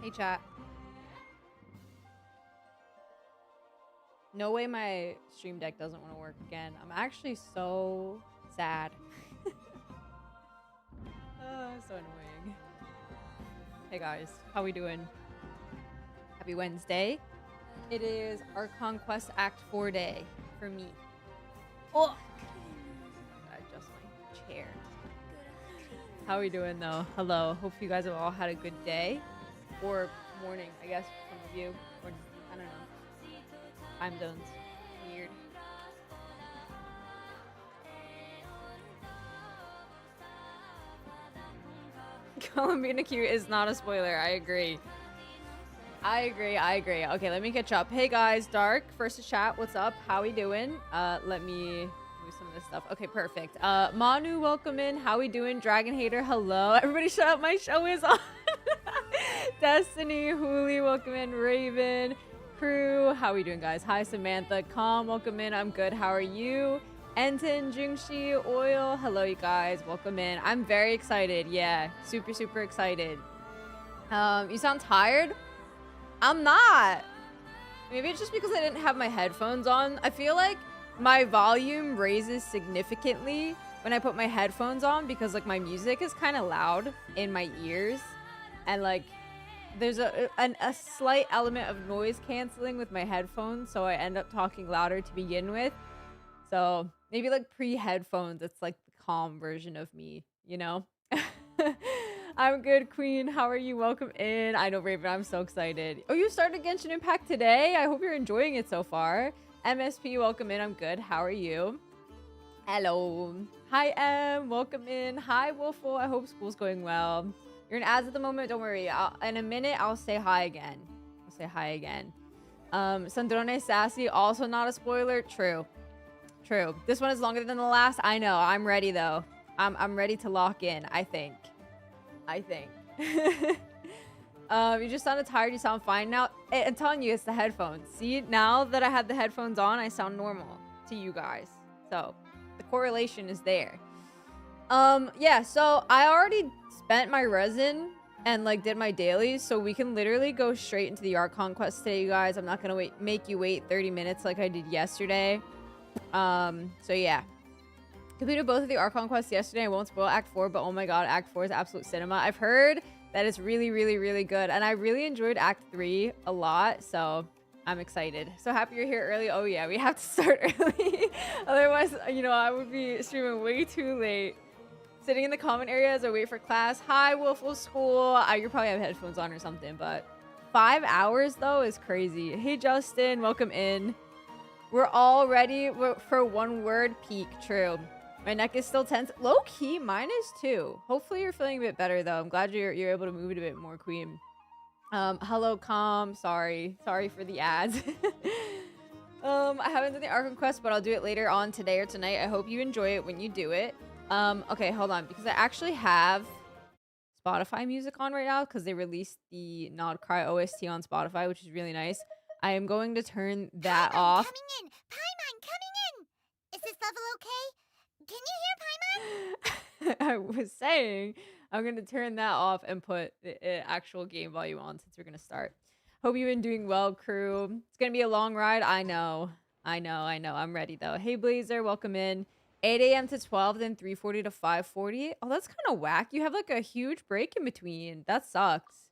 Hey, chat. No way my stream deck doesn't want to work again. I'm actually so sad. So annoying. Hey guys, how we doing? Happy Wednesday. It is Archon Quest Act 4 day for me. Oh! I adjust my chair. How we doing though? Hello. Hope you guys have all had a good day. Or morning, I guess, for some of you. Or, I don't know. Time zones. Weird. Columbina Q is not a spoiler. I agree. I agree. Okay, let me catch up. Hey guys, Dark, first to chat. What's up? How we doing? Let me move some of this stuff. Okay, perfect. Manu, welcome in. How we doing? Dragon Hater, hello. Everybody shut up. My show is on. Destiny, Hooli, welcome in. Raven, Crew, how we doing, guys? Hi, Samantha. Calm, welcome in. I'm good. How are you? Enten, Jungshi, Oil, hello, you guys. Welcome in. I'm very excited. Yeah, super excited. You sound tired? I'm not. Maybe it's just because I didn't have my headphones on. I feel like my volume raises significantly when I put my headphones on because like my music is kind of loud in my ears, and like there's a slight element of noise canceling with my headphones, so I end up talking louder to begin with. So maybe like pre-headphones, it's like the calm version of me, you know? I'm good, Queen. How are you? Welcome in. I know, Raven, I'm so excited. Oh, you started Genshin Impact today? I hope you're enjoying it so far. MSP, welcome in. I'm good. How are you? Hello. Hi, M. Welcome in. Hi, Wolfo. I hope school's going well. You're in ads at the moment. Don't worry. In a minute, I'll say hi again. I'll say hi again. Sandrone Sassy, also not a spoiler. True. This one is longer than the last. I know. I'm ready, though. I'm ready to lock in, I think. You just sounded tired. You sound fine now. I'm telling you, it's the headphones. See, now that I have the headphones on, I sound normal to you guys. So the correlation is there. Yeah, so I already spent my resin and like did my dailies, so we can literally go straight into the Archon quest today, you guys. I'm not gonna make you wait 30 minutes like I did yesterday. So yeah, completed both of the Archon quests yesterday. I won't spoil Act 4, but oh my god, Act 4 is absolute cinema. I've heard that it's really good, and I really enjoyed Act 3 a lot, so I'm excited. So happy you're here early. Oh yeah, we have to start early. Otherwise, you know, I would be streaming way too late. Sitting in the comment area as I wait for class. Hi, Wolfle School. You probably have headphones on or something, but 5 hours though is crazy. Hey Justin, welcome in. We're all ready for one word, peak. True. My neck is still tense. Low key, mine is too. Hopefully you're feeling a bit better though. I'm glad you're able to move it a bit more, Queen. Hello, Calm. Sorry for the ads. I haven't done the Archon quest, but I'll do it later on today or tonight. I hope you enjoy it when you do it. Okay, hold on, because I actually have Spotify music on right now because they released the Nod Cry OST on Spotify, which is really nice. I am going to turn that off. Coming in! Paimon, coming in! Is this level okay? Can you hear Paimon? I was saying I'm going to turn that off and put the actual game volume on since we're going to start. Hope you've been doing well, crew. It's going to be a long ride. I know. I'm ready, though. Hey, Blazer, welcome in. 8 a.m. to 12, then 3:40 to 5:40. Oh, that's kind of whack. You have, like, a huge break in between. That sucks.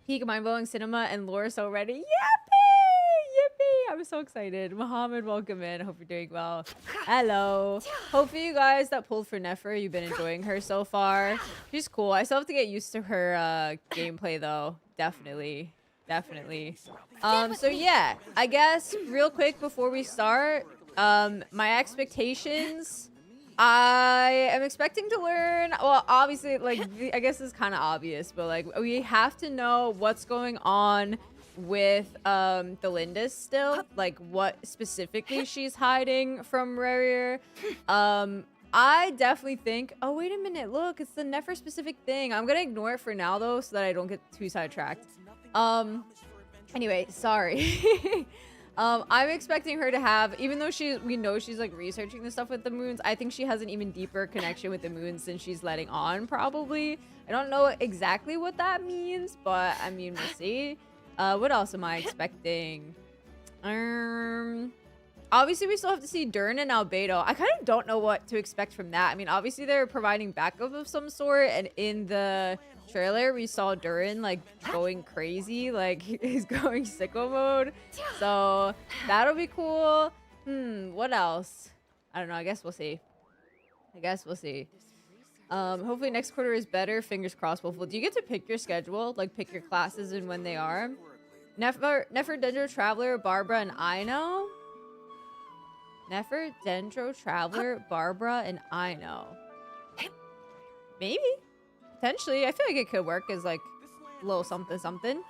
Peak mind-blowing cinema and lore so ready. Yippee! I'm so excited. Muhammad, welcome in. I hope you're doing well. Hello. Hopefully you guys that pulled for Nefer, you've been enjoying her so far. She's cool. I still have to get used to her gameplay though. Definitely. So yeah, I guess real quick before we start, my expectations. I am expecting to learn, well, obviously, like, I guess it's kind of obvious, but, like, we have to know what's going on with, the Lindis still, like, what specifically she's hiding from Rerir. I definitely think, oh, wait a minute, look, it's the Nefer specific thing. I'm gonna ignore it for now, though, so that I don't get too sidetracked. Anyway, sorry. I'm expecting her to have, even though we know she's like researching the stuff with the moons, I think she has an even deeper connection with the moons than she's letting on, probably. I don't know exactly what that means, but I mean, we'll see. What else am I expecting? Obviously, we still have to see Dern and Albedo. I kind of don't know what to expect from that. I mean, obviously, they're providing backup of some sort, and in the trailer, we saw Durin, like, going crazy. Like, he's going sicko mode. So, that'll be cool. What else? I don't know. I guess we'll see. Hopefully next quarter is better. Fingers crossed, Wolfle. Do you get to pick your schedule? Like, pick your classes and when they are? Nefer, Dendro, Traveler, Barbara, and Ino? Nefer, Dendro, Traveler, Barbara, and Ino. Maybe. Potentially. I feel like it could work as, like, a little something.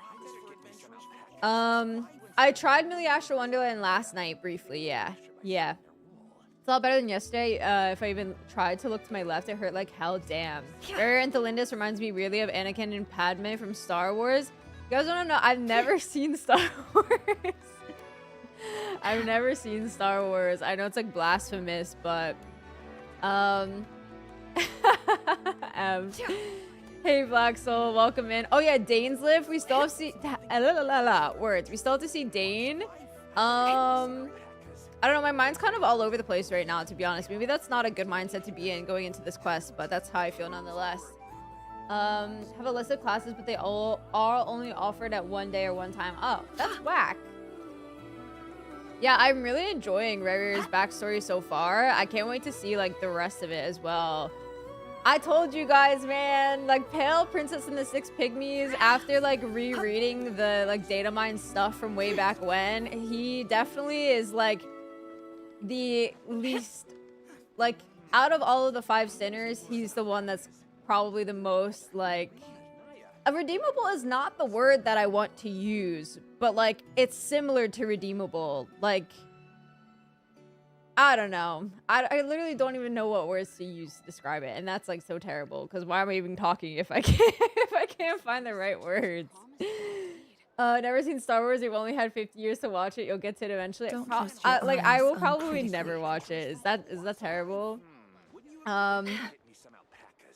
I tried Millie Astral Wonderland last night briefly, yeah. It's a lot better than yesterday. If I even tried to look to my left, it hurt like hell, damn. Rerir and Thalindis reminds me really of Anakin and Padme from Star Wars. You guys wanna know, I've never seen Star Wars. I've never seen Star Wars. I know it's like blasphemous, but hey Black Soul, welcome in. Oh yeah, Dane's live. We still have to see words. We still have to see Dane. I don't know, my mind's kind of all over the place right now, to be honest. Maybe that's not a good mindset to be in going into this quest, but that's how I feel nonetheless. Have a list of classes, but they all are only offered at one day or one time. Oh, that's whack. Yeah, I'm really enjoying Rerir's backstory so far. I can't wait to see, like, the rest of it as well. I told you guys, man, like, Pale Princess and the Six Pygmies, after, like, rereading the, like, data mine stuff from way back when, he definitely is, like, the least, like, out of all of the 5 sinners, he's the one that's probably the most, like, redeemable is not the word that I want to use, but, like, it's similar to redeemable. Like, I don't know. I literally don't even know what words to use to describe it, and that's, like, so terrible, because why am I even talking if I can't find the right words? Never seen Star Wars. You've only had 50 years to watch it. You'll get to it eventually. I will probably never watch it. Is that terrible?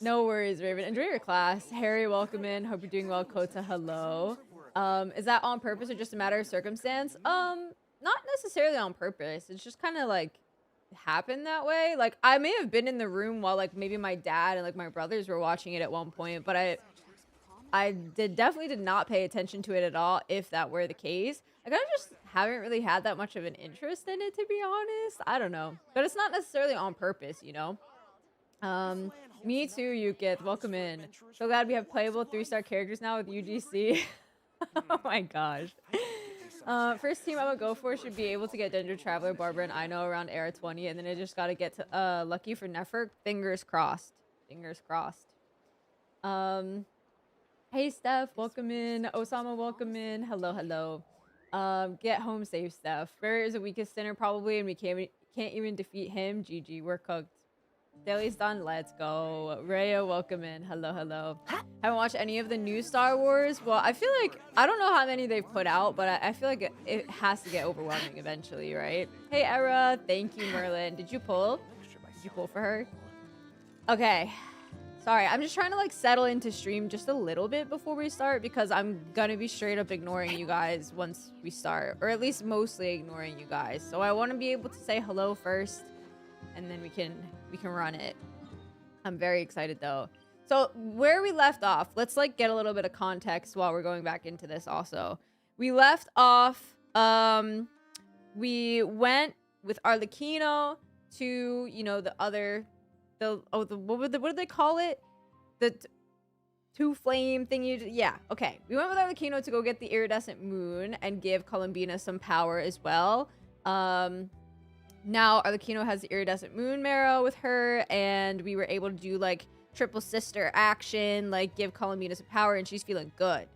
No worries, Raven. Enjoy your class. Harry, welcome in. Hope you're doing well. Kota, hello. Is that on purpose or just a matter of circumstance? Not necessarily on purpose. It's just kind of like happened that way. Like, I may have been in the room while, like, maybe my dad and, like, my brothers were watching it at one point, but I definitely did not pay attention to it at all, if that were the case. I kind of just haven't really had that much of an interest in it, to be honest. I don't know. But it's not necessarily on purpose, you know? Me too, Yukith. Welcome in. So glad we have playable 3-star characters now with UGC. Oh my gosh. First team I would go for should be able to get Dendro, Traveler, Barbara, and Ino around era 20, and then I just gotta get to lucky for Nefer. Fingers crossed. Fingers crossed. Hey Steph, welcome in. Osama, welcome in. Hello. Get home safe, Steph. Rerir is the weakest sinner probably, and we can't even defeat him. GG, we're cooked. Daily's done. Let's go. Rhea, welcome in. Hello. Haven't watched any of the new Star Wars. Well, I feel like I don't know how many they've put out, but I feel like it has to get overwhelming eventually, right? Hey, Era. Thank you, Merlin. Did you pull? Did you pull for her? Okay. Sorry, I'm just trying to, like, settle into stream just a little bit before we start, because I'm gonna be straight up ignoring you guys once we start, or at least mostly ignoring you guys. So I want to be able to say hello first, and then we can run it. I'm very excited though. So where we left off, let's, like, get a little bit of context while we're going back into this also. We left off, we went with Arlecchino to, you know, what did they call it? The two flame thingy. Yeah, okay. We went with Arlecchino to go get the iridescent moon and give Columbina some power as well. Now Arlecchino has the iridescent moon marrow with her, and we were able to do, like, triple sister action, like, give Columbina some power, and she's feeling good.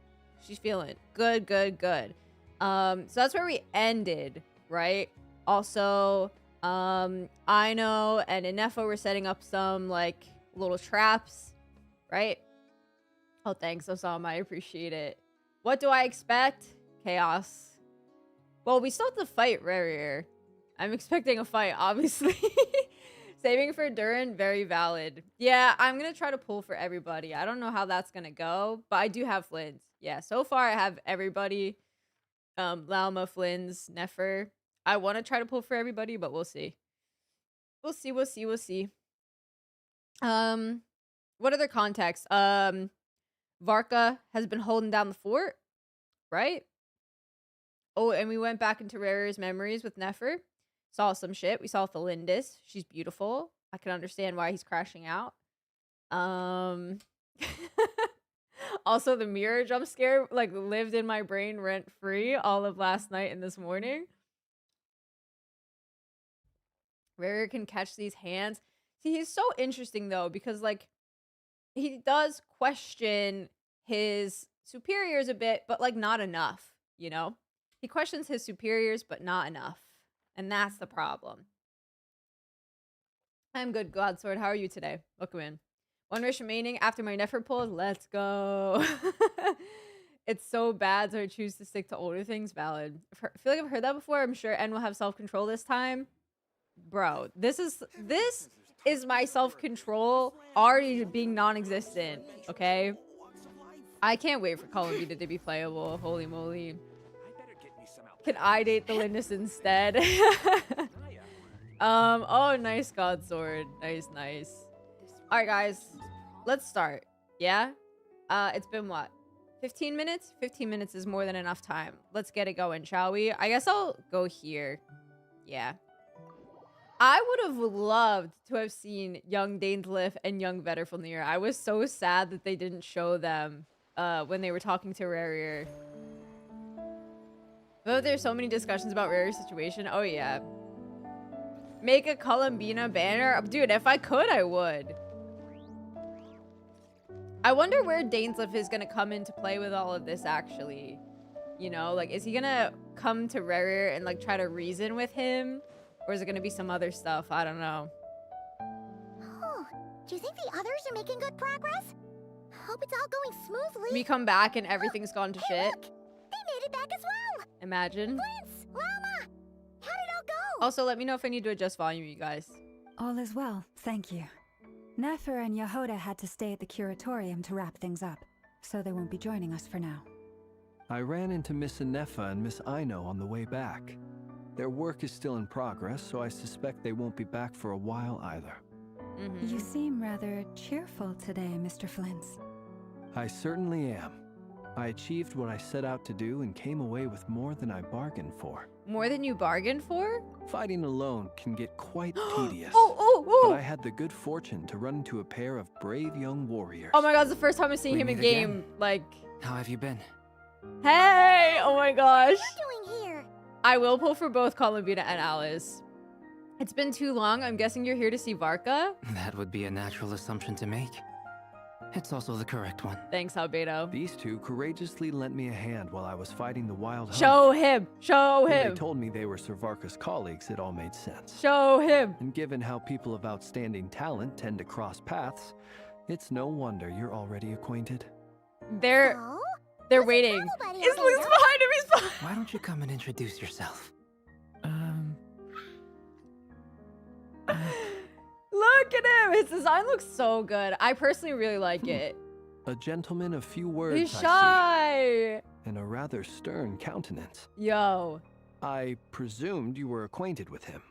She's feeling good. So that's where we ended, right? Also, Ino and Inefo were setting up some, like, little traps, right? Oh, thanks, Osama. I appreciate it. What do I expect? Chaos. Well, we still have to fight Rerir. I'm expecting a fight, obviously. Saving for Durin, very valid. Yeah, I'm gonna try to pull for everybody. I don't know how that's gonna go, but I do have Flins. Yeah, so far I have everybody. Lauma, Flins, Nefer. I want to try to pull for everybody, but we'll see. We'll see, we'll see, we'll see. What other context? Varka has been holding down the fort, right? Oh, and we went back into Rare's memories with Nefer. Saw some shit. We saw Thalindis. She's beautiful. I can understand why he's crashing out. Also, the mirror jump scare like lived in my brain rent free all of last night and this morning. Rerir can catch these hands. See, he's so interesting though because like he does question his superiors a bit, but like not enough. You know, he questions his superiors, but not enough, and that's the problem. I'm good, Godsword. How are you today? Welcome in. One wish remaining after my Nefer pulls. Let's go. It's so bad, so I choose to stick to older things. Valid. I feel like I've heard that before. I'm sure N will have self-control this time. Bro, this is my self-control already being non-existent, okay? I can't wait for Call of Duty to be playable. Holy moly. Can I date the Lindis instead? Oh, nice Godsword. Nice, nice. All right, guys, let's start. Yeah? It's been what? 15 minutes? 15 minutes is more than enough time. Let's get it going, shall we? I guess I'll go here. Yeah. I would have loved to have seen young Dainsleif and young Vetter. I was so sad that they didn't show them when they were talking to Rerir. But there's so many discussions about Rerir's situation. Oh, yeah. Make a Columbina banner? Dude, if I could, I would. I wonder where Dainsleif is going to come into play with all of this, actually. You know, like, is he going to come to Rerir and, like, try to reason with him? Or is it going to be some other stuff? I don't know. Oh, do you think the others are making good progress? Hope it's all going smoothly. We come back and everything's gone to Hey, shit. look! They made it back as well! Imagine. Flint's! Llama! How did it all go? Also, let me know if I need to adjust volume, you guys. All is well, thank you. Nefer and Yehoda had to stay at the curatorium to wrap things up, so they won't be joining us for now. I ran into Miss Anefa and Miss Aino on the way back. Their work is still in progress, so I suspect they won't be back for a while either. You seem rather cheerful today, Mr. Flint's. I certainly am. I achieved what I set out to do and came away with more than I bargained for. More than you bargained for? Fighting alone can get quite tedious. Oh! But I had the good fortune to run into a pair of brave young warriors. Oh my god, it's the first time I'm seeing We him in meet game. again. Like, How have you been? hey! Oh my gosh. What are you doing here? I will pull for both Columbina and Alice. It's been too long. I'm guessing you're here to see Varka? That would be a natural assumption to make. It's also the correct one. Thanks, Albedo. These two courageously lent me a hand while I was fighting the wild hunt. Show him! Show When him! they told me they were Sir Varka's colleagues, it all made sense. Show him! And given how people of outstanding talent tend to cross paths, it's no wonder you're already acquainted. They're Oh? waiting. Nobody Is over Liz there? behind him? He's behind. Why don't you come and introduce yourself? Look at him! His design looks so good. I personally really like it. A gentleman of few words, He's I shy! see, and a rather stern countenance. Yo. I presumed you were acquainted with him.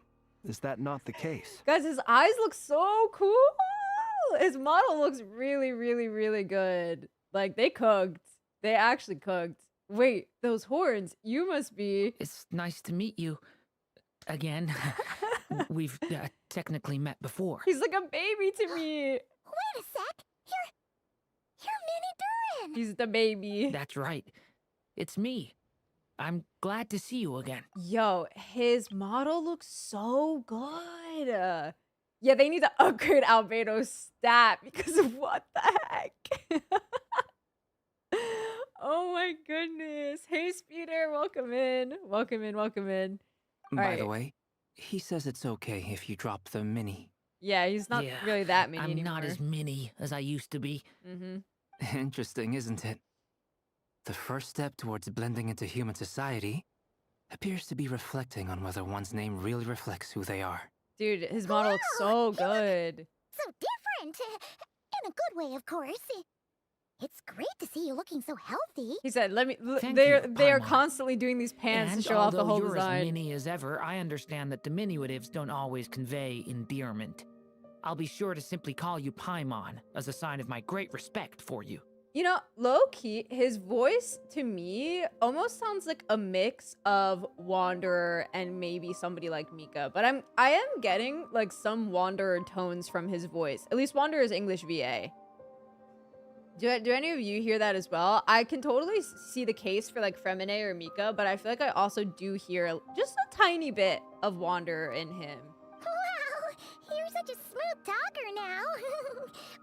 Is that not the case? Guys, his eyes look so cool! His model looks really, really, really good. Like, they cooked. They actually cooked. Wait, those horns, you must be... It's nice to meet you again. We've technically met before. He's like a baby to me. Wait a sec. You're Mini Durin. He's the baby. That's right. It's me. I'm glad to see you again. Yo, his model looks so good. Yeah, they need to upgrade Albedo's stat because of what the heck? Oh my goodness. Hey, Speeder, welcome in. Welcome in, welcome in. By the way, he says it's okay if you drop the mini. Yeah, he's not Yeah, really that mini I'm anymore. not as mini as I used to be. Interesting, isn't it? The first step towards blending into human society appears to be reflecting on whether one's name really reflects who they are. Dude, his model looks so good. So different. In a good way, of course. It's great to see you looking so healthy. He said, "Let me." Thank They you, are Paimon. constantly doing these pans to And show off the although whole you're as design. mini as ever, I understand that diminutives don't always convey endearment. I'll be sure to simply call you Paimon as a sign of my great respect for you. You know, low key, his voice to me almost sounds like a mix of Wanderer and maybe somebody like Mika. But I am getting like some Wanderer tones from his voice. At least Wanderer's English VA. Do any of you hear that as well? I can totally see the case for like Fremine or Mika, but I feel like I also do hear just a tiny bit of Wanderer in him. Wow, you're such a smooth talker now.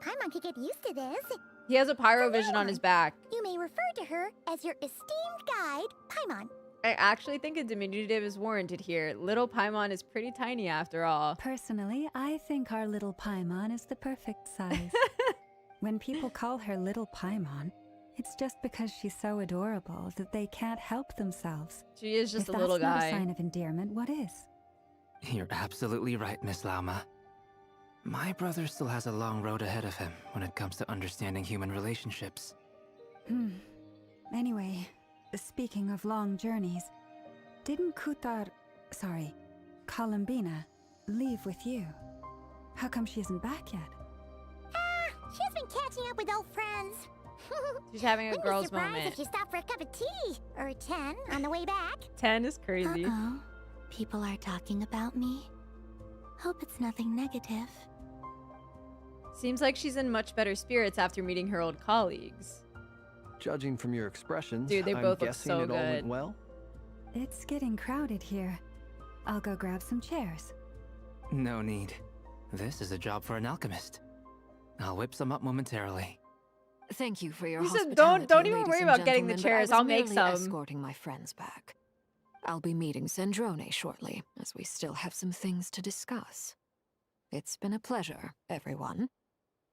Paimon could get used to this. He has a pyro vision on his back. You may refer to her as your esteemed guide, Paimon. I actually think a diminutive is warranted here. Little Paimon is pretty tiny after all. Personally, I think our little Paimon is the perfect size. When people call her Little Paimon, it's just because she's so adorable that they can't help themselves. She is just If a little that's not guy. a sign of endearment, what is? You're absolutely right, Miss Lauma. My brother still has a long road ahead of him when it comes to understanding human relationships. Anyway, speaking of long journeys, didn't Columbina, leave with you? How come she isn't back yet? She's been catching up with old friends. She's having a Wouldn't be girl's surprised moment. if she stopped for a cup of tea or 10 on the way back. 10 is crazy. Uh-oh. People are talking about me. Hope it's nothing negative. Seems like she's in much better spirits after meeting her old colleagues. Judging from your expressions, Dude, they I'm both look guessing so it all good. went well. It's getting crowded here. I'll go grab some chairs. No need. This is a job for an alchemist. I'll whip some up momentarily. Thank you for your He said, hospitality, don't even ladies worry and about getting the gentlemen, but I chairs. was I'll make merely some. escorting my friends back. I'll be meeting Sandrone shortly, as we still have some things to discuss. It's been a pleasure, everyone.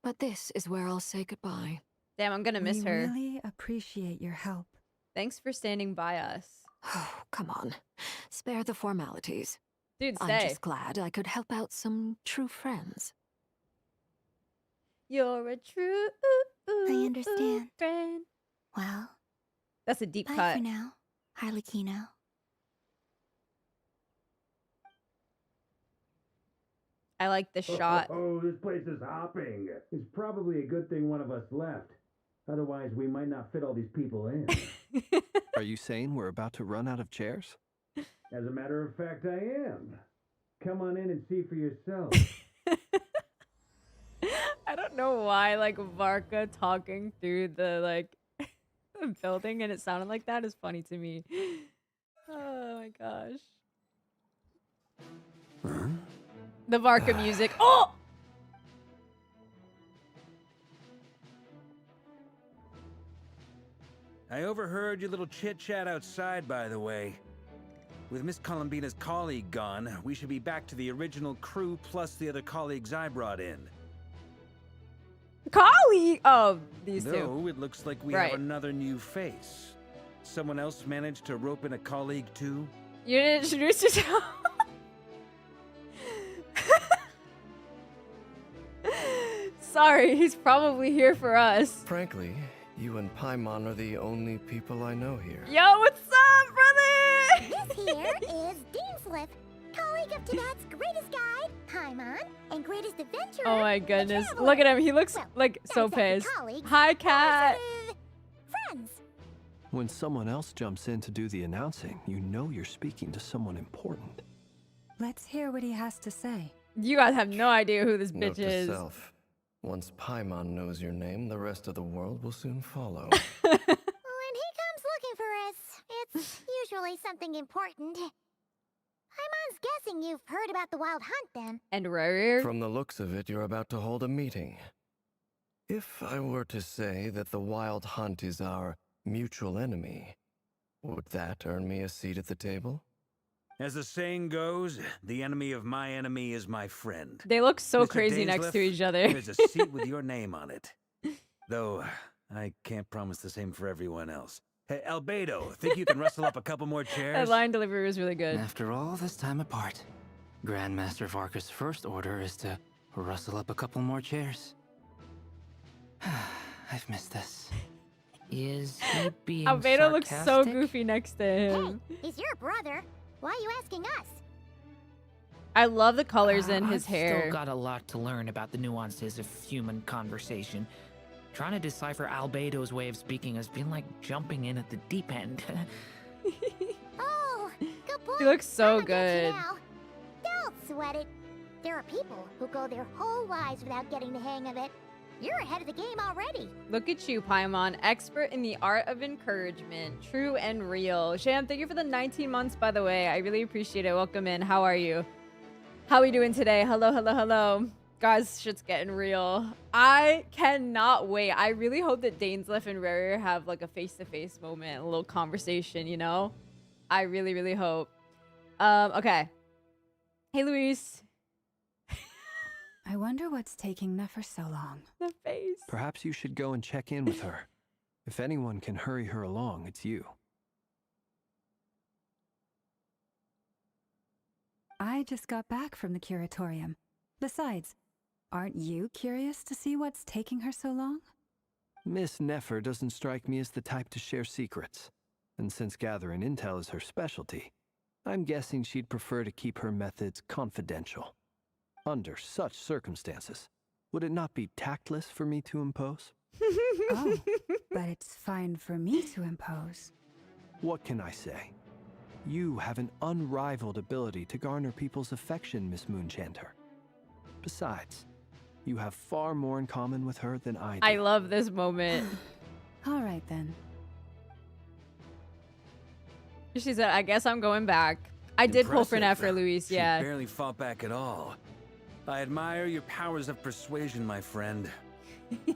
But this is where I'll say goodbye. Damn, I'm gonna miss We her. really appreciate your help. Thanks for standing by us. Oh, come on. Spare the formalities. Dude, I'm stay. just glad I could help out some true friends. You're a true understand. friend. Well, That's a deep bye cut. for now, Harlequino. I like the shot. Oh, this place is hopping. It's probably a good thing one of us left. Otherwise, we might not fit all these people in. Are you saying we're about to run out of chairs? As a matter of fact, I am. Come on in and see for yourself. I don't know why, like, Varka talking through the, like, the building and it sounded like that is funny to me. Oh my gosh. Huh? The Varka music. Oh! I overheard your little chit-chat outside, by the way. With Miss Columbina's colleague gone, we should be back to the original crew plus the other colleagues I brought in. Colleague! Oh, these two. Though it looks like we Right. have another new face. Someone else managed to rope in a colleague too? You didn't introduce yourself. Sorry, he's probably here for us. Frankly, you and Paimon are the only people I know here. Yo, what's up, brother? This here is Deanslip, colleague of Tibet's greatest guide, Paimon, and greatest adventurer. Oh my the goodness. Traveler. Look at him. He looks Well, like so not exactly pissed. colleagues, Hi, more cat. sort of friends. When someone else jumps in to do the announcing, you know you're speaking to someone important. Let's hear what he has to say. You guys have no idea who this Note bitch to is. self. Once Paimon knows your name, the rest of the world will soon follow. When he comes looking for us, it's usually something important. Paimon's guessing you've heard about the Wild Hunt then. And Rerir. From the looks of it, you're about to hold a meeting. If I were to say that the Wild Hunt is our mutual enemy, would that earn me a seat at the table? As the saying goes, the enemy of my enemy is my friend. They look so Mr. crazy next to Dainsleif, each other. There's a seat with your name on it. Though, I can't promise the same for everyone else. Hey, Albedo, think you can rustle up a couple more chairs? That line delivery was really good. After all this time apart, Grandmaster Varka's first order is to rustle up a couple more chairs. I've missed this. Is he being Albedo looks so sarcastic? goofy next to him. Hey, he's your brother. Why are you asking us? I love the colors in his I've hair. still got a lot to learn about the nuances of human conversation. Trying to decipher Albedo's way of speaking has been like jumping in at the deep end. Oh, good point. He looks so I'ma get you good. now. Don't sweat it. There are people who go their whole lives without getting the hang of it. You're ahead of the game already. Look at you, Paimon, expert in the art of encouragement. True and real. Sham, thank you for the 19 months, by the way. I really appreciate it. Welcome in. How are you? How are we doing today? Hello, hello, hello. Guys, shit's getting real. I cannot wait. I really hope that Dainsleif and Rerir have like a face-to-face moment, a little conversation, you know? I really, really hope. Okay. Hey, Luis. I wonder what's taking Nefer so long. The face. Perhaps you should go and check in with her. If anyone can hurry her along, it's you. I just got back from the curatorium. Besides, aren't you curious to see what's taking her so long? Miss Nefer doesn't strike me as the type to share secrets. And since gathering intel is her specialty, I'm guessing she'd prefer to keep her methods confidential. Under such circumstances, would it not be tactless for me to impose? Oh, but it's fine for me to impose. What can I say? You have an unrivaled ability to garner people's affection, Miss Moonchanter. Besides, you have far more in common with her than I do. I love this moment. All right then. She said, I guess I'm going back. I did pull for Impressive. Nefer, Luis, She yeah. barely fought back at all. I admire your powers of persuasion, my friend.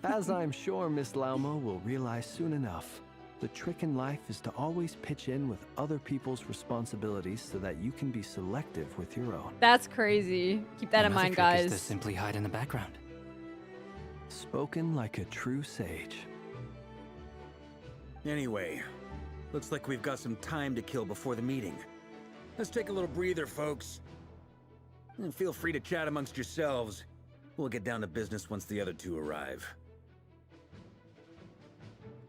As I'm sure Miss Lauma will realize soon enough, the trick in life is to always pitch in with other people's responsibilities so that you can be selective with your own. That's crazy. Keep that in Another mind, trick is guys. to simply hide in the background. Spoken like a true sage. Anyway, looks like we've got some time to kill before the meeting. Let's take a little breather, folks. And feel free to chat amongst yourselves. We'll get down to business once the other two arrive.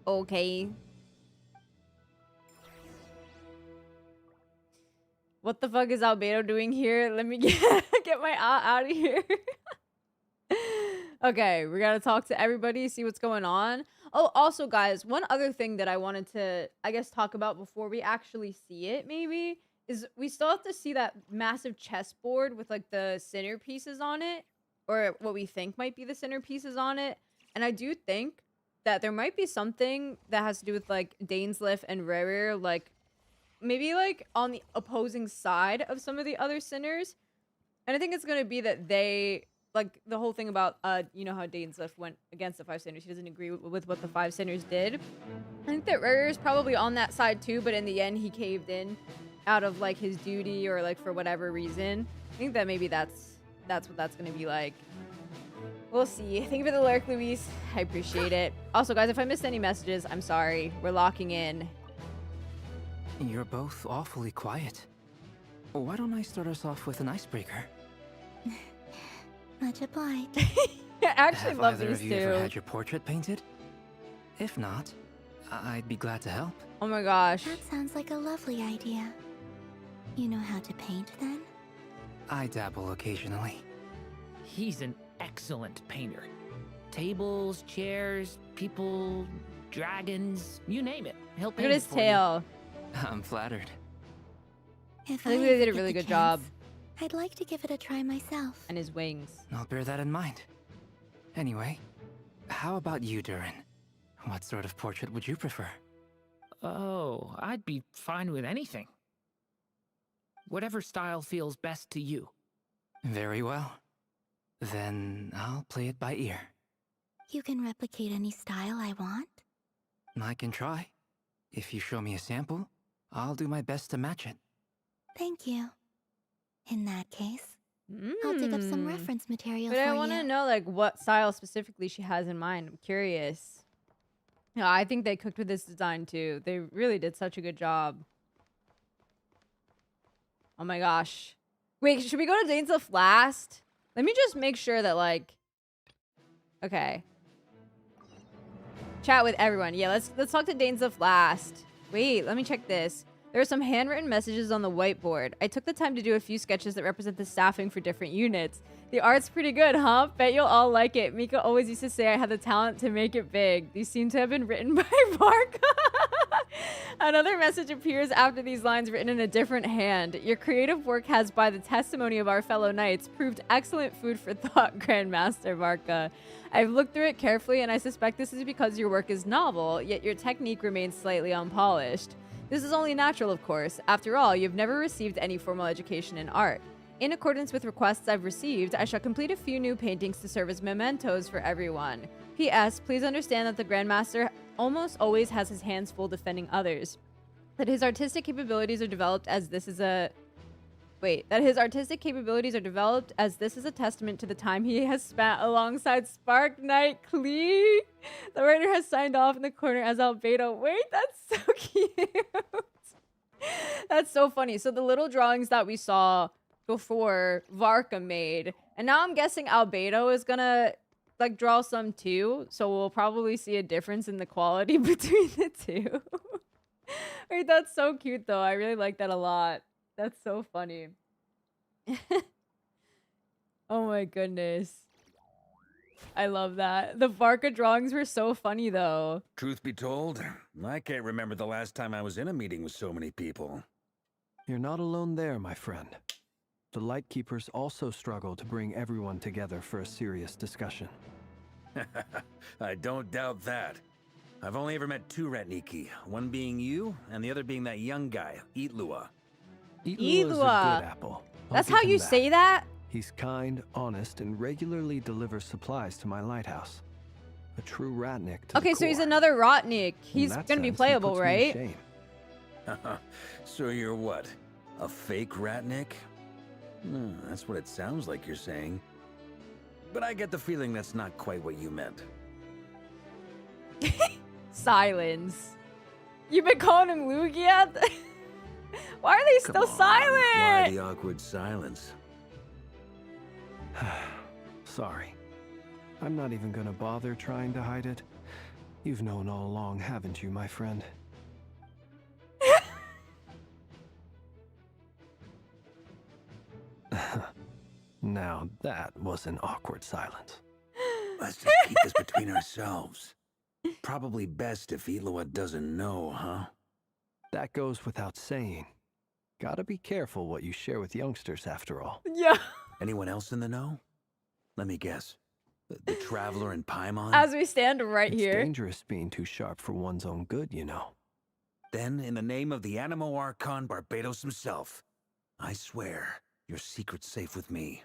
Okay. What the fuck is Albedo doing here? Let me get my out of here. Okay, we gotta talk to everybody, see what's going on. Oh, also, guys, one other thing that I wanted to, I guess, talk about before we actually see it, maybe, is we still have to see that massive chessboard with, like, the centerpieces on it, or what we think might be the centerpieces on it. And I do think that there might be something that has to do with, like, Dainsleif and Rerir, like, maybe, like, on the opposing side of some of the other sinners. And I think it's gonna be that they, like, the whole thing about, you know how Dainsleif went against the 5 sinners. He doesn't agree with what the 5 sinners did. I think that Rerir is probably on that side too, but in the end, he caved in out of, like, his duty or, like, for whatever reason. I think that maybe that's what that's gonna be like. We'll see. Thank you for the lurk, Luis. I appreciate it. Also, guys, if I missed any messages, I'm sorry. We're locking in. You're both awfully quiet. Why don't I start us off with an icebreaker? Much obliged. I actually Have love either these of you ever two. had your portrait painted? If not, I'd be glad to help. Oh my gosh. That sounds like a lovely idea. You know how to paint, then? I dabble occasionally. He's an excellent painter. Tables, chairs, people, dragons, you name it. He'll Look paint at it his for you. tail. I'm flattered. If I think I they ever did a get really the good job. chance, I'd like to give it a try myself. And his wings. I'll bear that in mind. Anyway, how about you, Durin? What sort of portrait would you prefer? Oh, I'd be fine with anything. Whatever style feels best to you. Very well. Then I'll play it by ear. You can replicate any style I want? I can try. If you show me a sample, I'll do my best to match it. Thank you. In that case, I'll dig up some reference material But for I want to you. know, like, what style specifically she has in mind. I'm curious. Yeah, I think they cooked with this design too. They really did such a good job. Oh my gosh. Wait, should we go to Dainsleif last? Let me just make sure that, like... Okay. Chat with everyone. Yeah, let's talk to Dainsleif last. Wait, let me check this. There are some handwritten messages on the whiteboard. I took the time to do a few sketches that represent the staffing for different units. The art's pretty good, huh? Bet you'll all like it. Mika always used to say I had the talent to make it big. These seem to have been written by Varka. Another message appears after these lines written in a different hand. Your creative work has, by the testimony of our fellow knights, proved excellent food for thought, Grandmaster Varka. I've looked through it carefully, and I suspect this is because your work is novel, yet your technique remains slightly unpolished. This is only natural, of course. After all, you've never received any formal education in art. In accordance with requests I've received, I shall complete a few new paintings to serve as mementos for everyone. P.S. Please understand that the Grandmaster almost always has his hands full defending others. That his artistic capabilities are developed as this is a... That his artistic capabilities are developed as this is a testament to the time he has spent alongside Spark Knight Klee. The writer has signed off in the corner as Albedo. Wait, that's so cute. That's so funny. So the little drawings that we saw before Varka made, and now I'm guessing Albedo is gonna like draw some too, so we'll probably see a difference in the quality between the two. Wait, that's so cute though. I really like that a lot. That's so funny. Oh my goodness. I love that. The Varka drawings were so funny though. Truth be told, I can't remember the last time I was in a meeting with so many people. You're not alone there, my friend. The Lightkeepers also struggle to bring everyone together for a serious discussion. I don't doubt that. I've only ever met two Ratniki, one being you, and the other being that young guy, Itlua. Itlua's a good apple. That's how you say that? He's kind, honest, and regularly delivers supplies to my lighthouse. A true Ratnik to Okay, the so he's core. another Rotnik. In He's that gonna be sense, he playable, puts me to right? shame. So you're what? A fake Ratnik? That's what it sounds like you're saying. But I get the feeling that's not quite what you meant. Silence. You've been calling him Lugia? Why are they still silent? Why the awkward silence? Sorry. I'm not even gonna bother trying to hide it. You've known all along, haven't you, my friend? Now that was an awkward silence. Let's just keep this between ourselves. Probably best if Itlua doesn't know, huh? That goes without saying. Gotta be careful what you share with youngsters, after all. Yeah. Anyone else in the know? Let me guess. The Traveler and Paimon? As we stand right It's here. dangerous being too sharp for one's own good, you know. Then, in the name of the Animo Archon Barbados himself, I swear your secret's safe with me.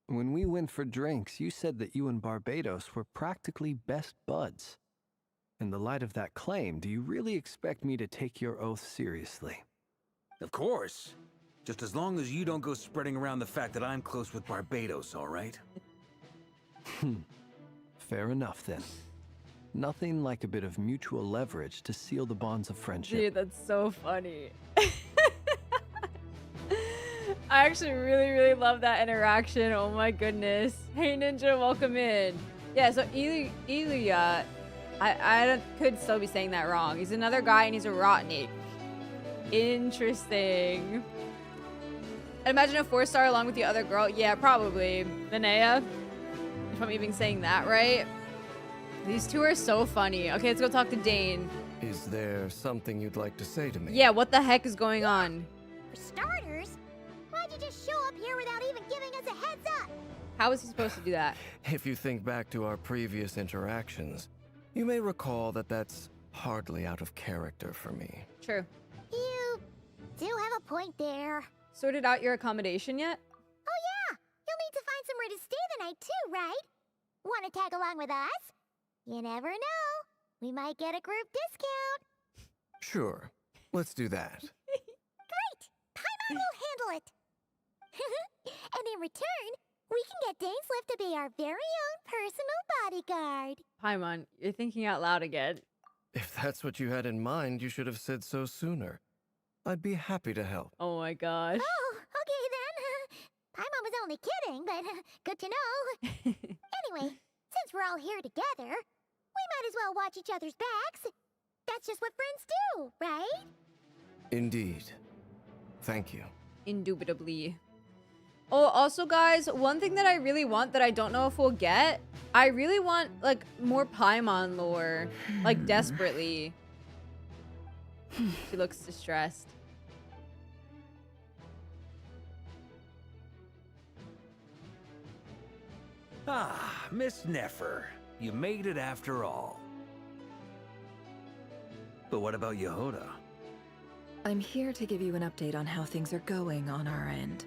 When we went for drinks, you said that you and Barbados were practically best buds. In the light of that claim, do you really expect me to take your oath seriously? Of course. Just as long as you don't go spreading around the fact that I'm close with Barbados, all right? Fair enough, then. Nothing like a bit of mutual leverage to seal the bonds of friendship. Dude, that's so funny. I actually really love that interaction. Oh my goodness. Hey Ninja, welcome in. Yeah, so Ilya, could still be saying that wrong. He's another guy and he's a Rotnik. Interesting. Imagine a 4-star along with the other girl. Yeah, probably. Linnea. If I'm even saying that right. These two are so funny. Okay, let's go talk to Dane. Is there something you'd like to say to me? Yeah, what the heck is going on? For starters, why'd you just show up here without even giving us a heads up? How was he supposed to do that? If you think back to our previous interactions, you may recall that that's hardly out of character for me. True. You do have a point there. Sorted out your accommodation yet? Oh yeah, you'll need to find somewhere to stay the night too, right? Want to tag along with us? You never know. We might get a group discount. Sure, let's do that. Great! Paimon will handle it. And in return, we can get Dainsleif to be our very own personal bodyguard. Paimon, you're thinking out loud again. If that's what you had in mind, you should have said so sooner. I'd be happy to help. Oh my gosh. Oh, okay then. Paimon was only kidding, but good to know. Anyway, since we're all here together, we might as well watch each other's backs. That's just what friends do, right? Indeed. Thank you. Indubitably. Oh, also guys, one thing that I really want that I don't know if we'll get, I really want like more Paimon lore, like desperately. She looks distressed. Ah, Miss Nefer. You made it after all. But what about Yehoda? I'm here to give you an update on how things are going on our end.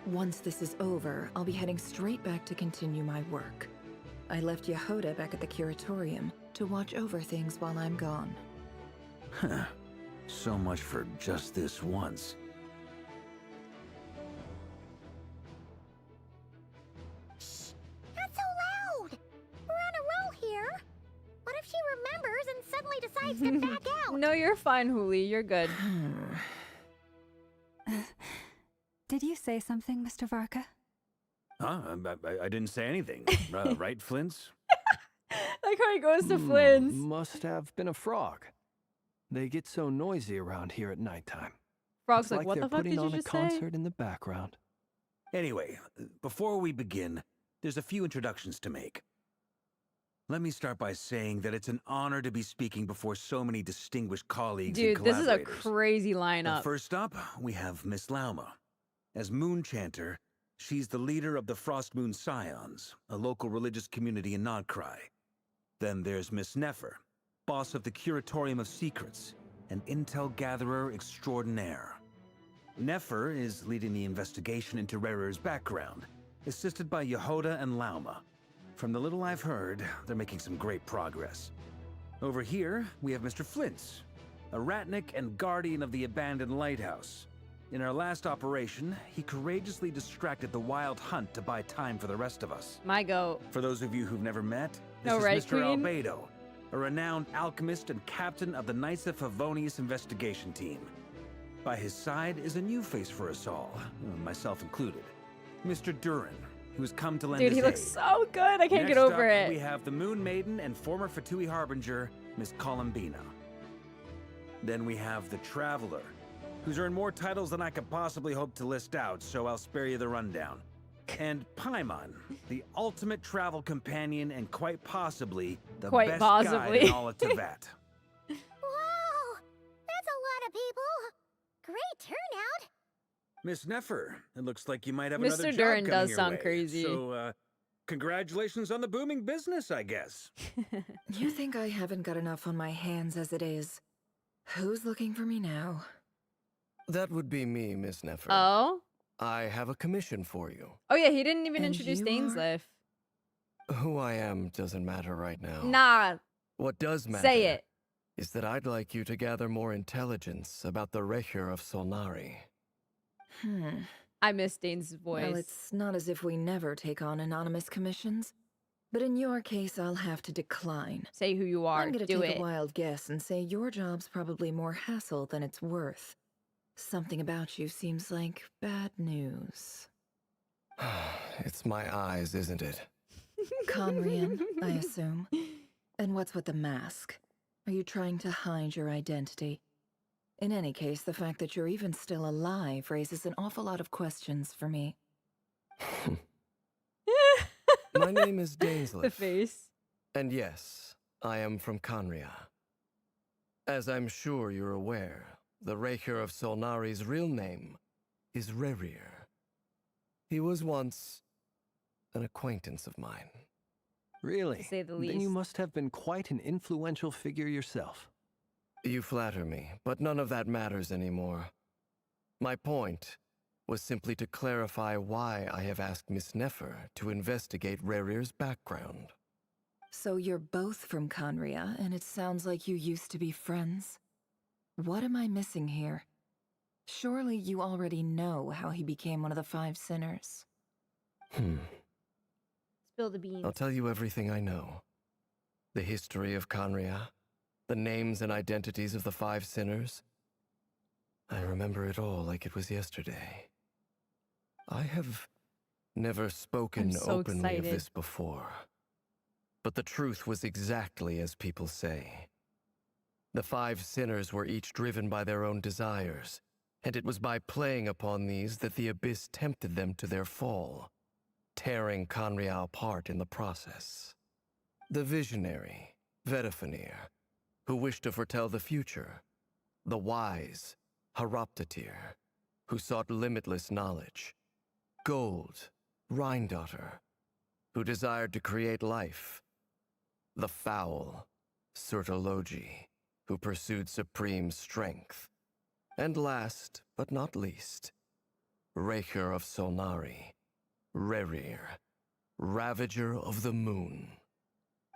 Once this is over, I'll be heading straight back to continue my work. I left Yehoda back at the curatorium to watch over things while I'm gone. Huh. So much for just this once. Shh! Not so loud! We're on a roll here. What if she remembers and suddenly decides to back out? No, you're fine, Huli. You're good. Did you say something, Mr. Varka? Huh? I didn't say anything. Right, Flints? Like how he goes to Flynn's. Must have been a frog. They get so noisy around here at nighttime. Frog's It's like, what they're the fuck putting did you on a just say? concert in the background. Anyway, before we begin, there's a few introductions to make. Let me start by saying that it's an honor to be speaking before so many distinguished colleagues and Dude, this is a collaborators. crazy lineup. First up, we have Miss Lauma. As Moon Chanter, she's the leader of the Frost Moon Scions, a local religious community in KRAI. Then there's Miss Nefer, boss of the Curatorium of Secrets, an intel gatherer extraordinaire. Nefer is leading the investigation into Rerir's background, assisted by Yehoda and Lauma. From the little I've heard, they're making some great progress. Over here, we have Mr. Flintz, a ratnik and guardian of the abandoned lighthouse. In our last operation, he courageously distracted the wild hunt to buy time for the rest of us. My goat. For those of you who've never met, this No, is right, Mr. Queen? Albedo, a renowned alchemist and captain of the Knights of Favonius investigation team. By his side is a new face for us all, myself included, Mr. Durin, who's come to lend Dude, his he looks aid. so good. I can't get Next over up, it. we have the Moon Maiden and former Fatui Harbinger, Miss Columbina. Then we have the Traveler, who's earned more titles than I could possibly hope to list out, so I'll spare you the rundown. And Paimon, the ultimate travel companion and quite possibly the best guide in all of Teyvat. Wow! That's a lot of people. Great turnout. Miss Nefer, it looks like you might have Mr. another job Durin coming does your sound way. crazy. So, congratulations on the booming business, I guess. You think I haven't got enough on my hands as it is? Who's looking for me now? That would be me, Miss Nefer. Oh? I have a commission for you. Oh yeah, he didn't even And introduce you Dainsleif. Who I am doesn't matter right now. Nah, What does matter say it. is that I'd like you to gather more intelligence about the Rerir of Solnari. I miss Dane's voice. Well, it's not as if we never take on anonymous commissions. But in your case, I'll have to decline. Say who you are. I'm gonna Do take it. a wild guess and say your job's probably more hassle than it's worth. Something about you seems like bad news. It's my eyes, isn't it? Conrian, I assume. And what's with the mask? Are you trying to hide your identity? In any case, the fact that you're even still alive raises an awful lot of questions for me. My name is Dainsleif. The face. And yes, I am from Conria. As I'm sure you're aware, the Rerir of Solnari's real name is Rerir. He was once an acquaintance of mine. Really? To say the Then you least. must have been quite an influential figure yourself. You flatter me, but none of that matters anymore. My point was simply to clarify why I have asked Miss Nefer to investigate Rerir's background. So you're both from Conria, and it sounds like you used to be friends? What am I missing here? Surely you already know how he became one of the Five Sinners. Spill the beans. I'll tell you everything I know. The history of Kanria, the names and identities of the 5 sinners. I remember it all like it was yesterday. I have never spoken so openly of excited. this before. But the truth was exactly as people say. The 5 sinners were each driven by their own desires, and it was by playing upon these that the Abyss tempted them to their fall, tearing Kanria apart in the process. The visionary, Vedifenir, who wished to foretell the future. The wise, Haroptatir, who sought limitless knowledge. Gold, Rhindaughter, who desired to create life. The foul, Surtologi, who pursued supreme strength. And last, but not least, Rerir of Solnari, Rerir, Ravager of the Moon.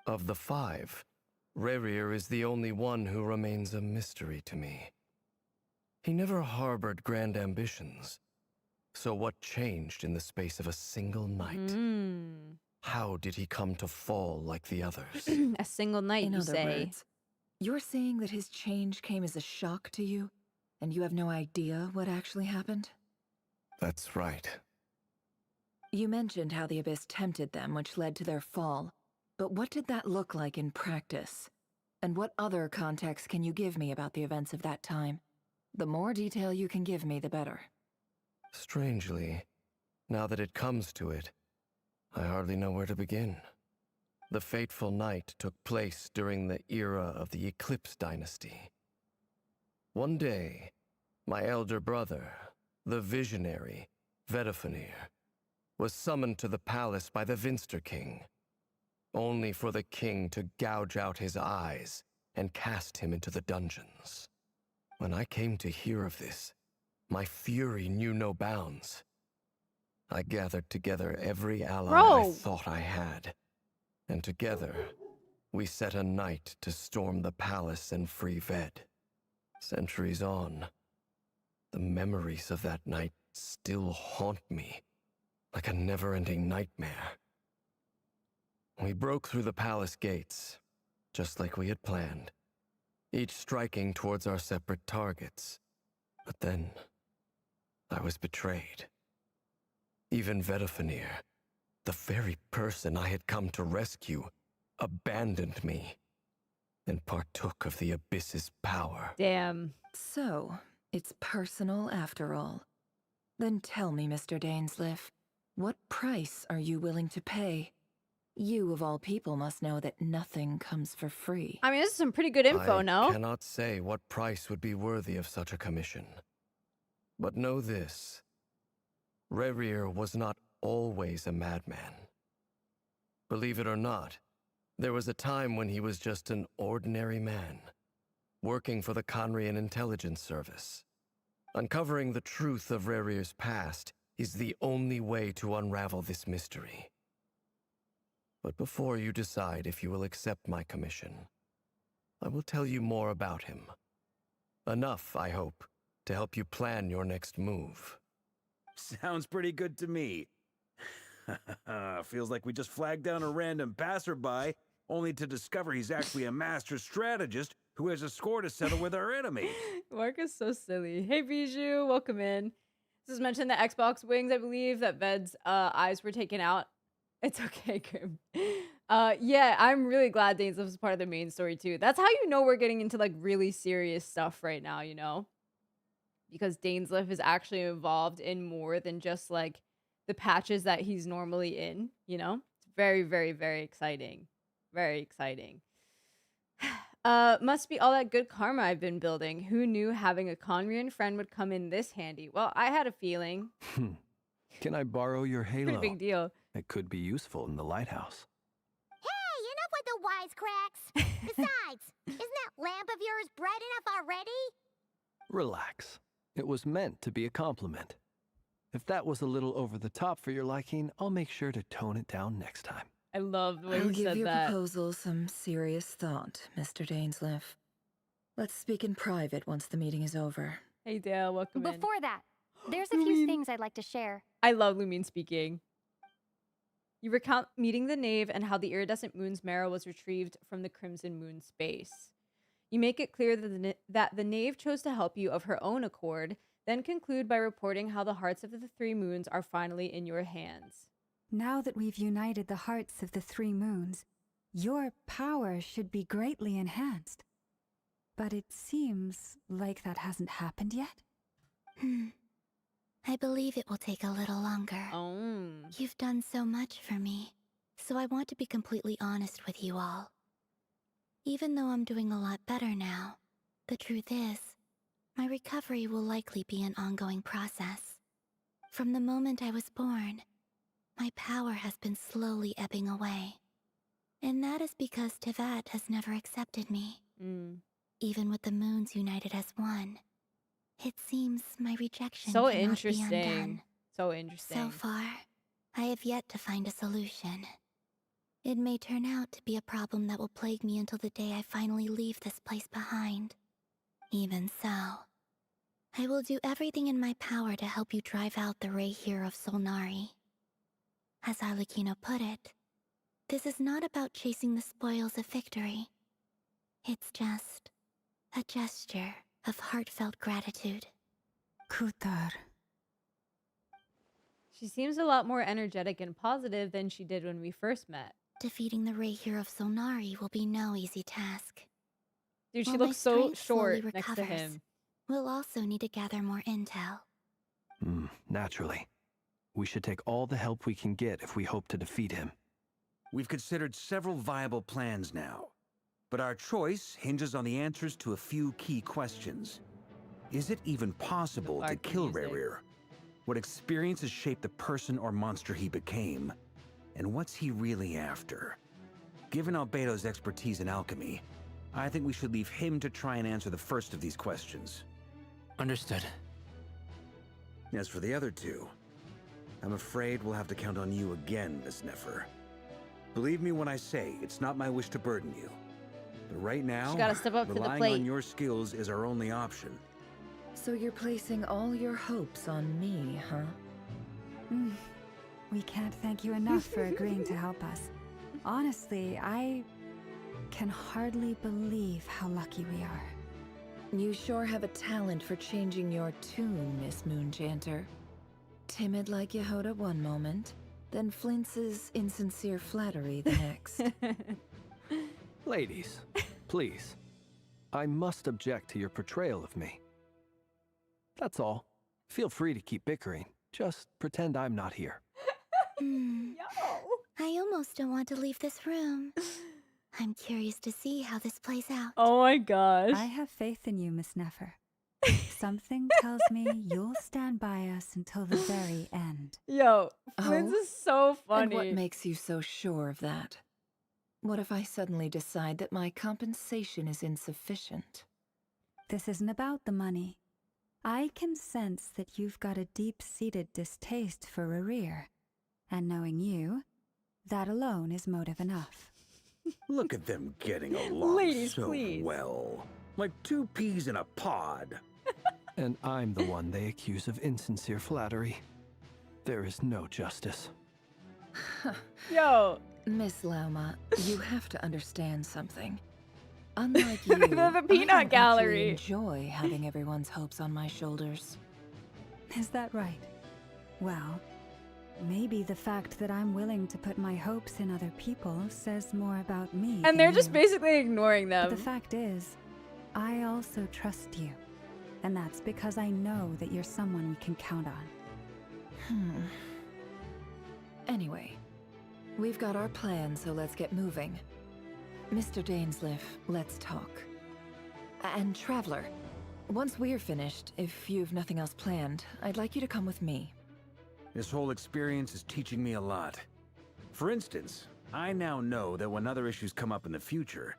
Of the 5, Rerir is the only one who remains a mystery to me. He never harbored grand ambitions. So what changed in the space of a single night? How did he come to fall like the others? A single night, In you other say. words, you're saying that his change came as a shock to you, and you have no idea what actually happened? That's right. You mentioned how the Abyss tempted them, which led to their fall. But what did that look like in practice? And what other context can you give me about the events of that time? The more detail you can give me, the better. Strangely, now that it comes to it, I hardly know where to begin. The fateful night took place during the era of the Eclipse Dynasty. One day, my elder brother, the visionary, Vedifenir, was summoned to the palace by the Vinster King, only for the king to gouge out his eyes and cast him into the dungeons. When I came to hear of this, my fury knew no bounds. I gathered together every ally I thought I had, and together, we set a night to storm the palace and free Ved. Centuries on, the memories of that night still haunt me, like a never-ending nightmare. We broke through the palace gates, just like we had planned, each striking towards our separate targets. But then, I was betrayed. Even Vedifenir, the very person I had come to rescue, abandoned me and partook of the Abyss's power. Damn. So, it's personal after all. Then tell me, Mr. Dainsleif, what price are you willing to pay? You, of all people, must know that nothing comes for free. I mean, this is some pretty good info, no? I cannot say what price would be worthy of such a commission. But know this. Rerir was not always a madman. Believe it or not, there was a time when he was just an ordinary man, working for the Conrian Intelligence Service. Uncovering the truth of Rerir's past is the only way to unravel this mystery. But before you decide if you will accept my commission, I will tell you more about him. Enough, I hope, to help you plan your next move. Sounds pretty good to me. Feels like we just flagged down a random passerby, only to discover he's actually a master strategist who has a score to settle with our enemy. Mark is so silly. Hey, Bijou, welcome in. This is mentioned the Xbox wings, I believe, that Ved's eyes were taken out. It's okay, Grim. Yeah, I'm really glad Dainsleif is part of the main story, too. That's how you know we're getting into, like, really serious stuff right now, you know? Because Dainsleif is actually involved in more than just, like, the patches that he's normally in, you know? It's very, very, very exciting. Very exciting. Must be all that good karma I've been building. Who knew having a Conrian friend would come in this handy? Well, I had a feeling. Can I borrow your halo? Pretty big deal. It could be useful in the lighthouse. Hey, enough with the wisecracks. Besides, isn't that lamp of yours bright enough already? Relax. It was meant to be a compliment. If that was a little over the top for your liking, I'll make sure to tone it down next time. I love the way I'll he give said your that. proposal some serious thought, Mr. Dainsleif. Let's speak in private once the meeting is over. Hey, Dale, welcome in. Before that, there's a few things I'd like to share. I love Lumine speaking. You recount meeting the knave and how the iridescent moon's marrow was retrieved from the crimson moon space. You make it clear that the knave chose to help you of her own accord, then conclude by reporting how the hearts of the three moons are finally in your hands. Now that we've united the hearts of the three moons, your power should be greatly enhanced. But it seems like that hasn't happened yet. I believe it will take a little longer. Oh. You've done so much for me, so I want to be completely honest with you all. Even though I'm doing a lot better now, the truth is, my recovery will likely be an ongoing process. From the moment I was born, my power has been slowly ebbing away. And that is because Tevat has never accepted me. Even with the moons united as one, it seems my rejection So cannot be interesting. undone. So interesting. So far, I have yet to find a solution. It may turn out to be a problem that will plague me until the day I finally leave this place behind. Even so, I will do everything in my power to help you drive out the Rerir of Solnari. As Arlecchino put it, this is not about chasing the spoils of victory. It's just a gesture of heartfelt gratitude. Kutar. She seems a lot more energetic and positive than she did when we first met. Defeating the Rerir of Solnari will be no easy task. Dude, she While my looks so strength slowly short next to recovers, him. we'll also need to gather more intel. Naturally. We should take all the help we can get if we hope to defeat him. We've considered several viable plans now, but our choice hinges on the answers to a few key questions. Is it even possible to kill Rerir? What experiences shaped the person or monster he became? And what's he really after? Given Albedo's expertise in alchemy, I think we should leave him to try and answer the first of these questions. Understood. As for the other two, I'm afraid we'll have to count on you again, Miss Nefer. Believe me when I say it's not my wish to burden you. But right now, She gotta step up to the relying plate. on your skills is our only option. So you're placing all your hopes on me, huh? We can't thank you enough for agreeing to help us. Honestly, I can hardly believe how lucky we are. You sure have a talent for changing your tune, Miss Moonchanter. Timid like Yehoda one moment, then flinches insincere flattery the next. Ladies, please. I must object to your portrayal of me. That's all. Feel free to keep bickering. Just pretend I'm not here. I almost don't want to leave this room. I'm curious to see how this plays out. Oh my gosh. I have faith in you, Miss Nefer. Something tells me you'll stand by us until the very end. Yo, Flint's is so funny. And what makes you so sure of that? What if I suddenly decide that my compensation is insufficient? This isn't about the money. I can sense that you've got a deep-seated distaste for Rerir. And knowing you, that alone is motive enough. Look at them getting along Ladies, so please. well. Like two peas in a pod. And I'm the one they accuse of insincere flattery. There is no justice. Yo. Miss Lauma, you have to understand something. Unlike you, The peanut I don't gallery. actually enjoy having everyone's hopes on my shoulders. Is that right? Well, maybe the fact that I'm willing to put my hopes in other people says more about me. And than they're just you. basically ignoring them. But the fact is, I also trust you. And that's because I know that you're someone we can count on. Anyway, we've got our plan, so let's get moving. Mr. Dainsliff, let's talk. And Traveler, once we're finished, if you've nothing else planned, I'd like you to come with me. This whole experience is teaching me a lot. For instance, I now know that when other issues come up in the future,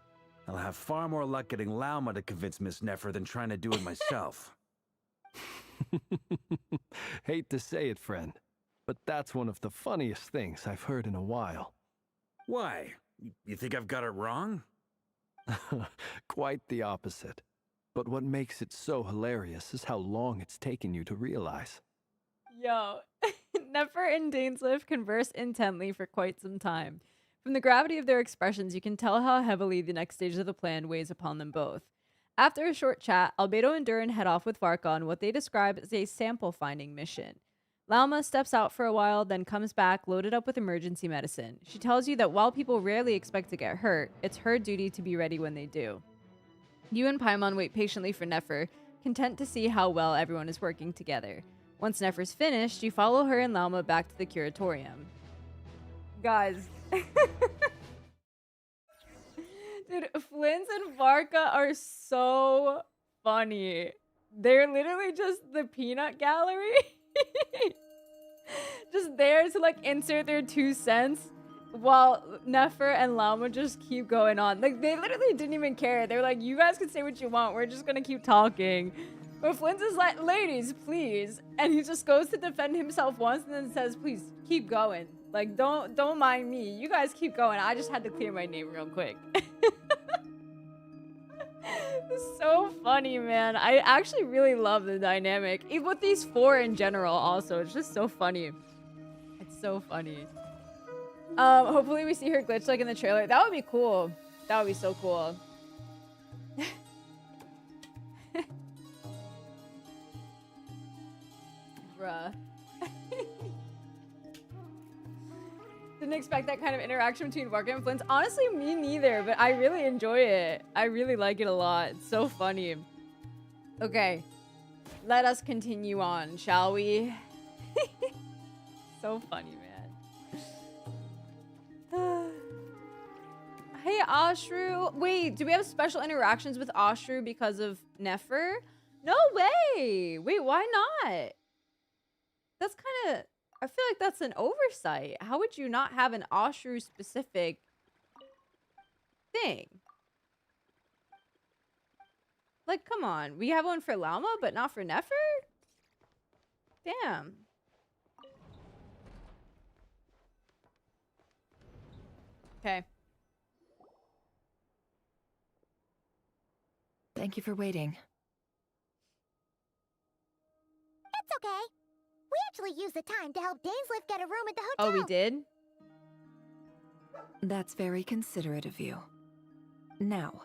I'll have far more luck getting Lauma to convince Miss Nefer than trying to do it myself. Hate to say it, friend, but that's one of the funniest things I've heard in a while. Why? You think I've got it wrong? Quite the opposite. But what makes it so hilarious is how long it's taken you to realize. Yo, Nefer and Dainsleif converse intently for quite some time. From the gravity of their expressions, you can tell how heavily the next stage of the plan weighs upon them both. After a short chat, Albedo and Durin head off with Varka on what they describe as a sample-finding mission. Lauma steps out for a while, then comes back loaded up with emergency medicine. She tells you that while people rarely expect to get hurt, it's her duty to be ready when they do. You and Paimon wait patiently for Nefer, content to see how well everyone is working together. Once Nefer's finished, you follow her and Lauma back to the curatorium. Guys. Dude, Flint's and Varka are so funny. They're literally just the peanut gallery. Just there to like insert their 2 cents while Nefer and Lauma just keep going on. Like they literally didn't even care. They were like, you guys can say what you want. We're just gonna keep talking. But Flint is like, ladies, please. And he just goes to defend himself once and then says, please keep going. Like don't mind me. You guys keep going. I just had to clear my name real quick. It's so funny, man. I actually really love the dynamic. With these 4 in general also. It's just so funny. It's so funny. Hopefully we see her glitch like in the trailer. That would be cool. That would be so cool. Bruh. Didn't expect that kind of interaction between Varka and Flint. Honestly, me neither, but I really enjoy it. I really like it a lot. It's so funny. Okay. Let us continue on, shall we? So funny, man. Hey, Ashru. Wait, do we have special interactions with Ashru because of Nefer? No way. Wait, why not? That's kind of... I feel like that's an oversight. How would you not have an Ashru specific thing? Like, come on. We have one for Lauma, but not for Nefer? Damn. Okay. Thank you for waiting. It's okay. We actually used the time to help Dainsleif get a room at the hotel. Oh, we did? That's very considerate of you. Now,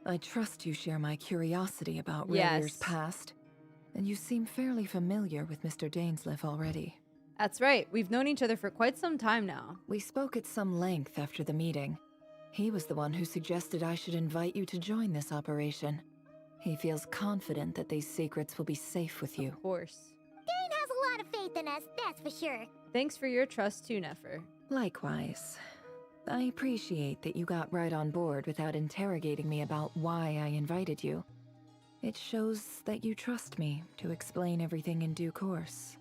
I trust you share my curiosity about Rerir's past, and you seem fairly familiar with Mr. Dainsleif already. That's right. We've known each other for quite some time now. We spoke at some length after the meeting. He was the one who suggested I should invite you to join this operation. He feels confident that these secrets will be safe with you. Of course. Dane has a lot of faith in us, that's for sure. Thanks for your trust too, Nefer. Likewise. I appreciate that you got right on board without interrogating me about why I invited you. It shows that you trust me to explain everything in due course.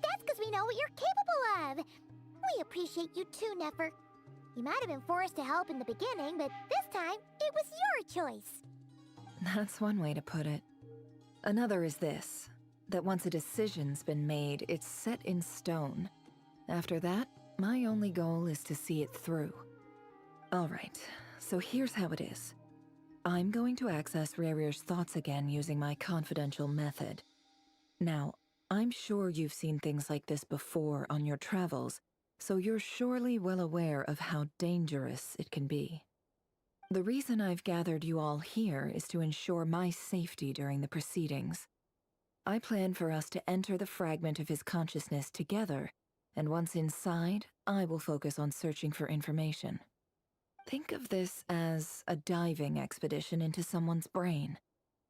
That's because we know what you're capable of. We appreciate you too, Nefer. You might have been forced to help in the beginning, but this time, it was your choice. That's one way to put it. Another is this, that once a decision's been made, it's set in stone. After that, my only goal is to see it through. Alright, so here's how it is. I'm going to access Rerir's thoughts again using my confidential method. Now, I'm sure you've seen things like this before on your travels, so you're surely well aware of how dangerous it can be. The reason I've gathered you all here is to ensure my safety during the proceedings. I plan for us to enter the fragment of his consciousness together, and once inside, I will focus on searching for information. Think of this as a diving expedition into someone's brain.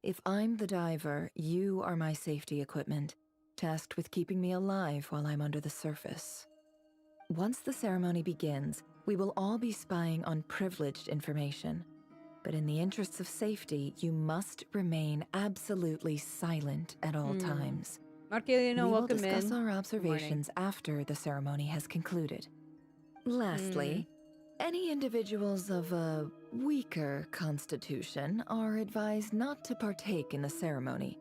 If I'm the diver, you are my safety equipment, tasked with keeping me alive while I'm under the surface. Once the ceremony begins, we will all be spying on privileged information. But in the interests of safety, you must remain absolutely silent at all times. Marcelino, We will welcome discuss in. our observations after the ceremony has concluded. Lastly, any individuals of a weaker constitution are advised not to partake in the ceremony.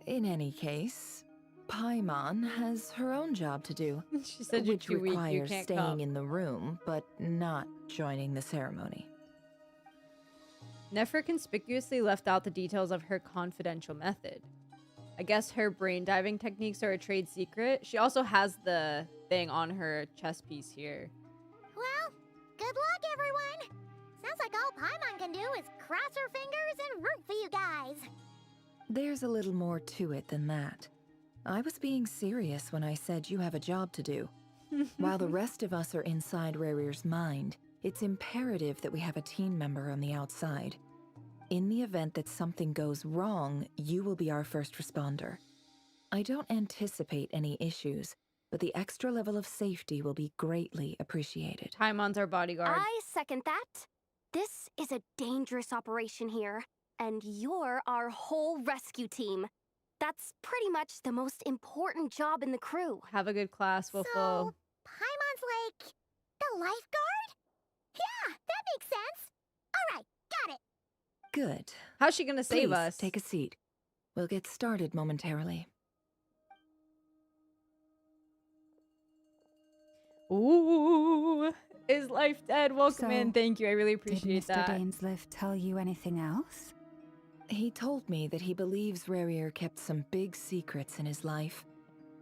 In any case, Paimon has her own job to do, She said you're which too weak, you requires can't staying come. in the room, but not joining the ceremony. Nefer conspicuously left out the details of her confidential method. I guess her brain diving techniques are a trade secret. She also has the thing on her chest piece here. Well, good luck, everyone. Sounds like all Paimon can do is cross her fingers and root for you guys. There's a little more to it than that. I was being serious when I said you have a job to do. While the rest of us are inside Rerir's mind, it's imperative that we have a team member on the outside. In the event that something goes wrong, you will be our first responder. I don't anticipate any issues, but the extra level of safety will be greatly appreciated. Paimon's our bodyguard. I second that. This is a dangerous operation here, and you're our whole rescue team. That's pretty much the most important job in the crew. Have a good class, Wolfo. So, Paimon's like the lifeguard? Yeah, that makes sense. All right, got it. Good. How's she gonna save Please, us? take a seat. We'll get started momentarily. Ooh, is life dead? Welcome So, in. Thank you. I really Did appreciate Mr. that. Dainsliff tell you anything else? He told me that he believes Rerir kept some big secrets in his life.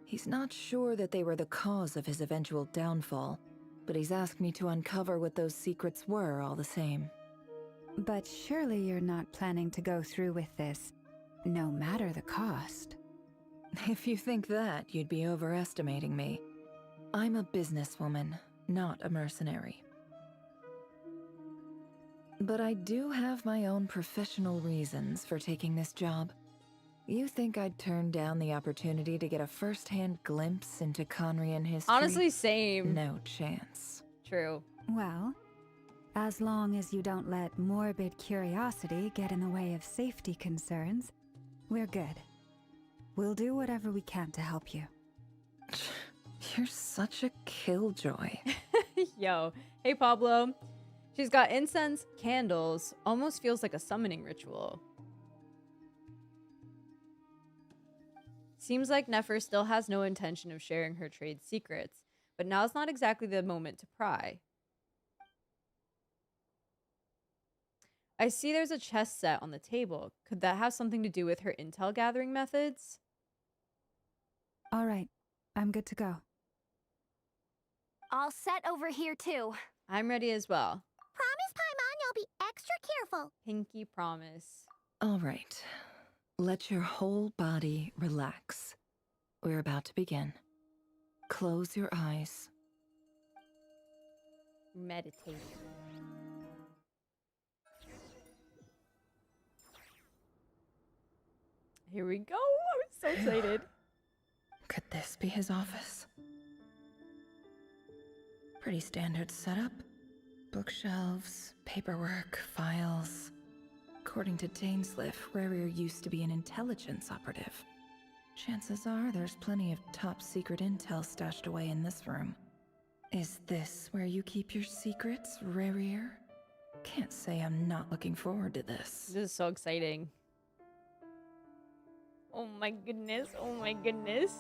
He's not sure that they were the cause of his eventual downfall, but he's asked me to uncover what those secrets were all the same. But surely you're not planning to go through with this, no matter the cost. If you think that, you'd be overestimating me. I'm a businesswoman, not a mercenary. But I do have my own professional reasons for taking this job. You think I'd turn down the opportunity to get a first-hand glimpse into Conrian history? Honestly, same. No chance. True. Well, as long as you don't let morbid curiosity get in the way of safety concerns, we're good. We'll do whatever we can to help you. You're such a killjoy. Yo. Hey, Pablo. She's got incense, candles. Almost feels like a summoning ritual. Seems like Nefer still has no intention of sharing her trade secrets, but now's not exactly the moment to pry. I see there's a chess set on the table. Could that have something to do with her intel gathering methods? All right, I'm good to go. All set over here, too. I'm ready as well. Promise, Paimon, you'll be extra careful. Pinky promise. All right. Let your whole body relax. We're about to begin. Close your eyes. Meditate. Here we go. I'm so excited. Could this be his office? Pretty standard setup. Bookshelves, paperwork, files. According to Dainsliff, Rerir used to be an intelligence operative. Chances are there's plenty of top secret intel stashed away in this room. Is this where you keep your secrets, Rerir? Can't say I'm not looking forward to this. This is so exciting. Oh my goodness. Oh my goodness.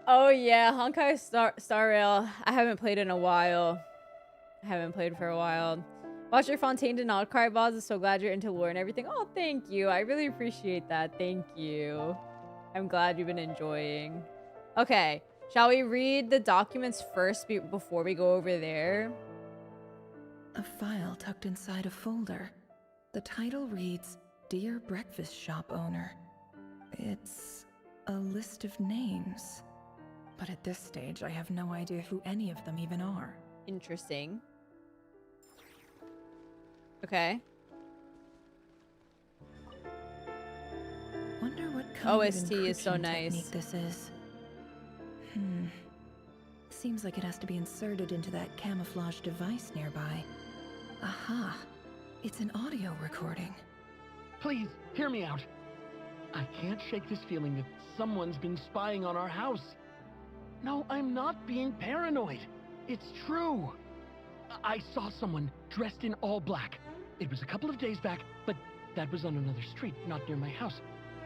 Oh yeah, Honkai Star Rail. I haven't played in a while. I haven't played for a while. Watch your Fontaine did not cry, Boz. I'm so glad you're into lore and everything. Oh, thank you. I really appreciate that. Thank you. I'm glad you've been enjoying. Okay. Shall we read the documents first before we go over there? A file tucked inside a folder. The title reads, Dear Breakfast Shop Owner. It's a list of names. But at this stage, I have no idea who any of them even are. Interesting. Okay. Wonder what kind OST of is so encryption nice. technique this is. Seems like it has to be inserted into that camouflage device nearby. Aha! It's an audio recording. Please, hear me out. I can't shake this feeling that someone's been spying on our house. No, I'm not being paranoid. It's true. I saw someone dressed in all black. It was a couple of days back, but that was on another street, not near my house.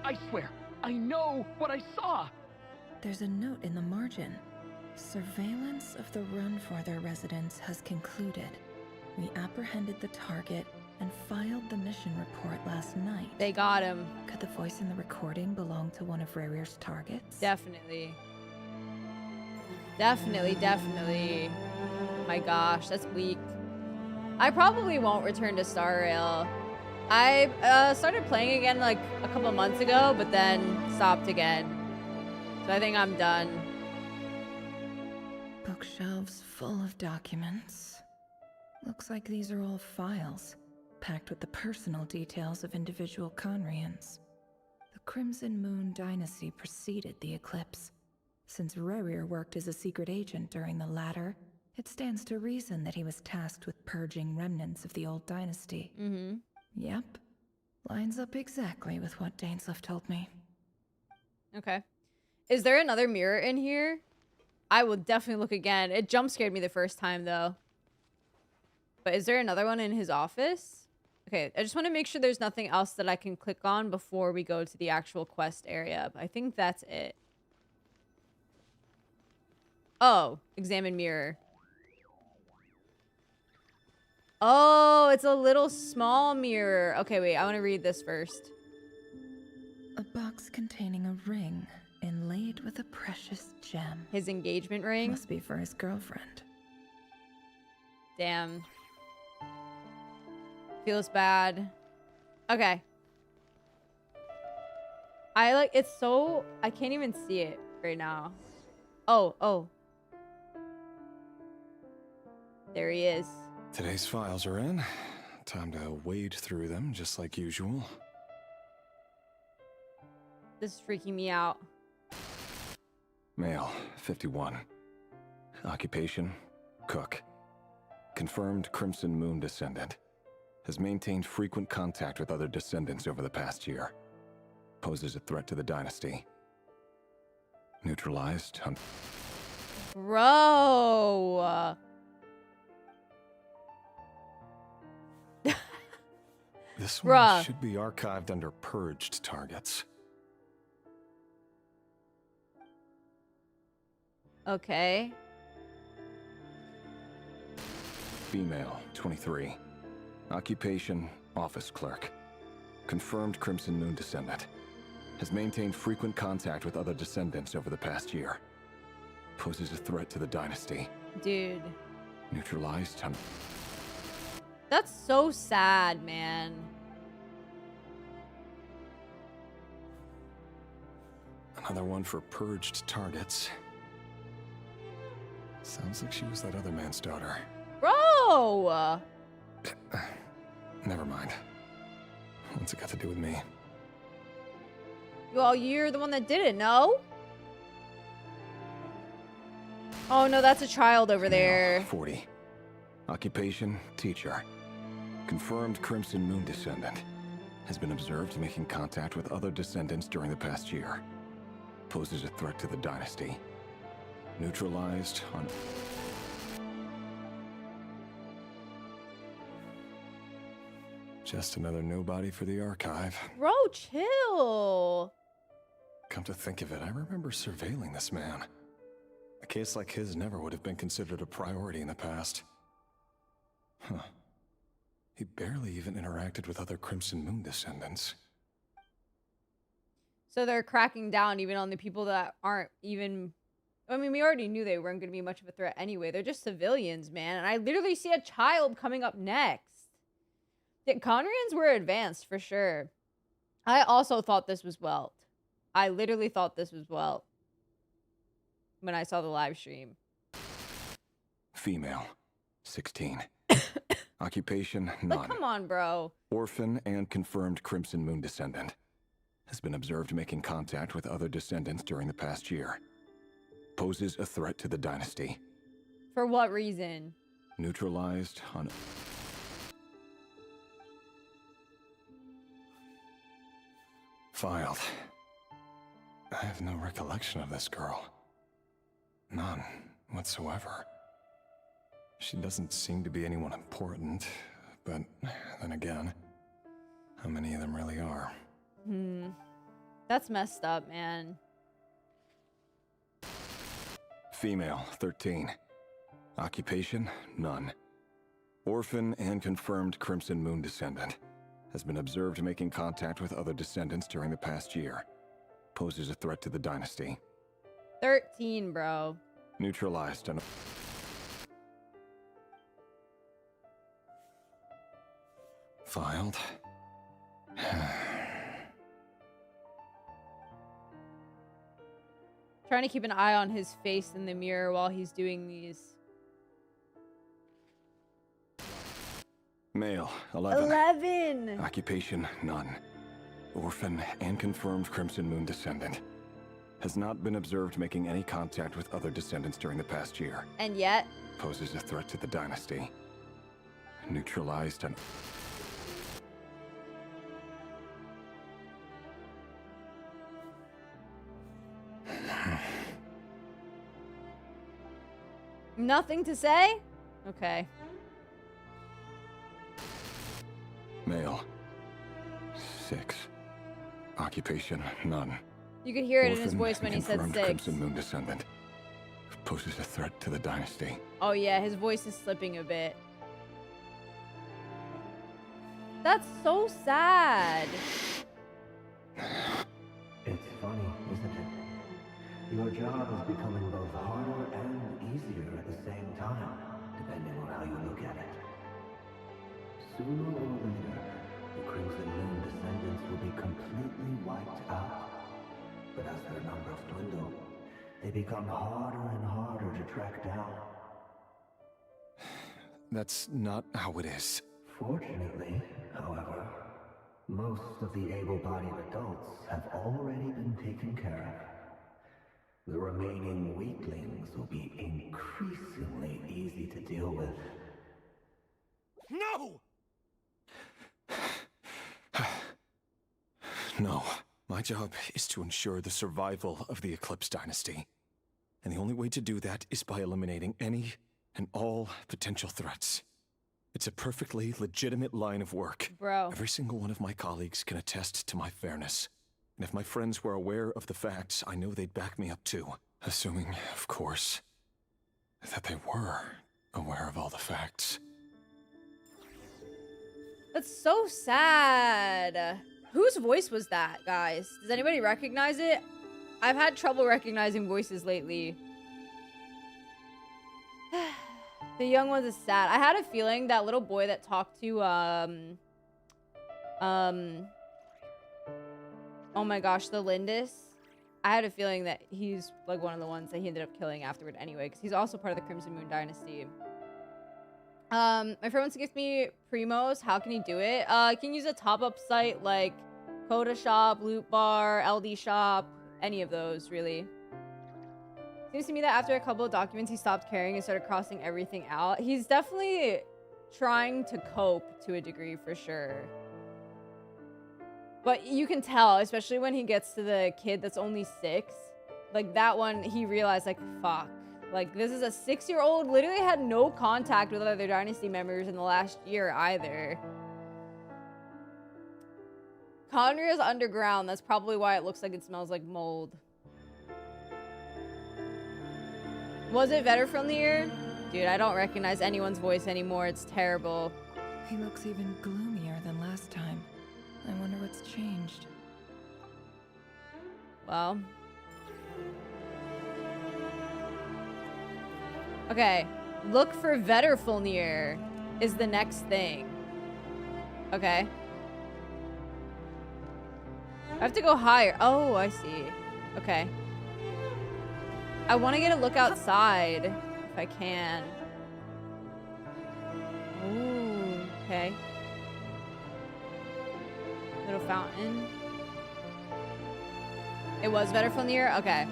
I swear, I know what I saw. There's a note in the margin. Surveillance of the Run for their residence has concluded. We apprehended the target and filed the mission report last night. They got him. Could the voice in the recording belong to one of Rerir's targets? Definitely. Definitely. My gosh, that's weak. I probably won't return to Star Rail. I started playing again like a couple months ago, but then stopped again. So I think I'm done. Bookshelves full of documents. Looks like these are all files, packed with the personal details of individual Conrians. The Crimson Moon dynasty preceded the eclipse. Since Rerir worked as a secret agent during the latter, it stands to reason that he was tasked with purging remnants of the old dynasty. Mm-hmm. Yep. Lines up exactly with what Dainsleif told me. Okay. Is there another mirror in here? I will definitely look again. It jump scared me the first time, though. But is there another one in his office? Okay, I just want to make sure there's nothing else that I can click on before we go to the actual quest area. But I think that's it. Oh, examine mirror. Oh, it's a little small mirror. Okay, wait, I want to read this first. A box containing a ring inlaid with a precious gem. His engagement ring? Must be for his girlfriend. Damn. Feels bad. Okay. It's so, I can't even see it right now. Oh. There he is. Today's files are in. Time to wade through them just like usual. This is freaking me out. Male, 51. Occupation, cook. Confirmed Crimson Moon descendant. Has maintained frequent contact with other descendants over the past year. Poses a threat to the dynasty. Neutralized on... Bro. This one Bruh. should be archived under purged targets. Okay. Female, 23. Occupation, office clerk. Confirmed Crimson Moon descendant. Has maintained frequent contact with other descendants over the past year. Poses a threat to the dynasty. Dude. Neutralized on... That's so sad, man. Another one for purged targets. Sounds like she was that other man's daughter. Bro! Never mind. What's it got to do with me? Well, you're the one that did it, no? Oh, no, that's a child over there. 40. Occupation, teacher. Confirmed Crimson Moon descendant. Has been observed making contact with other descendants during the past year. Poses a threat to the dynasty. Neutralized on... Just another nobody for the archive. Bro, chill. Come to think of it, I remember surveilling this man. A case like his never would have been considered a priority in the past. Huh. He barely even interacted with other Crimson Moon descendants. So they're cracking down even on the people that aren't even... I mean, we already knew they weren't going to be much of a threat anyway. They're just civilians, man. And I literally see a child coming up next. The Conrians were advanced, for sure. I also thought this was Welt. I literally thought this was Welt. When I saw the live stream. Female, 16. Occupation, none. But come on, bro. Orphan and confirmed Crimson Moon descendant. Has been observed making contact with other descendants during the past year. Poses a threat to the dynasty. For what reason? Neutralized on... Filed. I have no recollection of this girl. None whatsoever. She doesn't seem to be anyone important, but then again, how many of them really are? That's messed up, man. Female, 13. Occupation, none. Orphan and confirmed Crimson Moon descendant. Has been observed making contact with other descendants during the past year. Poses a threat to the dynasty. 13, bro. Neutralized and... Filed. Trying to keep an eye on his face in the mirror while he's doing these. Male, 11. 11! Occupation, none. Orphan and confirmed Crimson Moon descendant. Has not been observed making any contact with other descendants during the past year. And yet? Poses a threat to the dynasty. Neutralized and... Nothing to say? Okay. Male. 6. Occupation, none. You could hear it in his Orphan voice when he and said confirmed 6. Crimson Moon descendant. Poses a threat to the dynasty. Oh yeah, his voice is slipping a bit. That's so sad. It's funny, isn't it? Your job is becoming both harder and easier at the same time, depending on how you look at it. Sooner or later, the Crimson Moon descendants will be completely wiped out. But as their numbers dwindle, they become harder and harder to track down. That's not how it is. Fortunately, however, most of the able-bodied adults have already been taken care of. The remaining weaklings will be increasingly easy to deal with. No! No. My job is to ensure the survival of the Eclipse Dynasty. And the only way to do that is by eliminating any and all potential threats. It's a perfectly legitimate line of work. Bro. Every single one of my colleagues can attest to my fairness. And if my friends were aware of the facts, I know they'd back me up too. Assuming, of course, that they were aware of all the facts. That's so sad. Whose voice was that, guys? Does anybody recognize it? I've had trouble recognizing voices lately. The young ones is sad. I had a feeling that little boy that talked to, oh my gosh, the Lindis. I had a feeling that he's like one of the ones that he ended up killing afterward anyway, because he's also part of the Crimson Moon Dynasty. My friend wants to gift me Primos. How can he do it? You can use a top-up site like Coda Shop, Loot Bar, LD Shop, any of those, really. Seems to me that after a couple of documents, he stopped caring and started crossing everything out. He's definitely trying to cope to a degree, for sure. But you can tell, especially when he gets to the kid that's only 6. Like, that one, he realized, like, fuck. Like, this is a 6-year-old, literally had no contact with other Dynasty members in the last year either. Conria's underground, that's probably why it looks like it smells like mold. Was it better from the year? Dude, I don't recognize anyone's voice anymore, it's terrible. He looks even gloomier than last time. I wonder what's changed. Well. Okay, look for Vetterfulnir is the next thing. Okay. I have to go higher. Oh, I see. Okay. I want to get a look outside if I can. Ooh, okay. Little fountain. It was Vetterfulnir? Okay.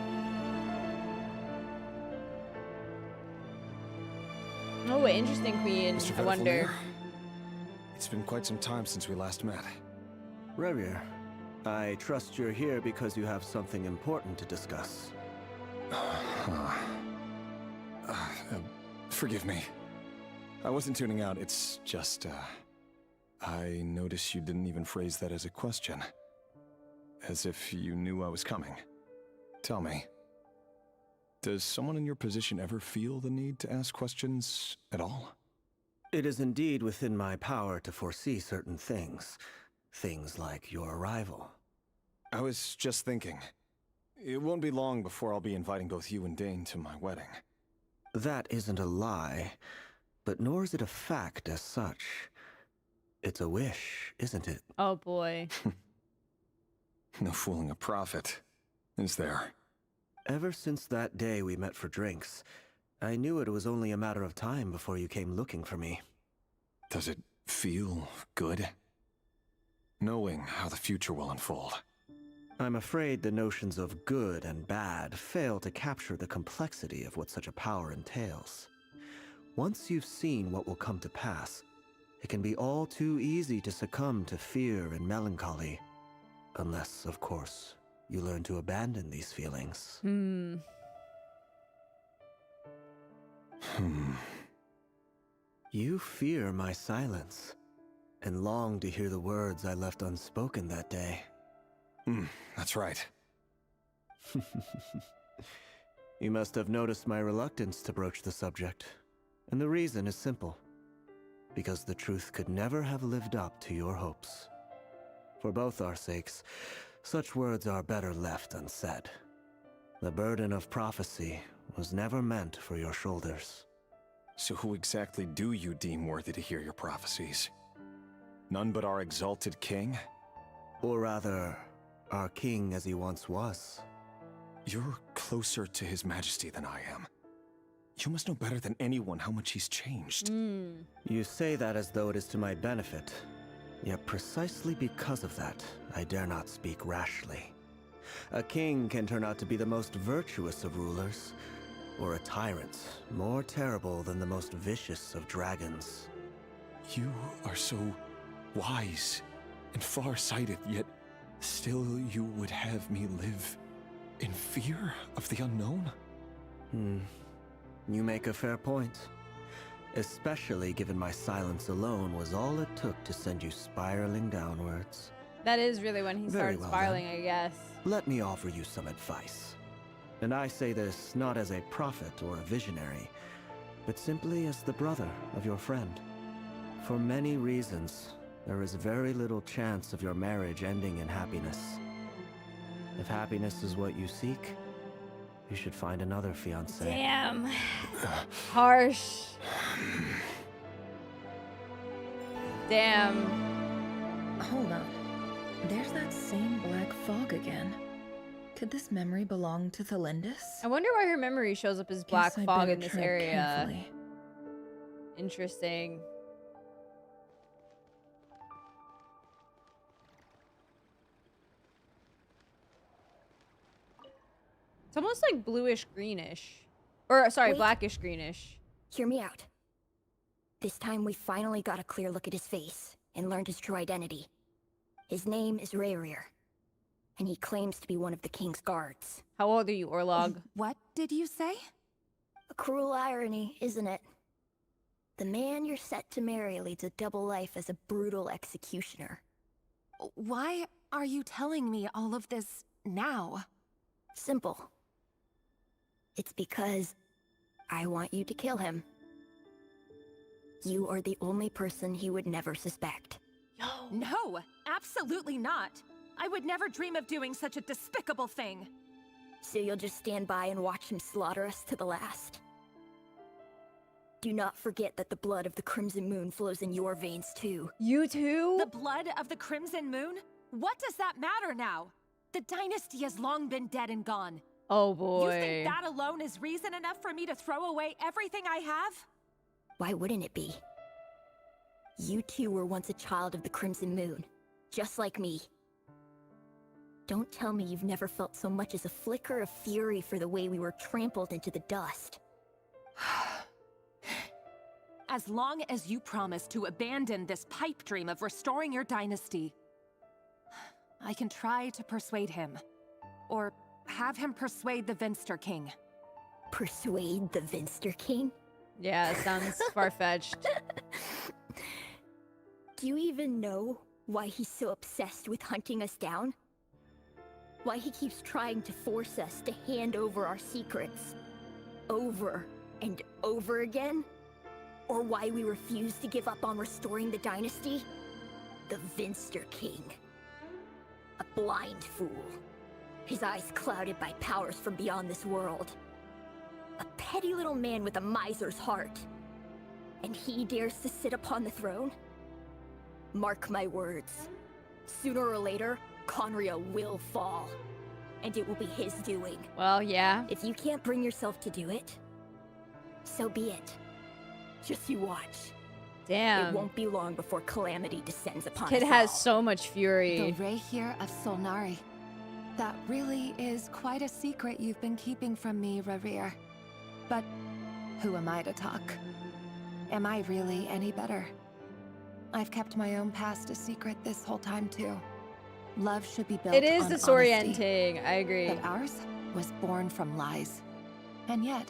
Oh, interesting, Queen. Mr. I wonder. Vetterfulnir, it's been quite some time since we last met. Rerir, I trust you're here because you have something important to discuss. Forgive me. I wasn't tuning out, it's just, I noticed you didn't even phrase that as a question. As if you knew I was coming. Tell me, does someone in your position ever feel the need to ask questions at all? It is indeed within my power to foresee certain things. Things like your arrival. I was just thinking. It won't be long before I'll be inviting both you and Dane to my wedding. That isn't a lie, but nor is it a fact as such. It's a wish, isn't it? Oh boy. No fooling a prophet, is there? Ever since that day we met for drinks, I knew it was only a matter of time before you came looking for me. Does it feel good? Knowing how the future will unfold. I'm afraid the notions of good and bad fail to capture the complexity of what such a power entails. Once you've seen what will come to pass, it can be all too easy to succumb to fear and melancholy. Unless, of course, you learn to abandon these feelings. You fear my silence, and long to hear the words I left unspoken that day. That's right. You must have noticed my reluctance to broach the subject, and the reason is simple. Because the truth could never have lived up to your hopes. For both our sakes, such words are better left unsaid. The burden of prophecy was never meant for your shoulders. So who exactly do you deem worthy to hear your prophecies? None but our exalted king? Or rather, our king as he once was. You're closer to his majesty than I am. You must know better than anyone how much he's changed. You say that as though it is to my benefit. Yet precisely because of that, I dare not speak rashly. A king can turn out to be the most virtuous of rulers, or a tyrant more terrible than the most vicious of dragons. You are so wise and far-sighted, yet still you would have me live in fear of the unknown? You make a fair point. Especially given my silence alone was all it took to send you spiraling downwards. That is really when he Very started well, spiraling, then. I guess. Let me offer you some advice. And I say this not as a prophet or a visionary, but simply as the brother of your friend. For many reasons, there is very little chance of your marriage ending in happiness. If happiness is what you seek, you should find another fiancé. Damn. Harsh. Damn. Hold on. There's that same black fog again. Could this memory belong to Thelindis? I wonder why her memory shows up as black Guess I fog better in this tread area. carefully. Interesting. It's almost like bluish greenish. Or sorry, Wait. blackish greenish. Hear me out. This time we finally got a clear look at his face and learned his true identity. His name is Rerir, and he claims to be one of the king's guards. How old are you, Orlog? What did you say? A cruel irony, isn't it? The man you're set to marry leads a double life as a brutal executioner. Why are you telling me all of this now? Simple. It's because I want you to kill him. You are the only person he would never suspect. No, absolutely not. I would never dream of doing such a despicable thing. So you'll just stand by and watch him slaughter us to the last? Do not forget that the blood of the Crimson Moon flows in your veins too. You too? The blood of the Crimson Moon? What does that matter now? The dynasty has long been dead and gone. Oh boy. You think that alone is reason enough for me to throw away everything I have? Why wouldn't it be? You two were once a child of the Crimson Moon, just like me. Don't tell me you've never felt so much as a flicker of fury for the way we were trampled into the dust. As long as you promise to abandon this pipe dream of restoring your dynasty, I can try to persuade him. Or have him persuade the Vinster King. Persuade the Vinster King? Yeah, it sounds far-fetched. Do you even know why he's so obsessed with hunting us down? Why he keeps trying to force us to hand over our secrets? Over and over again? Or why we refuse to give up on restoring the dynasty? The Vinster King. A blind fool. His eyes clouded by powers from beyond this world. A petty little man with a miser's heart. And he dares to sit upon the throne? Mark my words. Sooner or later, Conria will fall. And it will be his doing. Well, yeah. If you can't bring yourself to do it, so be it. Just you watch. Damn. It won't be long before calamity descends upon Kid us has all. so much fury. The Rerir of Solnari. That really is quite a secret you've been keeping from me, Rerir. But who am I to talk? Am I really any better? I've kept my own past a secret this whole time, too. Love should be built on It is honesty. disorienting. I agree. But ours was born from lies. And yet,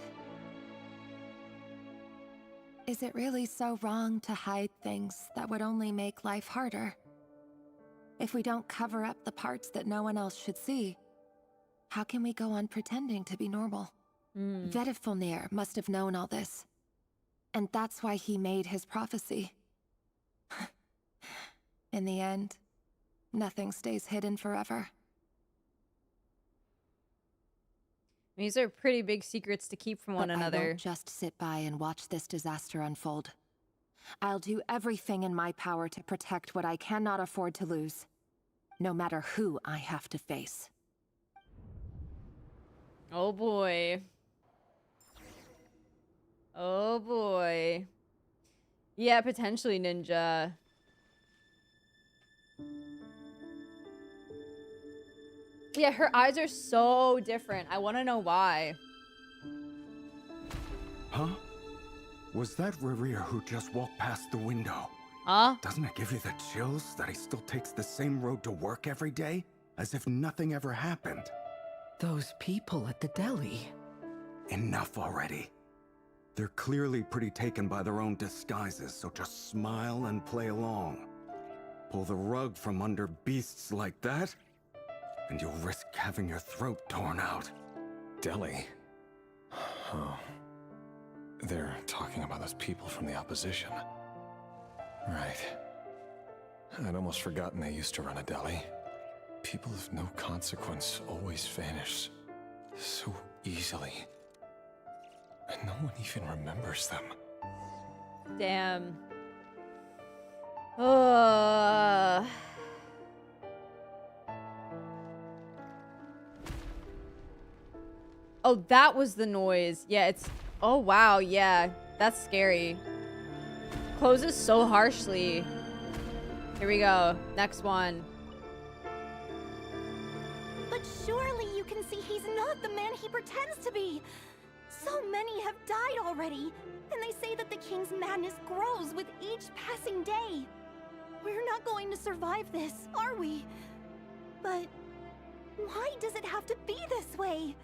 is it really so wrong to hide things that would only make life harder? If we don't cover up the parts that no one else should see, how can we go on pretending to be normal? Vedifulnir must have known all this. And that's why he made his prophecy. In the end, nothing stays hidden forever. These are pretty big secrets to keep from one But another. I won't just sit by and watch this disaster unfold. I'll do everything in my power to protect what I cannot afford to lose, no matter who I have to face. Oh boy. Oh boy. Yeah, potentially ninja. Yeah, her eyes are so different. I want to know why. Huh? Was that Rerir who just walked past the window? Huh? Doesn't it give you the chills that he still takes the same road to work every day? As if nothing ever happened. Those people at the deli. Enough already. They're clearly pretty taken by their own disguises, so just smile and play along. Pull the rug from under beasts like that, and you'll risk having your throat torn out. Deli? Oh. They're talking about those people from the opposition. Right. I'd almost forgotten they used to run a deli. People of no consequence always vanish so easily. And no one even remembers them. Damn. Oh, that was the noise. Yeah, it's... Oh, wow. Yeah, that's scary. Closes so harshly. Here we go. Next one. But surely you can see he's not the man he pretends to be. So many have died already, and they say that the king's madness grows with each passing day. We're not going to survive this, are we? But why does it have to be this way?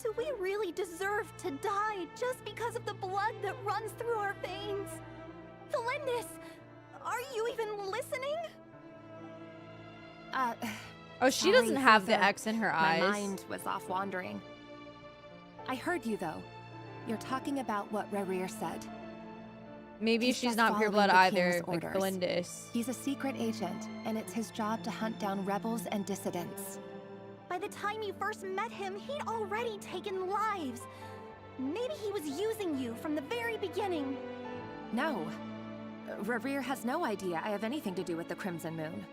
Do we really deserve to die just because of the blood that runs through our veins? Felindis, are you even listening? Oh, she Sorry, doesn't have the Caesar. X in her eyes. My mind was off wandering. I heard you, though. You're talking about what Rerir said. Maybe He's she's just not pure following blood the either, king's like orders. Felindis. He's a secret agent, and it's his job to hunt down rebels and dissidents. By the time you first met him, he'd already taken lives. Maybe he was using you from the very beginning. No. Rerir has no idea I have anything to do with the Crimson Moon.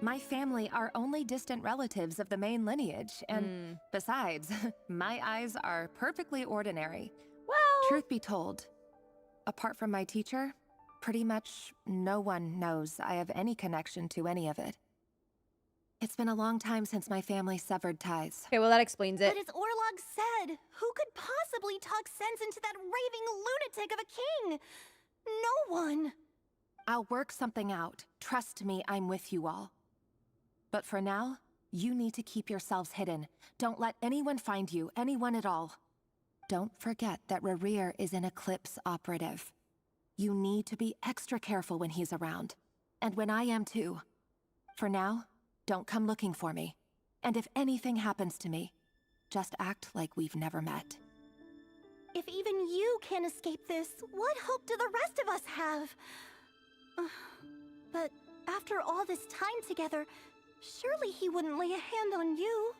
My family are only distant relatives of the main lineage, and besides, my eyes are perfectly ordinary. Well... Truth be told, apart from my teacher, pretty much no one knows I have any connection to any of it. It's been a long time since my family severed ties. Okay, well that explains it. But as Orlog said, who could possibly talk sense into that raving lunatic of a king? No one. I'll work something out. Trust me, I'm with you all. But for now, you need to keep yourselves hidden. Don't let anyone find you, anyone at all. Don't forget that Rerir is an Eclipse operative. You need to be extra careful when he's around. And when I am too. For now, don't come looking for me. And if anything happens to me, just act like we've never met. If even you can't escape this, what hope do the rest of us have? But after all this time together, surely he wouldn't lay a hand on you.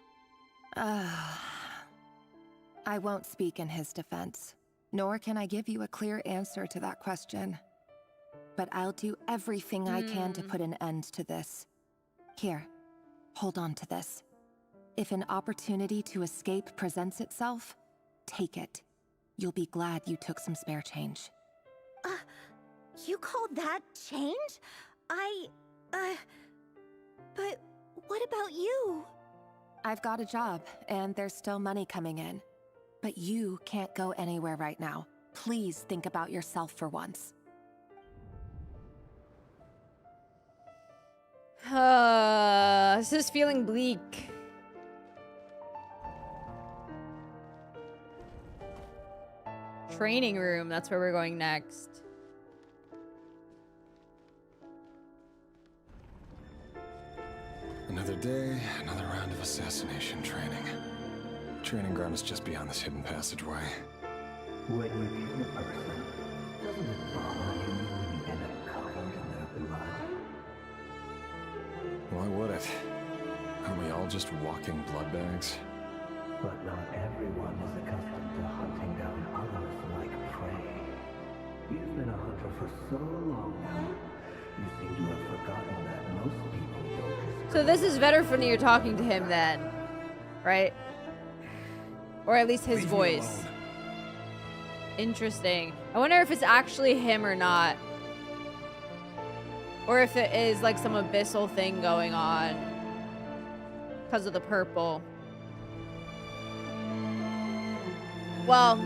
I won't speak in his defense, nor can I give you a clear answer to that question. But I'll do everything I can to put an end to this. Here, hold on to this. If an opportunity to escape presents itself, take it. You'll be glad you took some spare change. You call that change? But what about you? I've got a job, and there's still money coming in. But you can't go anywhere right now. Please think about yourself for once. This is feeling bleak. Training room, that's where we're going next. Another day, another round of assassination training. Training ground is just beyond this hidden passageway. When you kill a person, doesn't it bother you when you end up covered in their blood? Why would it? Aren't we all just walking blood bags? But not everyone is accustomed to hunting down others like prey. You've been a hunter for so long now, you seem to have forgotten that most people don't just... So this is Veterfuni you're talking to him then, right? Or at least his voice. Interesting. I wonder if it's actually him or not. Or if it is like some Abyssal thing going on. Because of the purple. Well,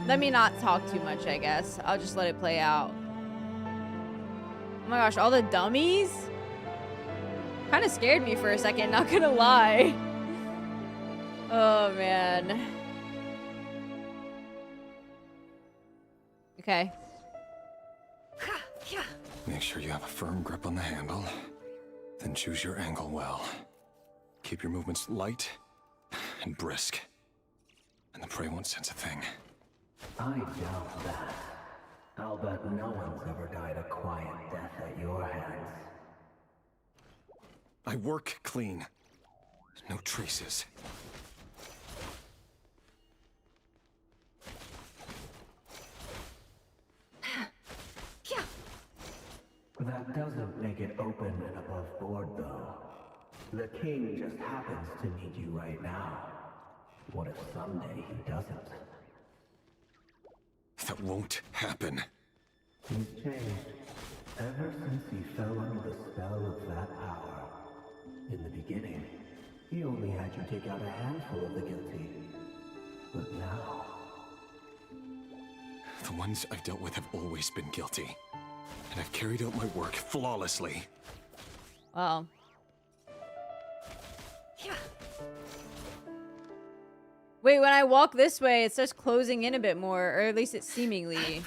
let me not talk too much, I guess. I'll just let it play out. Oh my gosh, all the dummies? Kind of scared me for a second, not gonna lie. Oh, man. Okay. Make sure you have a firm grip on the handle. Then choose your angle well. Keep your movements light and brisk. And the prey won't sense a thing. I doubt that. I'll bet no one's ever died a quiet death at your hands. I work clean. No traces. That doesn't make it open and above board, though. The king just happens to need you right now. What if someday he doesn't? That won't happen. He's changed. Ever since he fell under the spell of that power. In the beginning, he only had you take out a handful of the guilty. But now... The ones I've dealt with have always been guilty. And I've carried out my work flawlessly. Wow. Wait, when I walk this way, it starts closing in a bit more, or at least it's seemingly.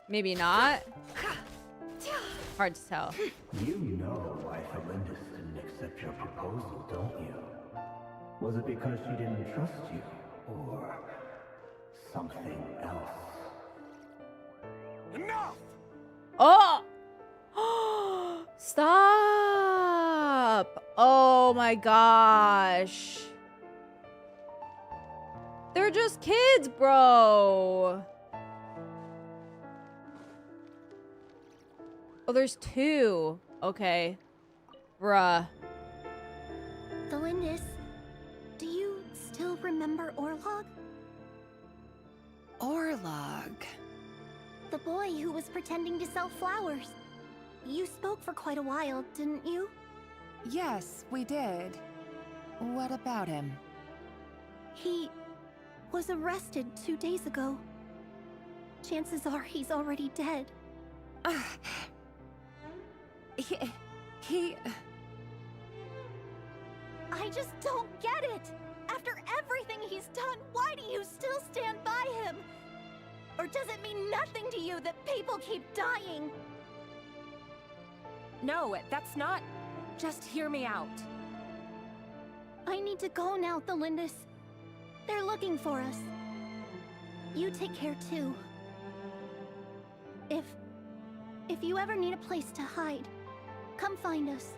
Maybe not. Hard to tell. You know why Felindis didn't accept your proposal, don't you? Was it because she didn't trust you? Or something else? Enough! Oh! Stop! Oh my gosh. They're just kids, bro. Oh, there's two. Okay. Bruh. Felindis, do you still remember Orlog? Orlog? The boy who was pretending to sell flowers. You spoke for quite a while, didn't you? Yes, we did. What about him? He was arrested 2 days ago. Chances are he's already dead. He... I just don't get it! After everything he's done, why do you still stand by him? Or does it mean nothing to you that people keep dying? No, that's not... Just hear me out. I need to go now, Thelindis. They're looking for us. You take care too. If you ever need a place to hide, come find us.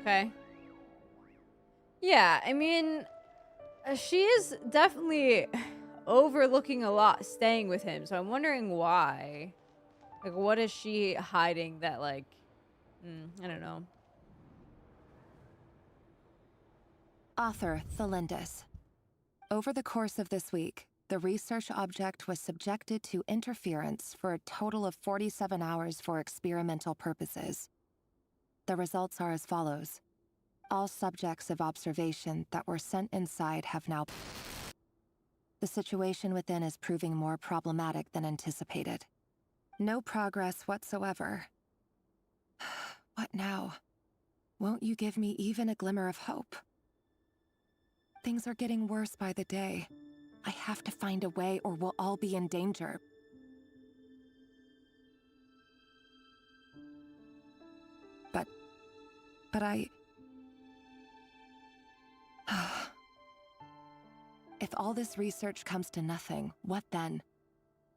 Okay. Yeah, I mean, she is definitely overlooking a lot staying with him, so I'm wondering why. Like, what is she hiding that, like, I don't know. Author Thelindis. Over the course of this week, the research object was subjected to interference for a total of 47 hours for experimental purposes. The results are as follows. All subjects of observation that were sent inside have now... The situation within is proving more problematic than anticipated. No progress whatsoever. What now? Won't you give me even a glimmer of hope? Things are getting worse by the day. I have to find a way or we'll all be in danger. But I... If all this research comes to nothing, what then?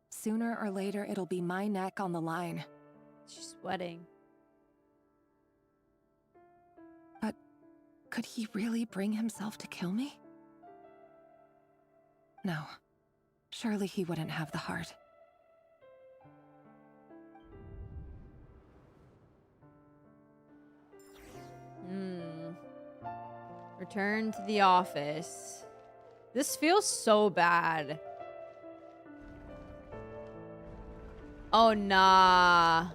Sooner or later, it'll be my neck on the line. She's sweating. But could he really bring himself to kill me? No. Surely he wouldn't have the heart. Return to the office. This feels so bad. Oh, nah.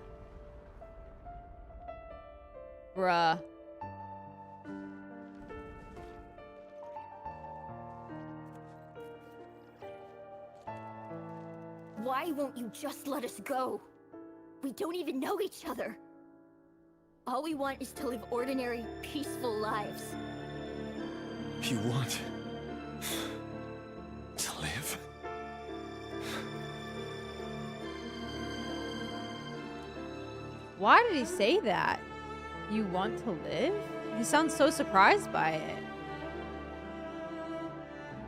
Bruh. Why won't you just let us go? We don't even know each other. All we want is to live ordinary, peaceful lives. You want to live? Why did he say that? You want to live? He sounds so surprised by it.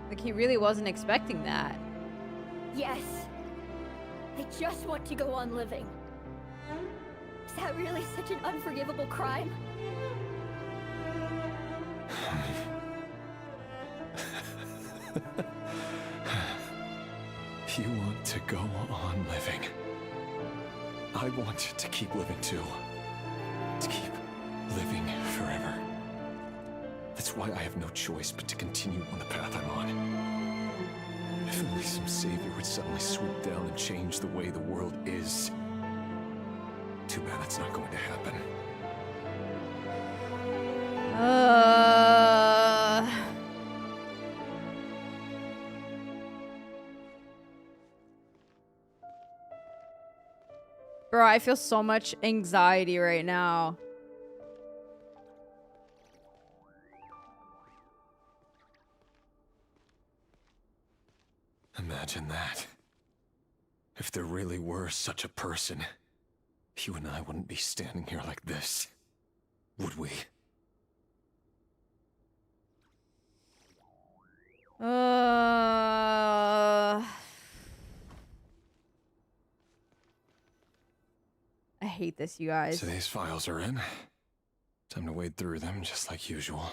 Like he really wasn't expecting that. Yes. I just want to go on living. Is that really such an unforgivable crime? You want to go on living. I want to keep living too. To keep living forever. That's why I have no choice but to continue on the path I'm on. If only some savior would suddenly swoop down and change the way the world is. Too bad that's not going to happen. Bro, I feel so much anxiety right now. Imagine that. If there really were such a person, you and I wouldn't be standing here like this, would we? I hate this, you guys. So these files are in. Time to wade through them just like usual.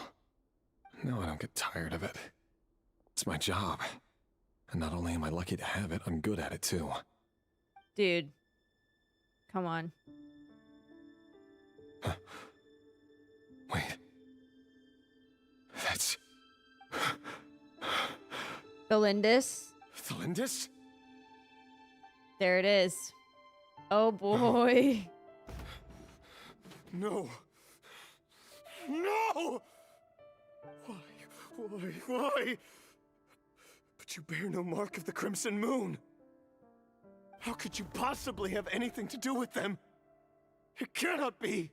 No, I don't get tired of it. It's my job. And not only am I lucky to have it, I'm good at it too. Dude. Come on. Wait. That's... Thelindis. Thelindis? There it is. Oh boy. No. No! Why? But you bear no mark of the Crimson Moon. How could you possibly have anything to do with them? It cannot be.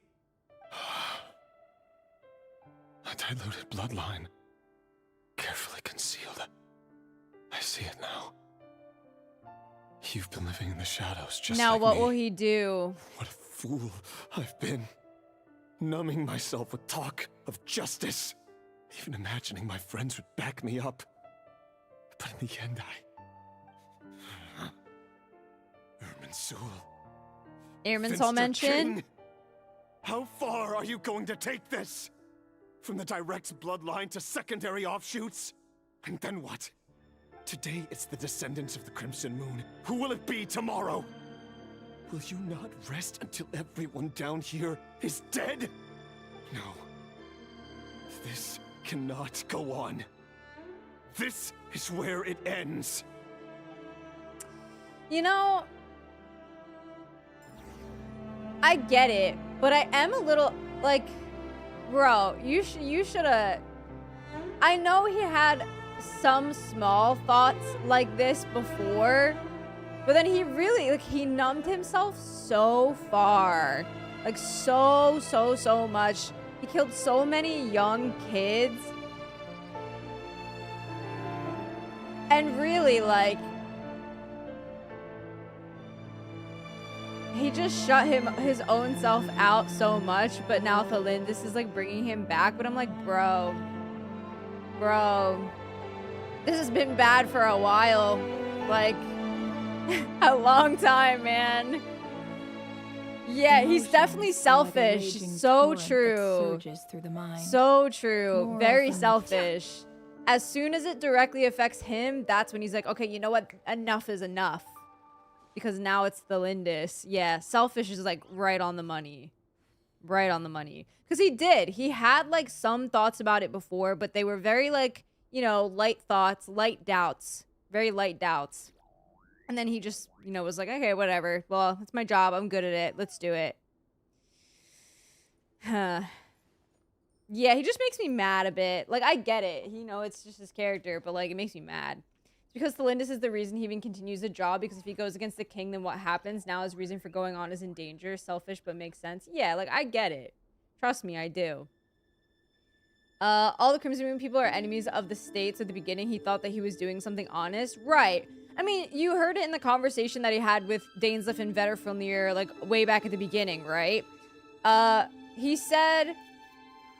A diluted bloodline. Carefully concealed. I see it now. You've been living in the shadows just Now like what me. will he do? What a fool I've been. Numbing myself with talk of justice. Even imagining my friends would back me up. But in the end, Irminsul mention? King, how far are you going to take this? From the direct bloodline to secondary offshoots? And then what? Today it's the descendants of the Crimson Moon. Who will it be tomorrow? Will you not rest until everyone down here is dead? No. This cannot go on. This is where it ends. You know, I get it, but I am a little like, bro, you should have. I know he had some small thoughts like this before, but then he really, like, he numbed himself so far, like so much. He killed so many young kids, and really, like, he just shut his own self out so much. But now Thalindis is like bringing him back, but I'm like, bro, this has been bad for a while, like a long time, man. Yeah, he's definitely selfish. So true. So true. Very selfish. As soon as it directly affects him, that's when he's like, okay, you know what? Enough is enough. Because now it's Thalindis. Yeah, selfish is like right on the money. Right on the money. Because he had like some thoughts about it before, but they were very like, you know, light thoughts, light doubts. Very light doubts. And then he just, you know, was like, okay, whatever. Well, it's my job. I'm good at it. Let's do it. Yeah, he just makes me mad a bit. Like, I get it. You know, it's just his character, but like, it makes me mad. Because Thalindis is the reason he even continues the job, because if he goes against the king, then what happens? Now his reason for going on is in danger. Selfish, but makes sense. Yeah, like, I get it. Trust me, I do. All the Crimson Moon people are enemies of the state, so at the beginning he thought that he was doing something honest. Right. I mean, you heard it in the conversation that he had with Dainsleif and Veterfilnir, like, way back at the beginning, right? He said...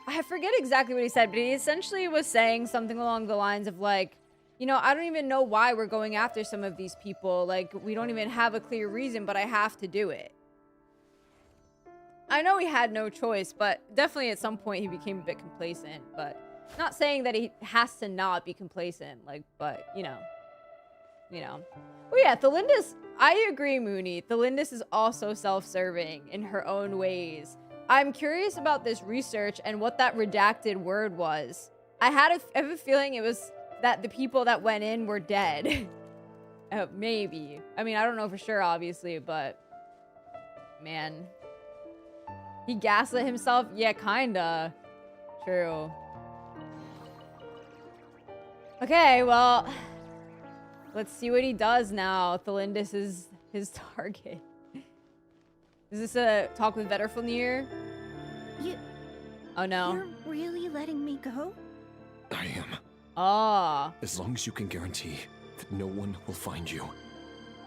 I forget exactly what he said, but he essentially was saying something along the lines of, like, you know, I don't even know why we're going after some of these people. Like, we don't even have a clear reason, but I have to do it. I know he had no choice, but definitely at some point he became a bit complacent. But not saying that he has to not be complacent, like, but, you know. Well, yeah, Thalindis, I agree, Mooney. Thalindis is also self-serving in her own ways. I'm curious about this research and what that redacted word was. I have a feeling it was that the people that went in were dead. Maybe. I mean, I don't know for sure, obviously, but... Man. He gaslit himself? Yeah, kinda. True. Okay, well... Let's see what he does now. Thalindis is his target. Is this a talk with Veterfilnir? Oh no. You're really letting me go? I am. Ah. As long as you can guarantee that no one will find you.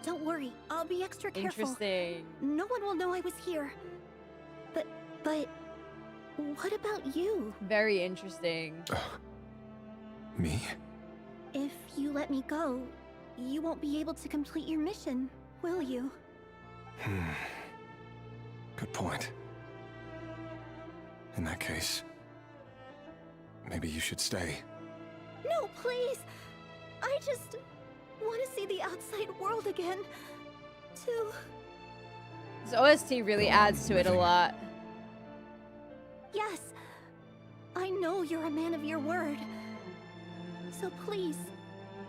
Don't worry, I'll be extra careful. Interesting. No one will know I was here. But what about you? Very interesting. Me? If you let me go, you won't be able to complete your mission, will you? Good point. In that case, maybe you should stay. No, please! I just want to see the outside world again. This OST really adds to it a lot. Yes, I know you're a man of your word. So please,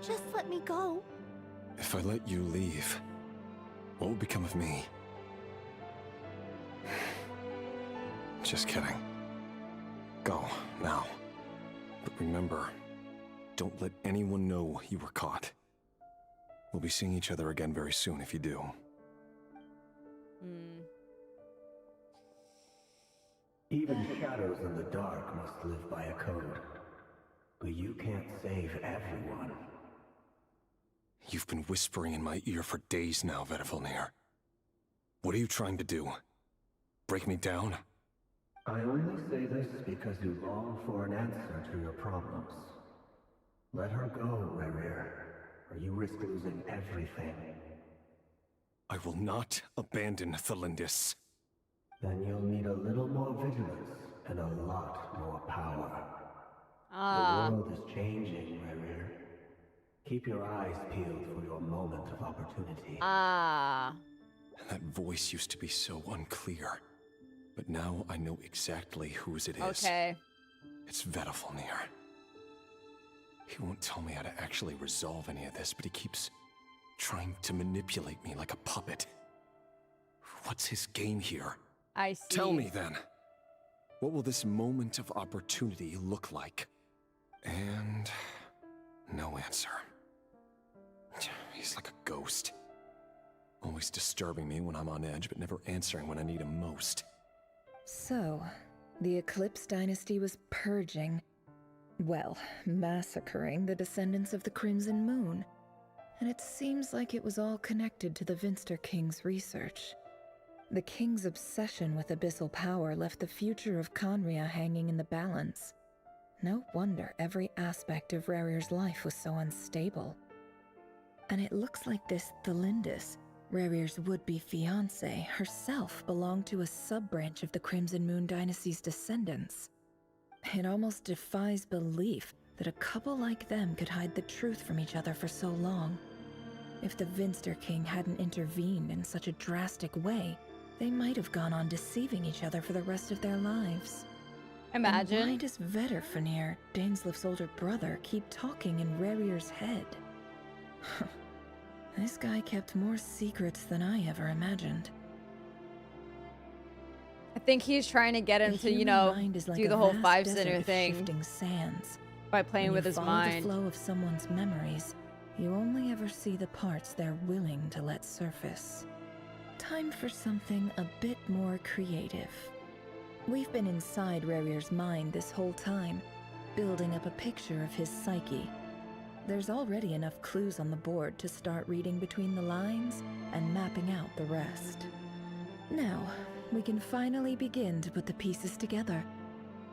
just let me go. If I let you leave, what will become of me? Just kidding. Go, now. But remember, don't let anyone know you were caught. We'll be seeing each other again very soon if you do. Even shadows in the dark must live by a code. But you can't save everyone. You've been whispering in my ear for days now, Vetrayal. What are you trying to do? Break me down? I only say this because you long for an answer to your problems. Let her go, Rerir, or you risk losing everything. I will not abandon Thelindis. Then you'll need a little more vigilance and a lot more power. Ah. The world is changing, Rerir. Keep your eyes peeled for your moment of opportunity. Ah. That voice used to be so unclear. But now I know exactly whose it is. Okay. It's Vetrayal. He won't tell me how to actually resolve any of this, but he keeps trying to manipulate me like a puppet. What's his game here? I see. Tell me then. What will this moment of opportunity look like? And no answer. He's like a ghost. Always disturbing me when I'm on edge, but never answering when I need him most. So, the Eclipse Dynasty was purging, well, massacring the descendants of the Crimson Moon. And it seems like it was all connected to the Vinster King's research. The King's obsession with abyssal power left the future of KRAI hanging in the balance. No wonder every aspect of Rerir's life was so unstable. And it looks like this Thelindis, Rerir's would-be fiancée, herself belonged to a sub-branch of the Crimson Moon Dynasty's descendants. It almost defies belief that a couple like them could hide the truth from each other for so long. If the Vinster King hadn't intervened in such a drastic way, they might have gone on deceiving each other for the rest of their lives. Imagine. And why does Vetrayal, Daneslif's older brother, keep talking in Rerir's head? This guy kept more secrets than I ever imagined. I think he's trying to get him to, you know, do the whole five-sinner thing shifting sands. by playing with his mind. When you follow the flow of someone's memories, you only ever see the parts they're willing to let surface. Time for something a bit more creative. We've been inside Rerir's mind this whole time, building up a picture of his psyche. There's already enough clues on the board to start reading between the lines and mapping out the rest. Now, we can finally begin to put the pieces together.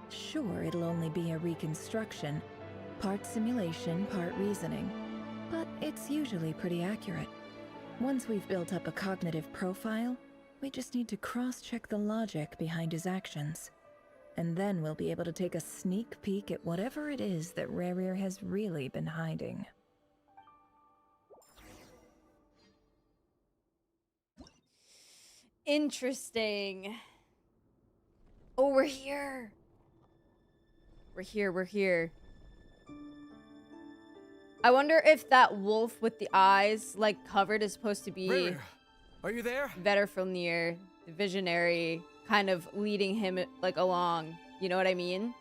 Sure, it'll only be a reconstruction, part simulation, part reasoning, but it's usually pretty accurate. Once we've built up a cognitive profile, we just need to cross-check the logic behind his actions. And then we'll be able to take a sneak peek at whatever it is that Rerir has really been hiding. Interesting. Oh, we're here. We're here. I wonder if that wolf with the eyes, like, covered is supposed to be Rerir, are you there? Vetrayal, the visionary, kind of leading him, like, along. You know what I mean?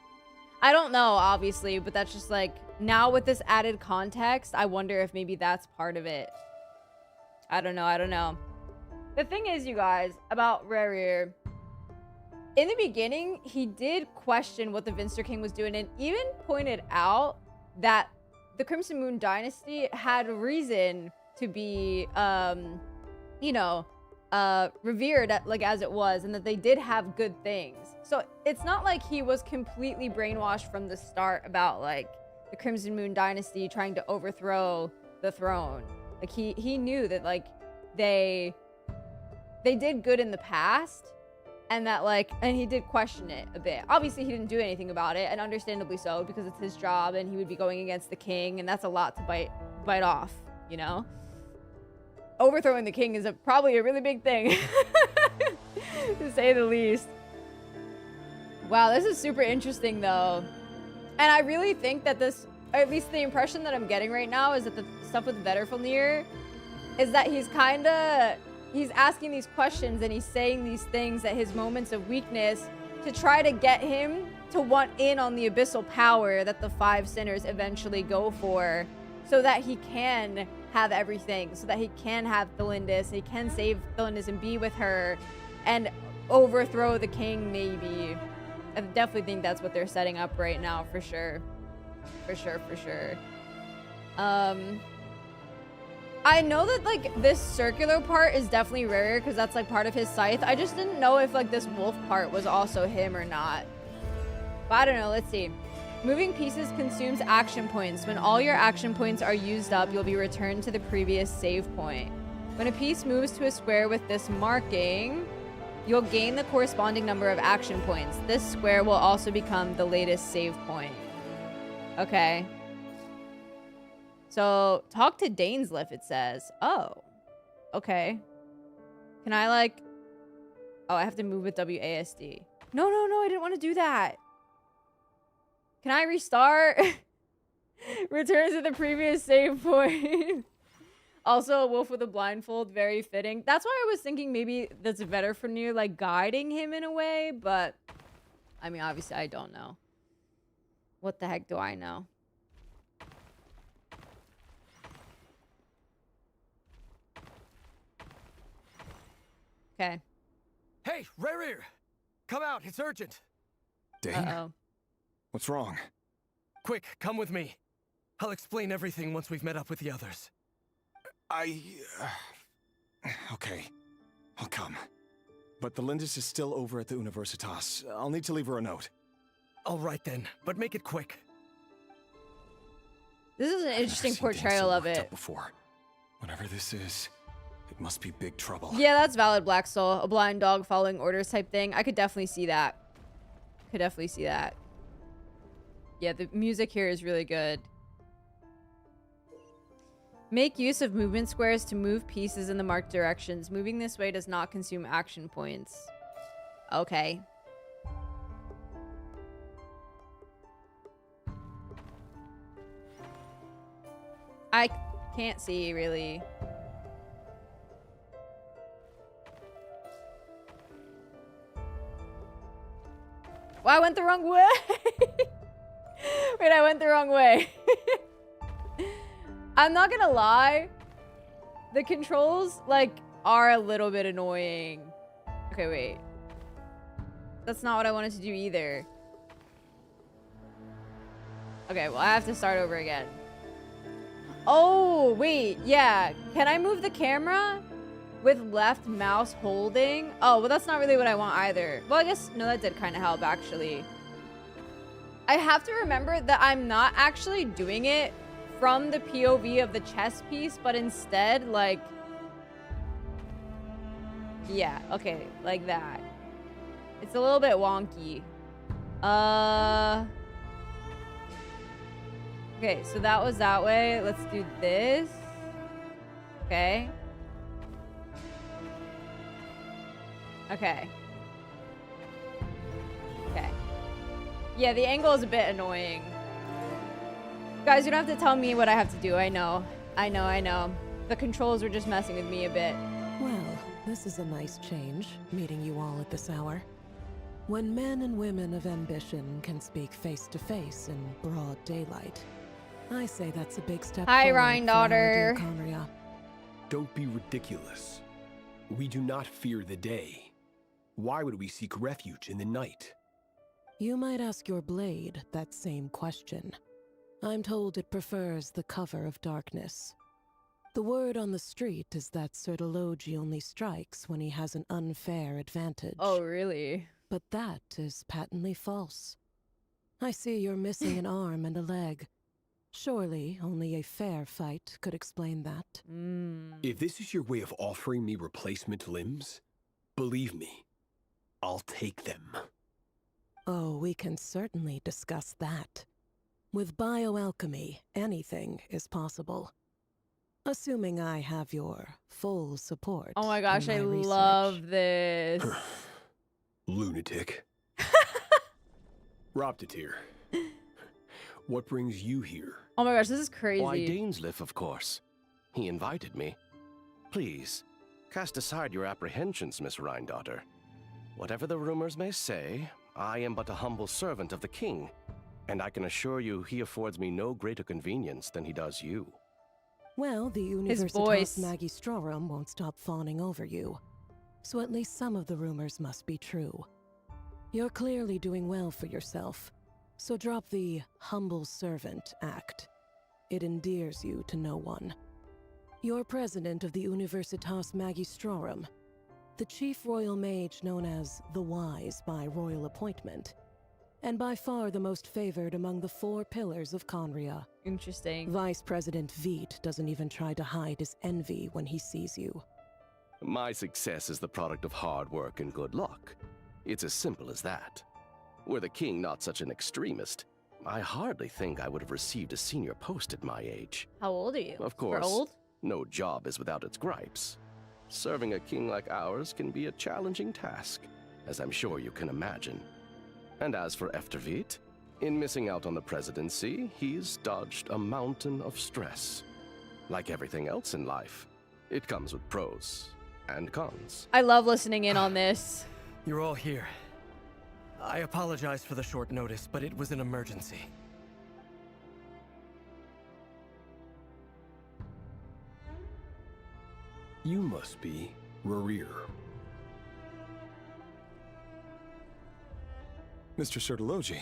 I don't know, obviously, but that's just, like, now with this added context, I wonder if maybe that's part of it. I don't know. The thing is, you guys, about Rerir, in the beginning, he did question what the Vinster King was doing and even pointed out that the Crimson Moon Dynasty had reason to be, revered, like, as it was, and that they did have good things. So it's not like he was completely brainwashed from the start about, like, the Crimson Moon Dynasty trying to overthrow the throne. Like, he knew that, like, they did good in the past, and that, like, and he did question it a bit. Obviously, he didn't do anything about it, and understandably so, because it's his job, and he would be going against the king, and that's a lot to bite off, you know? Overthrowing the king is probably a really big thing, to say the least. Wow, this is super interesting, though. And I really think that this, or at least the impression that I'm getting right now, is that the stuff with Vetrayal is that he's asking these questions and he's saying these things at his moments of weakness to try to get him to want in on the abyssal power that the five sinners eventually go for, so that he can have everything, so that he can have Thelindis, he can save Thelindis and be with her and overthrow the king, maybe. I definitely think that's what they're setting up right now, for sure. For sure. I know that, like, this circular part is definitely Rerir because that's, like, part of his scythe. I just didn't know if, like, this wolf part was also him or not. But I don't know. Let's see. Moving pieces consumes action points. When all your action points are used up, you'll be returned to the previous save point. When a piece moves to a square with this marking, you'll gain the corresponding number of action points. This square will also become the latest save point. Okay. So, talk to Dainsliff, it says. Oh. Okay. Can I, like... Oh, I have to move with WASD. No, no, no, I didn't want to do that. Can I restart? Return to the previous save point. Also, a wolf with a blindfold, very fitting. That's why I was thinking maybe that's better for you, like, guiding him in a way, but... I mean, obviously, I don't know. What the heck do I know? Okay. Hey, Rerir! Come out, it's urgent! Dane? Uh-oh. What's wrong? Quick, come with me. I'll explain everything once we've met up with the others. Okay. I'll come. But the Lindis is still over at the Universitas. I'll need to leave her a note. All right then, but make it quick. This is an interesting I've never seen Dane portrayal so of worked it. up before. Whatever this is, it must be big trouble. Yeah, that's valid, Black Soul. A blind dog following orders type thing. I could definitely see that. Could definitely see that. Yeah, the music here is really good. Make use of movement squares to move pieces in the marked directions. Moving this way does not consume action points. Okay. I can't see, really. Well, I went the wrong way. Wait, I went the wrong way. I'm not gonna lie. The controls, like, are a little bit annoying. Okay, wait. That's not what I wanted to do either. Okay, well, I have to start over again. Oh, wait, yeah. Can I move the camera with left mouse holding? Oh, well, that's not really what I want either. Well, I guess, no, that did kind of help, actually. I have to remember that I'm not actually doing it from the POV of the chess piece, but instead, like... Yeah, okay, like that. It's a little bit wonky. Okay, so that was that way. Let's do this. Okay. Okay. Okay. Yeah, the angle is a bit annoying. Guys, you don't have to tell me what I have to do. I know. I know, I know. The controls were just messing with me a bit. Well, this is a nice change, meeting you all at this hour. When men and women of ambition can speak face to face in broad daylight, I say that's a big step Hi, forward Rhine for our daughter. dear KRAI. Don't be ridiculous. We do not fear the day. Why would we seek refuge in the night? You might ask your blade that same question. I'm told it prefers the cover of darkness. The word on the street is that Sir Delogi only strikes when he has an unfair advantage. Oh, really? But that is patently false. I see you're missing an arm and a leg. Surely only a fair fight could explain that. If this is your way of offering me replacement limbs, believe me, I'll take them. Oh, we can certainly discuss that. With bioalchemy, anything is possible. Assuming I have your full support. Oh my gosh, I research. love this. Lunatic. Roptatir. What brings you here? Oh my gosh, this is crazy. Why, Dainsliff, of course. He invited me. Please, cast aside your apprehensions, Miss Rhine-daughter. Whatever the rumors may say, I am but a humble servant of the king, and I can assure you he affords me no greater convenience than he does you. Well, the His voice. Universitas Magistrorum won't stop fawning over you. So at least some of the rumors must be true. You're clearly doing well for yourself. So drop the humble servant act. It endears you to no one. You're president of the Universitas Magistrorum, the chief royal mage known as the Wise by royal appointment, and by far the most favored among the 4 pillars of Conria. Interesting. Vice President Veet doesn't even try to hide his envy when he sees you. My success is the product of hard work and good luck. It's as simple as that. Were the king not such an extremist, I hardly think I would have received a senior post at my age. How old are you? Of course, We're old? no job is without its gripes. Serving a king like ours can be a challenging task, as I'm sure you can imagine. And as for Eftervit, in missing out on the presidency, he's dodged a mountain of stress. Like everything else in life, it comes with pros and cons. I love listening in on this. You're all here. I apologize for the short notice, but it was an emergency. You must be Rerir. Mr. Sertologi.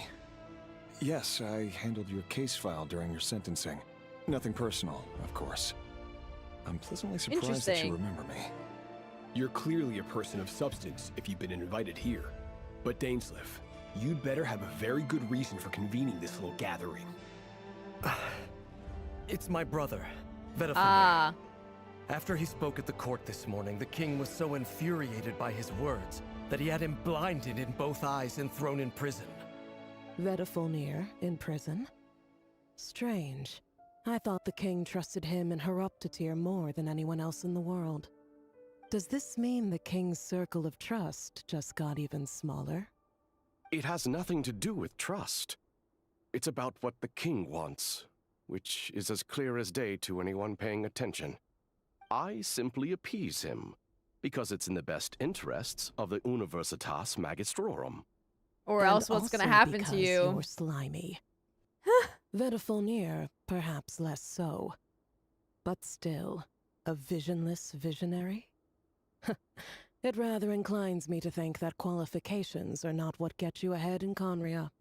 Yes, I handled your case file during your sentencing. Nothing personal, of course. I'm pleasantly surprised that you remember me. You're clearly a person of substance if you've been invited here. But Dainsleif, you'd better have a very good reason for convening this little gathering. It's my brother, Vedafinir. Ah. After he spoke at the court this morning, the king was so infuriated by his words that he had him blinded in both eyes and thrown in prison. Vedafinir in prison? Strange. I thought the king trusted him and Horoptatyr more than anyone else in the world. Does this mean the king's circle of trust just got even smaller? It has nothing to do with trust. It's about what the king wants, which is as clear as day to anyone paying attention. I simply appease him, because it's in the best interests of the Universitas Magistrorum. Or else what's going to happen to you? You're slimy. Vedafinir, perhaps less so. But still, a visionless visionary? It rather inclines me to think that qualifications are not what get you ahead in Conria.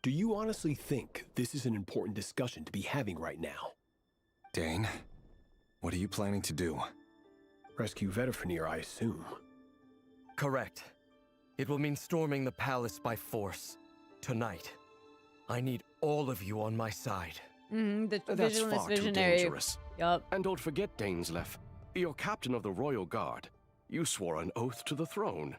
Do you honestly think this is an important discussion to be having right now? Dane, what are you planning to do? Rescue Vedafinir, I assume. Correct. It will mean storming the palace by force. Tonight. I need all of you on my side. The That's visionless far too visionary. dangerous. Yup. And don't forget, Dainsleif, you're captain of the Royal Guard. You swore an oath to the throne.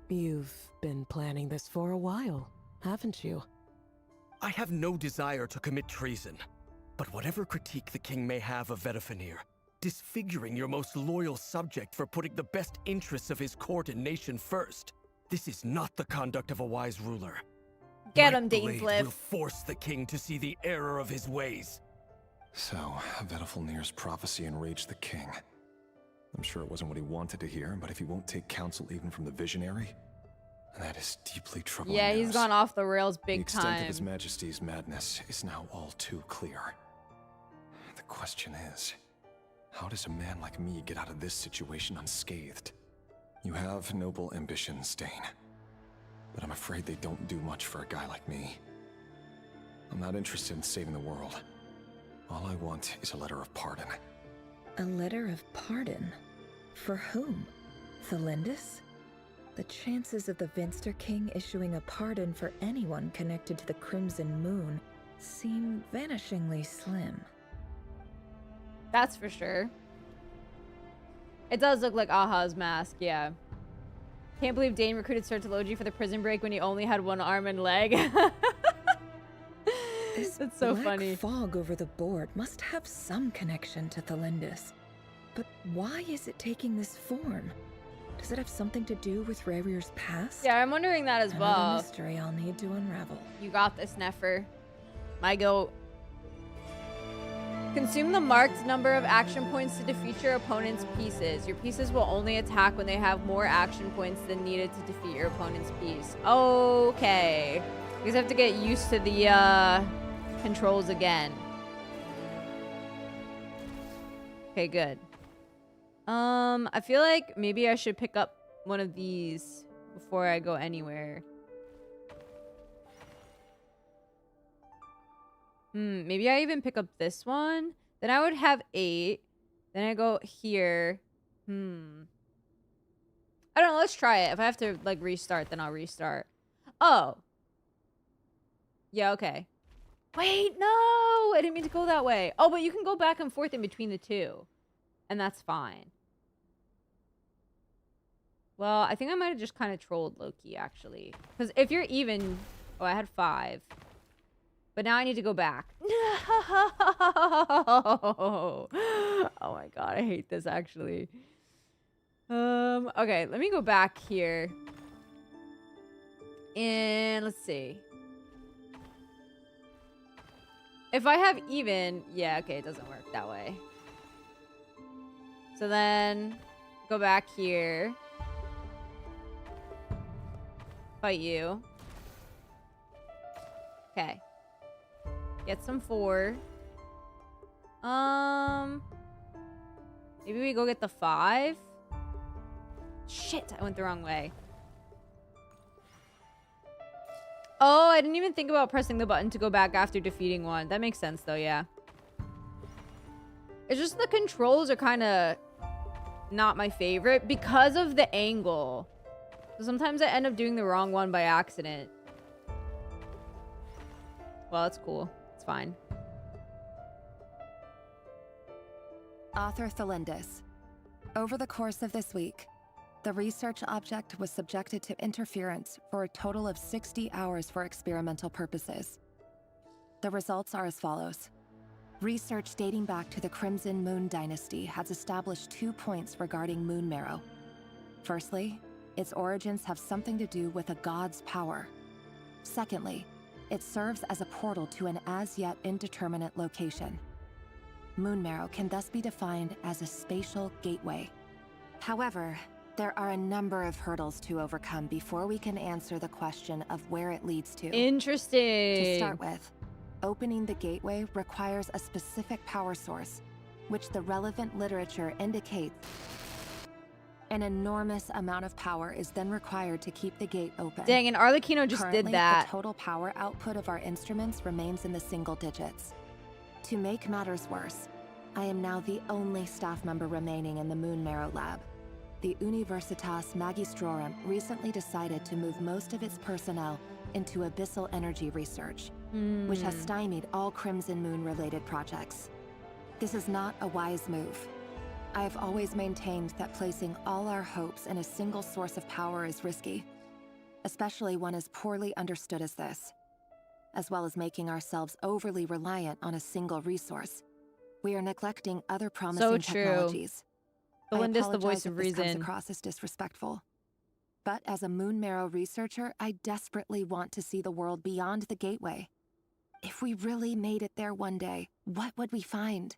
You've been planning this for a while, haven't you? I have no desire to commit treason. But whatever critique the king may have of Vedafinir, disfiguring your most loyal subject for putting the best interests of his court and nation first, this is not the conduct of a wise ruler. Get My him, blade Dainsleif. will force the king to see the error of his ways. So, Vedafinir's prophecy enraged the king. I'm sure it wasn't what he wanted to hear, but if he won't take counsel even from the visionary, that is deeply troubling. Yeah, he's news. gone off the rails big The extent time. of His Majesty's madness is now all too clear. The question is, how does a man like me get out of this situation unscathed? You have noble ambitions, Dane, but I'm afraid they don't do much for a guy like me. I'm not interested in saving the world. All I want is a letter of pardon. A letter of pardon? For whom? Thelindis? The chances of the Vinster King issuing a pardon for anyone connected to the Crimson Moon seem vanishingly slim. That's for sure. It does look like Aha's mask, yeah. Can't believe Dane recruited Sertologi for the prison break when he only had one arm and leg. That's so Black funny. fog over the board must have some connection to Thelindis. But why is it taking this form? Does it have something to do with Rerir's past? Yeah, I'm wondering that as Another well. mystery I'll need to unravel. You got this, Nefer. My goat. Consume the marked number of action points to defeat your opponent's pieces. Your pieces will only attack when they have more action points than needed to defeat your opponent's piece. Okay. You guys have to get used to the controls again. Okay, good. I feel like maybe I should pick up one of these before I go anywhere. Maybe I even pick up this one. Then I would have 8. Then I go here. I don't know. Let's try it. If I have to, like, restart, then I'll restart. Oh. Yeah, okay. Wait, no! I didn't mean to go that way. Oh, but you can go back and forth in between the two. And that's fine. Well, I think I might have just kind of trolled Loki, actually. Because if you're even... Oh, I had 5. But now I need to go back. No! Oh my god, I hate this, actually. Okay, let me go back here. And let's see. If I have even... Yeah, okay, it doesn't work that way. So then, go back here. Fight you. Okay. Get some 4. Maybe we go get the 5? Shit, I went the wrong way. Oh, I didn't even think about pressing the button to go back after defeating one. That makes sense, though, yeah. It's just the controls are kind of not my favorite because of the angle. So sometimes I end up doing the wrong one by accident. Well, it's cool. It's fine. Author Thelindis. Over the course of this week, the research object was subjected to interference for a total of 60 hours for experimental purposes. The results are as follows. Research dating back to the Crimson Moon Dynasty has established 2 points regarding moon marrow. Firstly, its origins have something to do with a god's power. Secondly, it serves as a portal to an as-yet indeterminate location. Moon marrow can thus be defined as a spatial gateway. However, there are a number of hurdles to overcome before we can answer the question of where it leads to. Interesting. To start with, opening the gateway requires a specific power source, which the relevant literature indicates. An enormous amount of power is then required to keep the gate open. Dang, and Arlecchino just Currently, did that. The total power output of our instruments remains in the single digits. To make matters worse, I am now the only staff member remaining in the Moon Marrow Lab. The Universitas Magistrorum recently decided to move most of its personnel into abyssal energy research, which has stymied all Crimson Moon-related projects. This is not a wise move. I have always maintained that placing all our hopes in a single source of power is risky, especially one as poorly understood as this. As well as making ourselves overly reliant on a single resource, we are neglecting other promising technologies. Thelindis, the voice if of this comes reason. across as disrespectful. But as a Moon Marrow researcher, I desperately want to see the world beyond the gateway. If we really made it there one day, what would we find?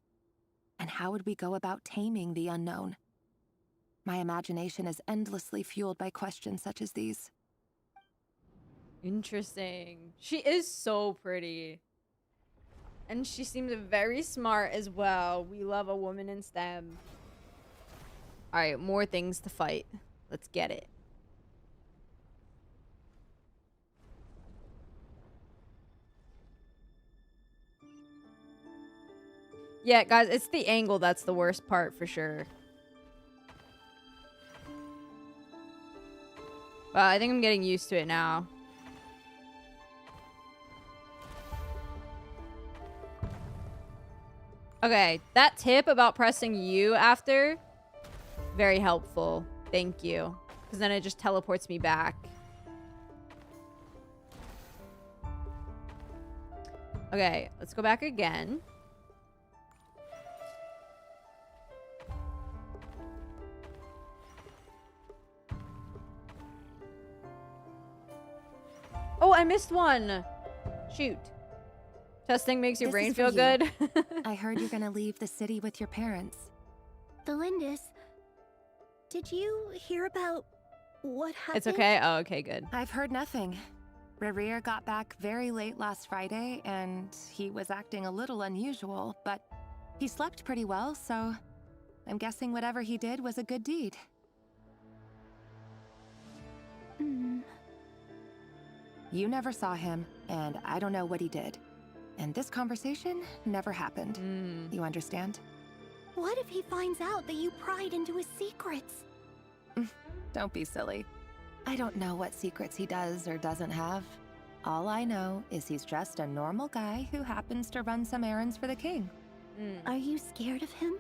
And how would we go about taming the unknown? My imagination is endlessly fueled by questions such as these. Interesting. She is so pretty. And she seems very smart as well. We love a woman in STEM. Alright, more things to fight. Let's get it. Yeah, guys, it's the angle that's the worst part for sure. Well, I think I'm getting used to it now. Okay, that tip about pressing U after, very helpful. Thank you. Because then it just teleports me back. Okay, let's go back again. Oh, I missed one. Shoot. Testing makes your brain feel good. I heard you're gonna leave the city with your parents. Thelindis, did you hear about what happened? It's okay? Oh, okay, good. I've heard nothing. Rerir got back very late last Friday, and he was acting a little unusual, but he slept pretty well, so I'm guessing whatever he did was a good deed. You never saw him, and I don't know what he did. And this conversation never happened. You understand? What if he finds out that you pried into his secrets? Don't be silly. I don't know what secrets he does or doesn't have. All I know is he's just a normal guy who happens to run some errands for the king. Are you scared of him?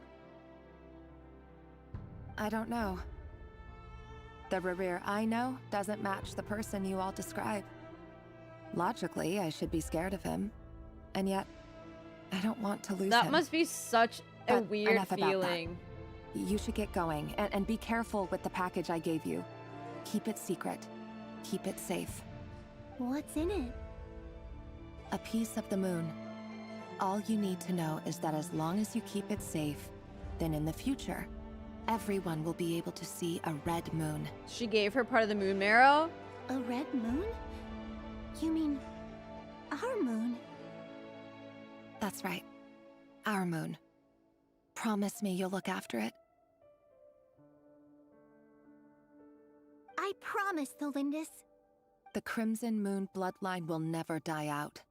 I don't know. The Rerir I know doesn't match the person you all describe. Logically, I should be scared of him. And yet, I don't want to lose him. That must be such a But weird enough about that. feeling. You should get going, and be careful with the package I gave you. Keep it secret. Keep it safe. What's in it? A piece of the moon. All you need to know is that as long as you keep it safe, then in the future, everyone will be able to see a red moon. She gave her part of the moon marrow? A red moon? You mean our moon? That's right. Our moon. Promise me you'll look after it. I promise, Thelindis. The Crimson Moon bloodline will never die out.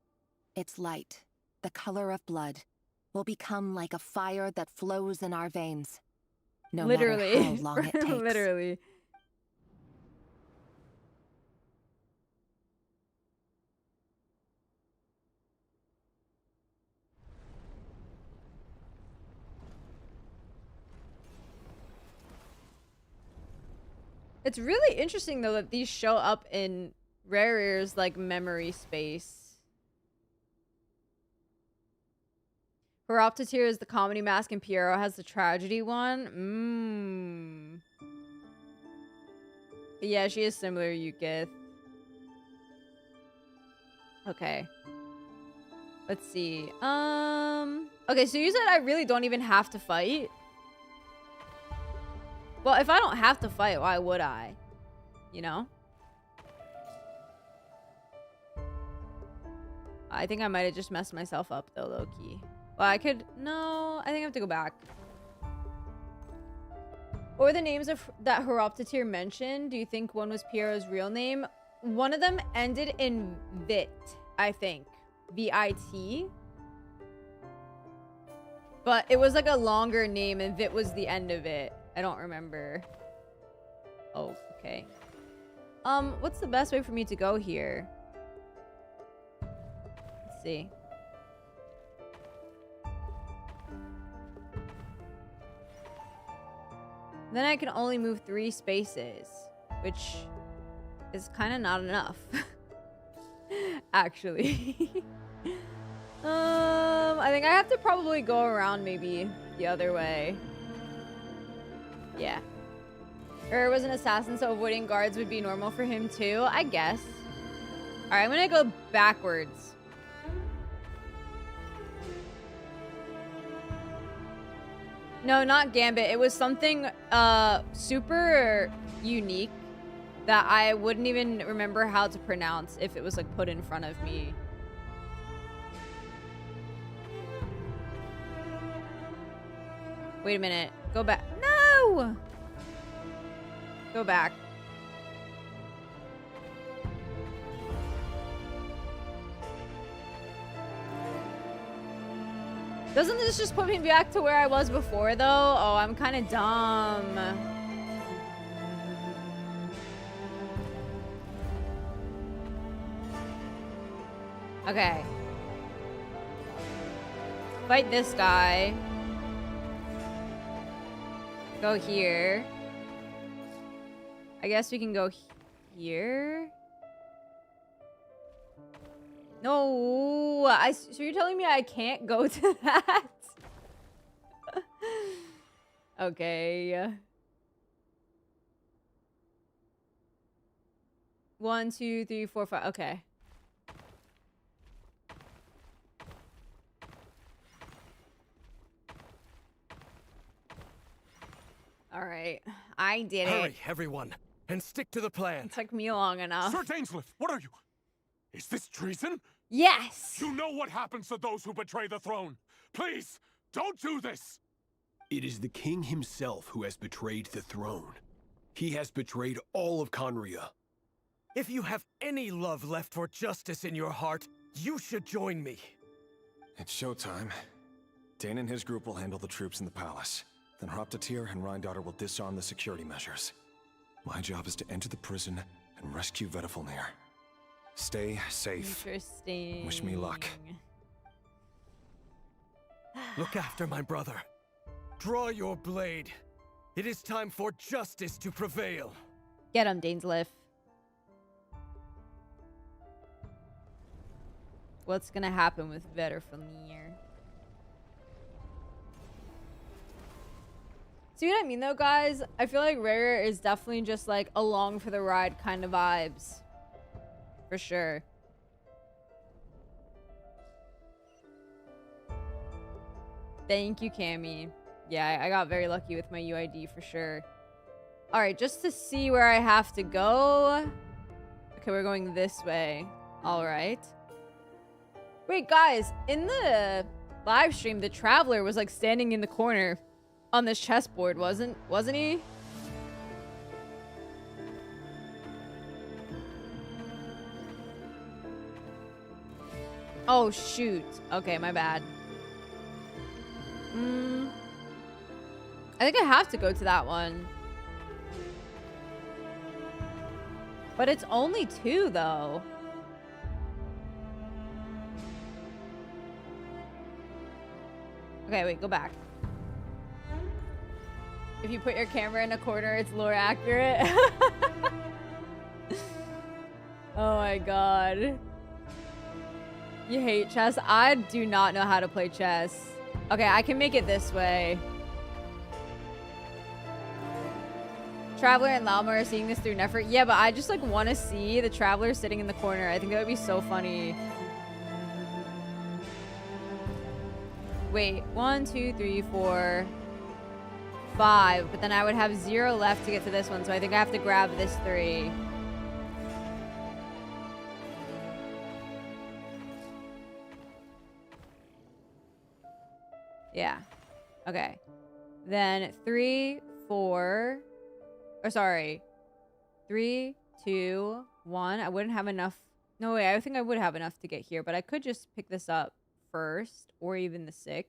Its light, the color of blood, will become like a fire that flows in our veins. No Literally. matter how long it takes. Literally. It's really interesting though that these show up in Rerir's like memory space. Horoptotir is the comedy mask and Piero has the tragedy one. Yeah, she is similar, Yukith. Okay. Let's see. Okay, so you said I really don't even have to fight? Well, if I don't have to fight, why would I? You know? I think I might have just messed myself up, though, low-key. Well, I could... No, I think I have to go back. What were the names of that Horoptotir mentioned? Do you think one was Piero's real name? One of them ended in Vit, I think. V-I-T. But it was like a longer name, and Vit was the end of it. I don't remember. Oh, okay. What's the best way for me to go here? Let's see. Then I can only move 3 spaces, which is kind of not enough. Actually. I think I have to probably go around maybe the other way. Yeah. Or was an assassin, so avoiding guards would be normal for him too, I guess. Alright, I'm gonna go backwards. No, not Gambit. It was something super unique that I wouldn't even remember how to pronounce if it was like put in front of me. Wait a minute. Go back. No! Go back. Doesn't this just put me back to where I was before, though? Oh, I'm kind of dumb. Okay. Fight this guy. Go here. I guess we can go here. No, so you're telling me I can't go to that? Okay. 1, 2, 3, 4, 5. Okay. All right, I did it. Hurry, everyone, and stick to the plan. It took me long enough. Sir Dainsleif, what are you? Is this treason? Yes! You know what happens to those who betray the throne. Please, don't do this! It is the king himself who has betrayed the throne. He has betrayed all of Conria. If you have any love left for justice in your heart, you should join me. It's showtime. Dane and his group will handle the troops in the palace. Then Hraptatir and Rheindotter will disarm the security measures. My job is to enter the prison and rescue Vedafilnir. Stay safe. Interesting. Wish me luck. Look after my brother. Draw your blade. It is time for justice to prevail. Get him, Dainsleif. What's gonna happen with Vedafilnir? See what I mean though, guys? I feel like Rerir is definitely just like along for the ride kind of vibes. For sure. Thank you, Cammy. Yeah, I got very lucky with my UID for sure. Alright, just to see where I have to go. Okay, we're going this way. Alright. Wait, guys, in the live stream, the Traveler was like standing in the corner on this chessboard, wasn't he? Oh, shoot. Okay, my bad. I think I have to go to that one. But it's only 2, though. Okay, wait, go back. If you put your camera in a corner, it's lore accurate. Oh my god. You hate chess? I do not know how to play chess. Okay, I can make it this way. Traveler and Lalma are seeing this through Nefer. Yeah, but I just like want to see the Traveler sitting in the corner. I think that would be so funny. Wait, 1, 2, 3, 4, 5. But then I would have 0 left to get to this one, so I think I have to grab this 3. Yeah. Okay. Then 3, 4. Or sorry. 3, 2, 1. I wouldn't have enough. No way. I think I would have enough to get here, but I could just pick this up first, or even the 6.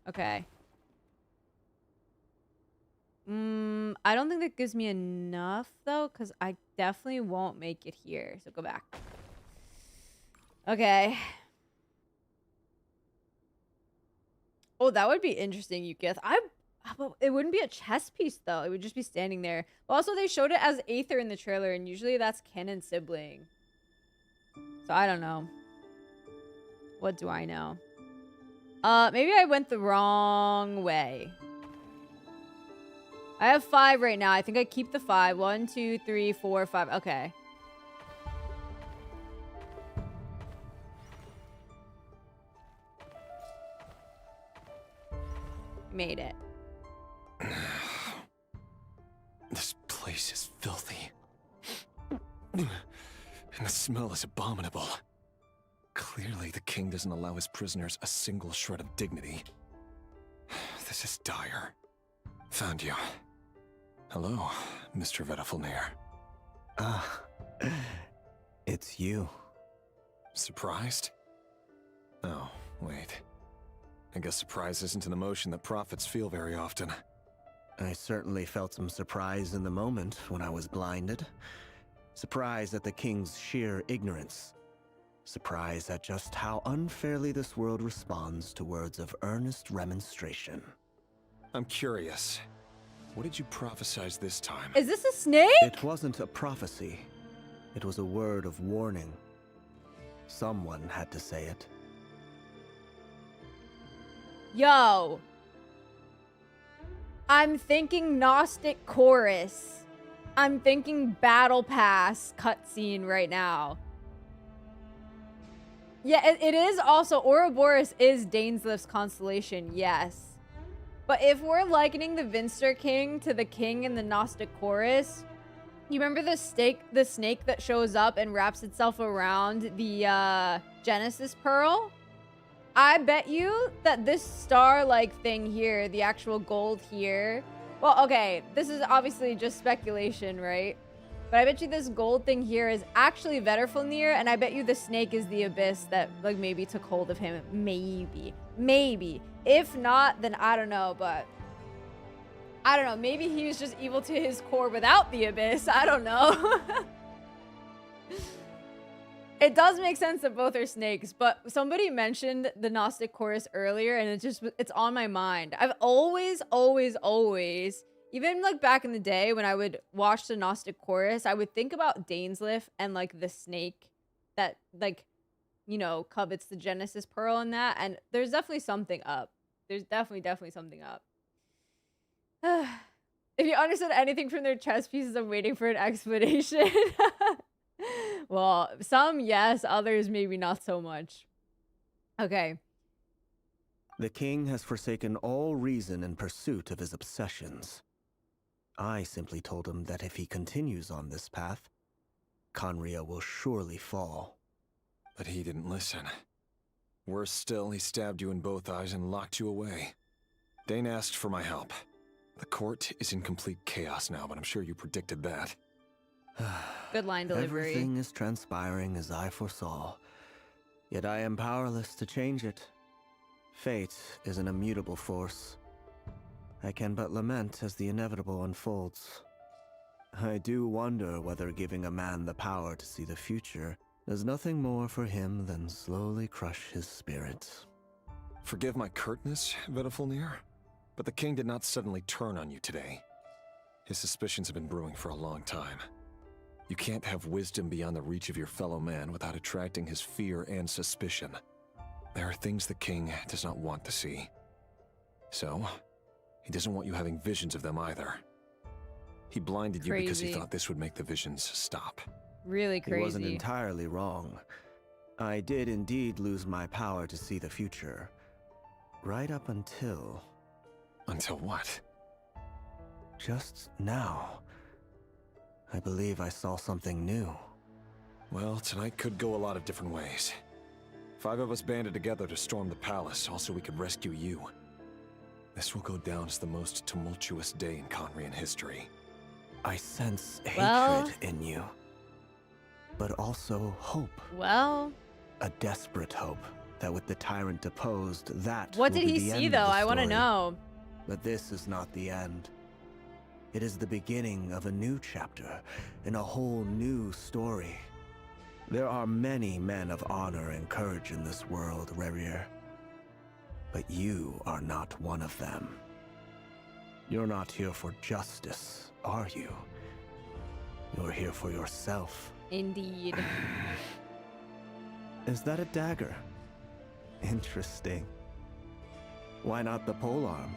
Okay. I don't think that gives me enough though, because I definitely won't make it here. So go back. Okay. Oh, that would be interesting, Yukith. It wouldn't be a chess piece though. It would just be standing there. But also, they showed it as Aether in the trailer, and usually that's Kenan's sibling. So I don't know. What do I know? Maybe I went the wrong way. I have 5 right now. I think I keep the 5. 1, 2, 3, 4, 5. Okay. Made it. This place is filthy. And the smell is abominable. Clearly, the king doesn't allow his prisoners a single shred of dignity. This is dire. Found you. Hello, Mr. Vedafilnir. Ah, it's you. Surprised? Oh, wait. I guess surprise isn't an emotion that prophets feel very often. I certainly felt some surprise in the moment when I was blinded. Surprise at the king's sheer ignorance. Surprise at just how unfairly this world responds to words of earnest remonstration. I'm curious. What did you prophesize this time? Is this a snake? It wasn't a prophecy. It was a word of warning. Someone had to say it. Yo. I'm thinking Gnostic Chorus. I'm thinking Battle Pass cutscene right now. Yeah, it is also... Ouroboros is Dainsleif's constellation, yes. But if we're likening the Vinster King to the king in the Gnostic Chorus, you remember the snake that shows up and wraps itself around the Genesis Pearl? I bet you that this star-like thing here, the actual gold here, Well, okay, this is obviously just speculation, right? But I bet you this gold thing here is actually Veterfulnir, and I bet you the snake is the abyss that, like, maybe took hold of him. Maybe. Maybe. If not, then I don't know, but... I don't know. Maybe he was just evil to his core without the abyss. I don't know. It does make sense that both are snakes, but somebody mentioned the Gnostic chorus earlier, and it's on my mind. I've always, even like back in the day when I would watch the Gnostic chorus, I would think about Dainsleif and like the snake that, like, you know, covets the Genesis pearl and that, and there's definitely something up. There's definitely something up. If you understood anything from their chess pieces, I'm waiting for an explanation. Well, some yes, others maybe not so much. Okay. The king has forsaken all reason in pursuit of his obsessions. I simply told him that if he continues on this path, Khaenri'ah will surely fall. But he didn't listen. Worse still, he stabbed you in both eyes and locked you away. Dane asked for my help. The court is in complete chaos now, but I'm sure you predicted that. Good line delivery. Everything is transpiring as I foresaw, yet I am powerless to change it. Fate is an immutable force. I can but lament as the inevitable unfolds. I do wonder whether giving a man the power to see the future does nothing more for him than slowly crush his spirit. Forgive my curtness, Veterfulnir, but the king did not suddenly turn on you today. His suspicions have been brewing for a long time. You can't have wisdom beyond the reach of your fellow man without attracting his fear and suspicion. There are things the king does not want to see. So, he doesn't want you having visions of them either. He blinded you because he thought this would make the visions stop. Really crazy. He wasn't entirely wrong. I did indeed lose my power to see the future. Right up until... Until what? Just now. I believe I saw something new. Well, tonight could go a lot of different ways. 5 of us banded together to storm the palace, also we could rescue you. This will go down as the most tumultuous day in Khaenri'ah history. I sense hatred in you, but also hope. Well, a desperate hope that with the tyrant deposed, that what will did be he the see end though? of the I want to story. know. But this is not the end. It is the beginning of a new chapter in a whole new story. There are many men of honor and courage in this world, Rerir. But you are not one of them. You're not here for justice, are you? You're here for yourself. Indeed. Is that a dagger? Interesting. Why not the polearm?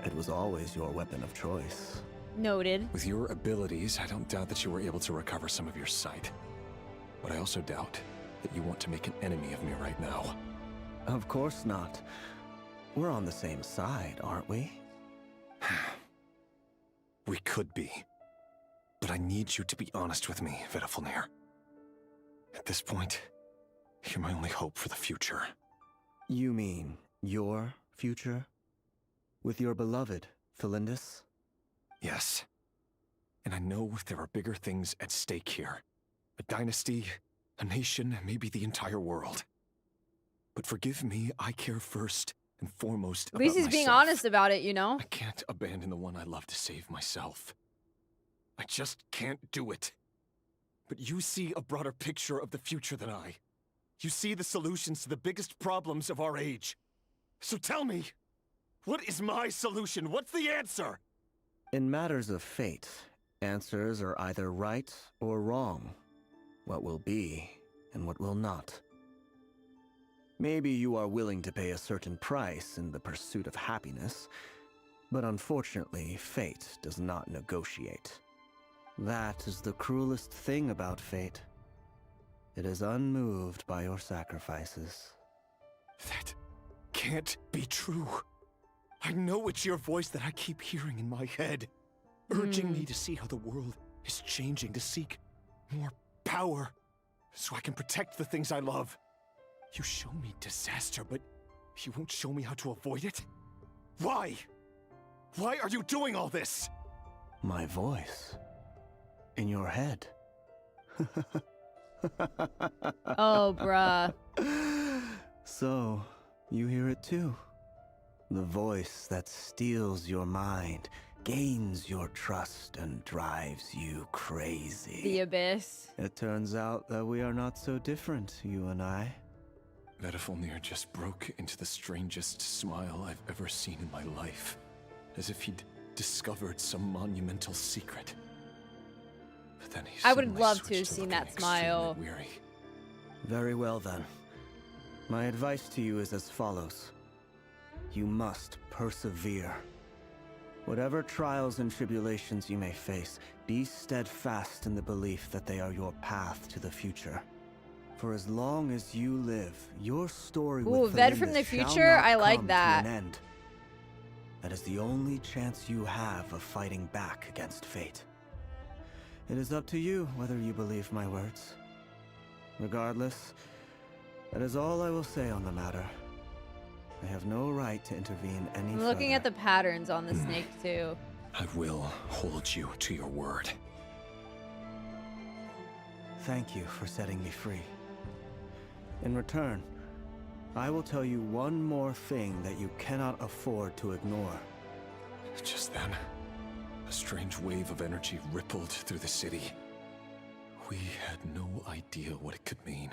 It was always your weapon of choice. Noted. With your abilities, I don't doubt that you were able to recover some of your sight. But I also doubt that you want to make an enemy of me right now. Of course not. We're on the same side, aren't we? We could be. But I need you to be honest with me, Veterfulnir. At this point, you're my only hope for the future. You mean your future? With your beloved, Felindus? Yes. And I know there are bigger things at stake here. A dynasty, a nation, maybe the entire world. But forgive me, I care first and foremost about At least he's being honest about it, you know? I can't abandon the one I love to save myself. I just can't do it. But you see a broader picture of the future than I. You see the solutions to the biggest problems of our age. So tell me, what is my solution? What's the answer? In matters of fate, answers are either right or wrong. What will be and what will not. Maybe you are willing to pay a certain price in the pursuit of happiness, but unfortunately, fate does not negotiate. That is the cruelest thing about fate. It is unmoved by your sacrifices. That can't be true. I know it's your voice that I keep hearing in my head, urging me to see how the world is changing, to seek more power, so I can protect the things I love. You show me disaster, but you won't show me how to avoid it? Why? Why are you doing all this? My voice. In your head. Oh, bruh. So, you hear it too? The voice that steals your mind, gains your trust, and drives you crazy. The Abyss. It turns out that we are not so different, you and I. Vedifalnir just broke into the strangest smile I've ever seen in my life. As if he'd discovered some monumental secret. But then he I would suddenly love to switched have seen looking that smile. extremely weary. Very well then. My advice to you is as follows. You must persevere. Whatever trials and tribulations you may face, be steadfast in the belief that they are your path to the future. For as long as you live, your story Ooh, with Ved from Valinda the shall future? not I like come that. to an end. That is the only chance you have of fighting back against fate. It is up to you whether you believe my words. Regardless, that is all I will say on the matter. I have no right to intervene any I'm looking further. at the patterns on the snake too. I will hold you to your word. Thank you for setting me free. In return, I will tell you one more thing that you cannot afford to ignore. Just then, a strange wave of energy rippled through the city. We had no idea what it could mean.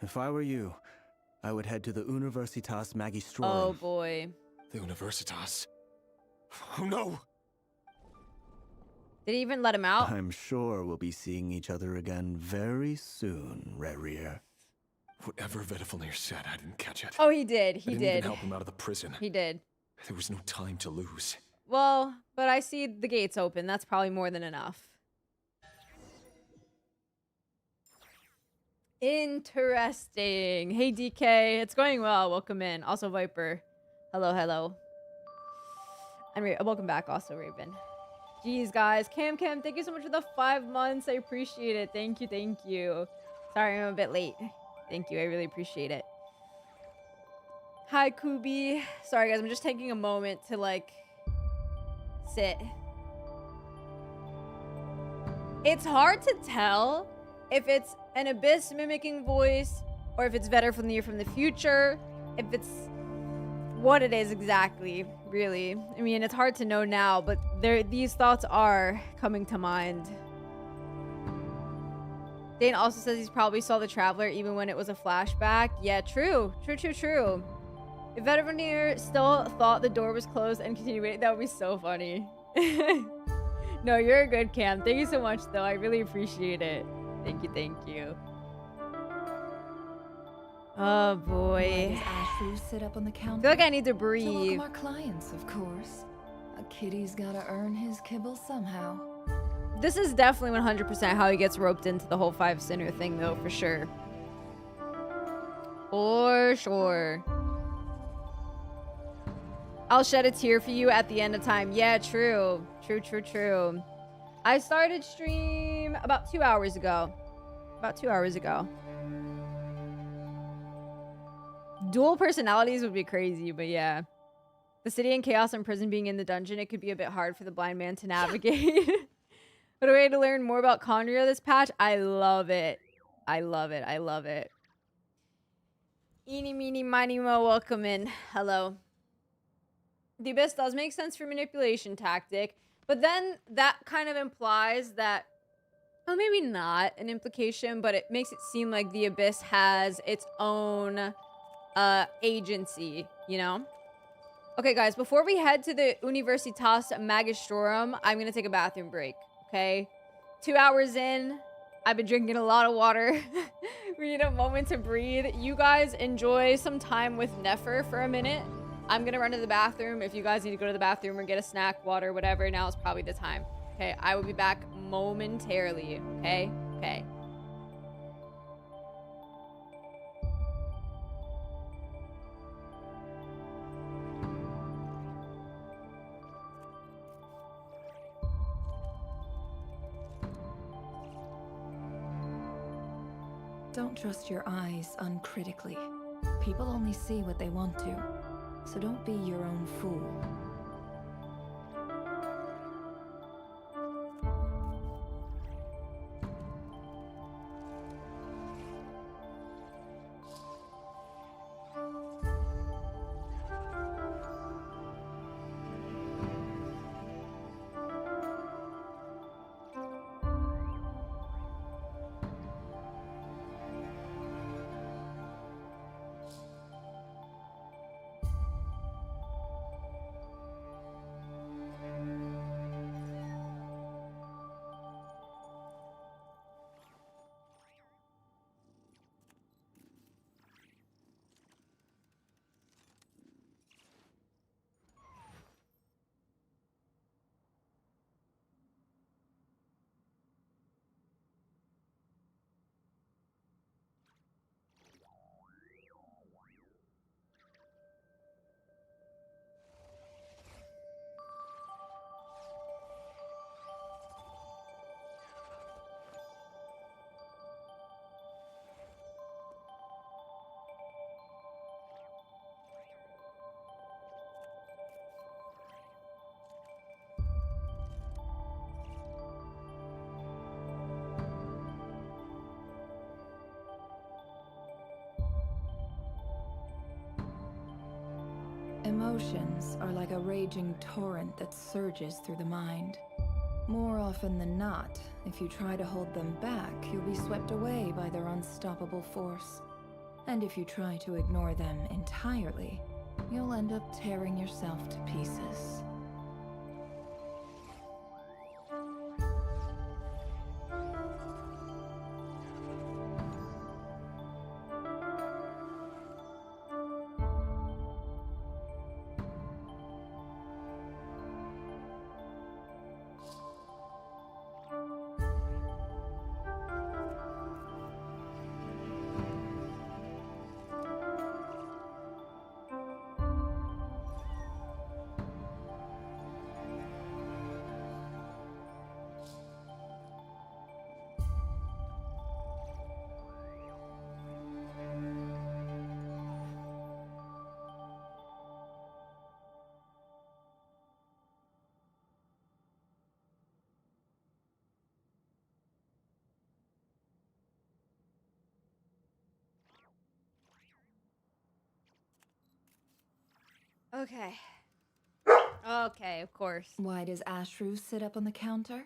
If I were you, I would head to the Universitas Magistrorum. Oh boy. The Universitas? Oh no! Did he even let him out? I'm sure we'll be seeing each other again very soon, Rerir. Whatever Vedifalnir said, I didn't catch it. Oh, he did. I He didn't did. even help him out of the prison. He did. There was no time to lose. Well, but I see the gates open. That's probably more than enough. Interesting. Hey, DK. It's going well. Welcome in. Also, Viper. Hello, hello. And welcome back, also, Raven. Jeez, guys. Cam, thank you so much for the 5 months. I appreciate it. Thank you, thank you. Sorry, I'm a bit late. Thank you. I really appreciate it. Hi, Kubi. Sorry, guys. I'm just taking a moment to, like, sit. It's hard to tell if it's an Abyss mimicking voice or if it's Vedifalnir from the future, if it's what it is exactly, really. I mean, it's hard to know now, but these thoughts are coming to mind. Dane also says he's probably saw the Traveler even when it was a flashback. Yeah, true. True. If Vedifalnir still thought the door was closed and continued waiting, that would be so funny. No, you're a good Cam. Thank you so much, though. I really appreciate it. Thank you. Oh, boy. Why does Ashru sit up on the counter? I feel like I need to To breathe. welcome our clients, of course. A kitty's gotta earn his kibble somehow. This is definitely 100% how he gets roped into the whole 5 sinner thing, though, for sure. For sure. I'll shed a tear for you at the end of time. Yeah, true. True. I started stream about 2 hours ago. Dual personalities would be crazy, but yeah. The city in chaos and prison being in the dungeon, it could be a bit hard for the blind man to navigate. What a way to learn more about Conria this patch. I love it. Eeny, meeny, miny, mo, welcome in. Hello. The Abyss does make sense for manipulation tactic, but then that kind of implies that, well, maybe not an implication, but it makes it seem like the Abyss has its own agency, you know? Okay, guys, before we head to the Universitas Magistrorum, I'm gonna take a bathroom break, okay? 2 hours in, I've been drinking a lot of water. We need a moment to breathe. You guys enjoy some time with Nefer for a minute. I'm gonna run to the bathroom. If you guys need to go to the bathroom or get a snack, water, whatever, now is probably the time. Okay, I will be back momentarily, okay? Okay. Don't trust your eyes uncritically. People only see what they want to, so don't be your own fool. Emotions are like a raging torrent that surges through the mind. More often than not, if you try to hold them back, you'll be swept away by their unstoppable force. And if you try to ignore them entirely, you'll end up tearing yourself to pieces. Okay. Okay, of course. Why does Ashru sit up on the counter?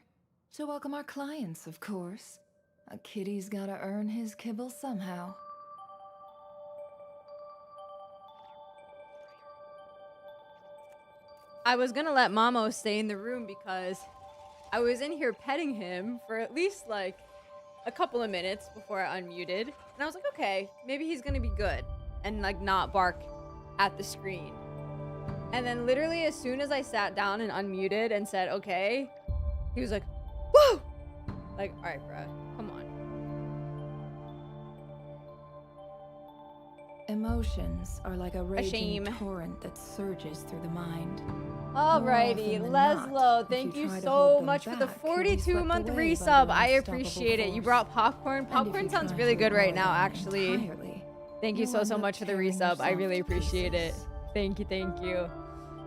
To welcome our clients, of course. A kitty's gotta earn his kibble somehow. I was gonna let Mamo stay in the room because I was in here petting him for at least like a couple of minutes before I unmuted. And I was like, okay, maybe he's gonna be good and like not bark at the screen. And then literally as soon as I sat down and unmuted and said, okay, he was like, whoa! Like, all right, bruh, come on. Emotions are like a raging torrent that surges through the mind. Alrighty, Leslo, thank you so much for the 42-month resub. I appreciate it. You brought popcorn. Popcorn sounds really good right now, actually. Thank you so much for the resub. I really appreciate it. Thank you, thank you.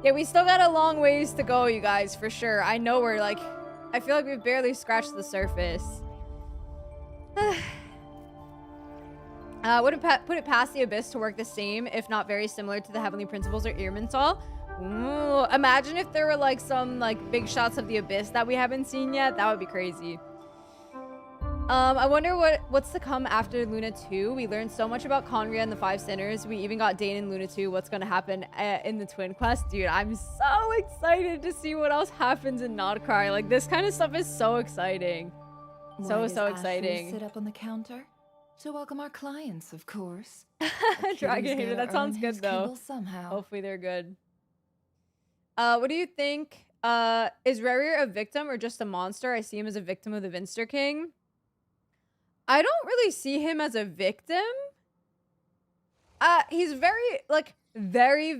Yeah, we still got a long ways to go, you guys, for sure. I know we're like, I feel like we've barely scratched the surface. Wouldn't put it past the Abyss to work the same, if not very similar to the Heavenly Principles or Irminsul. Ooh, imagine if there were like some like big shots of the Abyss that we haven't seen yet. That would be crazy. I wonder what's to come after Luna 2. We learned so much about Conria and the Five Sinners. We even got Dane in Luna 2. What's going to happen in the Twin Quest? Dude, I'm so excited to see what else happens in KRAI. Like, this kind of stuff is so exciting. So exciting. Sit up on the counter? To welcome our clients, of course. Dragon Hater, that sounds good though. Hopefully they're good. What do you think? Is Rerir a victim or just a monster? I see him as a victim of the Vinster King. I don't really see him as a victim. He's very, like, very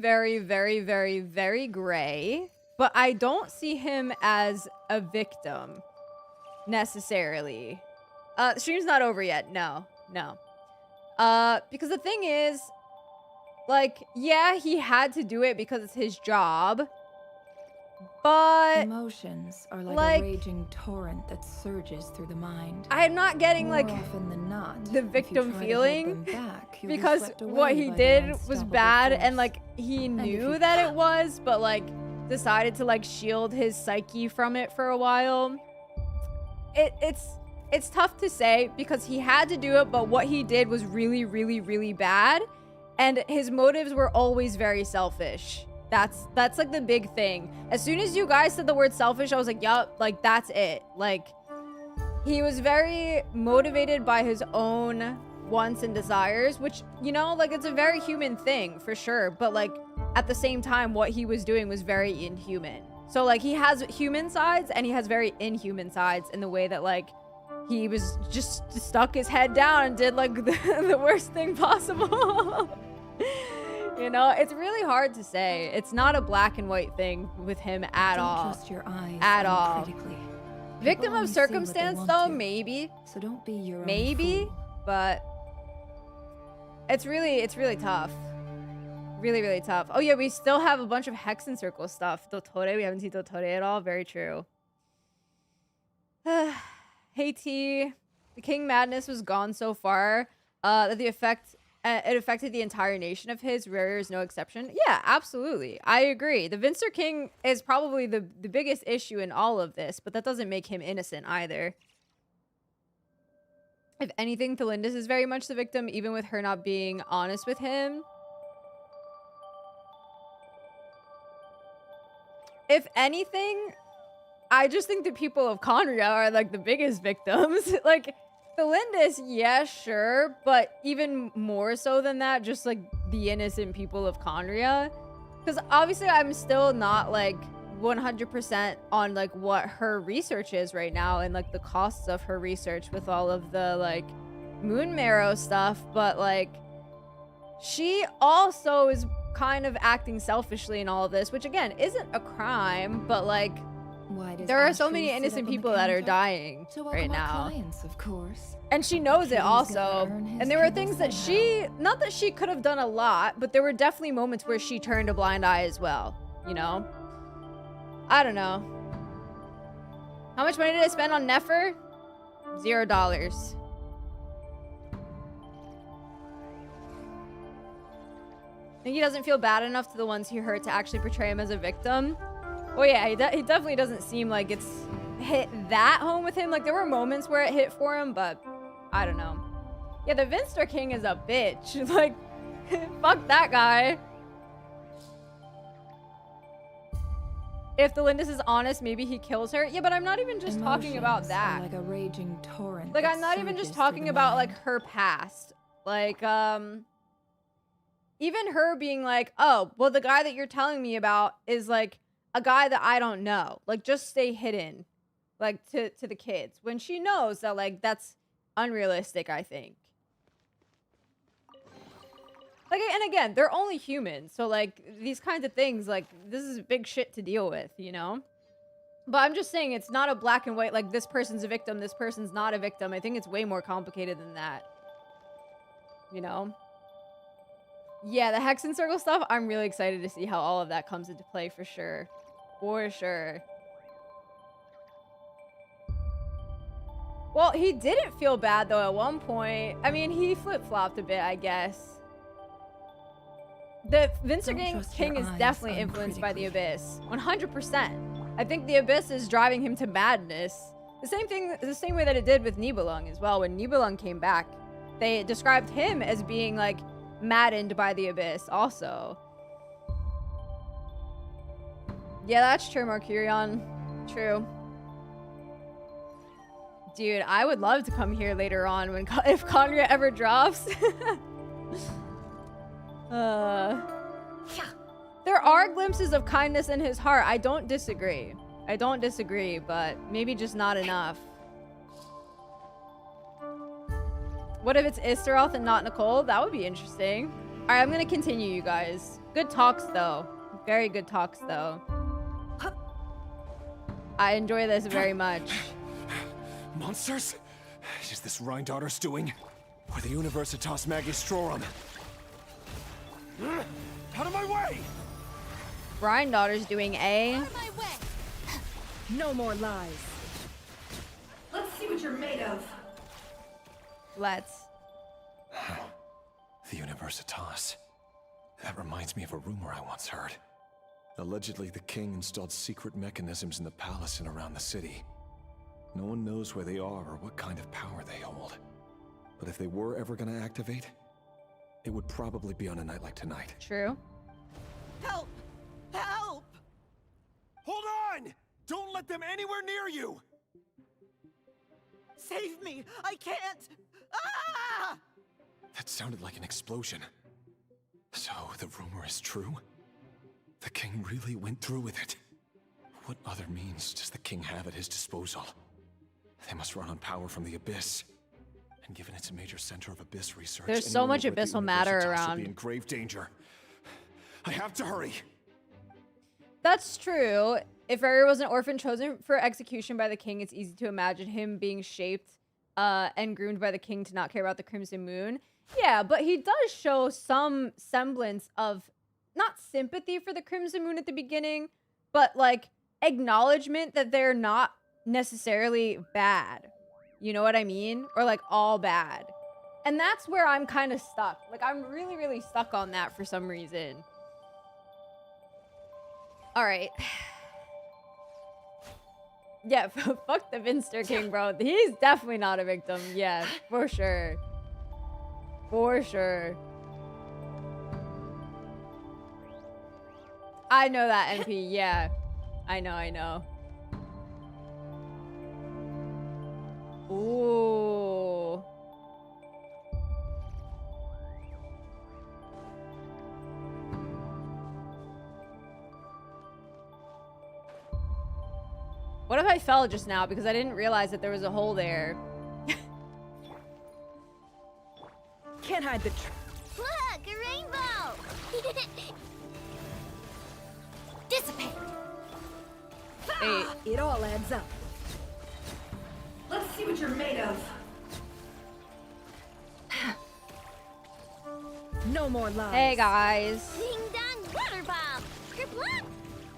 gray. But I don't see him as a victim, necessarily. The stream's not over yet. No. Because the thing is, like, yeah, he had to do it because it's his job. But emotions are like a raging torrent that surges through the mind. I'm not getting More like often than not, the victim if you try to hold feeling them back, you'll be because swept away what he by did their was unstoppable bad force. and like he knew that it was, but like decided to like shield his psyche from it for a while. It's tough to say because he had to do it, but what he did was really bad, and his motives were always very selfish. That's like the big thing. As soon as you guys said the word selfish, I was like, yup, like that's it. Like he was very motivated by his own wants and desires, which, you know, like it's a very human thing for sure. But like at the same time, what he was doing was very inhuman. So like he has human sides and he has very inhuman sides in the way that like he was just stuck his head down and did like the worst thing possible. You know, it's really hard to say. It's not a black and white thing with him at all. Trust your eyes at all. critically. Victim of circumstance, though, maybe. So don't be your own maybe, fool. but it's really tough. Really tough. Oh yeah, we still have a bunch of Hex and Circle stuff. Dottore, we haven't seen Dottore at all. Very true. Hey T, the King Madness was gone so far that the effect it affected the entire nation of his. Rerir is no exception. Yeah, absolutely. I agree. The Vinster King is probably the biggest issue in all of this, but that doesn't make him innocent either. If anything, Thelindis is very much the victim, even with her not being honest with him. If anything, I just think the people of Conria are like the biggest victims. Like, Thelindis, yeah, sure, but even more so than that, just like the innocent people of Conria. Because obviously I'm still not like 100% on like what her research is right now and like the costs of her research with all of the like moon marrow stuff, but like she also is kind of acting selfishly in all of this, which again isn't a crime, but like there are so many innocent people that are dying right now. Clients, of course. And she knows it also. And there were things that she, not that she could have done a lot, but there were definitely moments where she turned a blind eye as well, you know? I don't know. How much money did I spend on Nefer? $0. I think he doesn't feel bad enough to the ones he hurt to actually portray him as a victim. Well, yeah, he definitely doesn't seem like it's hit that home with him. Like, there were moments where it hit for him, but I don't know. Yeah, the Vinster King is a bitch. Like, fuck that guy. If Thelindis is honest, maybe he kills her. Yeah, but I'm not even just talking about that. Like a raging torrent. Like, I'm not even just talking about, like, her past. Like, even her being like, oh, well, the guy that you're telling me about is, like, a guy that I don't know. Like, just stay hidden, like, to the kids. When she knows that, like, that's unrealistic, I think. Like, and again, they're only humans. So, like, these kinds of things, like, this is big shit to deal with, you know? But I'm just saying it's not a black and white, like, this person's a victim, this person's not a victim. I think it's way more complicated than that. You know? Yeah, the Hex and Circle stuff, I'm really excited to see how all of that comes into play for sure. For sure. Well, he didn't feel bad, though, at one point. I mean, he flip-flopped a bit, I guess. The Vinster King is definitely influenced by the Abyss. 100%. I think the Abyss is driving him to madness. The same way that it did with Nibelung as well. When Nibelung came back, they described him as being, like, maddened by the Abyss also. Yeah, that's true, Mercurion. True. Dude, I would love to come here later on when if Conria ever drops. There are glimpses of kindness in his heart. I don't disagree. I don't disagree, but maybe just not enough. What if it's Isteroth and not Nicole? That would be interesting. All right, I'm gonna continue, you guys. Good talks, though. Very good talks, though. I enjoy this very much. Monsters? Is this Rhindaughter's doing? Or the Universitas Magistrorum? Out of my way! Rhindaughter's doing A. Out of my way! No more lies. Let's see what you're made of. Let's. The Universitas. That reminds me of a rumor I once heard. Allegedly, the king installed secret mechanisms in the palace and around the city. No one knows where they are or what kind of power they hold. But if they were ever going to activate, it would probably be on a night like tonight. True. Help! Help! Hold on! Don't let them anywhere near you! Save me! I can't! Ah! That sounded like an explosion. So, the rumor is true? The king really went through with it? What other means does the king have at his disposal? They must run on power from the Abyss. And given it's a major center of Abyss research, there's so much anyone over at abyssal the matter Universitas around. will be in grave danger. I have to hurry. That's true. If Rerir was an orphan chosen for execution by the king, it's easy to imagine him being shaped and groomed by the king to not care about the Crimson Moon. Yeah, but he does show some semblance of, not sympathy for the Crimson Moon at the beginning, but like acknowledgement that they're not necessarily bad. You know what I mean? Or like all bad. And that's where I'm kind of stuck. Like, I'm really, really stuck on that for some reason. All right. Yeah, fuck the Vinster King, bro. He's definitely not a victim. Yeah, for sure. For sure. I know that, NP. Yeah. I know. Ooh. What if I fell just now because I didn't realize that there was a hole there? Can't hide the truth. Look, a rainbow! Dissipate! Wait. It all adds up. Let's see what you're made of. No more lies. Hey, guys. Ding dong, water bomb! Kerplunk!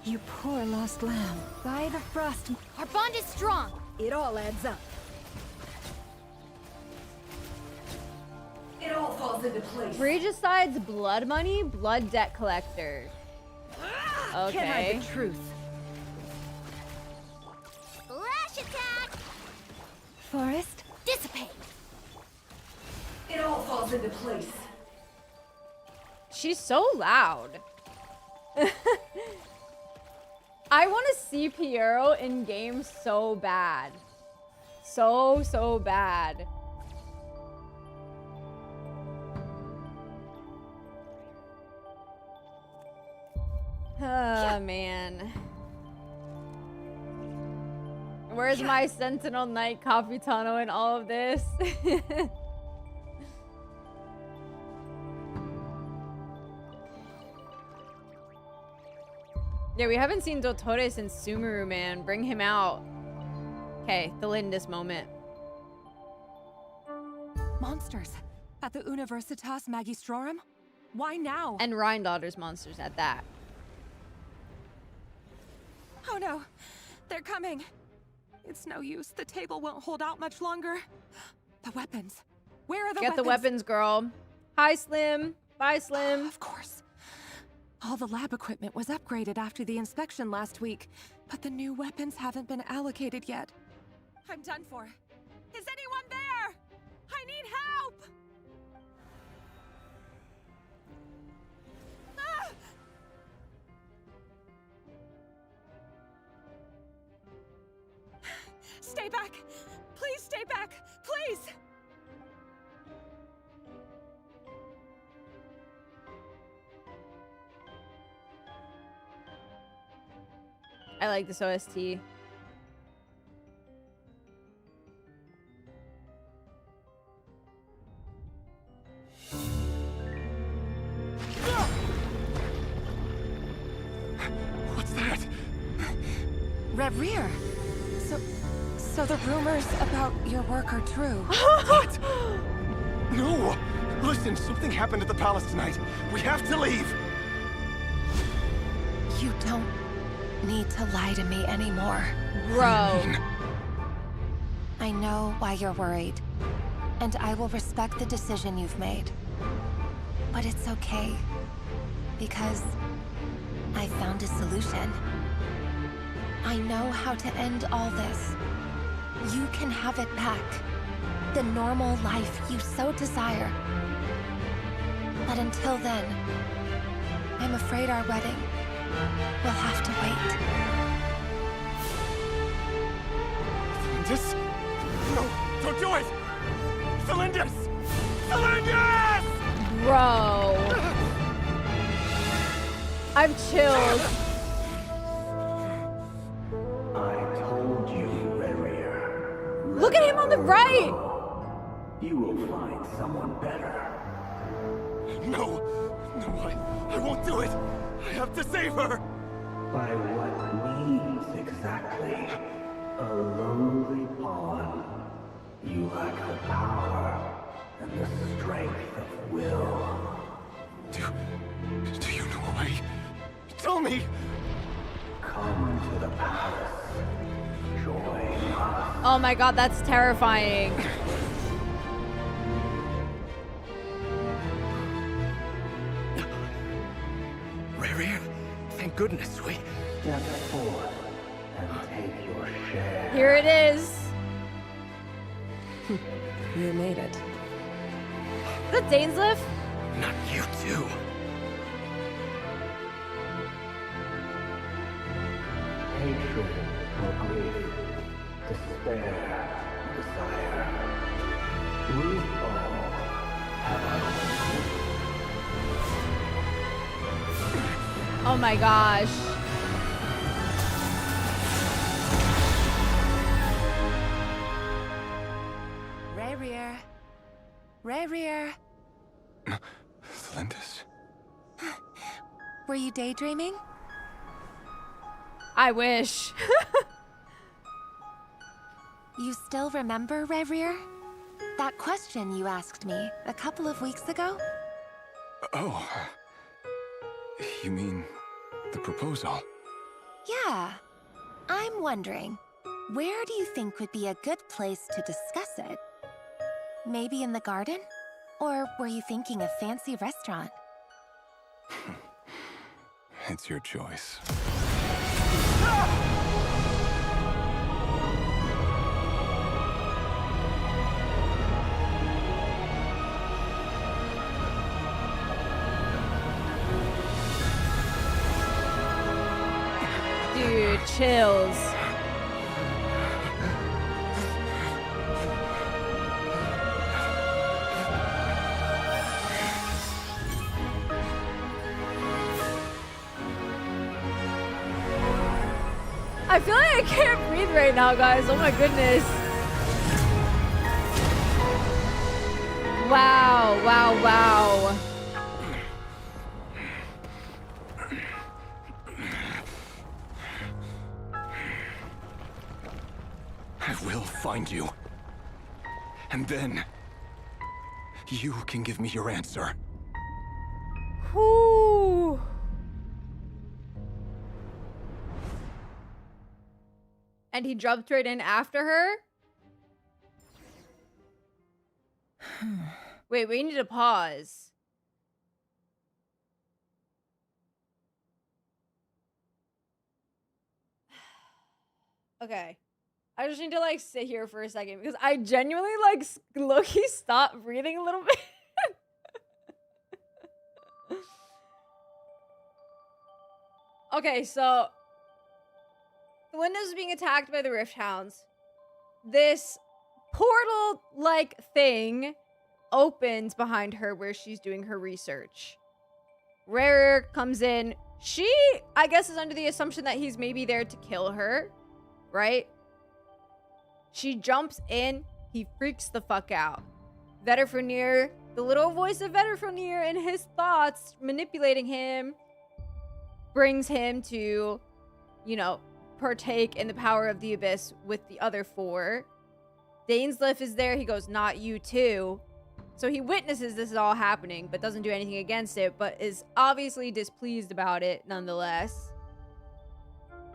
You poor lost lamb. By the frost. Our bond is strong. It all adds up. It all falls into place. Regicide's blood money, blood debt collector. Can't Okay. hide the truth. Flash attack! Forest? Dissipate! It all falls into place. She's so loud. I want to see Piero in game so bad. So bad. Oh, man. Where's my Sentinel Knight Capitano in all of this? Yeah, we haven't seen Dottore since Sumeru, man. Bring him out. Okay, the Lindis moment. Monsters at the Universitas Magistrorum? Why now? And Rhine-Daughter's monsters at that. Oh no, they're coming. It's no use. The table won't hold out much longer. The weapons. Where are the Get weapons? the weapons, girl. Hi, Slim. Bye, Slim. Of course. All the lab equipment was upgraded after the inspection last week, but the new weapons haven't been allocated yet. I'm done for. Is anyone there? I need help! Ah! Stay back! Please stay back! Please! I like this OST. What's that? Rerir! So the rumors about your work are true. What? No! Listen, something happened at the palace tonight. We have to leave! You don't need to lie to me anymore. Bro. I know why you're worried, and I will respect the decision you've made. But it's okay, because I found a solution. I know how to end all this. You can have it back. The normal life you so desire. But until then, I'm afraid our wedding will have to wait. Lindis? No, don't do it! Lindis! Lindis! Bro. I'm chilled. I told you, Rerir. Look at him on the right! You will find someone better. No! No, I won't do it! I have to save her! By what means exactly? A lowly pawn. You lack the power and the strength of will. Do you know a way? Tell me! Come to the palace. Join us. Oh my god, that's terrifying. goodness, we... Step forward and take your share. Here it is. You made it. Is that Dainsleif? Not you too. Hatred or grief, despair, desire. We all have our own. Oh my gosh. Rerir. Rerir. Slintus. Were you daydreaming? I wish. You still remember, Rerir? That question you asked me a couple of weeks ago? Oh. You mean the proposal? Yeah. I'm wondering, where do you think would be a good place to discuss it? Maybe in the garden? Or were you thinking a fancy restaurant? It's your choice. Dude, chills. I feel like I can't breathe right now, guys. Oh my goodness. Wow, wow, wow. I will find you. And then... you can give me your answer. Whew. And he jumped right in after her? Wait, we need to pause. Okay. I just need to like sit here for a second because I genuinely like low-key stopped breathing a little bit. Okay, so the window's being attacked by the Rift Hounds. This portal-like thing opens behind her where she's doing her research. Rerir comes in. She, I guess, is under the assumption that he's maybe there to kill her, right? She jumps in. He freaks the fuck out. Veterfronir, the little voice of Veterfronir in his thoughts, manipulating him, brings him to, you know, partake in the power of the Abyss with the other four. Dainsleif is there. He goes, not you too. So he witnesses this is all happening, but doesn't do anything against it, but is obviously displeased about it nonetheless.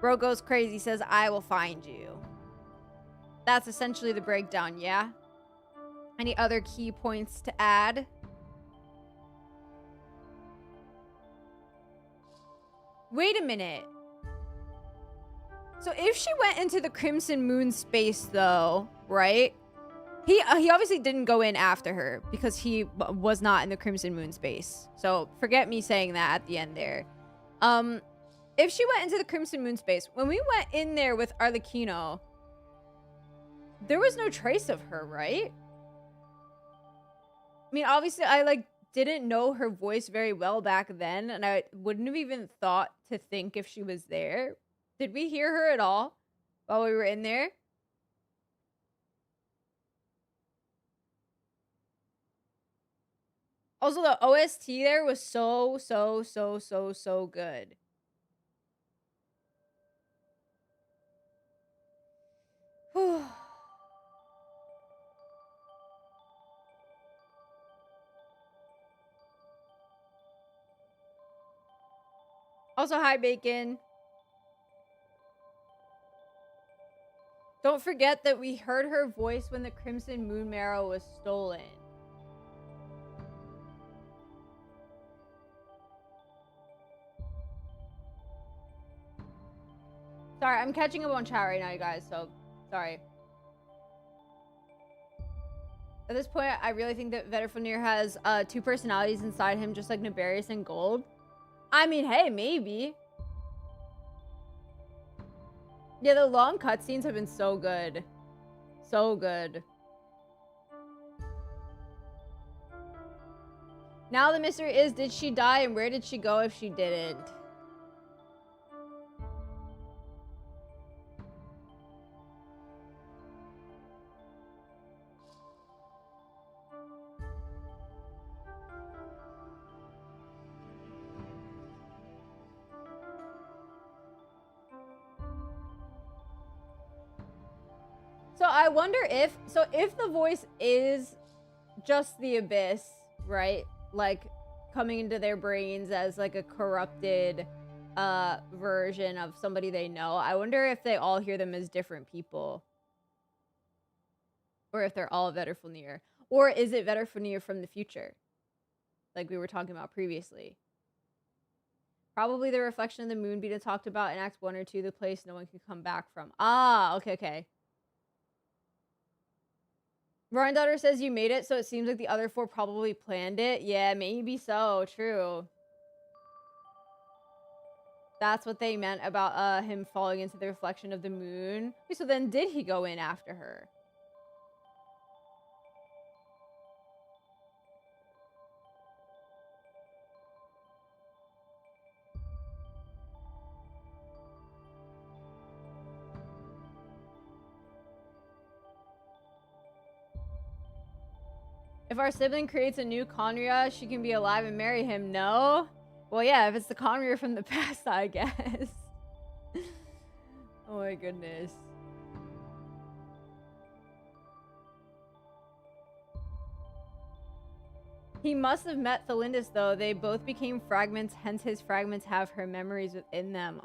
Bro goes crazy, says, I will find you. That's essentially the breakdown, yeah? Any other key points to add? Wait a minute. So if she went into the Crimson Moon space, though, right? He obviously didn't go in after her because he was not in the Crimson Moon space. So forget me saying that at the end there. If she went into the Crimson Moon space, when we went in there with Arlecchino, there was no trace of her, right? I mean, obviously, I like didn't know her voice very well back then, and I wouldn't have even thought to think if she was there. Did we hear her at all while we were in there? Also, the OST there was so good. Whew. Also, hi, Bacon. Don't forget that we heard her voice when the Crimson Moon Marrow was stolen. Sorry, I'm catching up on chat right now, you guys, so sorry. At this point, I really think that Veterfenir has 2 personalities inside him, just like Naberius and Gold. I mean, hey, maybe. Yeah, the long cutscenes have been so good. So good. Now the mystery is, did she die and where did she go if she didn't? So I wonder if, if the voice is just the Abyss, right? Like coming into their brains as like a corrupted version of somebody they know. I wonder if they all hear them as different people. Or if they're all Veterfenir. Or is it Veterfenir from the future? Like we were talking about previously. Probably the reflection of the moonbeam talked about in Acts 1 or 2, the place no one can come back from. Ah, okay, okay. Ryan Daughter says you made it, so it seems like the other 4 probably planned it. Yeah, maybe so. True. That's what they meant about him falling into the reflection of the moon. Okay, so then did he go in after her? If our sibling creates a new Conria, she can be alive and marry him. No? Well, yeah, if it's the Conria from the past, I guess. Oh my goodness. He must have met Thelindis, though. They both became fragments, hence his fragments have her memories within them.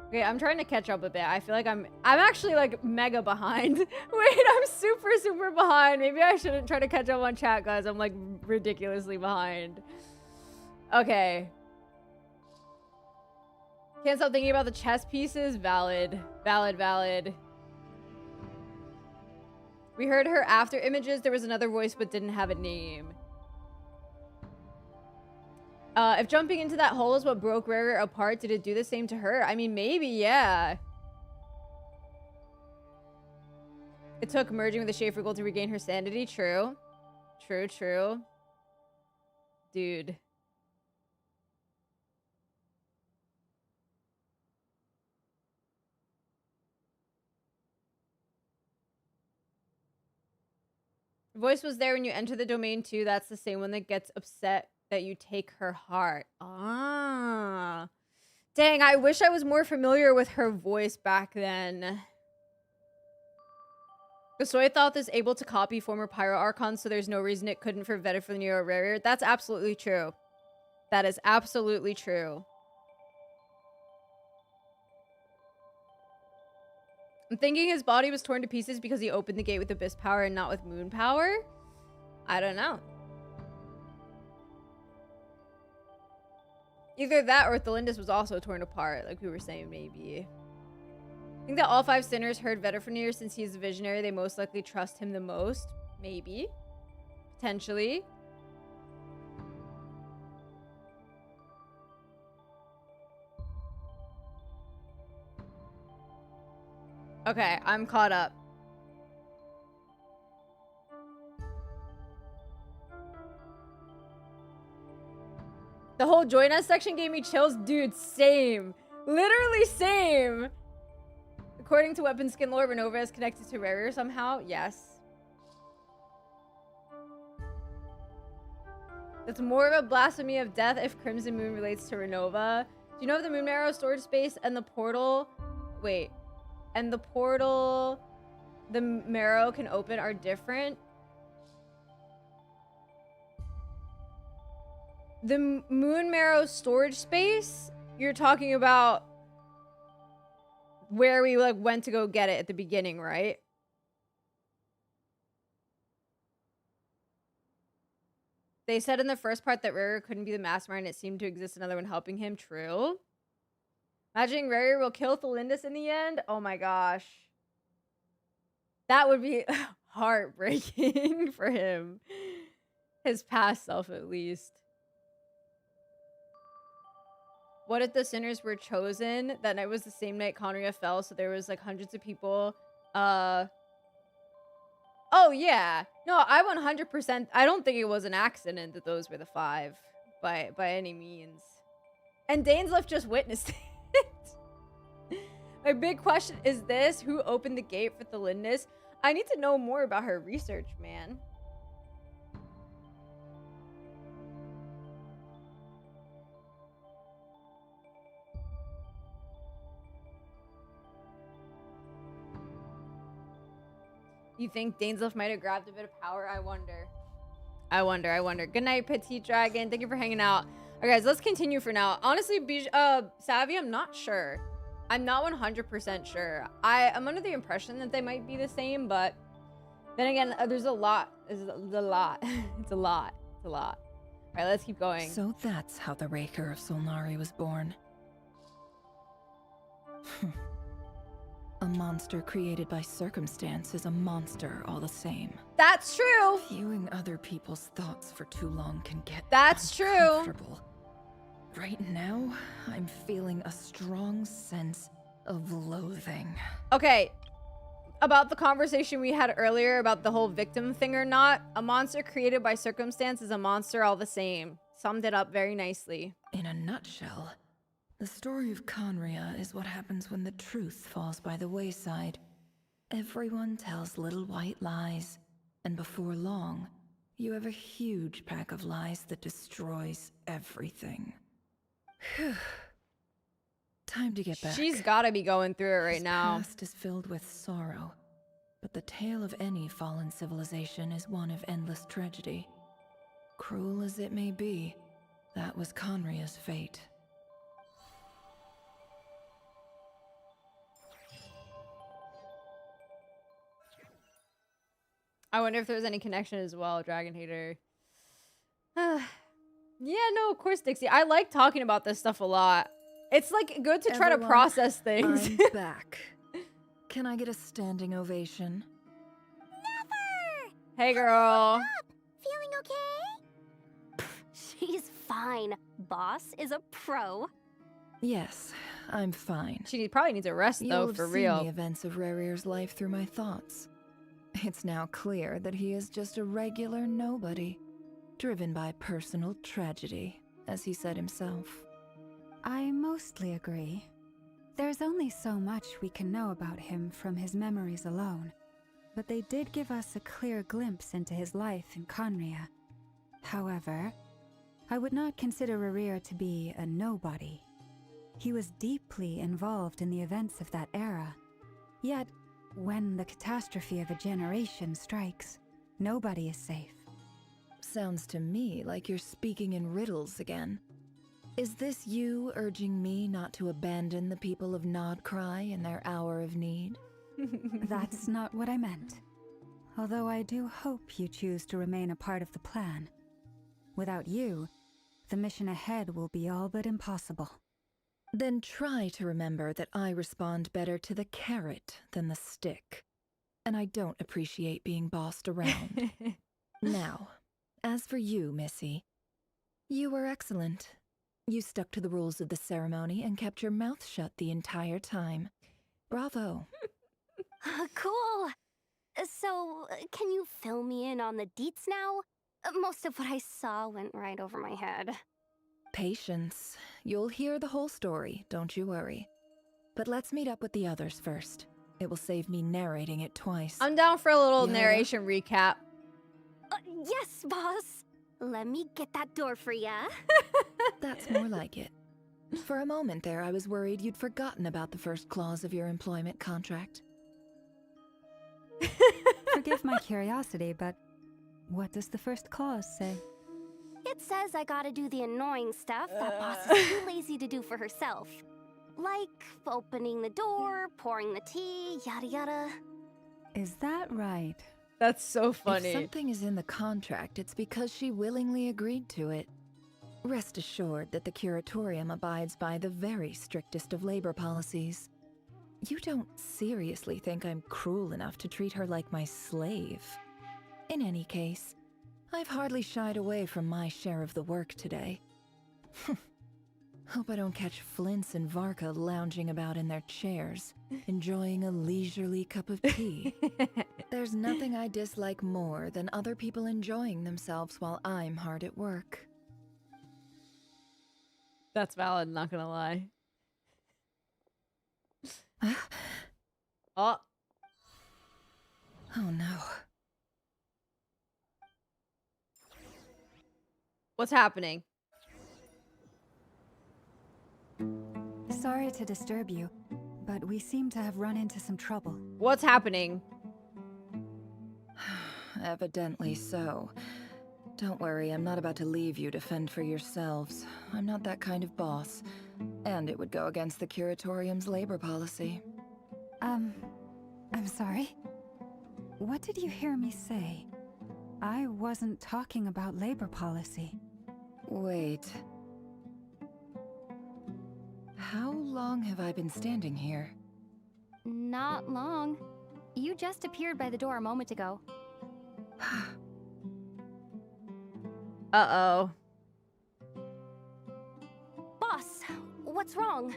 Okay, I'm trying to catch up a bit. I feel like I'm actually like mega behind. Wait, I'm super behind. Maybe I shouldn't try to catch up on chat, guys. I'm like ridiculously behind. Okay. Can't stop thinking about the chess pieces. Valid. We heard her after images. There was another voice but didn't have a name. If jumping into that hole is what broke Rerir apart, did it do the same to her? I mean, maybe, yeah. It took merging with the Schaefer Gold to regain her sanity. True. True. Dude. The voice was there when you enter the domain too. That's the same one that gets upset that you take her heart. Ah. Dang, I wish I was more familiar with her voice back then. Gasoy thought this able to copy former Pyro Archons, so there's no reason it couldn't for Veterfenir or Rerir. That's absolutely true. That is absolutely true. I'm thinking his body was torn to pieces because he opened the gate with Abyss power and not with moon power? I don't know. Either that or Thelindis was also torn apart, like we were saying, maybe. I think that all 5 sinners heard Veterfenir since he's a visionary. They most likely trust him the most. Maybe. Potentially. Okay, I'm caught up. The whole join us section gave me chills. Dude, same. Literally same. According to Weapon Skin lore, Renova is connected to Rerir somehow. Yes. That's more of a blasphemy of death if Crimson Moon relates to Renova. Do you know if the Moon Marrow storage space and the portal... Wait. And the portal the Marrow can open are different? The Moon Marrow storage space? You're talking about where we like went to go get it at the beginning, right? They said in the first part that Rerir couldn't be the mastermind. It seemed to exist another one helping him. True. Imagining Rerir will kill Thelindis in the end? Oh my gosh. That would be heartbreaking for him. His past self, at least. What if the sinners were chosen? That night was the same night Conria fell, so there was like hundreds of people. Oh yeah. No, I 100%. I don't think it was an accident that those were the 5 by any means. And Dainsleif just witnessed it. My big question is this: who opened the gate for Thelindis? I need to know more about her research, man. You think Dainsleif might have grabbed a bit of power? I wonder. I wonder. Good night, Petite Dragon. Thank you for hanging out. All right, guys, let's continue for now. Honestly, Savvy, I'm not sure. I'm not 100% sure. I'm under the impression that they might be the same, but then again, there's a lot. It's a lot. It's a lot. All right, let's keep going. So that's how the Rerir of Solnari was born. A monster created by circumstance is a monster all the same. That's true. Viewing other people's thoughts for too long can get That's true. Right now, I'm feeling a strong sense of loathing. Okay, about the conversation we had earlier about the whole victim thing or not, a monster created by circumstance is a monster all the same. Summed it up very nicely. In a nutshell, the story of Conria is what happens when the truth falls by the wayside. Everyone tells little white lies, and before long, you have a huge pack of lies that destroys everything. Time to get back. She's gotta be going through it right now. His past is filled with sorrow, but the tale of any fallen civilization is one of endless tragedy. Cruel as it may be, that was Conria's fate. I wonder if there's any connection as well, Dragon Hater. Yeah, no, of course, Dixie. I like talking about this stuff a lot. It's like good to try to process things. I'm back. Can I get a standing ovation? Never! Hey, girl. Feeling okay? She's fine. Boss is a pro. Yes, I'm fine. She probably needs a rest, though, You'll for have real. seen the events of Rerir's life through my thoughts. It's now clear that he is just a regular nobody, driven by personal tragedy, as he said himself. I mostly agree. There's only so much we can know about him from his memories alone, but they did give us a clear glimpse into his life in Conria. However, I would not consider Rerir to be a nobody. He was deeply involved in the events of that era. Yet, when the catastrophe of a generation strikes, nobody is safe. Sounds to me like you're speaking in riddles again. Is this you urging me not to abandon the people of KRAI in their hour of need? That's not what I meant. Although I do hope you choose to remain a part of the plan. Without you, the mission ahead will be all but impossible. Then try to remember that I respond better to the carrot than the stick. And I don't appreciate being bossed around. Now, as for you, Missy, you were excellent. You stuck to the rules of the ceremony and kept your mouth shut the entire time. Bravo. Cool. So, can you fill me in on the deets now? Most of what I saw went right over my head. Patience. You'll hear the whole story, don't you worry. But let's meet up with the others first. It will save me narrating it twice. I'm down for a little Yeah. narration recap. Yes, boss. Let me get that door for ya. That's more like it. For a moment there, I was worried you'd forgotten about the first clause of your employment contract. Forgive my curiosity, but what does the first clause say? It says I gotta do the annoying stuff that boss is too lazy to do for herself. Like opening the door, pouring the tea, yada yada. Is that right? That's so funny. If something is in the contract, it's because she willingly agreed to it. Rest assured that the Curatorium abides by the very strictest of labor policies. You don't seriously think I'm cruel enough to treat her like my slave? In any case, I've hardly shied away from my share of the work today. Hope I don't catch Flintz and Varka lounging about in their chairs, enjoying a leisurely cup of tea. There's nothing I dislike more than other people enjoying themselves while I'm hard at work. That's valid, not gonna lie. Oh. Oh no. What's happening? Sorry to disturb you, but we seem to have run into some trouble. What's happening? Evidently so. Don't worry, I'm not about to leave you to fend for yourselves. I'm not that kind of boss. And it would go against the Curatorium's labor policy. I'm sorry? What did you hear me say? I wasn't talking about labor policy. Wait. How long have I been standing here? Not long. You just appeared by the door a moment ago. Uh-oh. Boss, what's wrong?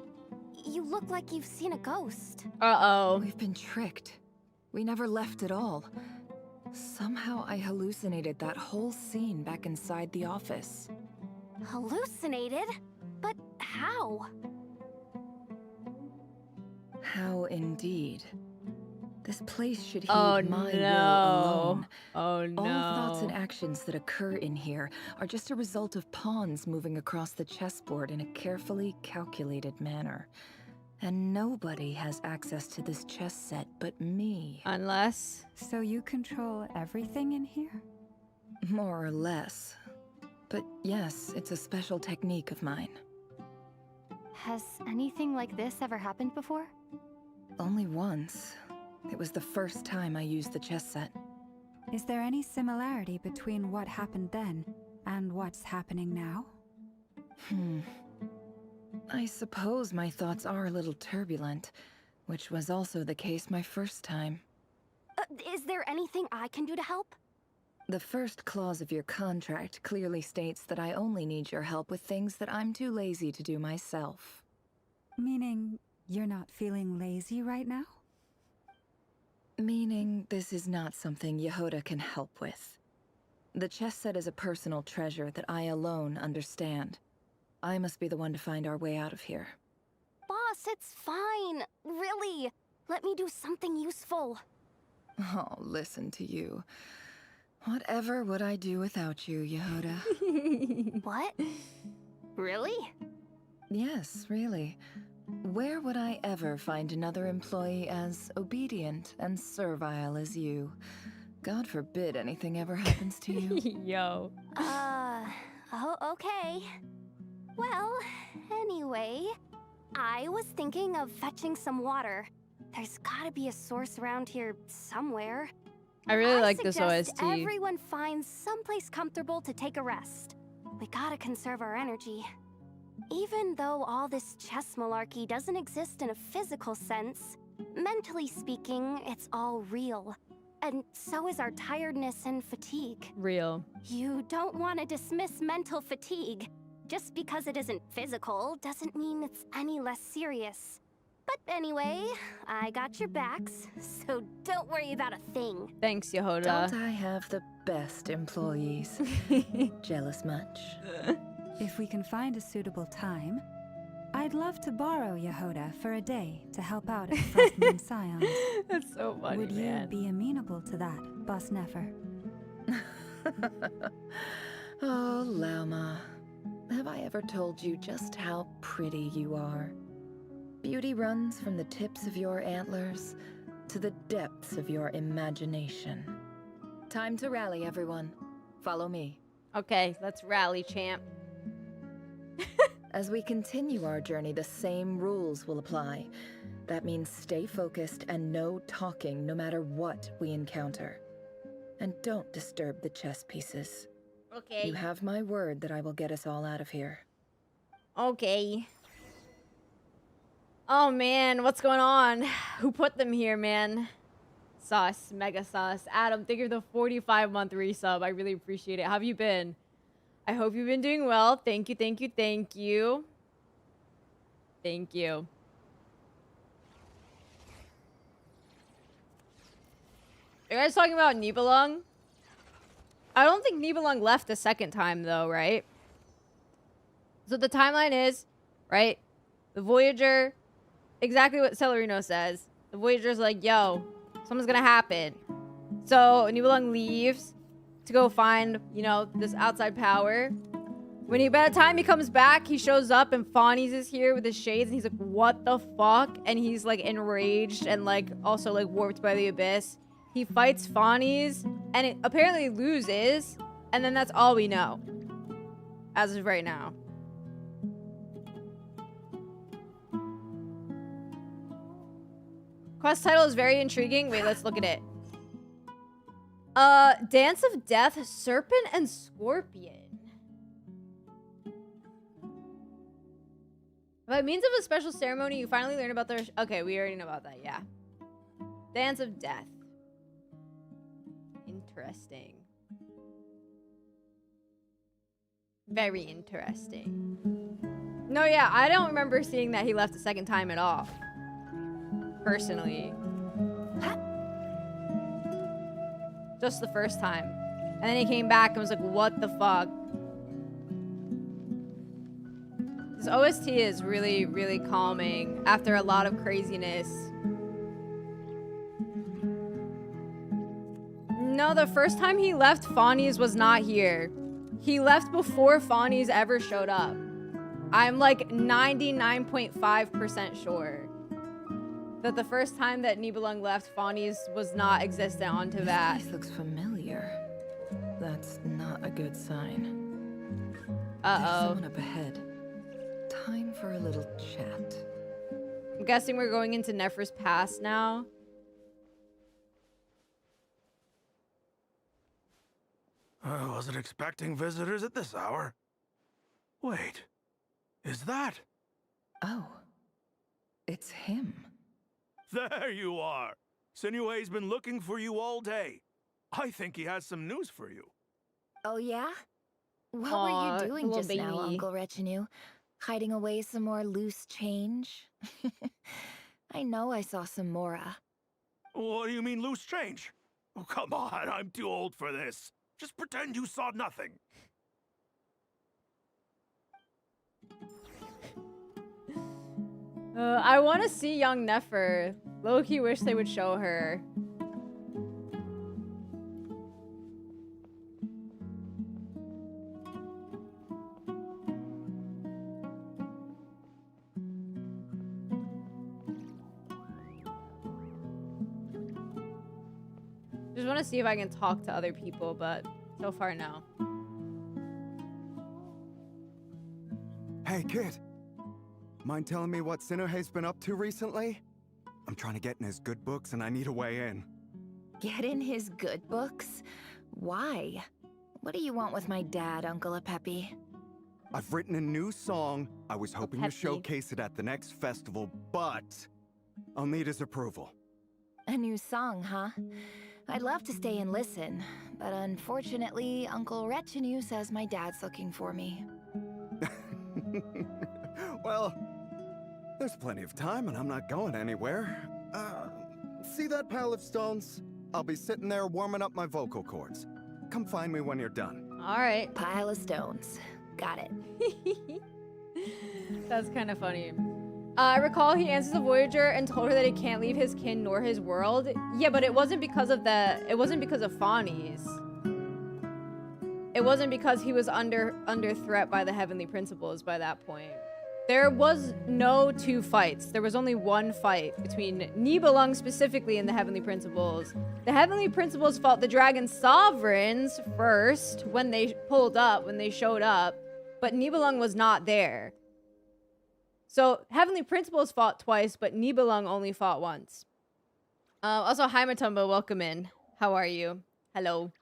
You look like you've seen a ghost. Uh-oh. We've been tricked. We never left at all. Somehow I hallucinated that whole scene back inside the office. Hallucinated? But how? How indeed. This place should heed Oh, my will no. alone. Oh no. All thoughts and actions that occur in here are just a result of pawns moving across the chessboard in a carefully calculated manner. And nobody has access to this chess set but me. Unless... So you control everything in here? More or less. But yes, it's a special technique of mine. Has anything like this ever happened before? Only once. It was the first time I used the chess set. Is there any similarity between what happened then and what's happening now? I suppose my thoughts are a little turbulent, which was also the case my first time. Is there anything I can do to help? The first clause of your contract clearly states that I only need your help with things that I'm too lazy to do myself. Meaning you're not feeling lazy right now? Meaning this is not something Yehoda can help with. The chess set is a personal treasure that I alone understand. I must be the one to find our way out of here. Boss, it's fine. Really. Let me do something useful. Oh, listen to you. Whatever would I do without you, Yehoda? What? Really? Yes, really. Where would I ever find another employee as obedient and servile as you? God forbid anything ever happens to you. Yo. Oh, okay. Well, anyway, I was thinking of fetching some water. There's gotta be a source around here somewhere. I really like this suggest OST. everyone finds someplace comfortable to take a rest. We gotta conserve our energy. Even though all this chess malarkey doesn't exist in a physical sense, mentally speaking, it's all real. And so is our tiredness and fatigue. Real. You don't want to dismiss mental fatigue. Just because it isn't physical doesn't mean it's any less serious. But anyway, I got your backs, so don't worry about a thing. Thanks, Yehoda. Don't I have the best employees? Jealous much? If we can find a suitable time, I'd love to borrow Yehoda for a day to help out at Frostmoon Scions. That's so funny, Would you man. be amenable to that, Boss Nefer? Oh, Lauma. Have I ever told you just how pretty you are? Beauty runs from the tips of your antlers to the depths of your imagination. Time to rally, everyone. Follow me. Okay, let's rally, champ. As we continue our journey, the same rules will apply. That means stay focused and no talking no matter what we encounter. And don't disturb the chess pieces. Okay. You have my word that I will get us all out of here. Okay. Oh man, what's going on? Who put them here, man? Sus, mega sus. Adam, thank you for the 45-month resub. I really appreciate it. How have you been? I hope you've been doing well. Thank you, thank you, thank you. Thank you. Are you guys talking about Nibelung? I don't think Nibelung left the second time, though, right? So the timeline is, right? The Voyager, exactly what Celerino says. The Voyager's like, yo, something's gonna happen. So Nibelung leaves to go find, you know, this outside power. By the time he comes back, he shows up and Fawnies is here with his shades and he's like, what the fuck? And he's like enraged and like also like warped by the abyss. He fights Fawnies and it apparently loses. And then that's all we know. As of right now. Quest title is very intriguing. Wait, let's look at it. Dance of Death, Serpent and Scorpion. By means of a special ceremony, you finally learn about their... Okay, we already know about that, yeah. Dance of Death. Interesting. Very interesting. No, yeah, I don't remember seeing that he left the second time at all. Personally. Just the first time. And then he came back and was like, what the fuck? This OST is really, really calming after a lot of craziness. No, the first time he left, Fawnies was not here. He left before Fawnies ever showed up. I'm like 99.5% sure that the first time that Nibelung left, Fawnies was not existent on Teyvat. This place looks familiar. That's not a good sign. Uh-oh. There's someone up ahead. Time for a little chat. I'm guessing we're going into Nefer's past now. I wasn't expecting visitors at this hour. Wait, is that? Oh, it's him. There you are. Sinue's been looking for you all day. I think he has some news for you. Oh, yeah? What Aw, were you doing little just now, baby. Uncle Retinue? Hiding away some more loose change? I know I saw some Mora. What do you mean loose change? Oh, come on, I'm too old for this. Just pretend you saw nothing. I want to see young Nefer. Low-key wish they would show her. Just want to see if I can talk to other people, but so far, no. Hey, kid. Mind telling me what Sinuhe's been up to recently? I'm trying to get in his good books and I need a way in. Get in his good books? Why? What do you want with my dad, Uncle Apepi? I've written a new song. I was hoping to Apepi. showcase it at the next festival, but I'll need his approval. A new song, huh? I'd love to stay and listen, but unfortunately, Uncle Retinue says my dad's looking for me. Well, there's plenty of time and I'm not going anywhere. See that pile of stones? I'll be sitting there warming up my vocal cords. Come find me when you're done. All right. Pile of stones. Got it. That's kind of funny. I recall he answers the Voyager and told her that he can't leave his kin nor his world. Yeah, but it wasn't because of it wasn't because of Fawnies. It wasn't because he was under threat by the Heavenly Principles by that point. There was no two fights. There was only one fight between Nibelung specifically and the Heavenly Principles. The Heavenly Principles fought the Dragon Sovereigns first when they showed up, but Nibelung was not there. So Heavenly Principles fought twice, but Nibelung only fought once. Also, hi Matumba, welcome in. How are you? Hello.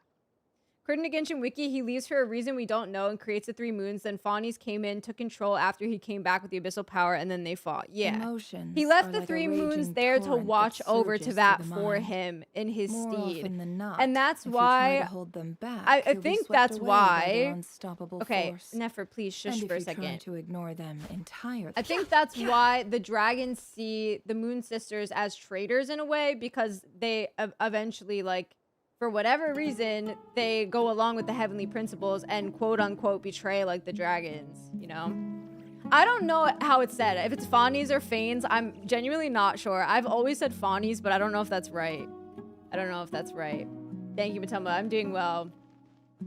According to Genshin Wiki, he leaves for a reason we don't know and creates the 3 moons. Then Fawnies came in, took control after he came back with the Abyssal power, and then they fought. Yeah. Emotions He left are the like a 3 moons raging there to torrent that watch over surges to through that the for mind. him in his More steed. often than not, And that's if you try why to hold them back, I you'll be think swept that's away by their why. unstoppable Okay, force. Nefer, please shush And for a if you try second. to ignore them entirely, I think that's why the dragons see the Moon Sisters as traitors in a way, because they eventually, like, for whatever reason, they go along with the heavenly principles and quote-unquote betray, like, the dragons, you know? I don't know how it's said. If it's Fawnies or Fanes, I'm genuinely not sure. I've always said Fawnies, but I don't know if that's right. I don't know if that's right. Thank you, Matumba. I'm doing well.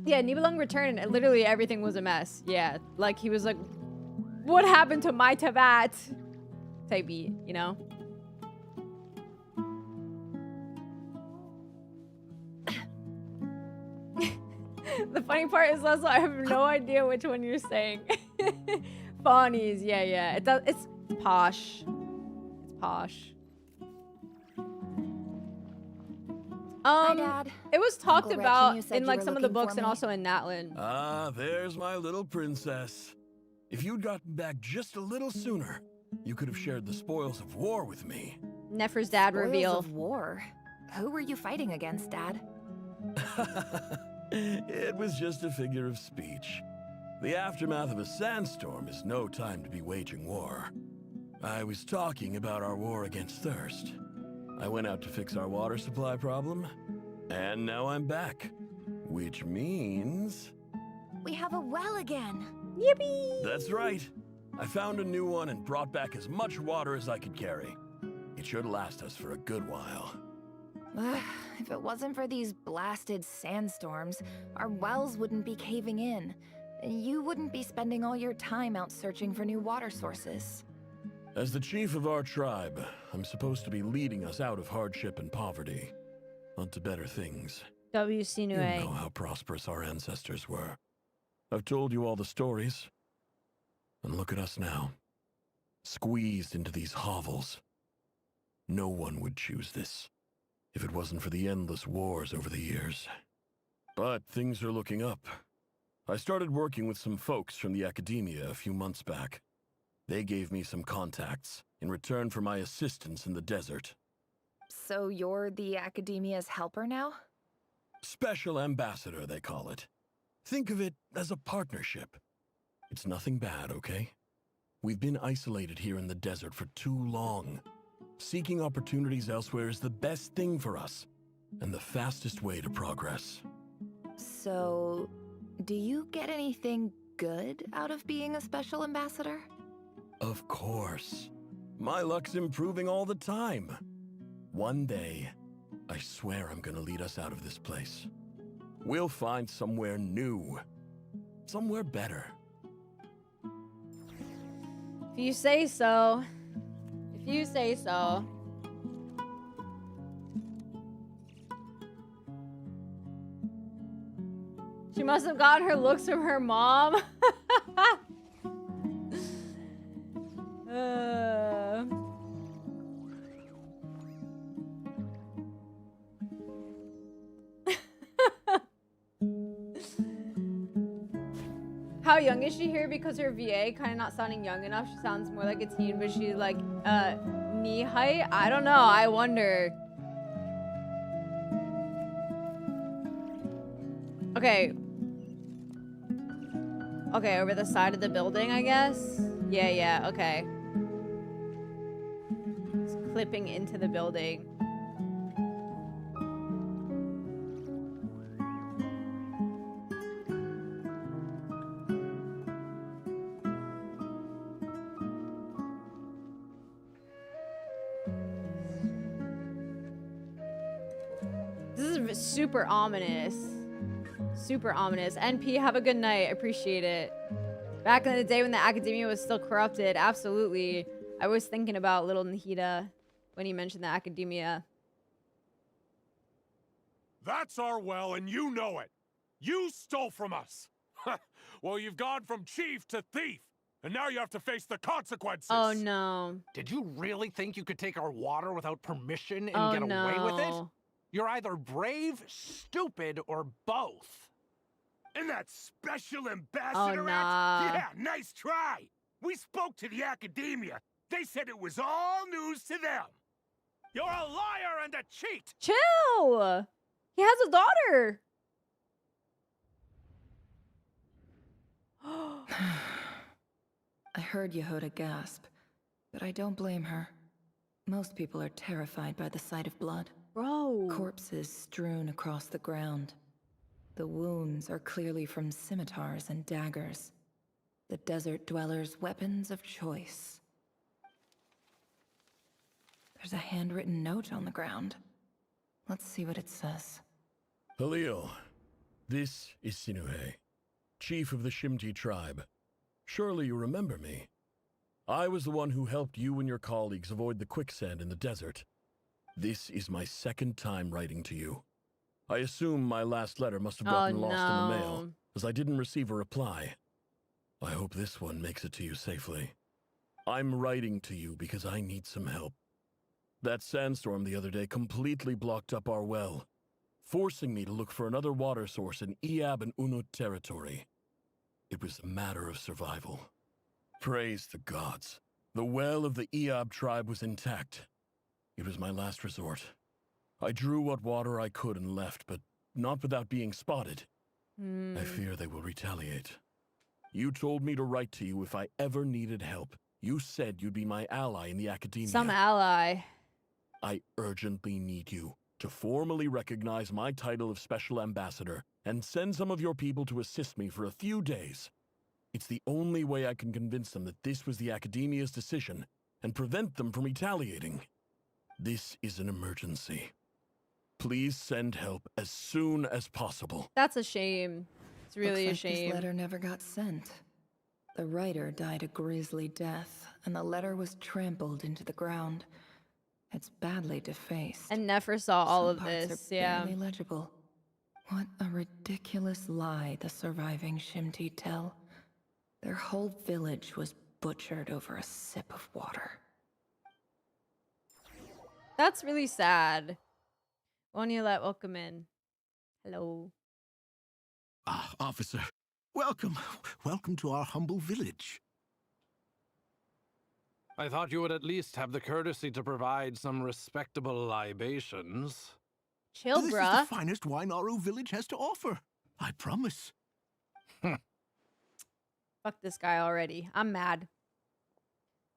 Yeah, Nibelung returned and literally everything was a mess. Yeah, like, he was like, what happened to my Tabat? Type beat, you know? The funny part is, Leslie, I have no idea which one you're saying. Fawnies, yeah. It's posh. It's posh. Hi, Dad. It was talked Uncle about Reggie, you said in you like were some of the looking books for and me. also in Natlan. Ah, there's my little princess. If you'd gotten back just a little sooner, you could have shared the spoils of war with me. Nefer's dad Spoils reveal. of war. Who were you fighting against, Dad? It was just a figure of speech. The aftermath of a sandstorm is no time to be waging war. I was talking about our war against thirst. I went out to fix our water supply problem, and now I'm back. Which means... We have a well again. Yippee! That's right. I found a new one and brought back as much water as I could carry. It should last us for a good while. If it wasn't for these blasted sandstorms, our wells wouldn't be caving in. You wouldn't be spending all your time out searching for new water sources. As the chief of our tribe, I'm supposed to be leading us out of hardship and poverty, onto better things. W.C. You know how prosperous our ancestors were. I've told you all the stories. And look at us now. Squeezed into these hovels. No one would choose this, if it wasn't for the endless wars over the years. But things are looking up. I started working with some folks from the academia a few months back. They gave me some contacts in return for my assistance in the desert. So you're the Academia's helper now? Special ambassador, they call it. Think of it as a partnership. It's nothing bad, okay? We've been isolated here in the desert for too long. Seeking opportunities elsewhere is the best thing for us, and the fastest way to progress. So, do you get anything good out of being a special ambassador? Of course. My luck's improving all the time. One day, I swear I'm gonna lead us out of this place. We'll find somewhere new. Somewhere better. If you say so. If you say so. She must have gotten her looks from her mom. How young is she here? Because her VA kind of not sounding young enough. She sounds more like a teen, but she's like knee height. I don't know. I wonder. Okay. Okay, over the side of the building, I guess. Yeah. Okay. It's clipping into the building. This is super ominous. Super ominous. NP, have a good night. Appreciate it. Back in the day when the academia was still corrupted, absolutely. I was thinking about little Nahida when he mentioned the academia. That's our well, and you know it. You stole from us. Well, you've gone from chief to thief, and now you have to face the consequences. Oh, no. Did you really think you could take our water without permission and get away with it? You're either brave, stupid, or both. And that special ambassador nah. act? Yeah, nice try. We spoke to the academia. They said it was all news to them. You're a liar and a cheat. Chill. He has a daughter. I heard Yehoda gasp, but I don't blame her. Most people are terrified by the sight of blood. Bro. Corpses strewn across the ground. The wounds are clearly from scimitars and daggers. The desert dwellers' weapons of choice. There's a handwritten note on the ground. Let's see what it says. Halil, this is Sinuhe, chief of the Shimti tribe. Surely you remember me. I was the one who helped you and your colleagues avoid the quicksand in the desert. This is my second time writing to you. I assume my last letter must have gotten lost in the mail, as I didn't receive a reply. I hope this one makes it to you safely. I'm writing to you because I need some help. That sandstorm the other day completely blocked up our well, forcing me to look for another water source in Iab and Unut territory. It was a matter of survival. Praise the gods. The well of the Iab tribe was intact. It was my last resort. I drew what water I could and left, but not without being spotted. I fear they will retaliate. You told me to write to you if I ever needed help. You said you'd be my ally in the academia. Some ally. I urgently need you to formally recognize my title of Special Ambassador and send some of your people to assist me for a few days. It's the only way I can convince them that this was the academia's decision and prevent them from retaliating. This is an emergency. Please send help as soon as possible. That's a shame. It's really Looks a like shame. This letter never got sent. The writer died a grisly death, and the letter was trampled into the ground. It's badly defaced. And never saw all Some of parts this, are yeah. barely legible. What a ridiculous lie the surviving Shimti tell. Their whole village was butchered over a sip of water. That's really sad. Oniolet, welcome in. Hello. Ah, officer. Welcome. Welcome to our humble village. I thought you would at least have the courtesy to provide some respectable libations. Chill, This bruh. is the finest wine Aru village has to offer. I promise. Fuck this guy already. I'm mad.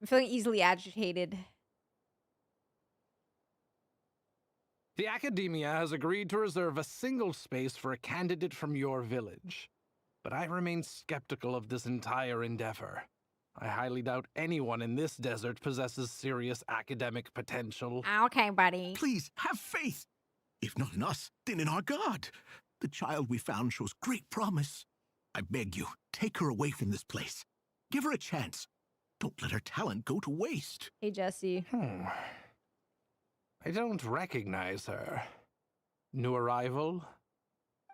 I'm feeling easily agitated. The Academia has agreed to reserve a single space for a candidate from your village. But I remain skeptical of this entire endeavor. I highly doubt anyone in this desert possesses serious academic potential. Okay, buddy. Please, have faith. If not in us, then in our God. The child we found shows great promise. I beg you, take her away from this place. Give her a chance. Don't let her talent go to waste. Hey, Jesse. I don't recognize her. New arrival?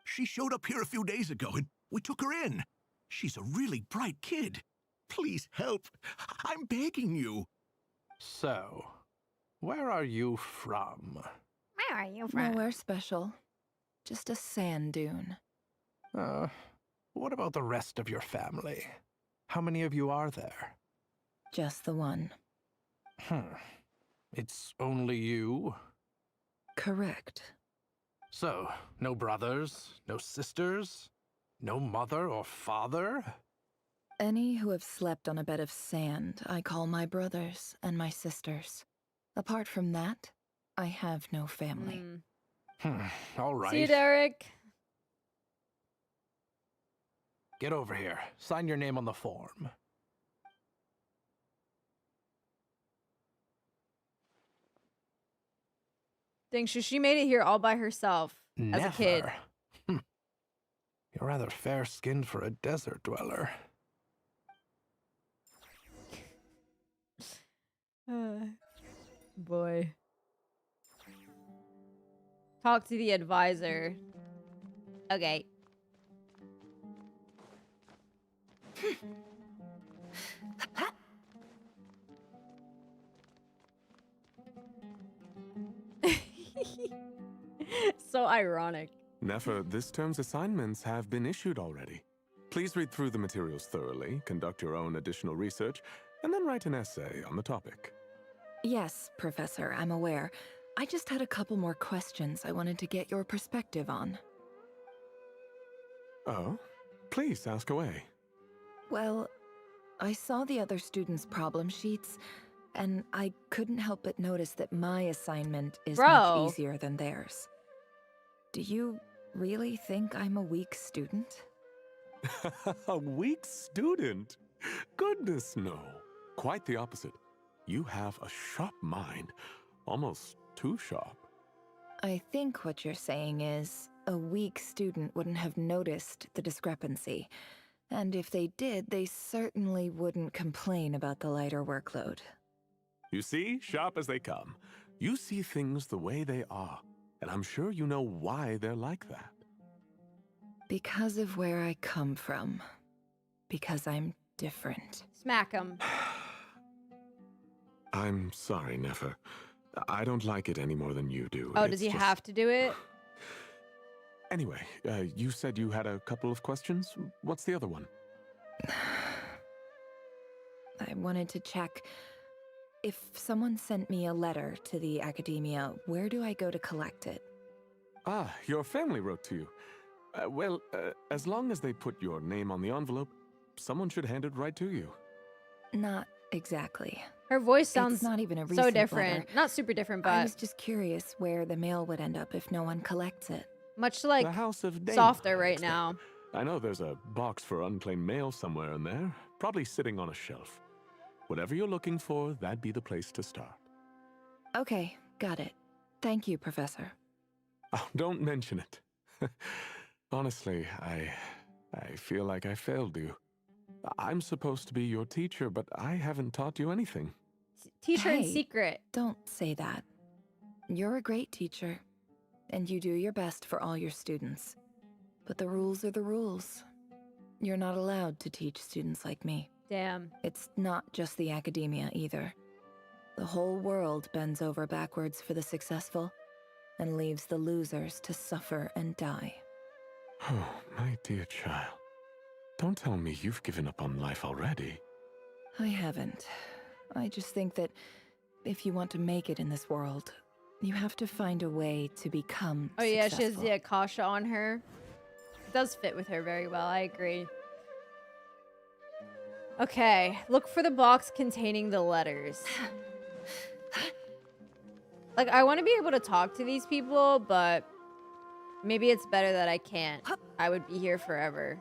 She showed up here a few days ago and we took her in. She's a really bright kid. Please help. I'm begging you. So, where are you from? Where are you from? Nowhere special. Just a sand dune. What about the rest of your family? How many of you are there? Just the one. It's only you? Correct. So, no brothers, no sisters, no mother or father? Any who have slept on a bed of sand, I call my brothers and my sisters. Apart from that, I have no family. All right. See you, Derek. Get over here. Sign your name on the form. Dang, so she made it here all by herself as a kid. You're rather fair-skinned for a desert dweller. Boy. Talk to the advisor. Okay. So ironic. Nefer, this term's assignments have been issued already. Please read through the materials thoroughly, conduct your own additional research, and then write an essay on the topic. Yes, Professor, I'm aware. I just had a couple more questions I wanted to get your perspective on. Oh? Please, ask away. Well, I saw the other students' problem sheets, and I couldn't help but notice that my assignment is much easier than theirs. Do you really think I'm a weak student? A weak student? Goodness, no. Quite the opposite. You have a sharp mind. Almost too sharp. I think what you're saying is, a weak student wouldn't have noticed the discrepancy. And if they did, they certainly wouldn't complain about the lighter workload. You see, sharp as they come. You see things the way they are. And I'm sure you know why they're like that. Because of where I come from. Because I'm different. Smack him. I'm sorry, Nefer. I don't like it any more than you do. Oh, does he have to do it? Anyway, you said you had a couple of questions. What's the other one? I wanted to check. If someone sent me a letter to the academia, where do I go to collect it? Ah, your family wrote to you. Well, as long as they put your name on the envelope, someone should hand it right to you. Not exactly. Her voice sounds it's not even a so recent different. letter. Not super different, but I was just curious where the mail would end up if no one collects it. much like The House of Dana, softer I right expect. now. I know there's a box for unclaimed mail somewhere in there, probably sitting on a shelf. Whatever you're looking for, that'd be the place to start. Okay, got it. Thank you, Professor. Oh, don't mention it. Honestly, I feel like I failed you. I'm supposed to be your teacher, but I haven't taught you anything. Teacher in Hey, secret. Don't say that. You're a great teacher, and you do your best for all your students. But the rules are the rules. You're not allowed to teach students like me. Damn. It's not just the academia either. The whole world bends over backwards for the successful, and leaves the losers to suffer and die. Oh, my dear child. Don't tell me you've given up on life already. I haven't. I just think that if you want to make it in this world, you have to find a way to become Oh yeah, she has successful. the Akasha on her. It does fit with her very well, I agree. Okay, look for the box containing the letters. Like, I want to be able to talk to these people, but maybe it's better that I can't. I would be here forever.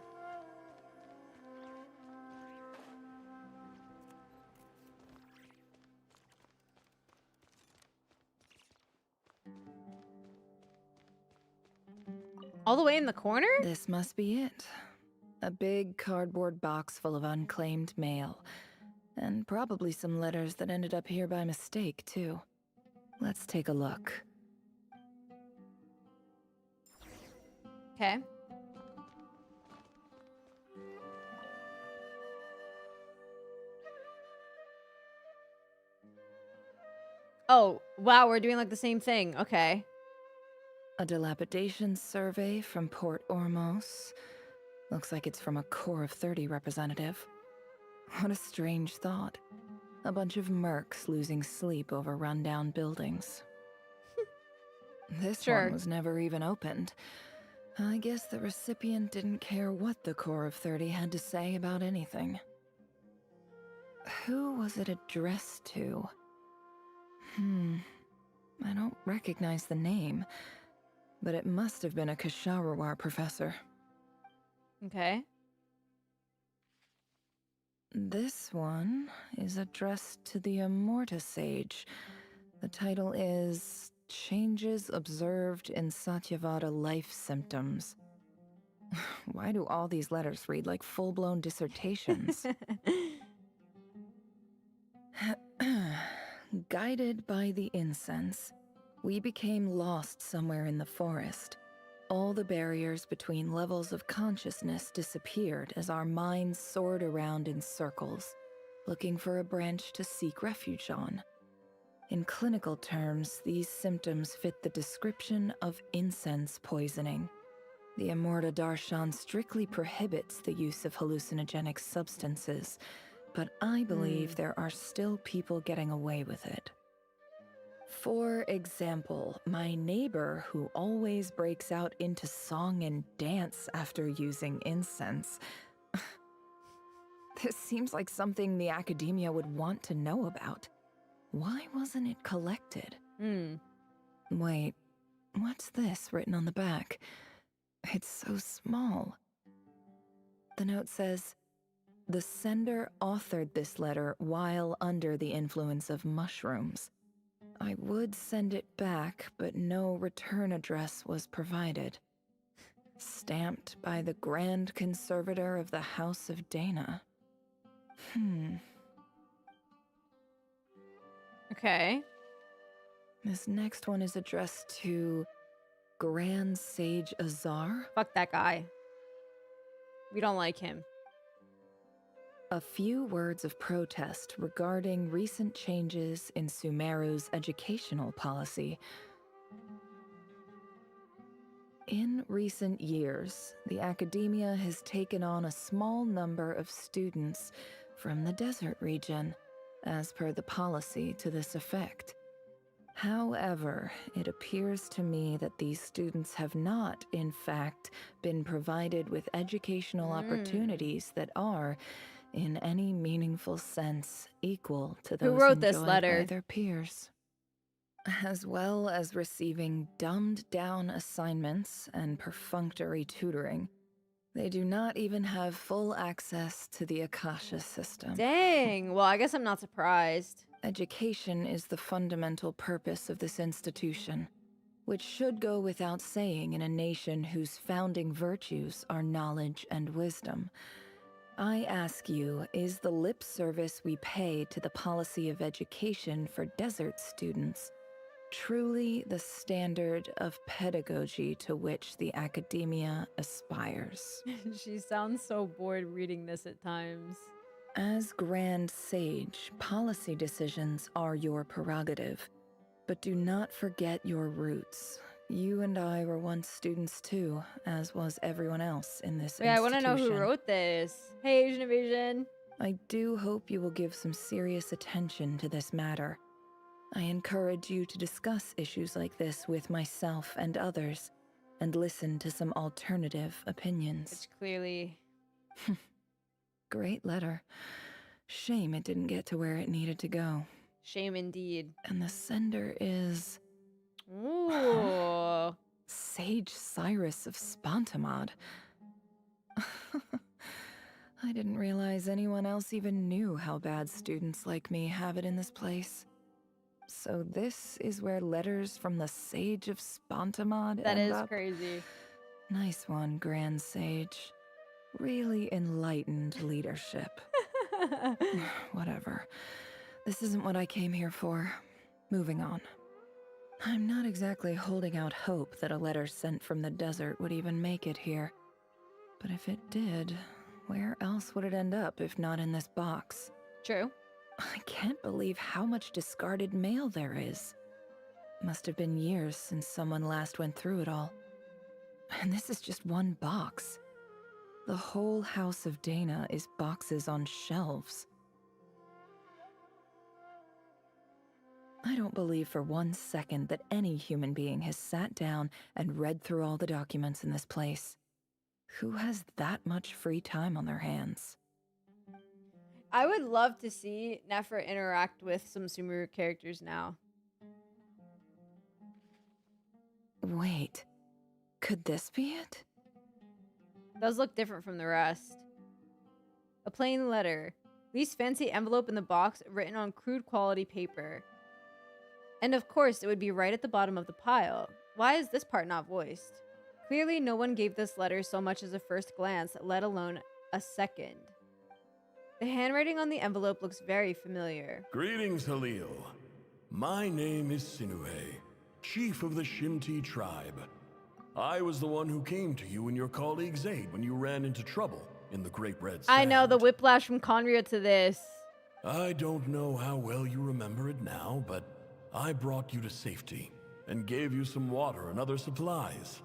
All the way in the corner? This must be it. A big cardboard box full of unclaimed mail. And probably some letters that ended up here by mistake, too. Let's take a look. Okay. Oh, wow, we're doing like the same thing. Okay. A dilapidation survey from Port Ormos. Looks like it's from a Core of 30 representative. What a strange thought. A bunch of mercs losing sleep over rundown buildings. This one was never even opened. I guess the recipient didn't care what the Core of 30 had to say about anything. Who was it addressed to? I don't recognize the name, but it must have been a Kasharawar professor. Okay. This one is addressed to the Immorta Sage. The title is Changes Observed in Satyavada Life Symptoms. Why do all these letters read like full-blown dissertations? Guided by the incense, we became lost somewhere in the forest. All the barriers between levels of consciousness disappeared as our minds soared around in circles, looking for a branch to seek refuge on. In clinical terms, these symptoms fit the description of incense poisoning. The Immorta Darshan strictly prohibits the use of hallucinogenic substances, but I believe there are still people getting away with it. For example, my neighbor who always breaks out into song and dance after using incense. This seems like something the academia would want to know about. Why wasn't it collected? Wait, what's this written on the back? It's so small. The note says, "The sender authored this letter while under the influence of mushrooms. I would send it back, but no return address was provided. Stamped by the Grand Conservator of the House of Dana." Okay. This next one is addressed to Grand Sage Azar. Fuck that guy. We don't like him. A few words of protest regarding recent changes in Sumeru's educational policy. In recent years, the academia has taken on a small number of students from the desert region, as per the policy to this effect. However, it appears to me that these students have not, in fact, been provided with educational opportunities that are, in any meaningful sense, equal to those Who wrote this enjoyed letter? by their peers. As well as receiving dumbed-down assignments and perfunctory tutoring, they do not even have full access to the Akasha system. Dang. Well, I guess I'm not surprised. Education is the fundamental purpose of this institution, which should go without saying in a nation whose founding virtues are knowledge and wisdom. I ask you, is the lip service we pay to the policy of education for desert students truly the standard of pedagogy to which the academia aspires? She sounds so bored reading this at times. As Grand Sage, policy decisions are your prerogative, but do not forget your roots. You and I were once students too, as was everyone else in this Yeah, I want institution. to know who wrote this. Hey, Asian Invasion. I do hope you will give some serious attention to this matter. I encourage you to discuss issues like this with myself and others, and listen to some alternative opinions. Which clearly... Great letter. Shame it didn't get to where it needed to go. Shame indeed. And the sender is... Ooh. Sage Cyrus of Spontamod. I didn't realize anyone else even knew how bad students like me have it in this place. So this is where letters from the Sage of Spontamod That end is up? crazy. Nice one, Grand Sage. Really enlightened leadership. Whatever. This isn't what I came here for. Moving on. I'm not exactly holding out hope that a letter sent from the desert would even make it here. But if it did, where else would it end up if not in this box? True. I can't believe how much discarded mail there is. Must have been years since someone last went through it all. And this is just one box. The whole House of Dana is boxes on shelves. I don't believe for 1 second that any human being has sat down and read through all the documents in this place. Who has that much free time on their hands? I would love to see Nefer interact with some Sumeru characters now. Wait, could this be it? Does look different from the rest. A plain letter. Least fancy envelope in the box written on crude quality paper. And of course, it would be right at the bottom of the pile. Why is this part not voiced? Clearly, no one gave this letter so much as a first glance, let alone a second. The handwriting on the envelope looks very familiar. Greetings, Halil. My name is Sinue, chief of the Shimti tribe. I was the one who came to you and your colleague's aid when you ran into trouble in the Great Red Sand. I know, the whiplash from Conria to this. I don't know how well you remember it now, but I brought you to safety and gave you some water and other supplies.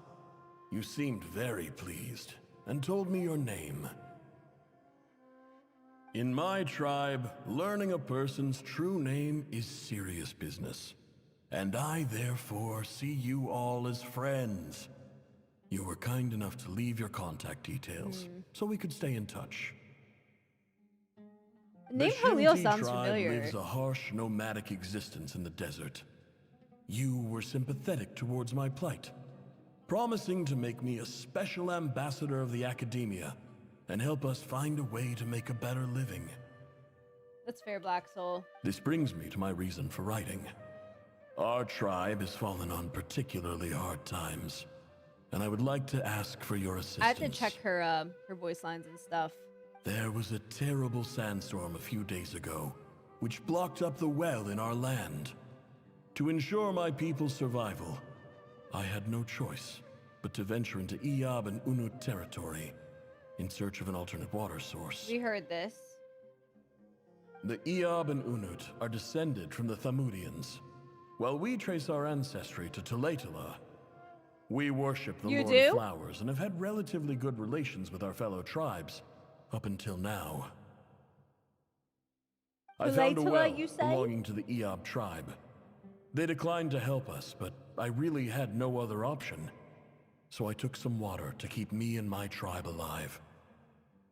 You seemed very pleased, and told me your name. In my tribe, learning a person's true name is serious business, and I therefore see you all as friends. You were kind enough to leave your contact details, so we could stay in touch. Name the Halil Shinti sounds tribe familiar. lives a harsh, nomadic existence in the desert. You were sympathetic towards my plight, promising to make me a special ambassador of the academia and help us find a way to make a better living. That's fair, Black Soul. This brings me to my reason for writing. Our tribe has fallen on particularly hard times, and I would like to ask for your assistance. I had to check her voice lines and stuff. There was a terrible sandstorm a few days ago, which blocked up the well in our land. To ensure my people's survival, I had no choice but to venture into Iyab and Unut territory in search of an alternate water source. We heard this. The Iyab and Unut are descended from the Thamudians. While we trace our ancestry to Tulatula, we worship the Lord of Flowers and have had relatively good relations with our fellow tribes up until now. I found a well belonging to the Iyab tribe. They declined to help us, but I really had no other option. So I took some water to keep me and my tribe alive.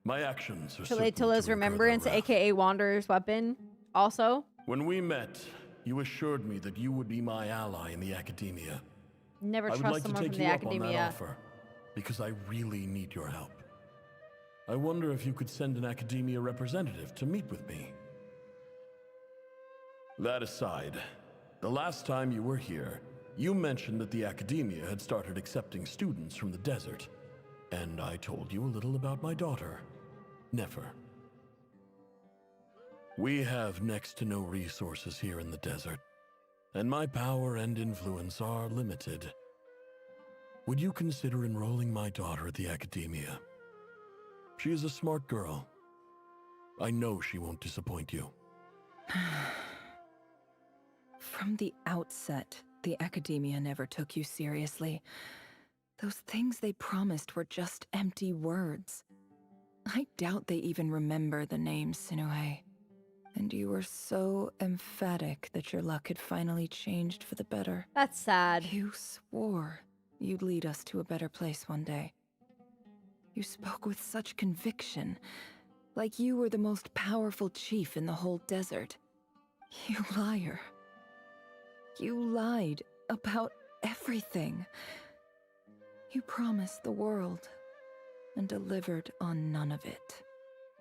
My actions are Tulatula's remembrance, aka Wanderer's weapon, also. When we met, you assured me that you would be my ally in the academia. Never I would trust like someone to take from the you up on that academia. offer, because I really need your help. I wonder if you could send an academia representative to meet with me. That aside, the last time you were here, you mentioned that the academia had started accepting students from the desert, and I told you a little about my daughter, Nefer. We have next to no resources here in the desert, and my power and influence are limited. Would you consider enrolling my daughter at the academia? She is a smart girl. I know she won't disappoint you. From the outset, the academia never took you seriously. Those things they promised were just empty words. I doubt they even remember the name Sinuhe. And you were so emphatic that your luck had finally changed for the better. That's sad. You swore you'd lead us to a better place one day. You spoke with such conviction, like you were the most powerful chief in the whole desert. You liar. You lied about everything. You promised the world and delivered on none of it.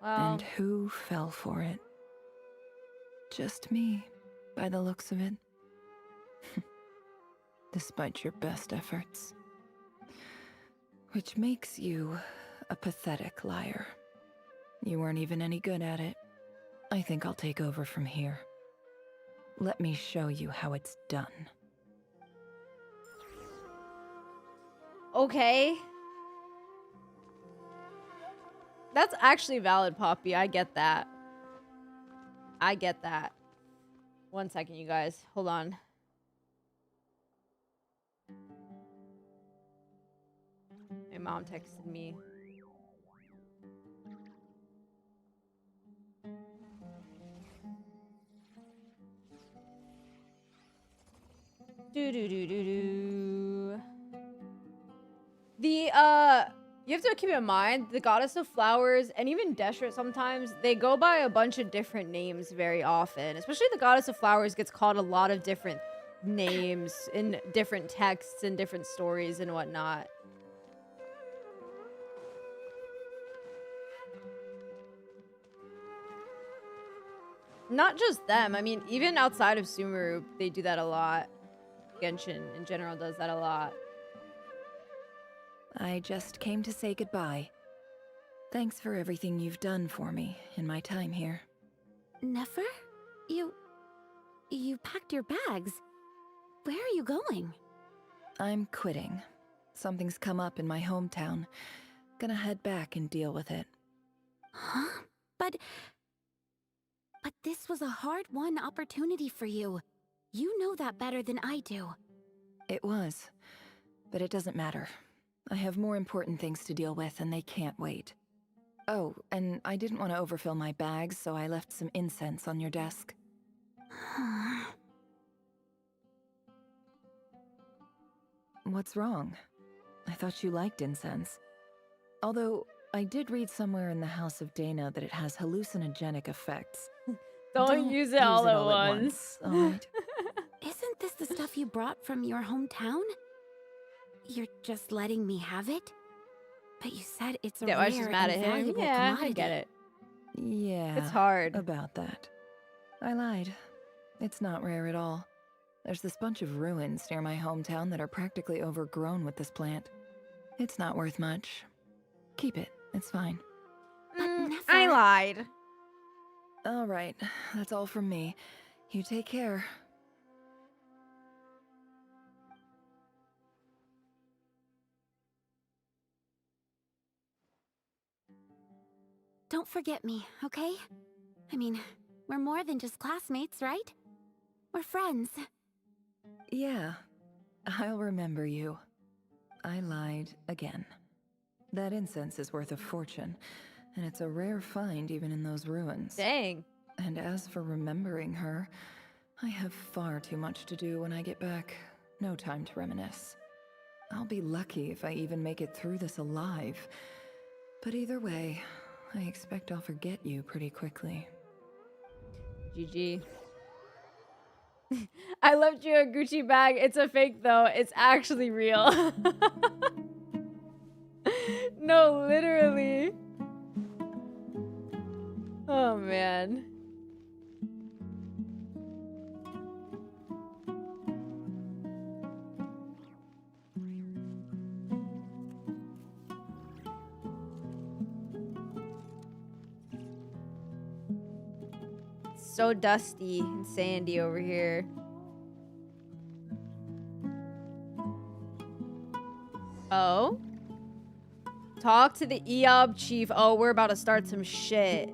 Wow. And who fell for it? Just me, by the looks of it. Despite your best efforts. Which makes you a pathetic liar. You weren't even any good at it. I think I'll take over from here. Let me show you how it's done. Okay. That's actually valid, Poppy. I get that. I get that. 1 second, you guys. Hold on. My mom texted me. You have to keep in mind, the Goddess of Flowers, and even Deshret sometimes, they go by a bunch of different names very often. Especially the Goddess of Flowers gets called a lot of different names in different texts and different stories and whatnot. Not just them, I mean, even outside of Sumeru, they do that a lot. Genshin, in general, does that a lot. I just came to say goodbye. Thanks for everything you've done for me in my time here. Nefer? You packed your bags. Where are you going? I'm quitting. Something's come up in my hometown. Gonna head back and deal with it. Huh? But this was a hard-won opportunity for you. You know that better than I do. It was, but it doesn't matter. I have more important things to deal with, and they can't wait. Oh, and I didn't want to overfill my bags, so I left some incense on your desk. What's wrong? I thought you liked incense. Although, I did read somewhere in the House of Dana that it has hallucinogenic effects. Don't use it all at once. All right? Isn't this the stuff you brought from your hometown? You're just letting me have it? But you said it's a Yeah, why she's rare mad and at him? valuable Yeah, commodity. I get it. Yeah. It's hard. About that. I lied. It's not rare at all. There's this bunch of ruins near my hometown that are practically overgrown with this plant. It's not worth much. Keep it. It's fine. I lied. All right. That's all from me. You take care. Don't forget me, okay? I mean, we're more than just classmates, right? We're friends. Yeah. I'll remember you. I lied again. That incense is worth a fortune, and it's a rare find even in those ruins. Dang. And as for remembering her, I have far too much to do when I get back. No time to reminisce. I'll be lucky if I even make it through this alive. But either way, I expect I'll forget you pretty quickly. GG. I left you a Gucci bag. It's a fake though. It's actually real. No, literally. Oh man. So dusty and sandy over here. Oh? Talk to the EOB chief. Oh, we're about to start some shit.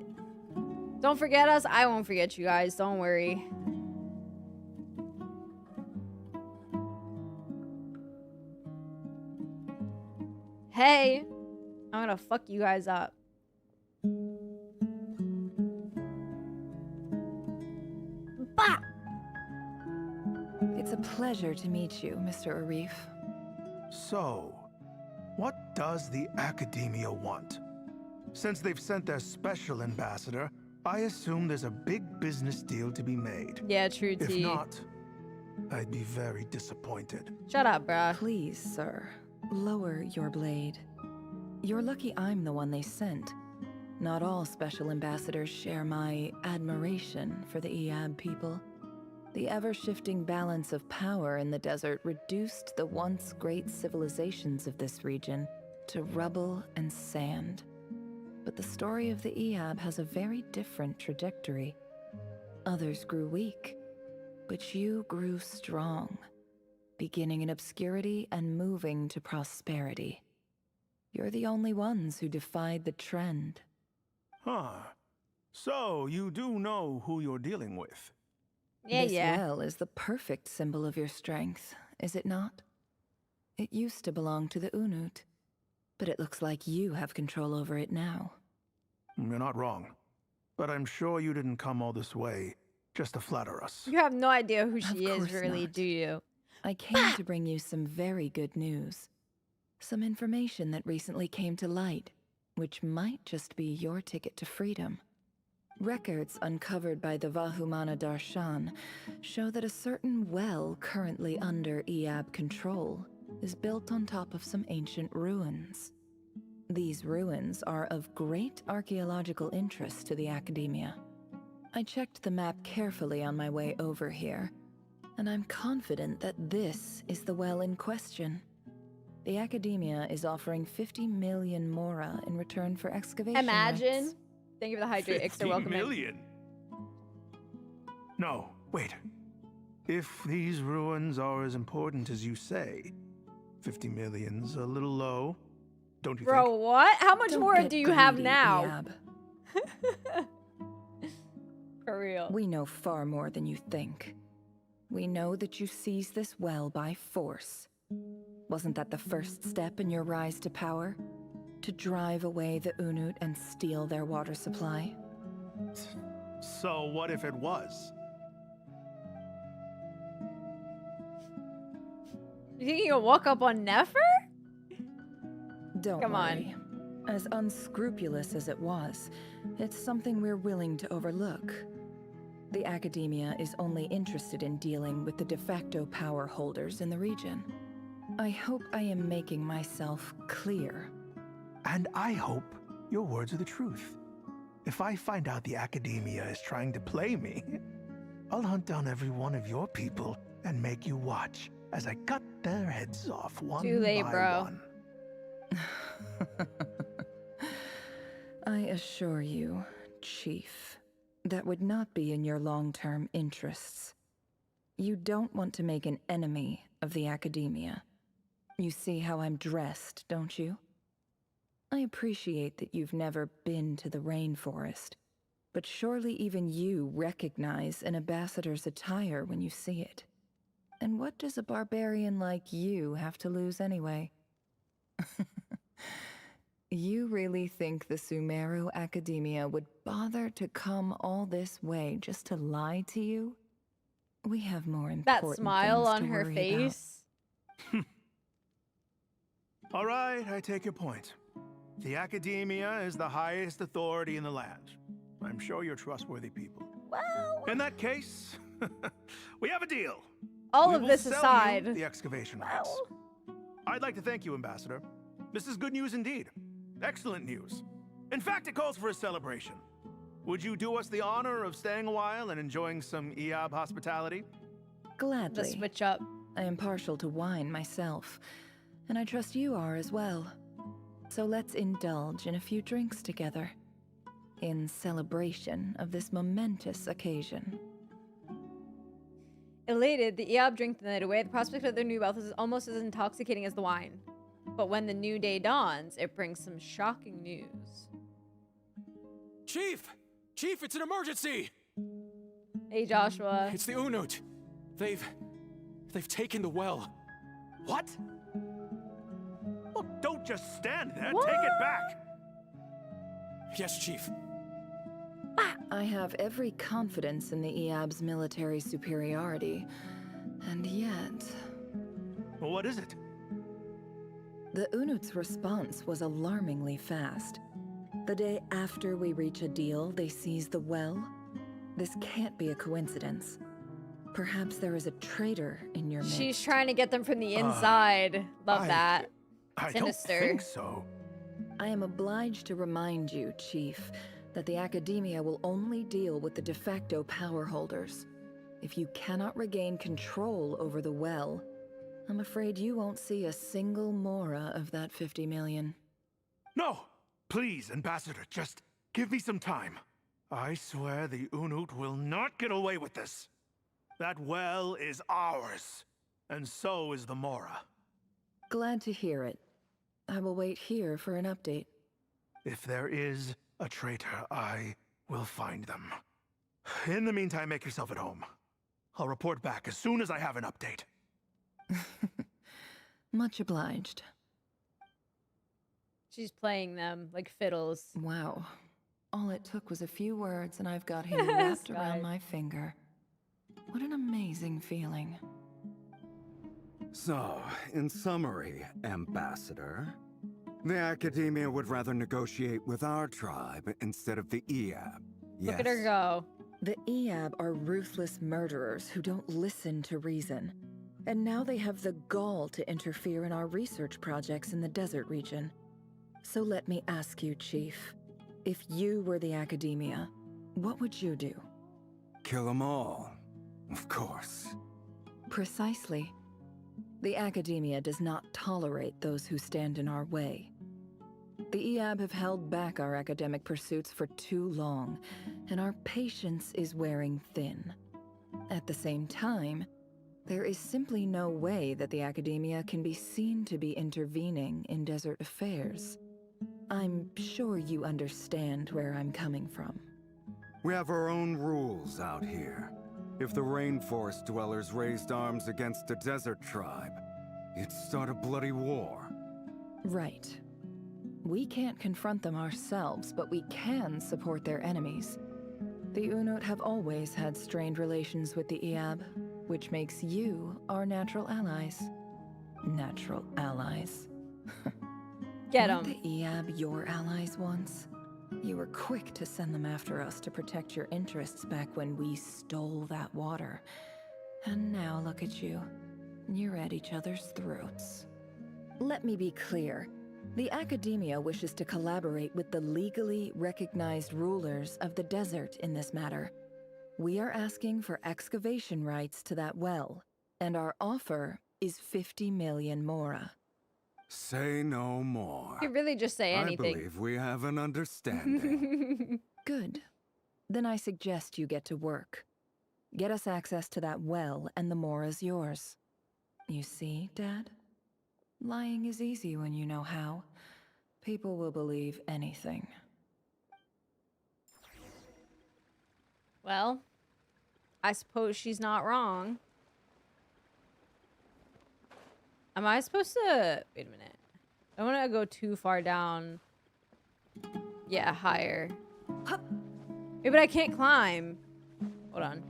Don't forget us. I won't forget you guys. Don't worry. Hey. I'm gonna fuck you guys up. Bah! It's a pleasure to meet you, Mr. Arif. So, what does the Academia want? Since they've sent their special ambassador, I assume there's a big business deal to be made. Yeah, true, If T. not, I'd be very disappointed. Shut up, bruh. Please, sir, lower your blade. You're lucky I'm the one they sent. Not all special ambassadors share my admiration for the EAB people. The ever-shifting balance of power in the desert reduced the once great civilizations of this region to rubble and sand. But the story of the EAB has a very different trajectory. Others grew weak, but you grew strong, beginning in obscurity and moving to prosperity. You're the only ones who defied the trend. Huh. So, you do know who you're dealing with? This well is the perfect symbol of your strength, is it not? It used to belong to the Unut, but it looks like you have control over it now. You're not wrong. But I'm sure you didn't come all this way just to flatter us. You have no idea who she Of is, course really, not. do you? I came to bring you some very good news. Some information that recently came to light, which might just be your ticket to freedom. Records uncovered by the Vahumana Darshan show that a certain well currently under EAB control is built on top of some ancient ruins. These ruins are of great archaeological interest to the Academia. I checked the map carefully on my way over here, and I'm confident that this is the well in question. The Academia is offering 50 million mora in return for excavation Imagine. rights. Thank you for the hydrate, extra welcome. 50 million? No, wait. If these ruins are as important as you say, 50 million's a little low, don't you Bro, think? what? How much Don't more get do you have greedy, now? Eab. For real. We know far more than you think. We know that you seized this well by force. Wasn't that the first step in your rise to power? To drive away the Unut and steal their water supply? So what if it was? You think you can walk up on Nefer? Don't Come worry. As unscrupulous as it was, it's something we're willing to overlook. The Academia is only interested in dealing with the de facto power holders in the region. I hope I am making myself clear. And I hope your words are the truth. If I find out the Academia is trying to play me, I'll hunt down every one of your people and make you watch as I cut their heads off one Too late, by bro. one. I assure you, Chief, that would not be in your long-term interests. You don't want to make an enemy of the Academia. You see how I'm dressed, don't you? I appreciate that you've never been to the rainforest, but surely even you recognize an ambassador's attire when you see it. And what does a barbarian like you have to lose anyway? You really think the Sumeru Academia would bother to come all this way just to lie to you? We have more important That smile things on to her worry face. All right, I take your point. The Academia is the highest authority in the land. I'm sure you're trustworthy people. Well, in that case, we have a deal. All We of will this sell you aside. the excavation rights. I'd like to thank you, Ambassador. This is good news indeed. Excellent news. In fact, it calls for a celebration. Would you do us the honor of staying a while and enjoying some EOB hospitality? Gladly. The switch up. I am partial to wine myself, and I trust you are as well. So let's indulge in a few drinks together, in celebration of this momentous occasion. Elated, the Eob drink the night away. The prospect of their new wealth is almost as intoxicating as the wine. But when the new day dawns, it brings some shocking news. Chief! Chief, it's an emergency! Hey, Joshua. It's the Unut. They've taken the well. What? Well, don't just stand there. What? Take it back. Yes, Chief. I have every confidence in the EAB's military superiority, and yet... Well, what is it? The Unut's response was alarmingly fast. The day after we reach a deal, they seize the well. This can't be a coincidence. Perhaps there is a traitor in your midst. She's trying to get them from the inside. Love that. I Sinister. don't think so. I am obliged to remind you, Chief, that the Academia will only deal with the de facto power holders. If you cannot regain control over the well, I'm afraid you won't see a single mora of that 50 million. No! Please, Ambassador, just give me some time. I swear the Unut will not get away with this. That well is ours, and so is the mora. Glad to hear it. I will wait here for an update. If there is a traitor, I will find them. In the meantime, make yourself at home. I'll report back as soon as I have an update. Much obliged. She's playing them like fiddles. Wow. All it took was a few words and I've got him wrapped around my finger. What an amazing feeling. So, in summary, Ambassador, the Academia would rather negotiate with our tribe instead of the EAB. Look at her go. The EAB are ruthless murderers who don't listen to reason. And now they have the gall to interfere in our research projects in the desert region. So let me ask you, Chief, if you were the Academia, what would you do? Kill them all, of course. Precisely. The Academia does not tolerate those who stand in our way. The EAB have held back our academic pursuits for too long, and our patience is wearing thin. At the same time, there is simply no way that the Academia can be seen to be intervening in desert affairs. I'm sure you understand where I'm coming from. We have our own rules out here. If the rainforest dwellers raised arms against a desert tribe, You'd start a bloody war. Right. We can't confront them ourselves, but we can support their enemies. The Unut have always had strained relations with the Iab, which makes you our natural allies. Natural allies. Get 'em. Weren't the Iab your allies once? You were quick to send them after us to protect your interests back when we stole that water. And now look at you. You're at each other's throats. Let me be clear. The Academia wishes to collaborate with the legally recognized rulers of the desert in this matter. We are asking for excavation rights to that well, and our offer is 50 million mora. Say no more. You could really just say anything. I believe we have an understanding. Good. Then I suggest you get to work. Get us access to that well, and the mora's yours. You see, Dad? Lying is easy when you know how. People will believe anything. Well, I suppose she's not wrong. Am I supposed to... Wait a minute. I don't want to go too far down. Yeah, higher. Yeah, but I can't climb. Hold on.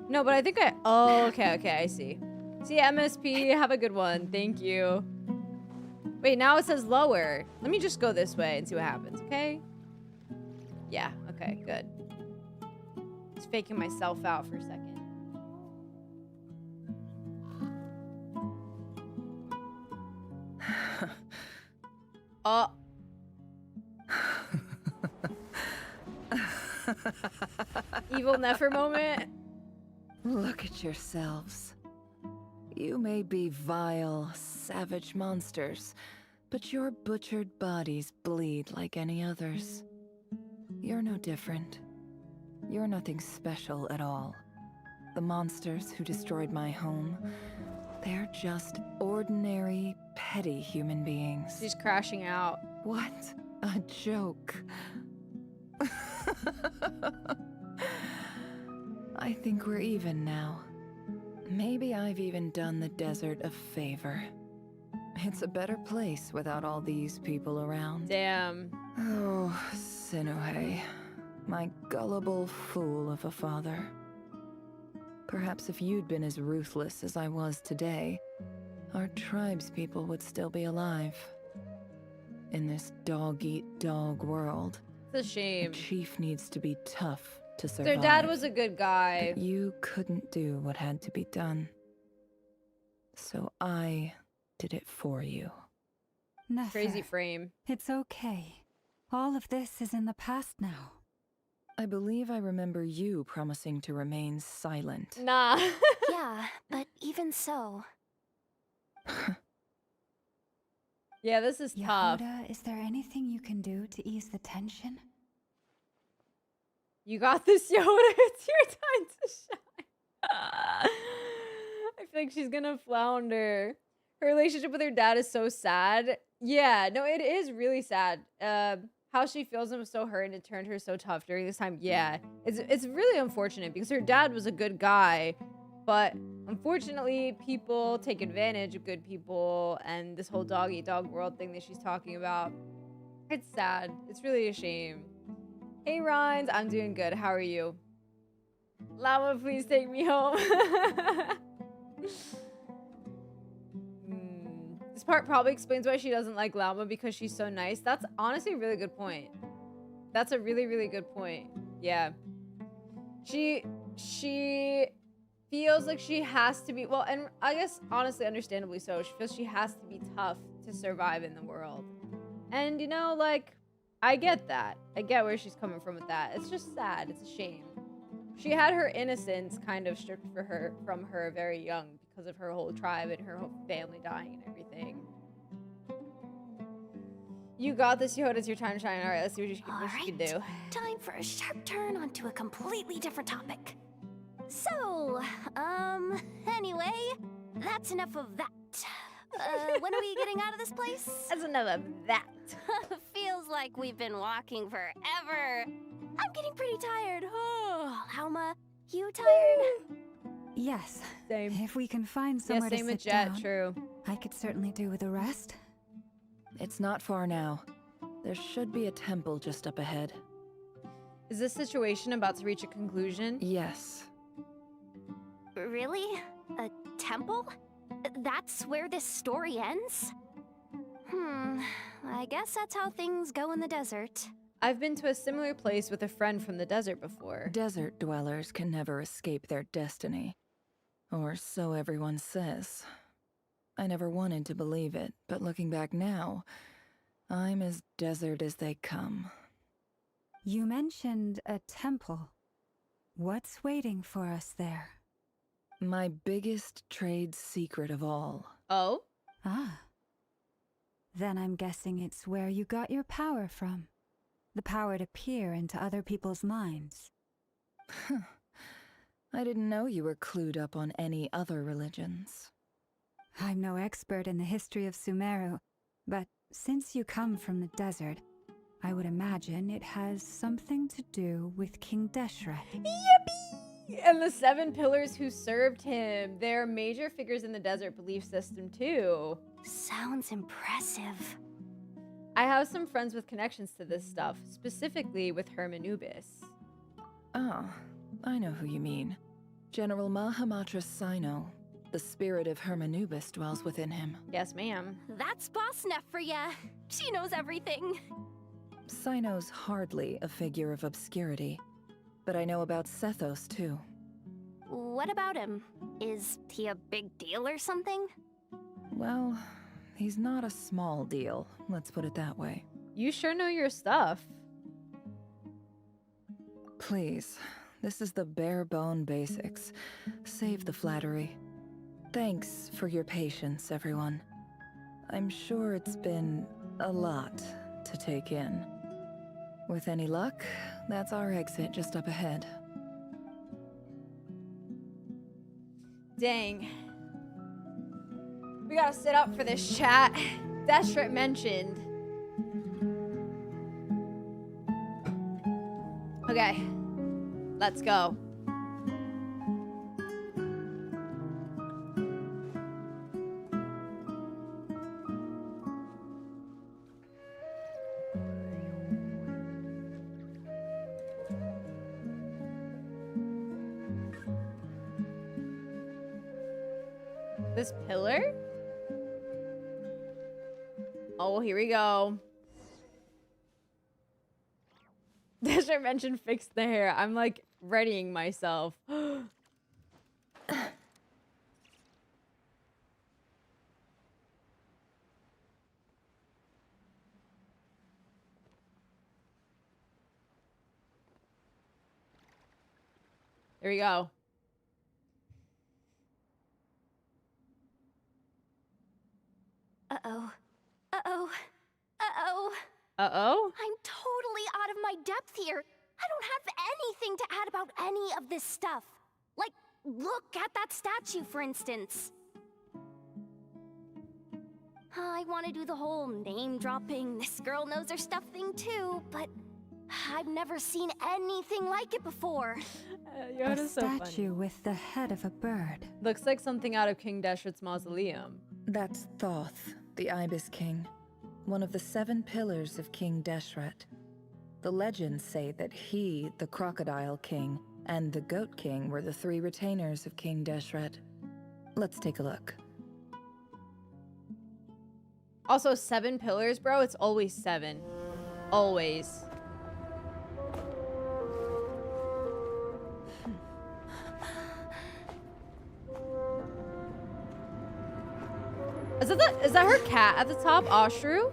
No, but I think I... Oh, okay, I see. See, MSP, have a good one. Thank you. Wait, now it says lower. Let me just go this way and see what happens, okay? Yeah, okay, good. Just faking myself out for a second. Oh. Evil Nefer moment. Look at yourselves. You may be vile, savage monsters, but your butchered bodies bleed like any others. You're no different. You're nothing special at all. The monsters who destroyed my home, they're just ordinary, petty human beings. She's crashing out. What a joke. I think we're even now. Maybe I've even done the desert a favor. It's a better place without all these people around. Damn. Oh, Sinuhe. My gullible fool of a father. Perhaps if you'd been as ruthless as I was today, our tribespeople would still be alive. In this dog-eat-dog world, it's a shame. A chief needs to be tough to survive. Their dad was a good guy. But you couldn't do what had to be done. So I did it for you. Nefer, Crazy frame. It's okay. All of this is in the past now. I believe I remember you promising to remain silent. Nah. Yeah, but even so. Yeah, this is tough. Yehuda, is there anything you can do to ease the tension? You got this, Yoda. It's your time to shine. I feel like she's gonna flounder. Her relationship with her dad is so sad. Yeah, no, it is really sad. How she feels him was so hurt and it turned her so tough during this time. Yeah, it's really unfortunate because her dad was a good guy, but unfortunately people take advantage of good people, and this whole dog-eat-dog world thing that she's talking about, it's sad. It's really a shame. Hey Rhines, I'm doing good. How are you? Llama, please take me home. This part probably explains why she doesn't like Llama, because she's so nice. That's honestly a really good point. That's a really, really good point. Yeah. She feels like she has to be, well, and I guess honestly, understandably so, she feels she has to be tough to survive in the world. And you know, like, I get that. I get where she's coming from with that. It's just sad. It's a shame. She had her innocence kind of stripped from her very young because of her whole tribe and her whole family dying and everything. You got this, Yehuda. It's your time to shine. All right, let's see what she can do. Time for a sharp turn onto a completely different topic. So, anyway, that's enough of that. When are we getting out of this place? That's enough of that. Feels like we've been walking forever. I'm getting pretty tired. Oh, Alma, you tired? Yes. Same. If we can find somewhere same to with sit Jet, down, true. I could certainly do with a rest. It's not far now. There should be a temple just up ahead. Is this situation about to reach a conclusion? Yes. Really? A temple? That's where this story ends? I guess that's how things go in the desert. I've been to a similar place with a friend from the desert before. Desert dwellers can never escape their destiny. Or so everyone says. I never wanted to believe it, but looking back now, I'm as desert as they come. You mentioned a temple. What's waiting for us there? My biggest trade secret of all. Oh? Ah. Then I'm guessing it's where you got your power from. The power to peer into other people's minds. I didn't know you were clued up on any other religions. I'm no expert in the history of Sumeru, but since you come from the desert, I would imagine it has something to do with King Deshret. Yippee! And the 7 pillars who served him. They're major figures in the desert belief system too. Sounds impressive. I have some friends with connections to this stuff, specifically with Hermanubis. Oh, I know who you mean. General Mahamatra Sino. The spirit of Hermanubis dwells within him. Yes, ma'am. That's Boss Neff for ya. She knows everything. Sino's hardly a figure of obscurity, but I know about Sethos too. What about him? Is he a big deal or something? Well, he's not a small deal, let's put it that way. You sure know your stuff. Please, this is the bare-bone basics. Save the flattery. Thanks for your patience, everyone. I'm sure it's been a lot to take in. With any luck, that's our exit just up ahead. Dang. We gotta sit up for this chat. Deshret mentioned. Okay. Let's go. This pillar? Oh, here we go. Deshret mentioned fix the hair. I'm like readying myself. Here we go. Uh-oh. Uh-oh. Uh-oh. Uh-oh? I'm totally out of my depth here. I don't have anything to add about any of this stuff. Like, look at that statue, for instance. I want to do the whole name-dropping, this girl knows her stuff thing too, but I've never seen anything like it before. A statue with the head of a bird. Looks like something out of King Deshret's mausoleum. That's Thoth, the Ibis King, one of the 7 pillars of King Deshret. The legends say that he, the Crocodile King, and the Goat King were the 3 retainers of King Deshret. Let's take a look. Also, 7 pillars, bro. It's always 7. Always. Is that her cat at the top, Ashru?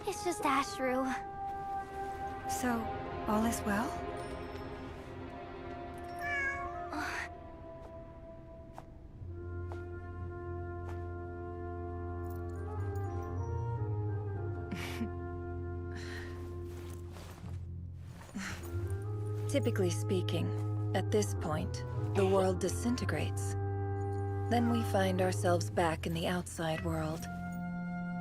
It's just Ashru. So, all is well? Typically speaking, at this point, the world disintegrates. Then we find ourselves back in the outside world.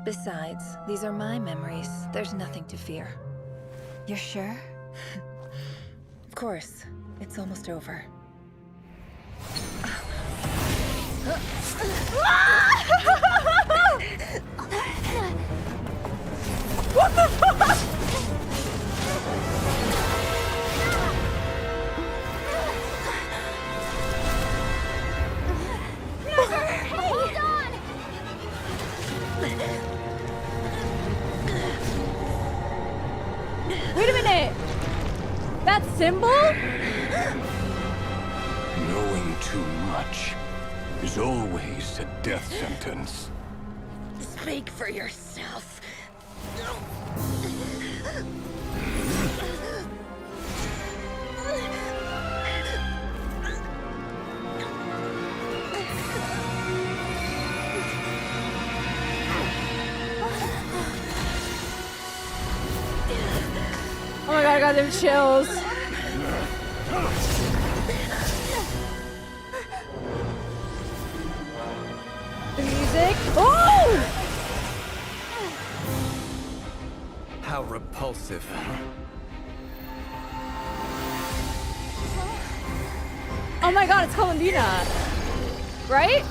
Besides, these are my memories. There's nothing to fear. You're sure? Of course. It's almost over. What the fuck? Hold on! Wait a minute! That symbol? Knowing too much is always a death sentence. Speak for yourself. Oh my god, I got them chills. The music. Oh! How repulsive. Oh my god, it's Columbina. Right?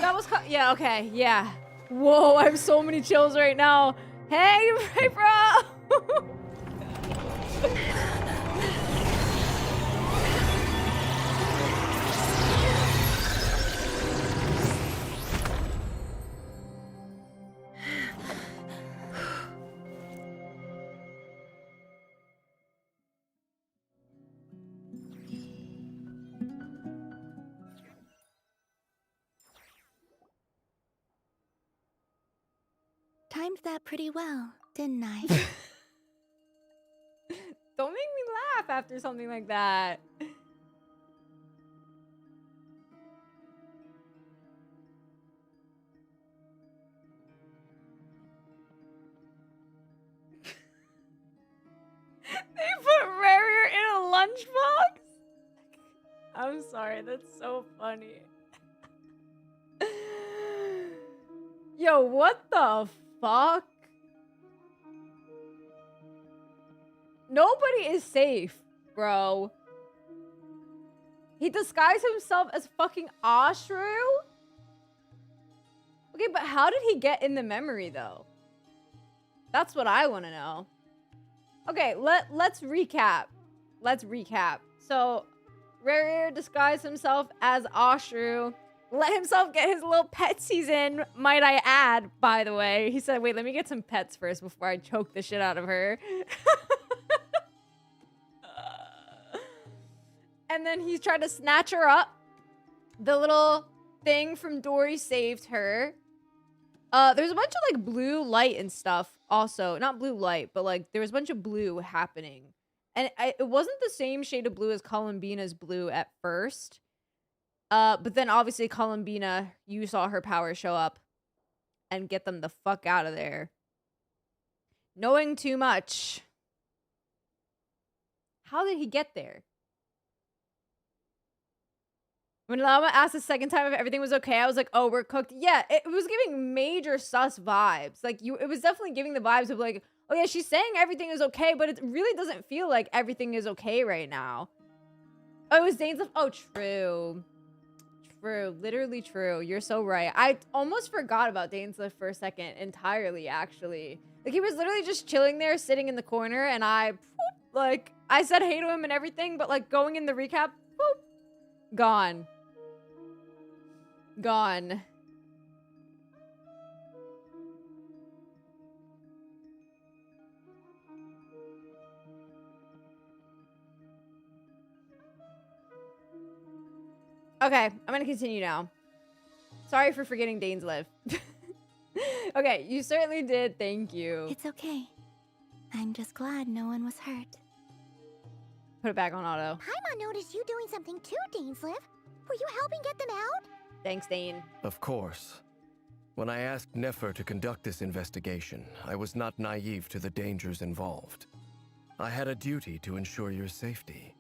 That was yeah, okay, yeah. Whoa, I have so many chills right now. Hey, bro. Timed that pretty well, didn't I? Don't make me laugh after something like that. They put Rerir in a lunchbox? I'm sorry, that's so funny. Yo, what the fuck? Nobody is safe, bro. He disguised himself as fucking Ashru? Okay, but how did he get in the memory, though? That's what I want to know. Okay, let's recap. Let's recap. So, Rerir disguised himself as Ashru. Let himself get his little petsies in, might I add, by the way. He said, wait, let me get some pets first before I choke the shit out of her. And then he tried to snatch her up. The little thing from Dory saved her. There's a bunch of, like, blue light and stuff also. Not blue light, but, like, there was a bunch of blue happening. And it wasn't the same shade of blue as Columbina's blue at first. But then obviously Columbina, you saw her power show up and get them the fuck out of there. Knowing too much. How did he get there? When Lama asked the second time if everything was okay, I was like, oh, we're cooked. Yeah, it was giving major sus vibes. Like, it was definitely giving the vibes of like, oh yeah, she's saying everything is okay, but it really doesn't feel like everything is okay right now. Oh, it was Dainsleif. Oh, true. True. Literally true. You're so right. I almost forgot about Dainsleif for a second entirely, actually. Like, he was literally just chilling there, sitting in the corner, and I said hey to him and everything, but, like, going in the recap, boop, gone. Gone. Okay, I'm gonna continue now. Sorry for forgetting Dainsleif. Okay, you certainly did. Thank you. It's okay. I'm just glad no one was hurt. Put it back on auto. Paimon noticed you doing something too, Dainsleif. Were you helping get them out? Thanks, Dane. Of course. When I asked Nefer to conduct this investigation, I was not naive to the dangers involved. I had a duty to ensure your safety.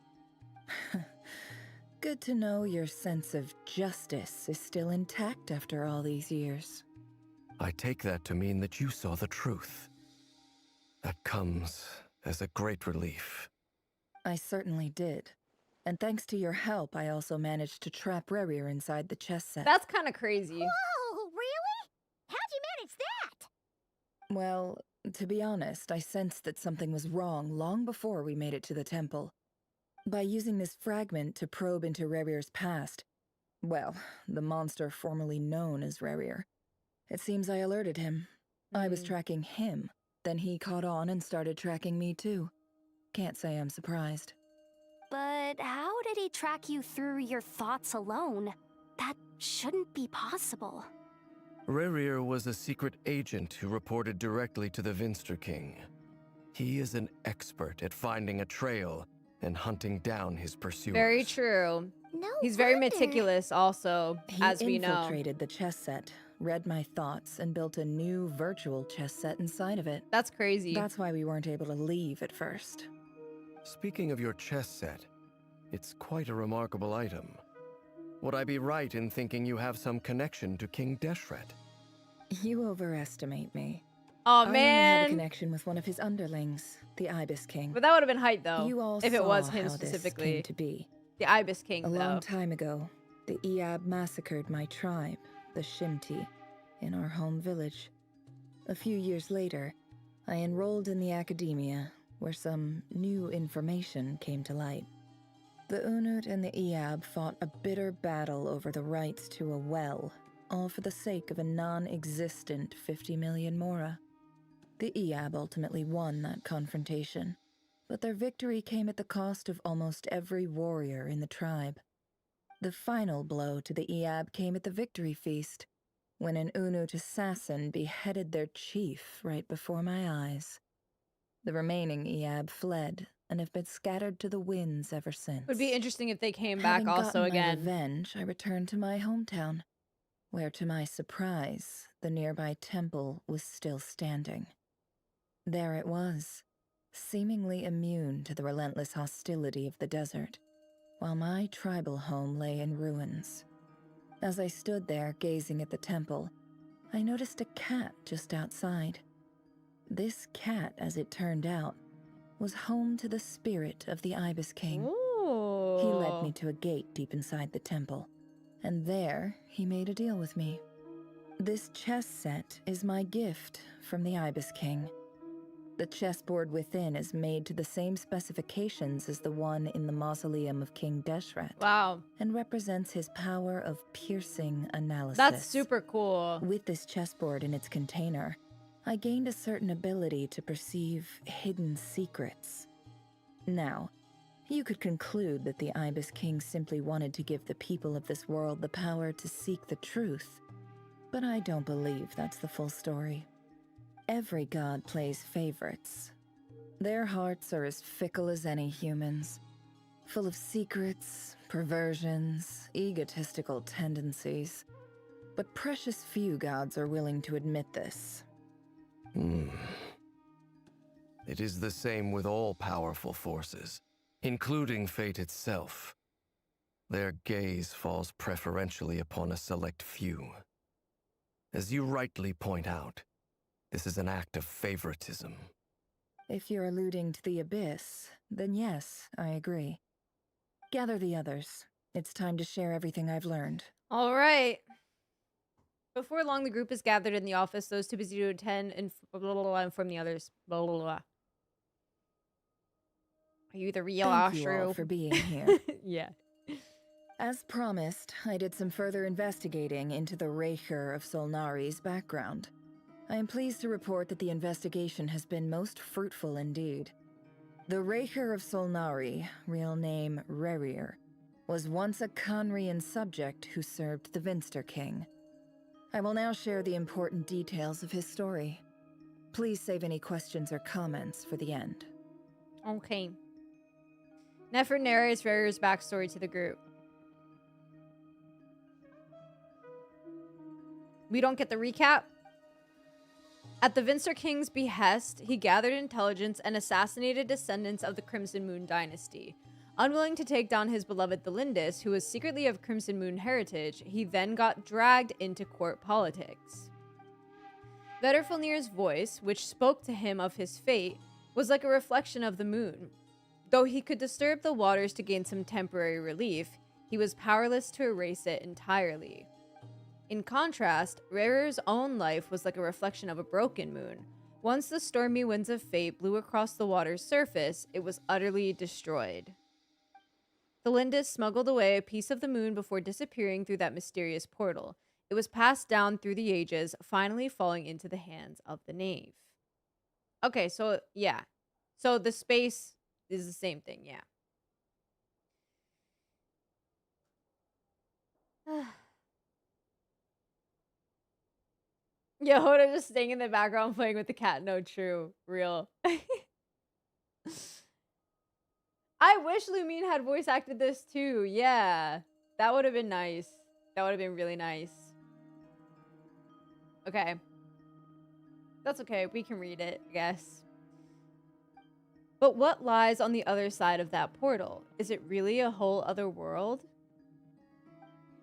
Good to know your sense of justice is still intact after all these years. I take that to mean that you saw the truth. That comes as a great relief. I certainly did. And thanks to your help, I also managed to trap Rerir inside the chess set. That's kind of crazy. Whoa, really? How'd you manage that? Well, to be honest, I sensed that something was wrong long before we made it to the temple. By using this fragment to probe into Rerir's past, well, the monster formerly known as Rerir, it seems I alerted him. I was tracking him, then he caught on and started tracking me too. Can't say I'm surprised. But how did he track you through your thoughts alone? That shouldn't be possible. Rerir was a secret agent who reported directly to the Vinster King. He is an expert at finding a trail and hunting down his pursuers. Very true. No He's very wonder. meticulous also, He as we know. infiltrated the chess set, read my thoughts, and built a new virtual chess set inside of it. That's crazy. That's why we weren't able to leave at first. Speaking of your chess set, it's quite a remarkable item. Would I be right in thinking you have some connection to King Deshret? You overestimate me. Oh I only had a man. connection with one of his underlings, the Ibis King. But that would have been hype though. You all if it was saw him how this specifically. came to be. The Ibis King A though. long time ago, the Eab massacred my tribe, the Shimti, in our home village. A few years later, I enrolled in the academia, where some new information came to light. The Unut and the Eab fought a bitter battle over the rights to a well, all for the sake of a non-existent 50 million mora. The Eab ultimately won that confrontation, but their victory came at the cost of almost every warrior in the tribe. The final blow to the Eab came at the victory feast, when an Unut assassin beheaded their chief right before my eyes. The remaining Eab fled and have been scattered to the winds ever since. Would be interesting if they came Having back also gotten my again. revenge, I returned to my hometown, where to my surprise, the nearby temple was still standing. There it was, seemingly immune to the relentless hostility of the desert, while my tribal home lay in ruins. As I stood there gazing at the temple, I noticed a cat just outside. This cat, as it turned out, was home to the spirit of the Ibis King. Ooh. He led me to a gate deep inside the temple, and there he made a deal with me. This chess set is my gift from the Ibis King. The chessboard within is made to the same specifications as the one in the mausoleum of King Deshret. Wow. And represents his power of piercing analysis. That's super cool. With this chessboard in its container, I gained a certain ability to perceive hidden secrets. Now, you could conclude that the Ibis King simply wanted to give the people of this world the power to seek the truth, but I don't believe that's the full story. Every god plays favorites. Their hearts are as fickle as any human's, full of secrets, perversions, egotistical tendencies. But precious few gods are willing to admit this. It is the same with all powerful forces, including fate itself. Their gaze falls preferentially upon a select few. As you rightly point out, this is an act of favoritism. If you're alluding to the Abyss, then yes, I agree. Gather the others. It's time to share everything I've learned. All right. Before long, the group is gathered in the office. Those too busy to attend and inform the others. Blah, blah, blah. Are you the real Thank you all Ashru? for being here. Yeah. As promised, I did some further investigating into the Rerir of Solnari's background. I am pleased to report that the investigation has been most fruitful indeed. The Rerir of Solnari, real name Rerir, was once a Conrian subject who served the Vinster King. I will now share the important details of his story. Please save any questions or comments for the end. Okay. Nefer narrates Rerir's backstory to the group. We don't get the recap? At the Vincer King's behest, he gathered intelligence and assassinated descendants of the Crimson Moon dynasty. Unwilling to take down his beloved Thelindis, who was secretly of Crimson Moon heritage, he then got dragged into court politics. Vedrfolnir's voice, which spoke to him of his fate, was like a reflection of the moon. Though he could disturb the waters to gain some temporary relief, he was powerless to erase it entirely. In contrast, Rerir's own life was like a reflection of a broken moon. Once the stormy winds of fate blew across the water's surface, it was utterly destroyed. Thelindis smuggled away a piece of the moon before disappearing through that mysterious portal. It was passed down through the ages, finally falling into the hands of the knave. Okay, so yeah. So the space is the same thing, yeah. Yeah, Hoda just staying in the background playing with the cat. No, true. Real. I wish Lumine had voice acted this too. Yeah. That would have been nice. That would have been really nice. Okay. That's okay. We can read it, I guess. But what lies on the other side of that portal? Is it really a whole other world?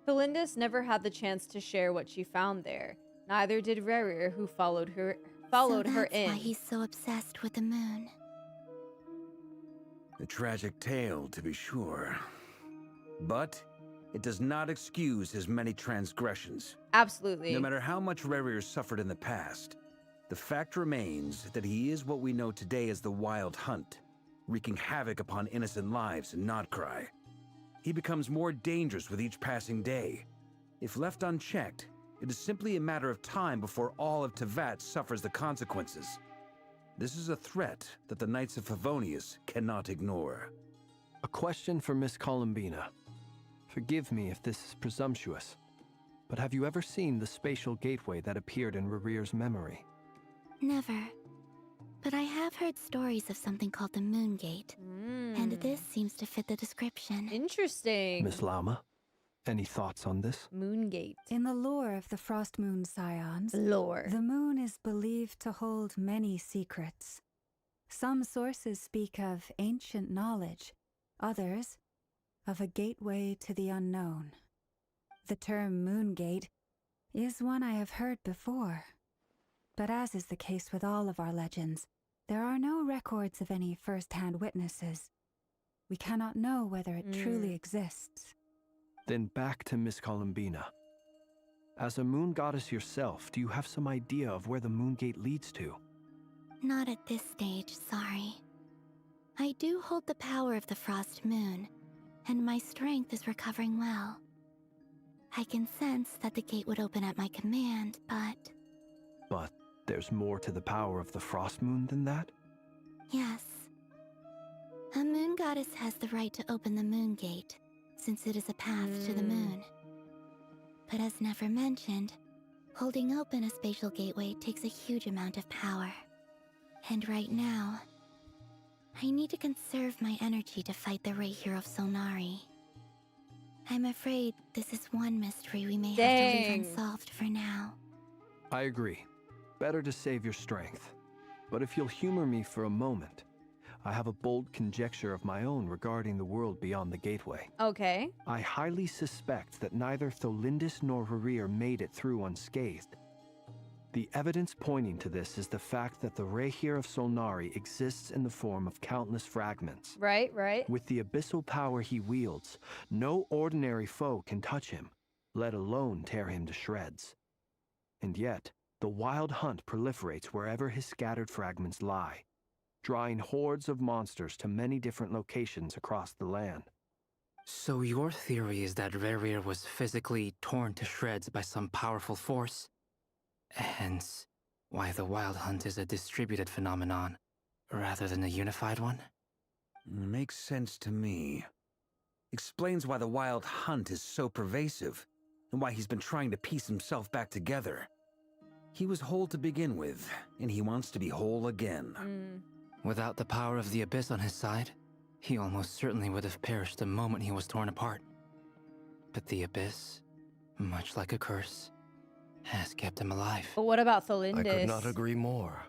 Thelindis never had the chance to share what she found there. Neither did Rerir, who followed her in. That's why he's so obsessed with the moon. A tragic tale, to be sure. But it does not excuse his many transgressions. Absolutely. No matter how much Rerir suffered in the past, the fact remains that he is what we know today as the Wild Hunt, wreaking havoc upon innocent lives in KRAI. He becomes more dangerous with each passing day. If left unchecked, it is simply a matter of time before all of Teyvat suffers the consequences. This is a threat that the Knights of Favonius cannot ignore. A question for Miss Columbina. Forgive me if this is presumptuous, but have you ever seen the spatial gateway that appeared in Rerir's memory? Never. But I have heard stories of something called the Moon Gate. And this seems to fit the description. Interesting. Miss Lama, any thoughts on this? Moongate. In the lore of the Frost Moon Scions, the moon is believed to hold many secrets. Some sources speak of ancient knowledge, others of a gateway to the unknown. The term Moongate is one I have heard before. But as is the case with all of our legends, there are no records of any first-hand witnesses. We cannot know whether it truly exists. Then back to Miss Columbina. As a moon goddess yourself, do you have some idea of where the Moon Gate leads to? Not at this stage, sorry. I do hold the power of the Frost Moon, and my strength is recovering well. I can sense that the gate would open at my command, but... But there's more to the power of the Frost Moon than that? Yes. A moon goddess has the right to open the Moon Gate, since it is a path to the moon. But as never mentioned, holding open a spatial gateway takes a huge amount of power. And right now, I need to conserve my energy to fight the Rerir of Solnari. I'm afraid this is one mystery we may have to leave unsolved for now. I agree. Better to save your strength. But if you'll humor me for a moment, I have a bold conjecture of my own regarding the world beyond the gateway. Okay. I highly suspect that neither Thelindis nor Rerir made it through unscathed. The evidence pointing to this is the fact that the Rerir of Solnari exists in the form of countless fragments. Right. With the abyssal power he wields, no ordinary foe can touch him, let alone tear him to shreds. And yet, the Wild Hunt proliferates wherever his scattered fragments lie, drawing hordes of monsters to many different locations across the land. So your theory is that Rerir was physically torn to shreds by some powerful force? Hence, why the Wild Hunt is a distributed phenomenon, rather than a unified one? Makes sense to me. Explains why the Wild Hunt is so pervasive, and why he's been trying to piece himself back together. He was whole to begin with, and he wants to be whole again. Without the power of the Abyss on his side, he almost certainly would have perished the moment he was torn apart. But the Abyss, much like a curse, has kept him alive. But what about I could Thalindis? not agree more.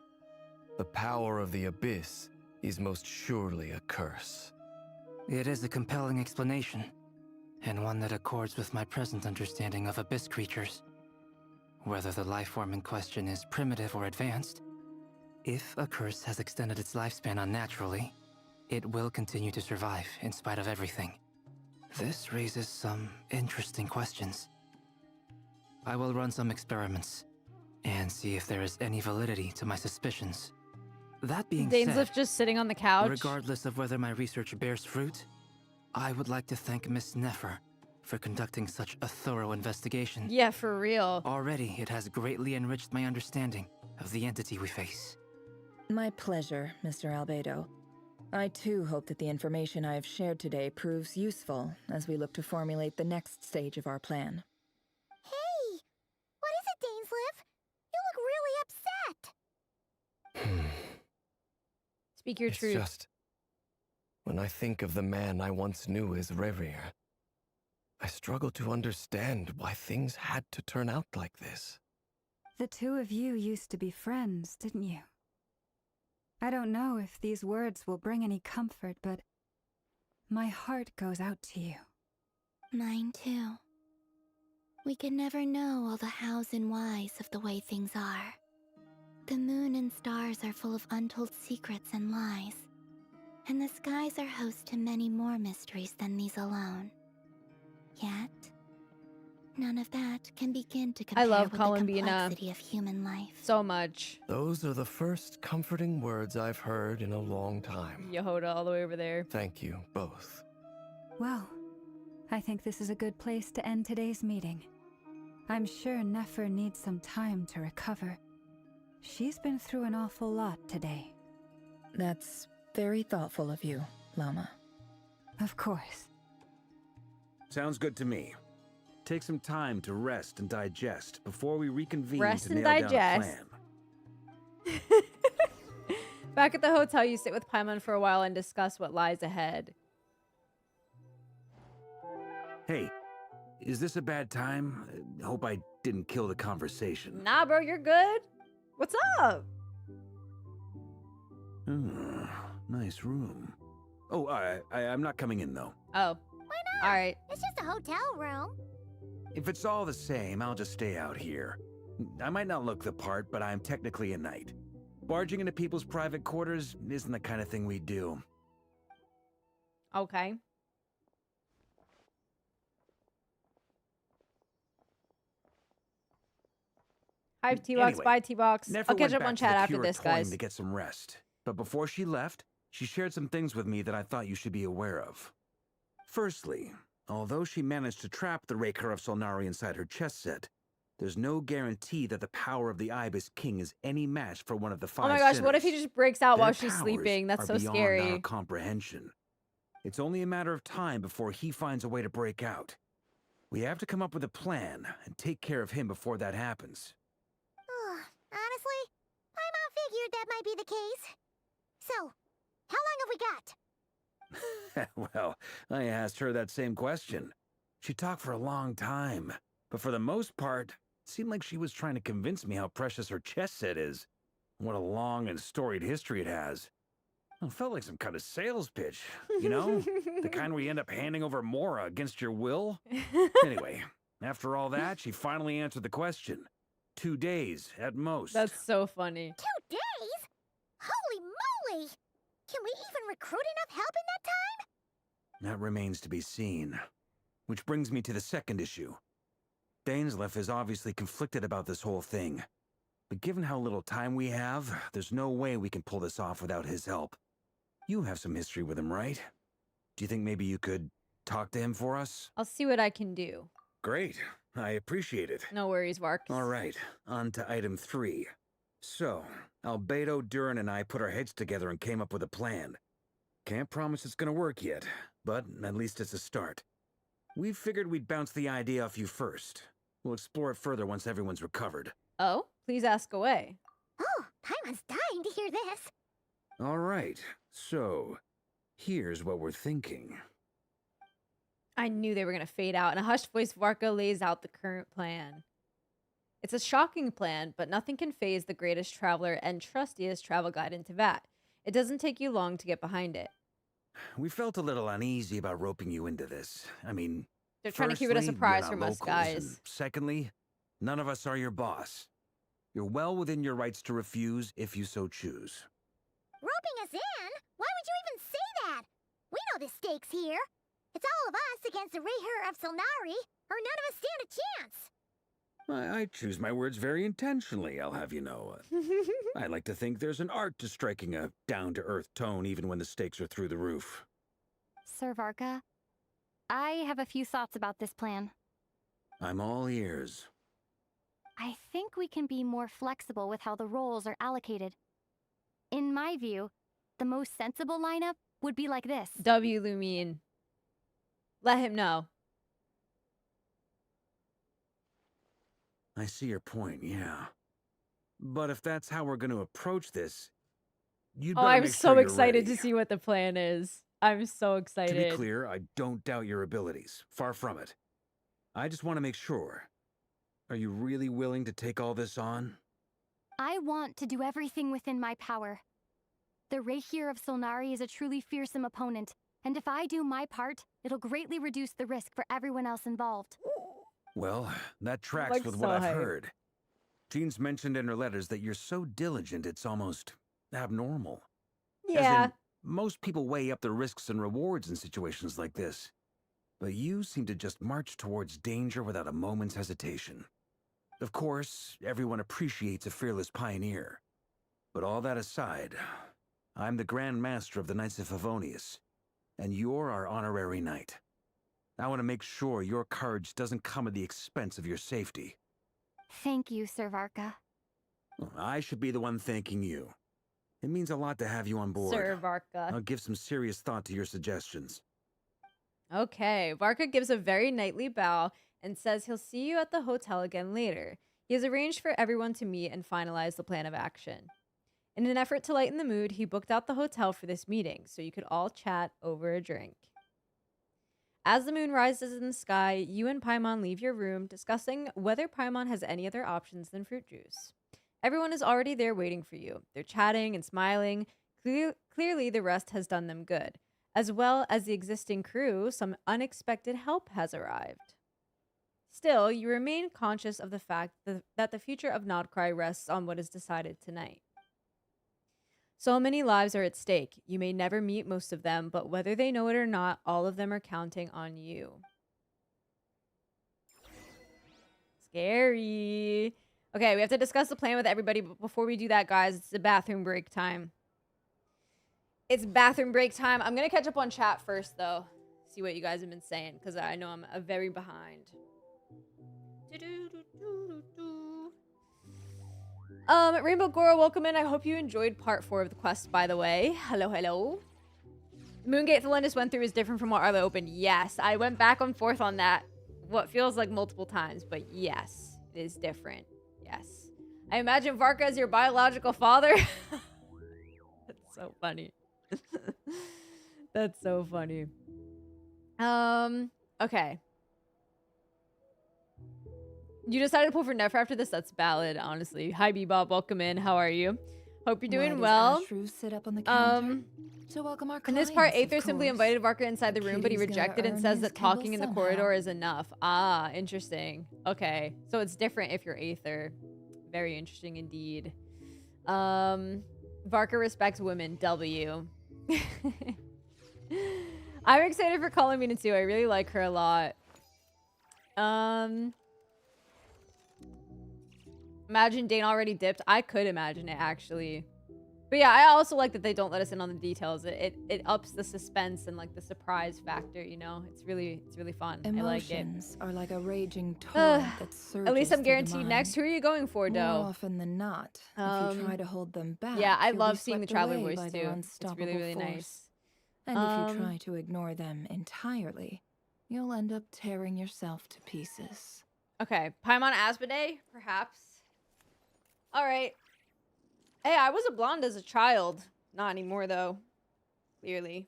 The power of the Abyss is most surely a curse. It is a compelling explanation, and one that accords with my present understanding of Abyss creatures. Whether the life form in question is primitive or advanced, if a curse has extended its lifespan unnaturally, it will continue to survive in spite of everything. This raises some interesting questions. I will run some experiments and see if there is any validity to my suspicions. That being Dainsliff said, just sitting on the couch. regardless of whether my research bears fruit, I would like to thank Miss Nefer for conducting such a thorough investigation. Yeah, for real. Already, it has greatly enriched my understanding of the entity we face. My pleasure, Mr. Albedo. I too hope that the information I have shared today proves useful as we look to formulate the next stage of our plan. Hey! What is it, Dainsliff? You look really upset! Speak your It's truth. just, when I think of the man I once knew as Rerir, I struggle to understand why things had to turn out like this. The two of you used to be friends, didn't you? I don't know if these words will bring any comfort, but my heart goes out to you. Mine too. We could never know all the hows and whys of the way things are. The moon and stars are full of untold secrets and lies. And the skies are host to many more mysteries than these alone. Yet, none of that can begin to compare I love with the Columbina complexity of human life. so much. Those are the first comforting words I've heard in a long time. Yehoda all the way over there. Thank you both. Well, I think this is a good place to end today's meeting. I'm sure Nefer needs some time to recover. She's been through an awful lot today. That's very thoughtful of you, Llama. Of course. Sounds good to me. Take some time to rest and digest before we reconvene Rest to and nail down a digest. plan. Back at the hotel, you sit with Paimon for a while and discuss what lies ahead. Hey, is this a bad time? Hope I didn't kill the conversation. Nah, bro, you're good. What's up? Nice room. Oh, I'm not coming in, though. Oh. Why not? All right. It's just a hotel room. If it's all the same, I'll just stay out here. I might not look the part, but I'm technically a knight. Barging into people's private quarters isn't the kind of thing we do. Okay. Hi, T-Box. Anyway, Bye, T-Box. Nefer I'll catch went up on back to chat the after this, Curatorium guys. to get some rest. But before she left, she shared some things with me that I thought you should be aware of. Firstly, although she managed to trap the Rerir of Solnari inside her chess set, there's no guarantee that the power of the Ibis King is any match for one of the five Oh my gosh, what if he sinners. just breaks out while Their she's powers sleeping? That's are so beyond scary. our comprehension. It's only a matter of time before he finds a way to break out. We have to come up with a plan and take care of him before that happens. Honestly, Paimon figured that might be the case. So, how long have we got? Well, I asked her that same question. She talked for a long time, but for the most part, it seemed like she was trying to convince me how precious her chess set is. What a long and storied history it has. It felt like some kind of sales pitch, you know? The kind where you end up handing over Mora against your will. Anyway, after all that, she finally answered the question. 2 days, at most. That's so funny. 2 days? Holy moly! Can we even recruit enough help in that time? That remains to be seen. Which brings me to the second issue. Dainsliff is obviously conflicted about this whole thing. But given how little time we have, there's no way we can pull this off without his help. You have some history with him, right? Do you think maybe you could talk to him for us? I'll see what I can do. Great. I appreciate it. No worries, Vark. All right, on to item 3. So, Albedo, Durin, and I put our heads together and came up with a plan. Can't promise it's gonna work yet, but at least it's a start. We figured we'd bounce the idea off you first. We'll explore it further once everyone's recovered. Oh, please ask away. Oh, Paimon's dying to hear this. All right, so here's what we're thinking. I knew they were going to fade out. In a hushed voice, Varka lays out the current plan. It's a shocking plan, but nothing can faze the greatest traveler and trustiest travel guide in Teyvat. It doesn't take you long to get behind it. We felt a little uneasy about roping you into this. I mean, They're trying to keep it a firstly, surprise you're from not us, locals, and guys. secondly, none of us are your boss. You're well within your rights to refuse if you so choose. Roping us in? Why would you even say that? We know the stakes here. It's all of us against the Rerir of Solnari, or none of us stand a chance. I choose my words very intentionally, I'll have you know. I like to think there's an art to striking a down-to-earth tone even when the stakes are through the roof. Sir Varka, I have a few thoughts about this plan. I'm all ears. I think we can be more flexible with how the roles are allocated. In my view, the most sensible lineup would be like this. W. Lumine. Let him know. I see your point, yeah. But if that's how we're going to approach this, you'd better I'm make so sure you're excited ready. to see what the plan is. I'm so excited. To be clear, I don't doubt your abilities. Far from it. I just want to make sure. Are you really willing to take all this on? I want to do everything within my power. The Rerir of Solnari is a truly fearsome opponent, and if I do my part, it'll greatly reduce the risk for everyone else involved. Well, that tracks like with so what I've hyped. heard. Jean's mentioned in her letters that you're so diligent it's almost abnormal. As Yeah. in, most people weigh up the risks and rewards in situations like this. But you seem to just march towards danger without a moment's hesitation. Of course, everyone appreciates a fearless pioneer. But all that aside, I'm the Grand Master of the Knights of Favonius, and you're our honorary knight. I want to make sure your courage doesn't come at the expense of your safety. Thank you, Sir Varka. Well, I should be the one thanking you. It means a lot to have you on board. Sir Varka. I'll give some serious thought to your suggestions. Okay. Varka gives a very knightly bow and says he'll see you at the hotel again later. He has arranged for everyone to meet and finalize the plan of action. In an effort to lighten the mood, he booked out the hotel for this meeting so you could all chat over a drink. As the moon rises in the sky, you and Paimon leave your room, discussing whether Paimon has any other options than fruit juice. Everyone is already there waiting for you. They're chatting and smiling. Clearly, the rest has done them good. As well as the existing crew, some unexpected help has arrived. Still, you remain conscious of the fact that the future of KRAI rests on what is decided tonight. So many lives are at stake. You may never meet most of them, but whether they know it or not, all of them are counting on you. Scary. Okay, we have to discuss the plan with everybody, but before we do that, guys, it's the bathroom break time. It's bathroom break time. I'm going to catch up on chat first, though. See what you guys have been saying, because I know I'm very behind. Rainbow Goro, welcome in. I hope you enjoyed part 4 of the quest, by the way. Hello, hello. The Moongate Thelendis went through is different from what Arlo opened. Yes, I went back and forth on that. What feels like multiple times, but yes, it is different. Yes. I imagine Varka as your biological father. That's so funny. That's so funny. Okay. You decided to pull for Nefer after this? That's valid, honestly. Hi, Bebop. Welcome in. How are you? Hope you're doing well. Sit up on the counter to welcome our In this part, clients, Aether of simply course. invited Varka inside the room, but he Kitty's gotta rejected and earn says his that kibble talking in the somehow. corridor is enough. Ah, interesting. Okay, so it's different if you're Aether. Very interesting indeed. Varka respects women. W. I'm excited for Colomina too. I really like her a lot. Imagine Dane already dipped. I could imagine it, actually. But yeah, I also like that they don't let us in on the details. It ups the suspense and like the surprise factor, you know? It's really fun. I like it. Emotions are like a raging torrent that surges At least I'm through the guaranteed mind. next. Who are you going for, More Doe? often than not, if you try to hold them back, yeah, I you'll love be seeing the swept Traveler away voice by their too. It's unstoppable really force. nice. And if you try to ignore them entirely, you'll end up tearing yourself to pieces. Okay, Paimon Asphodel, perhaps. All right. Hey, I was a blonde as a child. Not anymore, though. Clearly.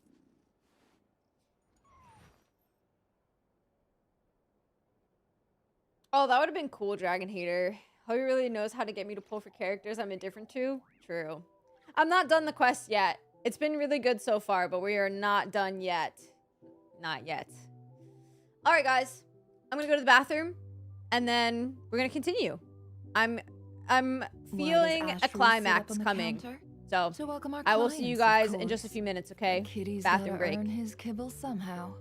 Oh, that would have been cool, Dragon Hater. Howie really knows how to get me to pull for characters I'm indifferent to. True. I'm not done the quest yet. It's been really good so far, but we are not done yet. Not yet. All right, guys. I'm gonna go to the bathroom, and then we're gonna continue. I'm feeling a climax coming. So I will see you guys in just a few minutes, okay? Kitty's Bathroom gotta break. earn his kibble somehow.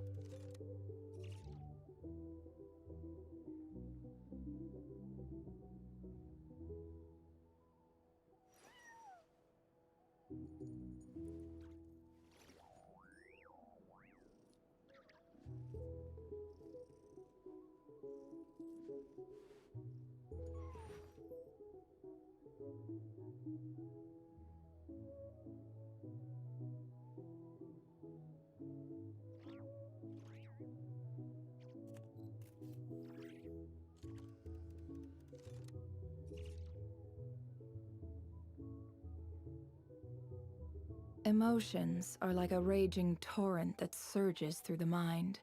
Emotions are like a raging torrent that surges through the mind.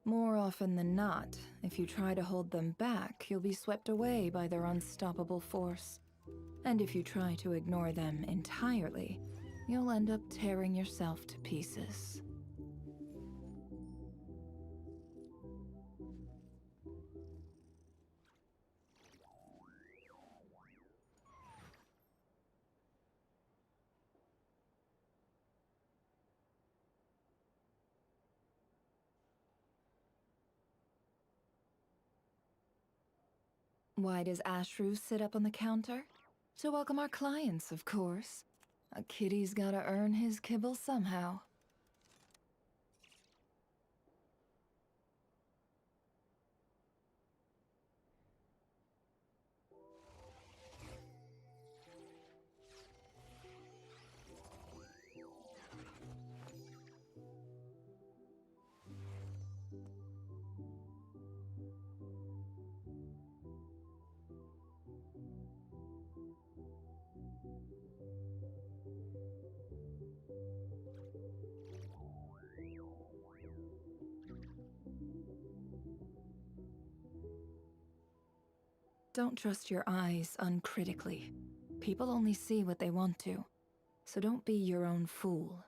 More often than not, if you try to hold them back, you'll be swept away by their unstoppable force. And if you try to ignore them entirely, you'll end up tearing yourself to pieces. Why does Ashru sit up on the counter? To welcome our clients, of course. A kitty's gotta earn his kibble somehow. Don't trust your eyes uncritically. People only see what they want to, so don't be your own fool.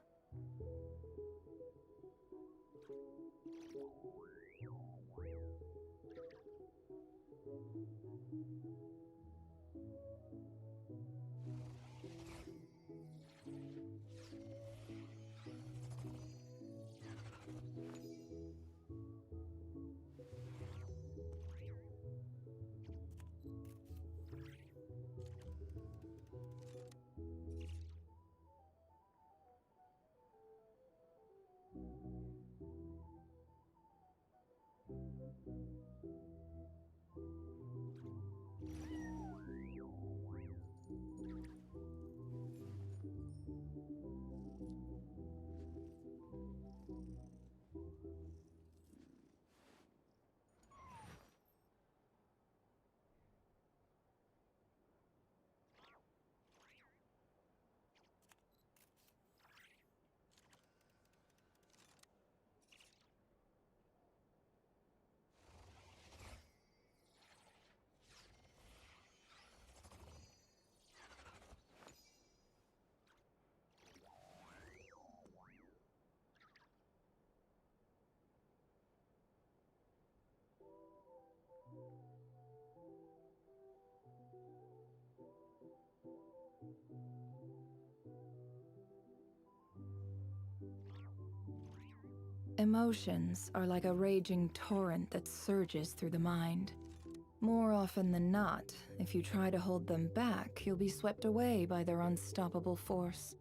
Emotions are like a raging torrent that surges through the mind. More often than not, if you try to hold them back, you'll be swept away by their unstoppable force.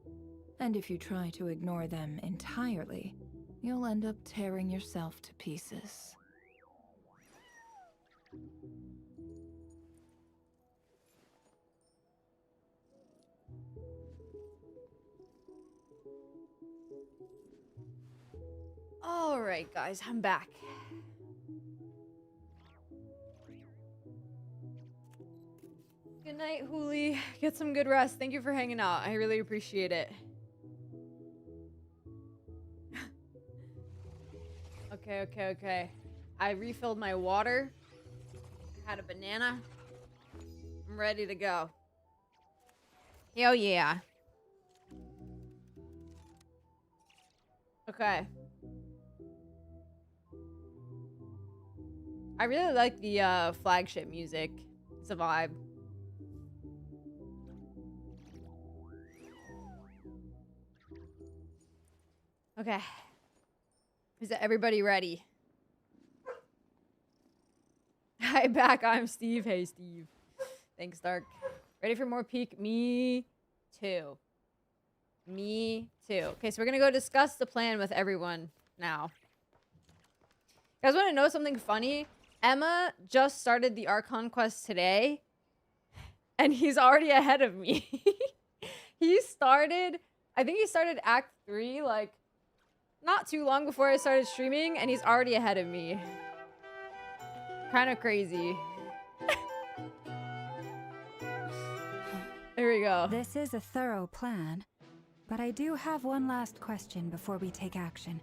And if you try to ignore them entirely, you'll end up tearing yourself to pieces. All right, guys, I'm back. Good night, Huli. Get some good rest. Thank you for hanging out. I really appreciate it. Okay. I refilled my water. I had a banana. I'm I'm ready to go. Hell yeah. Okay. I really like the flagship music. It's a vibe. Okay. Is everybody ready? Hi, back. I'm Steve. Hey, Steve. Thanks, Dark. Ready for more peak? Me too. Me too. Okay, so we're gonna go discuss the plan with everyone now. You guys want to know something funny? Emma just started the Archon quest today, and he's already ahead of me. I think he started Act 3, like, not too long before I started streaming, and he's already ahead of me. Kind of crazy. There we go. This is a thorough plan, but I do have one last question before we take action.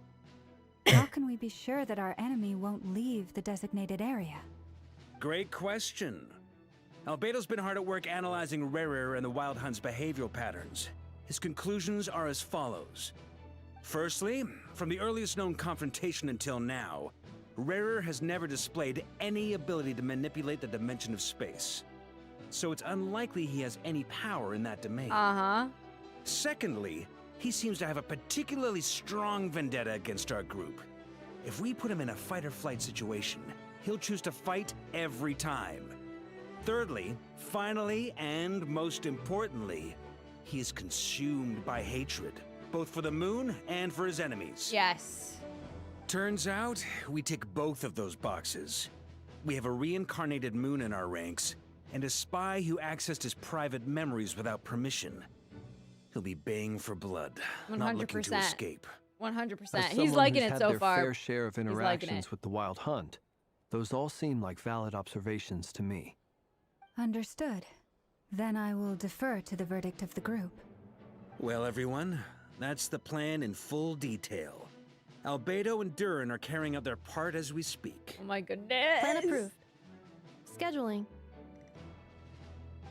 How can we be sure that our enemy won't leave the designated area? Great question. Albedo's been hard at work analyzing Rerir and the Wild Hunt's behavioral patterns. His conclusions are as follows. Firstly, from the earliest known confrontation until now, Rerir has never displayed any ability to manipulate the dimension of space. So it's unlikely he has any power in that domain. Uh-huh. Secondly, he seems to have a particularly strong vendetta against our group. If we put him in a fight-or-flight situation, he'll choose to fight every time. Thirdly, finally, and most importantly, he is consumed by hatred, both for the moon and for his enemies. Yes. Turns out, we tick both of those boxes. We have a reincarnated moon in our ranks, and a spy who accessed his private memories without permission. He'll be baying for blood, not looking to 100%. escape. 100%. As He's someone liking who's it had so their far. fair share of He's liking interactions it. with the Wild Hunt, those all seem like valid observations to me. Understood. Then I will defer to the verdict of the group. Well, everyone, that's the plan in full detail. Albedo and Durin are carrying out their part as we speak. Oh my goodness. Plan approved. Scheduling.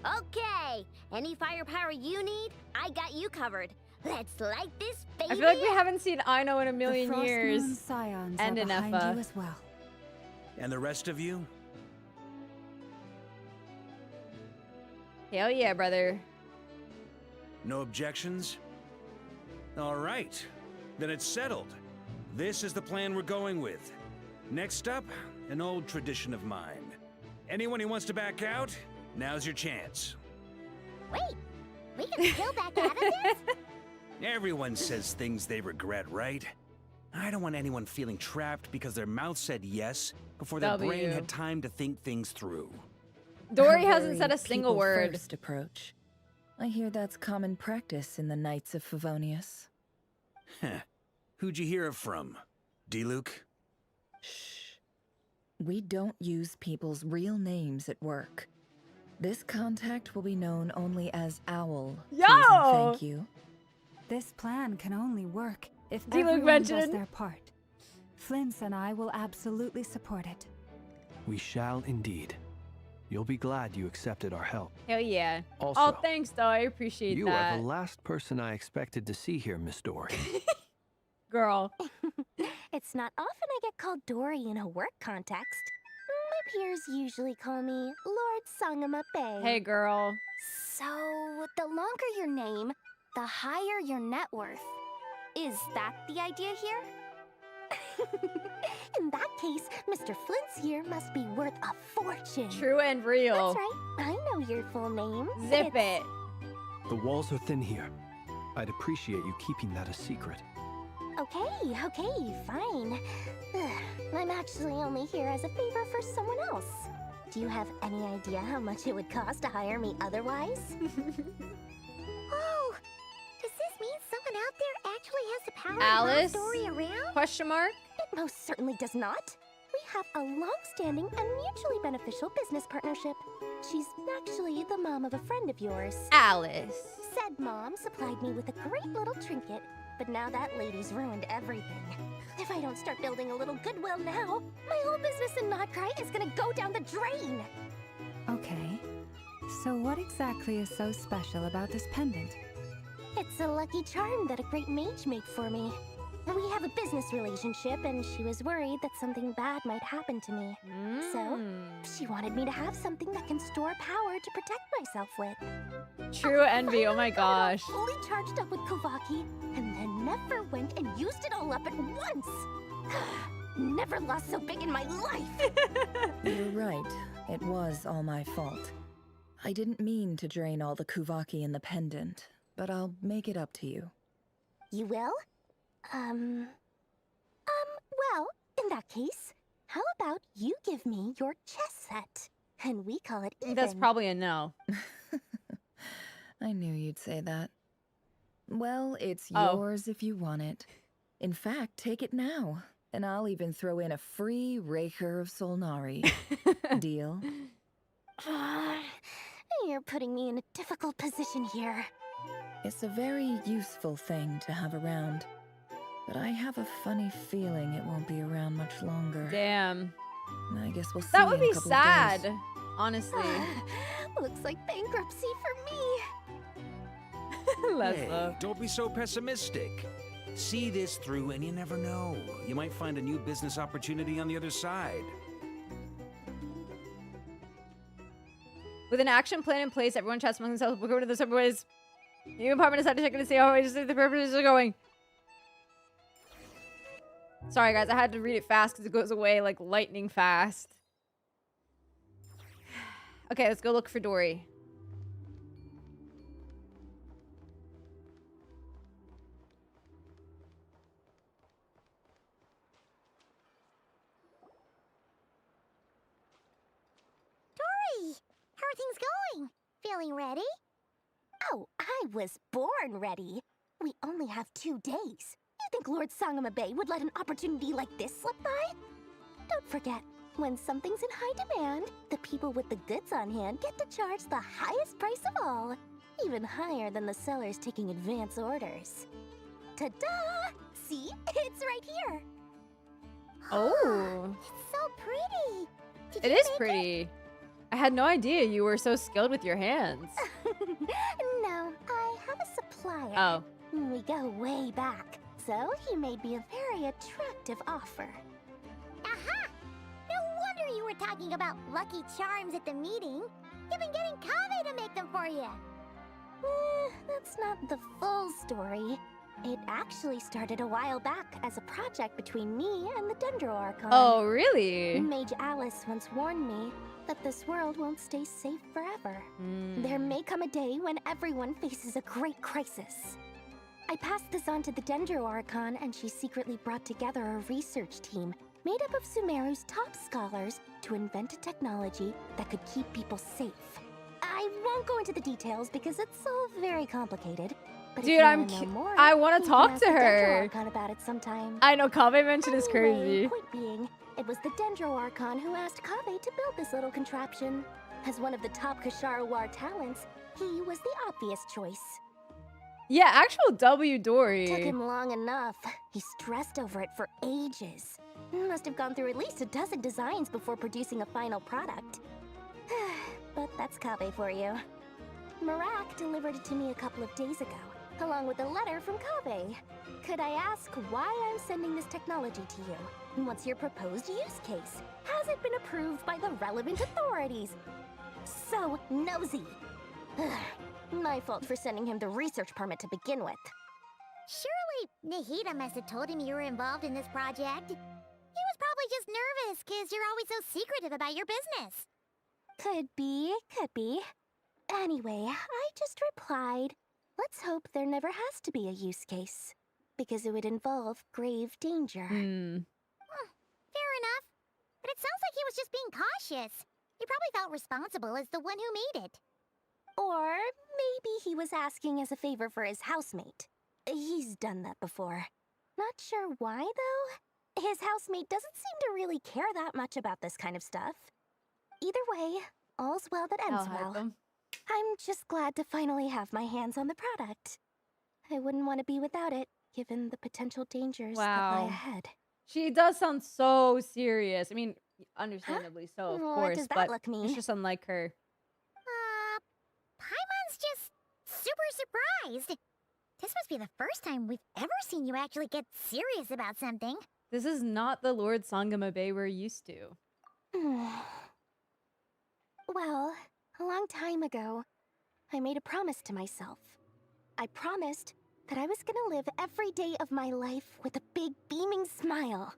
Okay, any firepower you need, I got you covered. Let's light this baby I feel like we haven't seen Aino in a The million Frost years. Moon Scions And are an behind Effa. you as well. And the rest of you? Hell yeah, brother. No objections? All right, then it's settled. This is the plan we're going with. Next up, an old tradition of mine. Anyone who wants to back out, now's your chance. Wait, we can still back out of this? Everyone says things they regret, right? I don't want anyone feeling trapped because their mouth said yes before their brain W. had time to think things through. Dory A hasn't said a very single word. people-first approach. I hear that's common practice in the Knights of Favonius. Heh. Who'd you hear it from? D-Luke? We don't use people's real names at work. This contact will be known only as Owl. Yo! Please and thank you. This plan can only work if D-Luke everyone does mentioned. their part. Flint's and I will absolutely support it. We shall indeed. You'll be glad you accepted our help. Hell yeah. Also, Oh, thanks, though. I appreciate You that. are the last person I expected to see here, Miss Dory. Girl. It's not often I get called Dory in a work context. My peers usually call me Lord Sangamabe. Hey, girl. So, the longer your name, the higher your net worth. Is that the idea here? In that case, Mr. Flint's here must be worth a fortune. True and real. That's right. I know your full name. Zip it. The walls are thin here. I'd appreciate you keeping that a secret. Okay, fine. I'm actually only here as a favor for someone else. Do you have any idea how much it would cost to hire me otherwise? Oh, does this mean someone out there actually has the power Alice? to boss Dory around? Question mark? It most certainly does not. We have a long-standing and mutually beneficial business partnership. She's actually the mom of a friend of yours. Alice. Said mom supplied me with a great little trinket, but now that lady's ruined everything. If I don't start building a little goodwill now, my whole business in KRAI is gonna go down the drain. Okay. So what exactly is so special about this pendant? It's a lucky charm that a great mage made for me. We have a business relationship, and she was worried that something bad might happen to me. So, she wanted me to have something that can store power to protect myself with. True envy, oh my gosh. Fully charged up with Kovaki, and then never went and used it all up at once. Never lost so big in my life. You're right. It was all my fault. I didn't mean to drain all the Kuvaki in the pendant, but I'll make it up to you. You will? Well, in that case, how about you give me your chess set? And we call it even. That's probably a no. I knew you'd say that. Well, it's Oh. yours if you want it. In fact, take it now, and I'll even throw in a free Rerir of Solnari. Deal? You're putting me in a difficult position here. It's a very useful thing to have around, but I have a funny feeling it won't be around much longer. Damn. I guess we'll see. That would in a be couple of sad, days. honestly. Looks like bankruptcy for me. Hey, don't be so pessimistic. See this through and you never know. You might find a new business opportunity on the other side. With an action plan in place, everyone chats among themselves. We'll go to the subways. The new apartment decided to check in to see how the purposes are going. Sorry, guys. I had to read it fast because it goes away like lightning fast. Okay, let's go look for Dory. Dory, how are things going? Feeling ready? Oh, I was born ready. We only have 2 days. You think Lord Sangamabe would let an opportunity like this slip by? Don't forget, when something's in high demand, the people with the goods on hand get to charge the highest price of all. Even higher than the sellers taking advance orders. Ta-da! See? It's right here. Oh. It's so pretty. Did It you is make pretty. I had no idea you were so skilled with your hands. No, I have a supplier. Oh. We go way back, so he made me a very attractive offer. Aha! No wonder you were talking about lucky charms at the meeting. You've been getting Kave to make them for you. That's not the full story. It actually started a while back as a project between me and the Dendro Archon. Oh, really? Mage Alice once warned me that this world won't stay safe forever. There may come a day when everyone faces a great crisis. I passed this on to the Dendro Archon, and she secretly brought together a research team made up of Sumeru's top scholars to invent a technology that could keep people safe. I won't go into the details because it's all very complicated. But Dude, I want to talk to her. About it sometime. I know Kave mentioned is crazy. Point being, it was the Dendro Archon who asked Kave to build this little contraption. As one of the top Kashara War talents, he was the obvious choice. Yeah, actual W Dory. Took him long enough. He stressed over it for ages. Must have gone through at least a dozen designs before producing a final product. But that's Kave for you. Marak delivered it to me a couple of days ago, along with a letter from Kave. Could I ask why I'm sending this technology to you? And what's your proposed use case? Has it been approved by the relevant authorities? So nosy. My fault for sending him the research permit to begin with. Surely Nahida must have told him you were involved in this project. He was probably just nervous because you're always so secretive about your business. Could be, could be. Anyway, I just replied, let's hope there never has to be a use case, because it would involve grave danger. Fair enough. But it sounds like he was just being cautious. He probably felt responsible as the one who made it. Or maybe he was asking as a favor for his housemate. He's done that before. Not sure why, though. His housemate doesn't seem to really care that much about this kind of stuff. Either way, all's well that ends well. I'm just glad to finally have my hands on the product. I wouldn't want to be without it, given the potential dangers that lie ahead. She does sound so serious. I mean, understandably so, of What course, does that but look mean? it's just unlike her. Paimon's just super surprised. This must be the first time we've ever seen you actually get serious about something. This is not the Lord Sangamabe we're used to. Well, a long time ago, I made a promise to myself. I promised that I was gonna live every day of my life with a big beaming smile.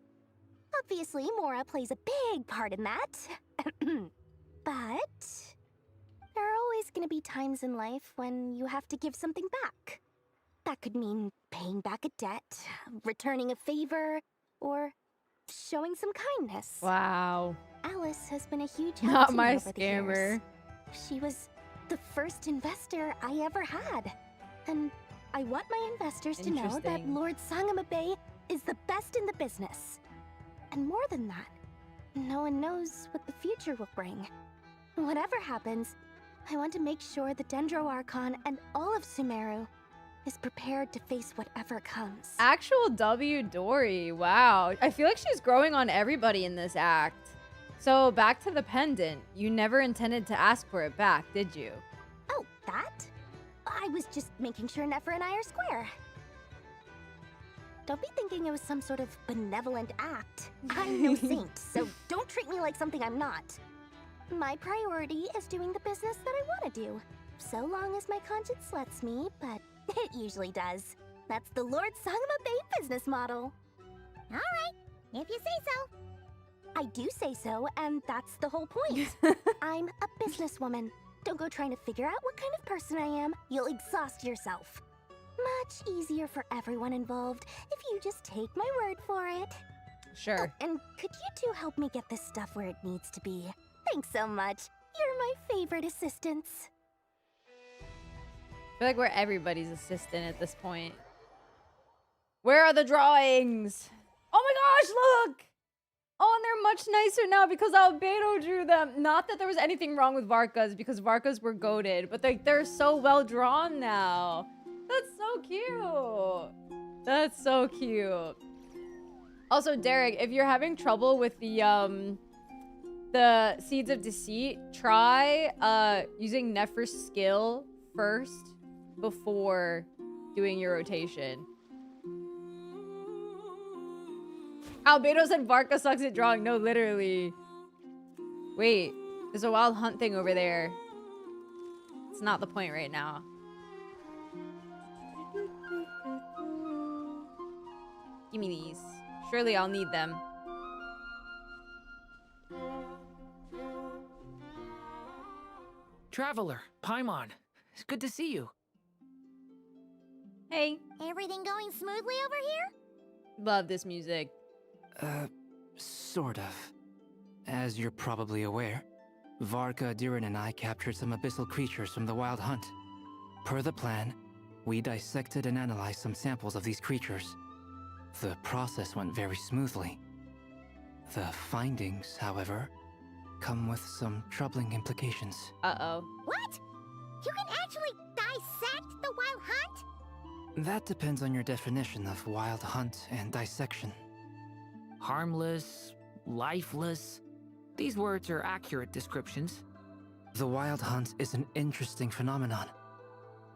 Obviously, Mora plays a big part in that. But there are always gonna be times in life when you have to give something back. That could mean paying back a debt, returning a favor, or showing some kindness. Wow. Alice has been a huge help Not to my me over the years. scammer. She was the first investor I ever had. And I want my investors to know that Interesting. Lord Sangamabe is the best in the business. And more than that, no one knows what the future will bring. Whatever happens, I want to make sure the Dendro Archon and all of Sumeru is prepared to face whatever comes. Actual W Dory. Wow. I feel like she's growing on everybody in this act. So back to the pendant. You never intended to ask for it back, did you? Oh, that? I was just making sure Nefer and I are square. Don't be thinking it was some sort of benevolent act. I'm no saint, so don't treat me like something I'm not. My priority is doing the business that I want to do, so long as my conscience lets me, but it usually does. That's the Lord Sangamabe business model. All right, if you say so. I do say so, and that's the whole point. I'm a businesswoman. Don't go trying to figure out what kind of person I am. You'll exhaust yourself. Much easier for everyone involved if you just take my word for it. Sure. Oh, and could you two help me get this stuff where it needs to be? Thanks so much. You're my favorite assistants. I feel like we're everybody's assistant at this point. Where are the drawings? Oh my gosh, look! Oh, and they're much nicer now because Albedo drew them. Not that there was anything wrong with Varkas, because Varkas were goated, but they're so well drawn now. That's so cute. That's so cute. Also, Derek, if you're having trouble with the Seeds of Deceit, try using Nefer's skill first before doing your rotation. Albedo said Varka sucks at drawing. No, literally. Wait, there's a wild hunt thing over there. It's not the point right now. Give me these. Surely I'll need them. Traveler, Paimon. It's good to see you. Hey. Everything going smoothly over here? Love this music. Sort of. As you're probably aware, Varka, Durin, and I captured some abyssal creatures from the Wild Hunt. Per the plan, we dissected and analyzed some samples of these creatures. The process went very smoothly. The findings, however, come with some troubling implications. Uh-oh. What? You can actually dissect the Wild Hunt? That depends on your definition of Wild Hunt and dissection. Harmless, lifeless. These words are accurate descriptions. The Wild Hunt is an interesting phenomenon.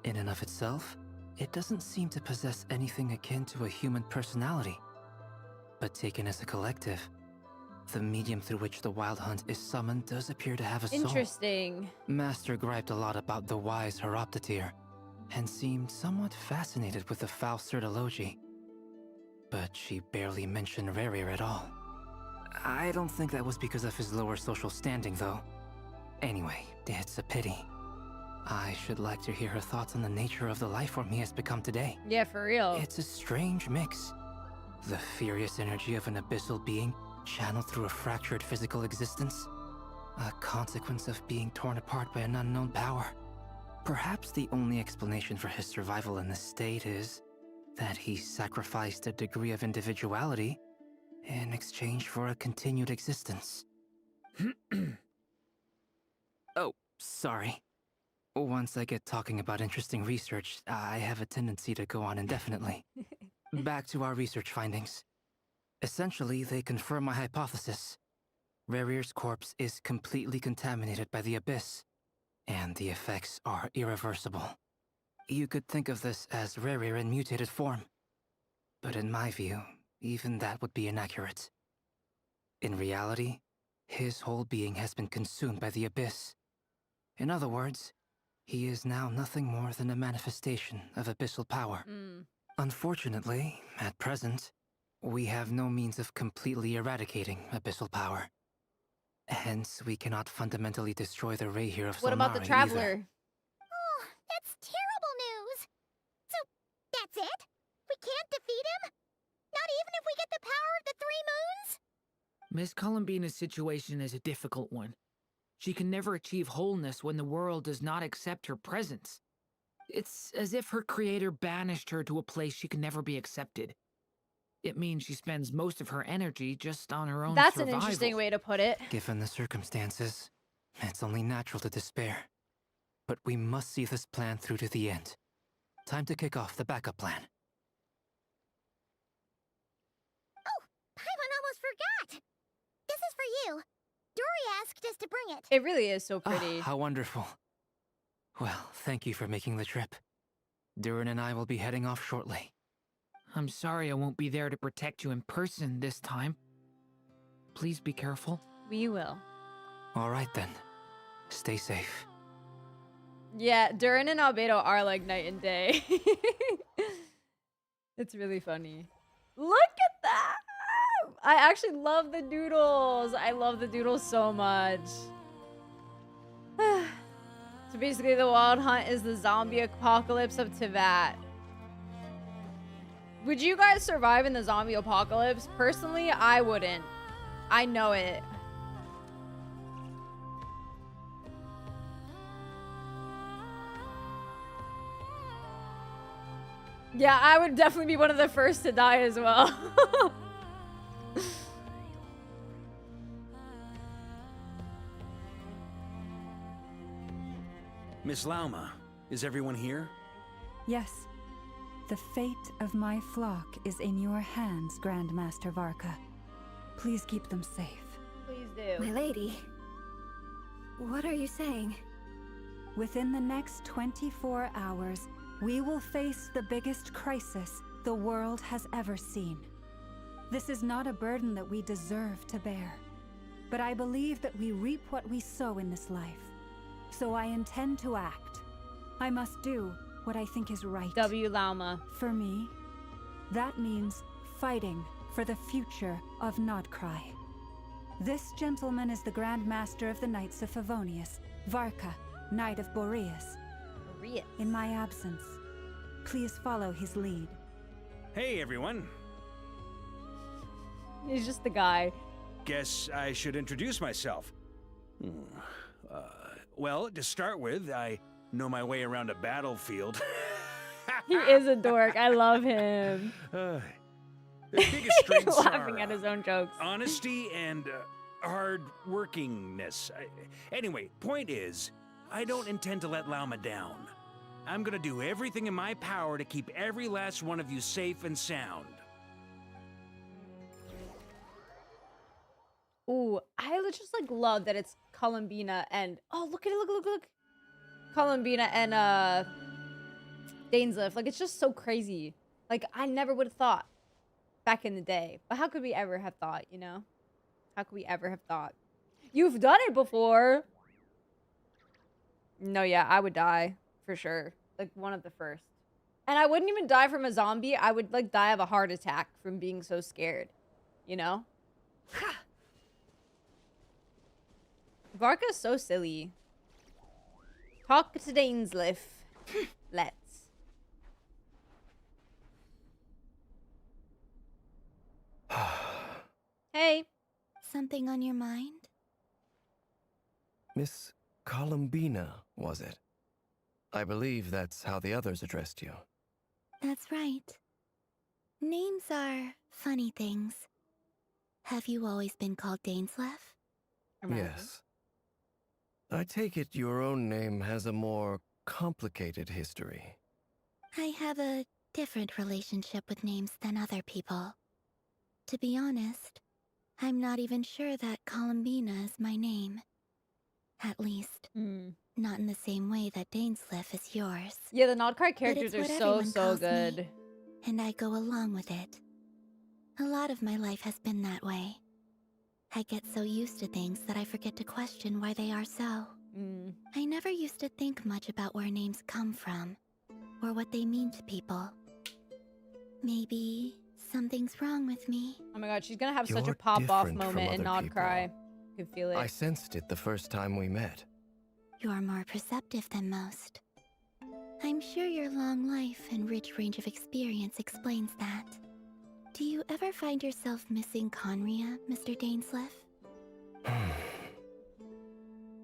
In and of itself, it doesn't seem to possess anything akin to a human personality. But taken as a collective, the medium through which the Wild Hunt is summoned does appear to have a soul. Interesting. Master griped a lot about the wise Horoptatyr, and seemed somewhat fascinated with the foul Certology. But she barely mentioned Rerir at all. I don't think that was because of his lower social standing, though. Anyway, it's a pity. I should like to hear her thoughts on the nature of the life form he has become today. Yeah, for real. It's a strange mix. The furious energy of an abyssal being channeled through a fractured physical existence. A consequence of being torn apart by an unknown power. Perhaps the only explanation for his survival in this state is that he sacrificed a degree of individuality in exchange for a continued existence. Oh, sorry. Once I get talking about interesting research, I have a tendency to go on indefinitely. Back to our research findings. Essentially, they confirm my hypothesis. Rerir's corpse is completely contaminated by the Abyss. and the effects are irreversible. You could think of this as Rerir in mutated form. But in my view, even that would be inaccurate. In reality, his whole being has been consumed by the Abyss. In other words, he is now nothing more than a manifestation of abyssal power. Unfortunately, at present, we have no means of completely eradicating abyssal power. Hence, we cannot fundamentally destroy the Rerir of Solnari. What about the Traveler? Oh, that's terrible news. So, that's it? We can't defeat him? Not even if we get the power of the Three Moons? Miss Columbina's situation is a difficult one. She can never achieve wholeness when the world does not accept her presence. It's as if her creator banished her to a place she can never be accepted. It means she spends most of her energy just on her own That's survival. an interesting way to put it. Given the circumstances, it's only natural to despair. But we must see this plan through to the end. Time to kick off the backup plan. Oh, Paimon almost forgot. This is for you. Dory asked us to bring it. It really is so pretty. How wonderful. Well, thank you for making the trip. Durin and I will be heading off shortly. I'm sorry I won't be there to protect you in person this time. Please be careful. We will. All right then. Stay safe. Yeah, Durin and Albedo are like night and day. It's really funny. Look at that! I actually love the doodles. I love the doodles so much. So basically the Wild Hunt is the zombie apocalypse of Teyvat. Would you guys survive in the zombie apocalypse? Personally, I wouldn't. I know it. Yeah, I would definitely be one of the first to die as well. Miss Lauma, is everyone here? Yes. The fate of my flock is in your hands, Grandmaster Varka. Please keep them safe. Please do. My lady. What are you saying? Within the next 24 hours, we will face the biggest crisis the world has ever seen. This is not a burden that we deserve to bear, but I believe that we reap what we sow in this life. So I intend to act. I must do what I think is right. W. Lauma. For me, that means fighting for the future of Nodcry. This gentleman is the Grand Master of the Knights of Favonius, Varka, Knight of Boreas. In my absence, please follow his lead. Hey, everyone. He's just the guy. Guess I should introduce myself. Well, to start with, I know my way around a battlefield. He is a dork. I love him. The biggest strengths laughing are, at his own jokes. Honesty and hard workingness. Anyway, point is, I don't intend to let Lauma down. I'm gonna do everything in my power to keep every last one of you safe and sound. Ooh, I just like love that it's Columbina and look at it, look. Columbina and Dainsliff. Like it's just so crazy. Like I never would have thought back in the day. But how could we ever have thought, you know? How could we ever have thought? You've done it before. No, yeah, I would die for sure. Like one of the first. And I wouldn't even die from a zombie. I would like die of a heart attack from being so scared. You know? Varka's so silly. Talk to Dainsliff. Let's. Hey. Something on your mind? Miss Columbina, was it? I believe that's how the others addressed you. That's right. Names are funny things. Have you always been called Dainsliff? Yes. I take it your own name has a more complicated history. I have a different relationship with names than other people. To be honest, I'm not even sure that Columbina is my name. At least, not in the same way that Dainsleif is yours. Yeah, the Nodcry But characters it's are what so, everyone so calls good. me, and I go along with it. A lot of my life has been that way. I get so used to things that I forget to question why they are so. I never used to think much about where names come from, or what they mean to people. Maybe something's wrong with me. Oh my god, she's gonna have such a You're pop-off different from moment in other Nodcry. You can feel it. I sensed it the first time we met. You're more perceptive than most. I'm sure your long life and rich range of experience explains that. Do you ever find yourself missing Conria, Mr. Dainsleif?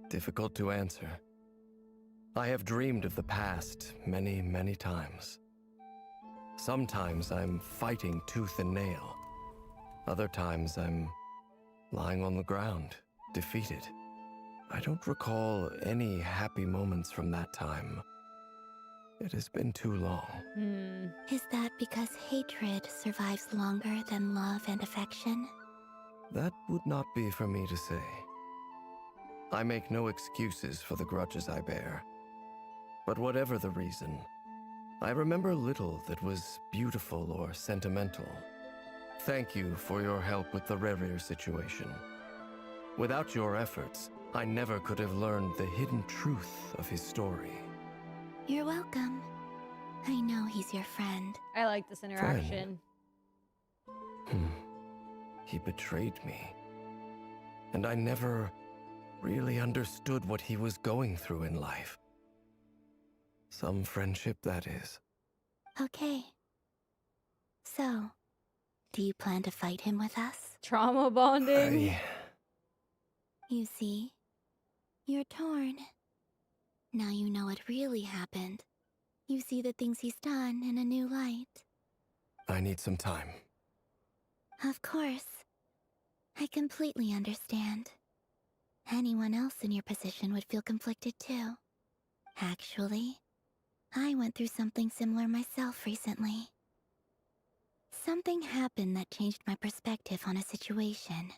Difficult to answer. I have dreamed of the past many, many times. Sometimes I'm fighting tooth and nail. Other times I'm lying on the ground, defeated. I don't recall any happy moments from that time. It has been too long. Is that because hatred survives longer than love and affection? That would not be for me to say. I make no excuses for the grudges I bear. But whatever the reason, I remember little that was beautiful or sentimental. Thank you for your help with the Rerir situation. Without your efforts, I never could have learned the hidden truth of his story. You're welcome. I know he's your friend. I like this interaction. He betrayed me. And I never really understood what he was going through in life. Some friendship, that is. Okay. So, do you plan to fight him with us? Trauma bonding? You see, you're torn. Now you know what really happened. You see the things he's done in a new light. I need some time. Of course. I completely understand. Anyone else in your position would feel conflicted too. Actually, I went through something similar myself recently. Something happened that changed my perspective on a situation.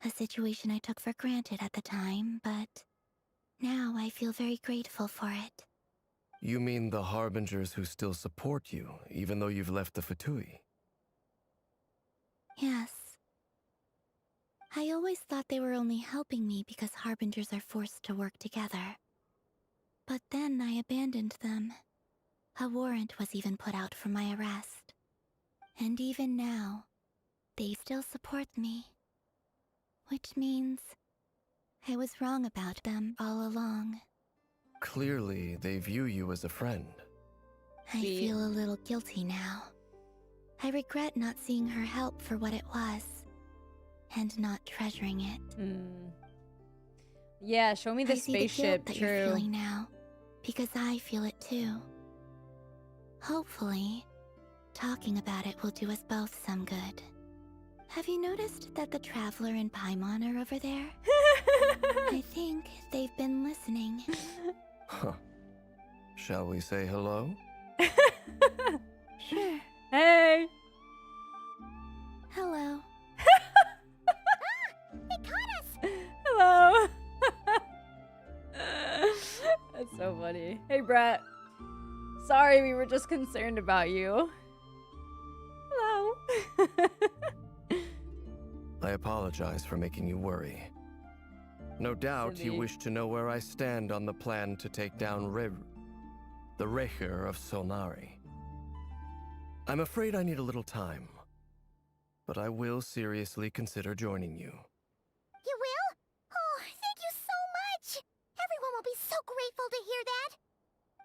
A situation I took for granted at the time, but now I feel very grateful for it. You mean the Harbingers who still support you, even though you've left the Fatui? Yes. I always thought they were only helping me because Harbingers are forced to work together. But then I abandoned them. A warrant was even put out for my arrest. And even now, they still support me. Which means I was wrong about them all along. Clearly, they view you as a friend. I feel a little guilty now. I regret not seeing her help for what it was, and not treasuring it. Yeah, show me the I see spaceship. the guilt that True. you're feeling now, because I feel it too. Hopefully, talking about it will do us both some good. Have you noticed that the Traveler and Paimon are over there? I think they've been listening. Huh. Shall we say hello? Sure. Hey! Hello. They caught us! Hello! That's so funny. Hey, Brett. Sorry, we were just concerned about you. Hello. I apologize for making you worry. No doubt you Silly. wish to know where I stand on the plan to take down the Rerir of Solnari. I'm afraid I need a little time, but I will seriously consider joining you. You will? Oh, thank you so much! Everyone will be so grateful to hear that!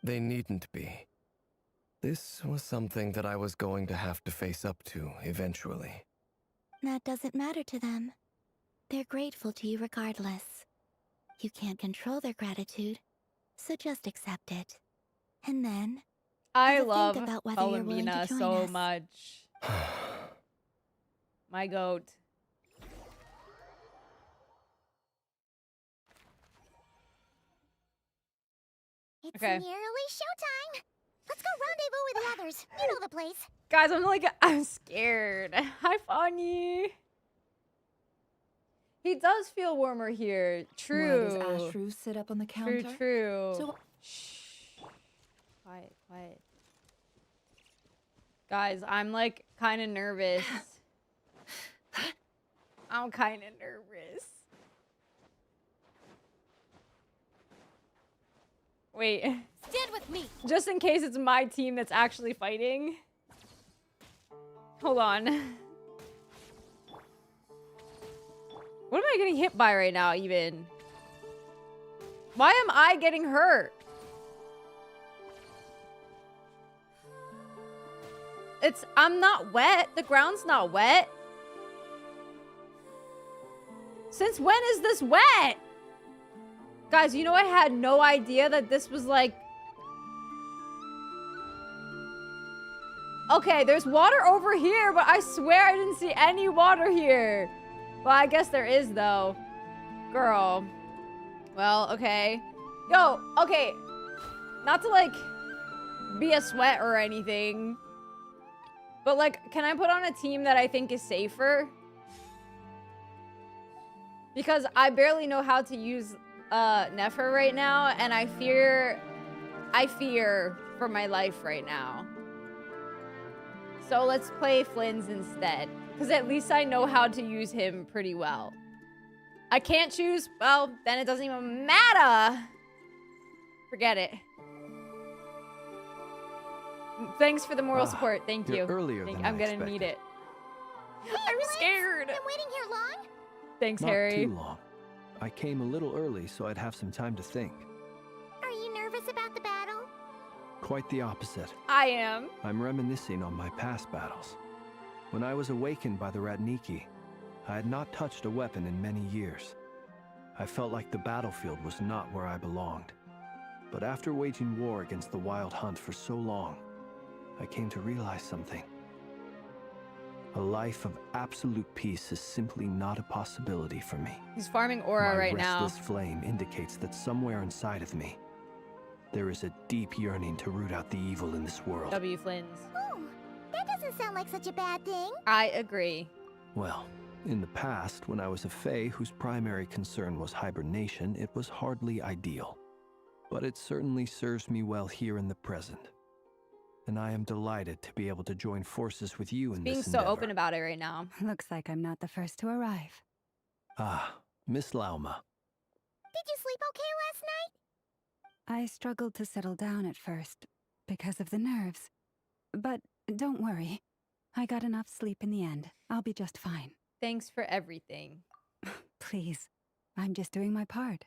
They needn't be. This was something that I was going to have to face up to eventually. That doesn't matter to them. They're grateful to you regardless. You can't control their gratitude, so just accept it. And then, I have a love think about whether you're willing to Columbina join so us. much. My goat. It's Okay. nearly showtime! Let's go rendezvous with the others. You know the place. Guys, I'm scared. Hi, Fanny. He does feel warmer here. True. Why does Ashru sit up on the counter? True. So Shh. Quiet, quiet. Guys, I'm like kind of nervous. I'm kind of nervous. Wait. Stand with me. Just in case it's my team that's actually fighting. Hold on. What am I getting hit by right now, even? Why am I getting hurt? I'm not wet. The ground's not wet. Since when is this wet? Guys, you know I had no idea that this was like... Okay, there's water over here, but I swear I didn't see any water here. Well, I guess there is, though. Girl. Well, okay. Yo, okay. Not to, like, be a sweat or anything. But, like, can I put on a team that I think is safer? Because I barely know how to use Nefer right now, and I fear for my life right now. So let's play Flynn's instead. Because at least I know how to use him pretty well. I can't choose, well, then it doesn't even matter. Forget it. Thanks for the moral support. Thank you. Earlier than I'm I gonna need it. Hey, I'm Flynn, scared. Been waiting here long? Thanks, Not Harry. too long. I came a little early so I'd have some time to think. Are you nervous about the battle? Quite the opposite. I am. I'm reminiscing on my past battles. When I was awakened by the Ratniki, I had not touched a weapon in many years. I felt like the battlefield was not where I belonged. But after waging war against the Wild Hunt for so long, I came to realize something. A life of absolute peace is simply not a possibility for me. He's farming aura My right now. restless flame indicates that somewhere inside of me, there is a deep yearning to root out the evil in this world. W. Flynn's. Oh, that doesn't sound like such a bad thing. I agree. Well, in the past, when I was a Fae whose primary concern was hibernation, it was hardly ideal. But it certainly serves me well here in the present. And I am delighted to be able to join forces with you in Being this so endeavor. open about it right now. Looks like I'm not the first to arrive. Ah, Miss Lauma. Did you sleep okay last night? I struggled to settle down at first because of the nerves. But don't worry. I got enough sleep in the end. I'll be just fine. Thanks for everything. Please, I'm just doing my part.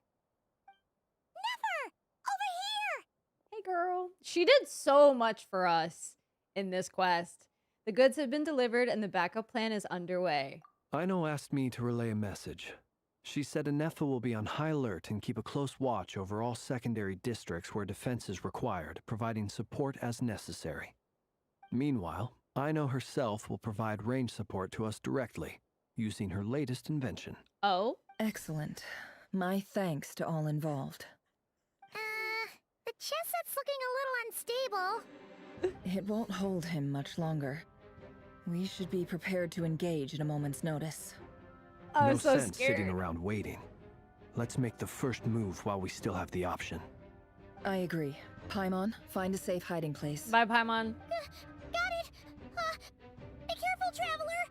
Never! Over here! Hey, girl. She did so much for us in this quest. The goods have been delivered and the backup plan is underway. Aino asked me to relay a message. She said Anefa will be on high alert and keep a close watch over all secondary districts where defense is required, providing support as necessary. Meanwhile, Aino herself will provide range support to us directly, using her latest invention. Oh? Excellent. My thanks to all involved. The chess set's looking a little unstable. It won't hold him much longer. We should be prepared to engage at a moment's notice. I'm no so sense scared. sitting around waiting. Let's make the first move while we still have the option. I agree. Paimon, find a safe hiding place. Bye, Paimon. Got it! Be careful, traveler!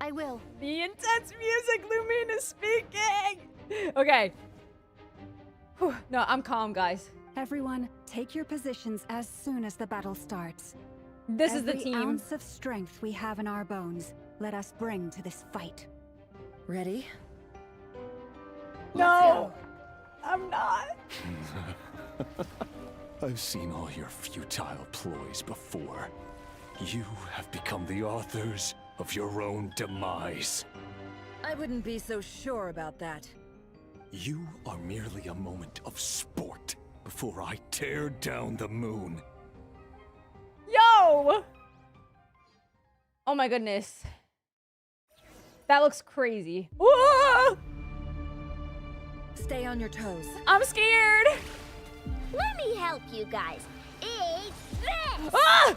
I will. The intense music, Lumine is speaking! Okay. Whew. No, I'm calm, guys. Everyone, take your positions as soon as the battle starts. This is the Every team. ounce of strength we have in our bones, let us bring to this fight. Ready? No! I'm not. I've seen all your futile ploys before. You have become the authors of your own demise. I wouldn't be so sure about that. You are merely a moment of sport before I tear down the moon. Yo! Oh my goodness. That looks crazy. Whoa! Stay on your toes. I'm scared. Let me help you guys. It's this! Ah!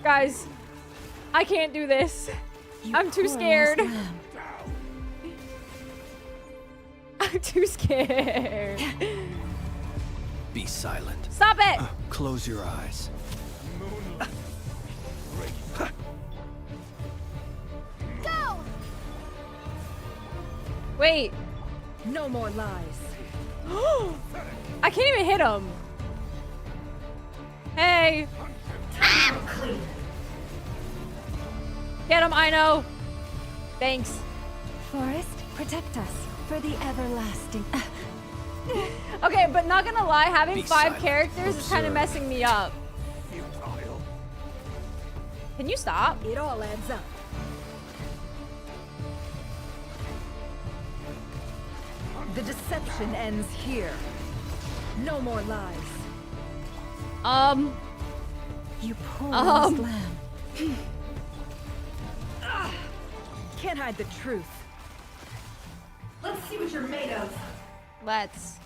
Guys, I can't do this. I'm too scared. I'm too scared. Be silent. Stop it! Close your eyes. Go! Wait. No more lies. I can't even hit him. Hey. Get him, I know. Thanks. Forest, protect us for the everlasting. Okay, but not gonna lie, having Be 5 silent. characters is kind of Observe. messing me up. Can you stop? It all adds up. The deception ends here. No more lies. You poor Um. lost lamb. Can't hide the truth. Let's see what you're made of. Let's.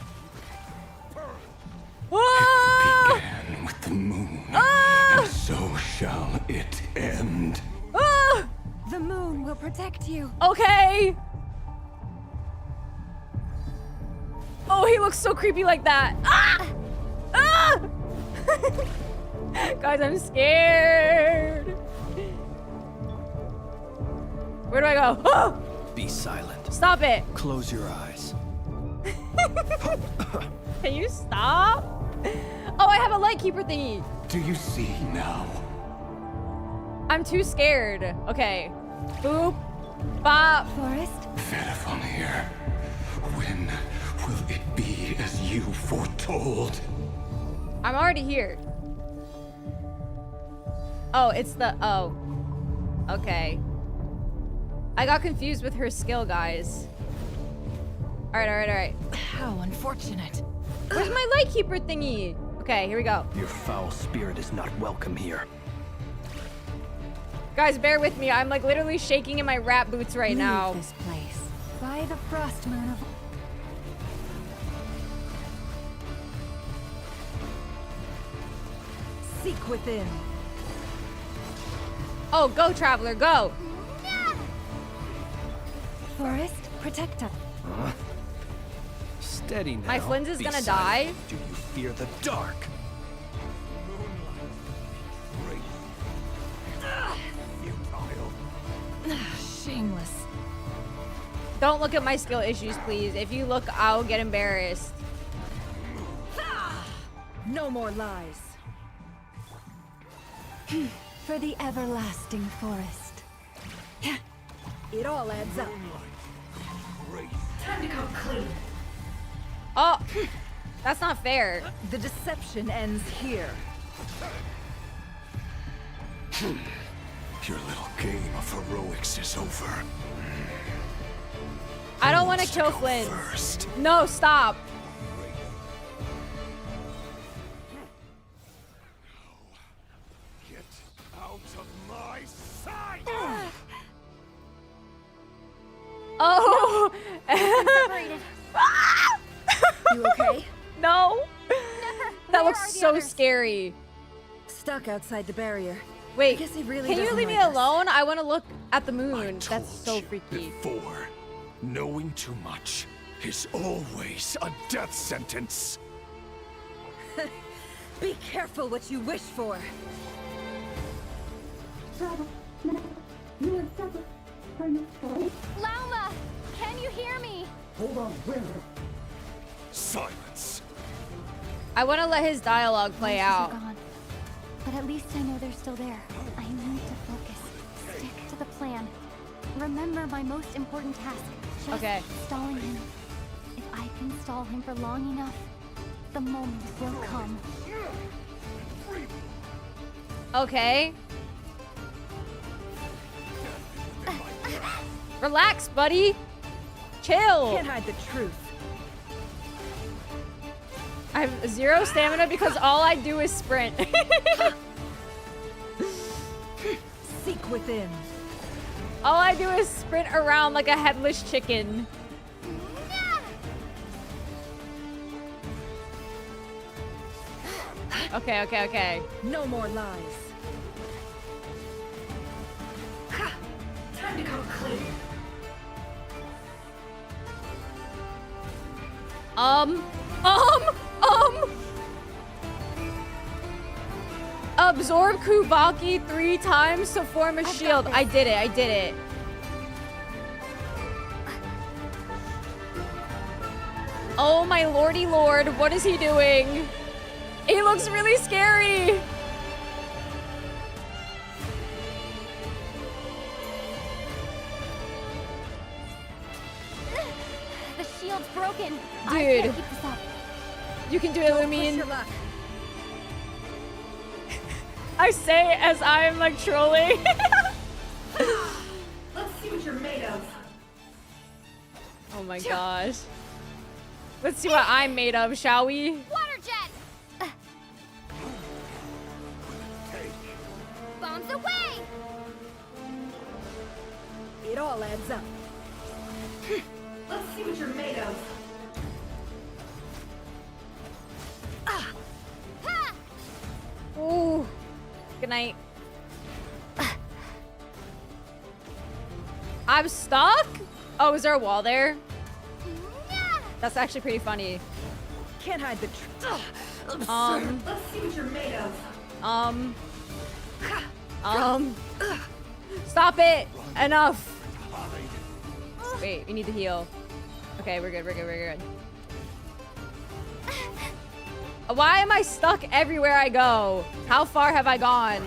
Ah! Began with the moon, Ah! and so shall it end. Ah! The moon will protect you. Okay. Oh, he looks so creepy like that. Ah! Ah! Guys, I'm scared. Where do I go? Ah! Be silent. Stop it. Close your eyes. Can you stop? Oh, I have a light keeper thingy. Do you see now? I'm too scared. Okay. Boop. Bop. Forest, Vedifamir, when will it be as you foretold? I'm already here. Oh, it's the... Oh. Okay. I got confused with her skill, guys. Alright. How unfortunate. Where's my light keeper thingy? Okay, here we go. Your foul spirit is not welcome here. Guys, bear with me. I'm like literally shaking in my rat boots right leave now. this place. By the frost moon of... Seek within. Oh, go, traveler, go. Forest, protect us. Steady now. My Flynn's is Be gonna silent. die. Do you fear the dark? Shameless. Don't look at my skill issues, please. If you look, I'll get embarrassed. No more lies. For the everlasting forest. It all adds up. Time to come clean. Oh, that's not fair. The deception ends here. Your little game of heroics is over. I don't want to kill Flynn. No, stop. Get out of my sight! Oh. Separated. You okay? No. That Where looks are the so others? scary. Stuck outside the barrier. Wait, guess he really can you doesn't leave me like us. alone? I want to look at the moon. I That's so told you freaky. Before, knowing too much is always a death sentence. Be careful what you wish for. Lauma! Can you hear me? Silence. I want to let his dialogue play Voices are out. gone. But at least I know they're still there. I need to focus. Stick to the plan. Remember my most important task. Just Okay. stalling him. If I can stall him for long enough, the moment will come. Okay. Relax, buddy. Chill. Can't hide the truth. I have 0 stamina because all I do is sprint. Seek within. All I do is sprint around like a headless chicken. Okay. No more lies. Time to come clean. Absorb Kubaki 3 times to form a shield. I did it. I did it. Oh my lordy lord, what is he doing? He looks really scary. The shield's broken. I Dude. can't keep this up. You can do it, Lumine. I say as I'm like trolling. Let's see what you're made of. Oh my gosh. Let's see what I'm made of, shall we? Water jet! Bombs away! It all adds up. Let's see what you're made of. Ooh. Good night. I'm stuck? Oh, is there a wall there? That's actually pretty funny. Can't hide the truth. Let's see what you're made of. Stop it! Enough! Wait, we need to heal. Okay, we're good, we're good, we're good. Why am I stuck everywhere I go? How far have I gone?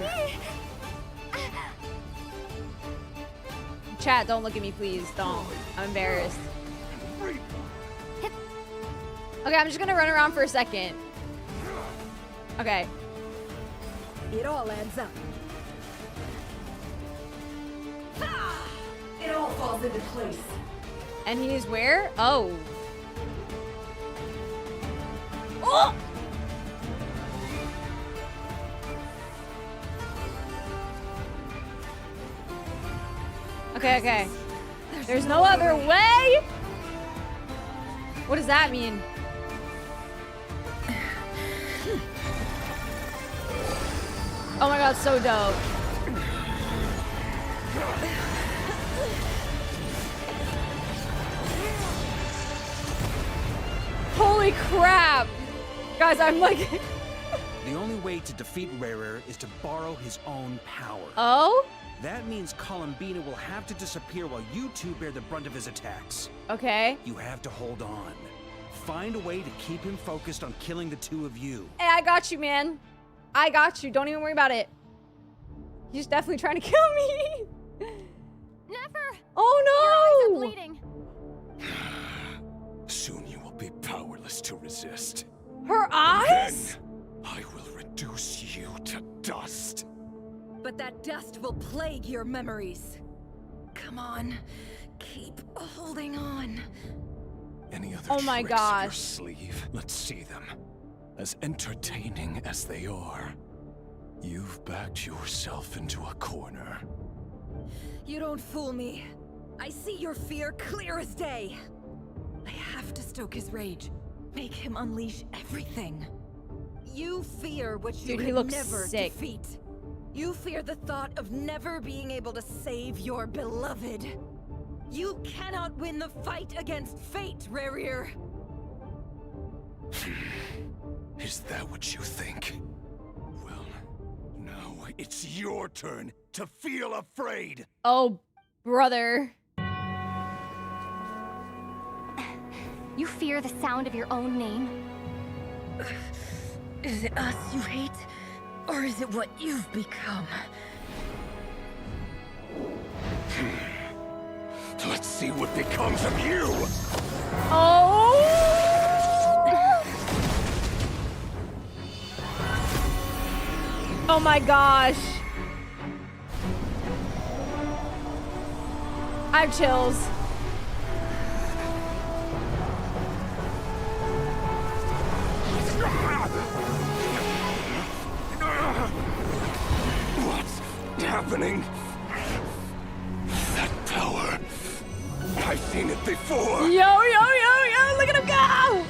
Chat, don't look at me, please. Don't. I'm embarrassed. Okay, I'm just gonna run around for a second. Okay. It all adds up. It all falls into place. And he's where? Oh. Oh! Okay, okay. There's no other way? What does that mean? Oh my god, so dope. Holy crap! Guys, I'm like... The only way to defeat Rerir is to borrow his own power. Oh? That means Columbina will have to disappear while you two bear the brunt of his attacks. Okay. You have to hold on. Find a way to keep him focused on killing the two of you. Hey, I got you, man. I got you. Don't even worry about it. He's definitely trying to kill me. Never. Oh no! Your eyes are bleeding. Soon you will be powerless to resist. Her eyes? Then I will reduce you to dust. But that dust will plague your memories. Come on. Keep holding on. Any other Oh my tricks up your gosh. sleeve? Let's see them. As entertaining as they are, you've backed yourself into a corner. You don't fool me. I see your fear clear as day. I have to stoke his rage. Make him unleash everything. You fear what you Dude, he could looks never sick. defeat. You fear the thought of never being able to save your beloved. You cannot win the fight against fate, Rerir. Is that what you think? Well, now it's your turn to feel afraid. Oh, brother. You fear the sound of your own name? Is it us you hate? Or is it what you've become? Let's see what becomes of you. Oh! Oh my gosh. I have chills. What's happening? That power. I've seen it before. Yo, yo, yo, yo, look at him go!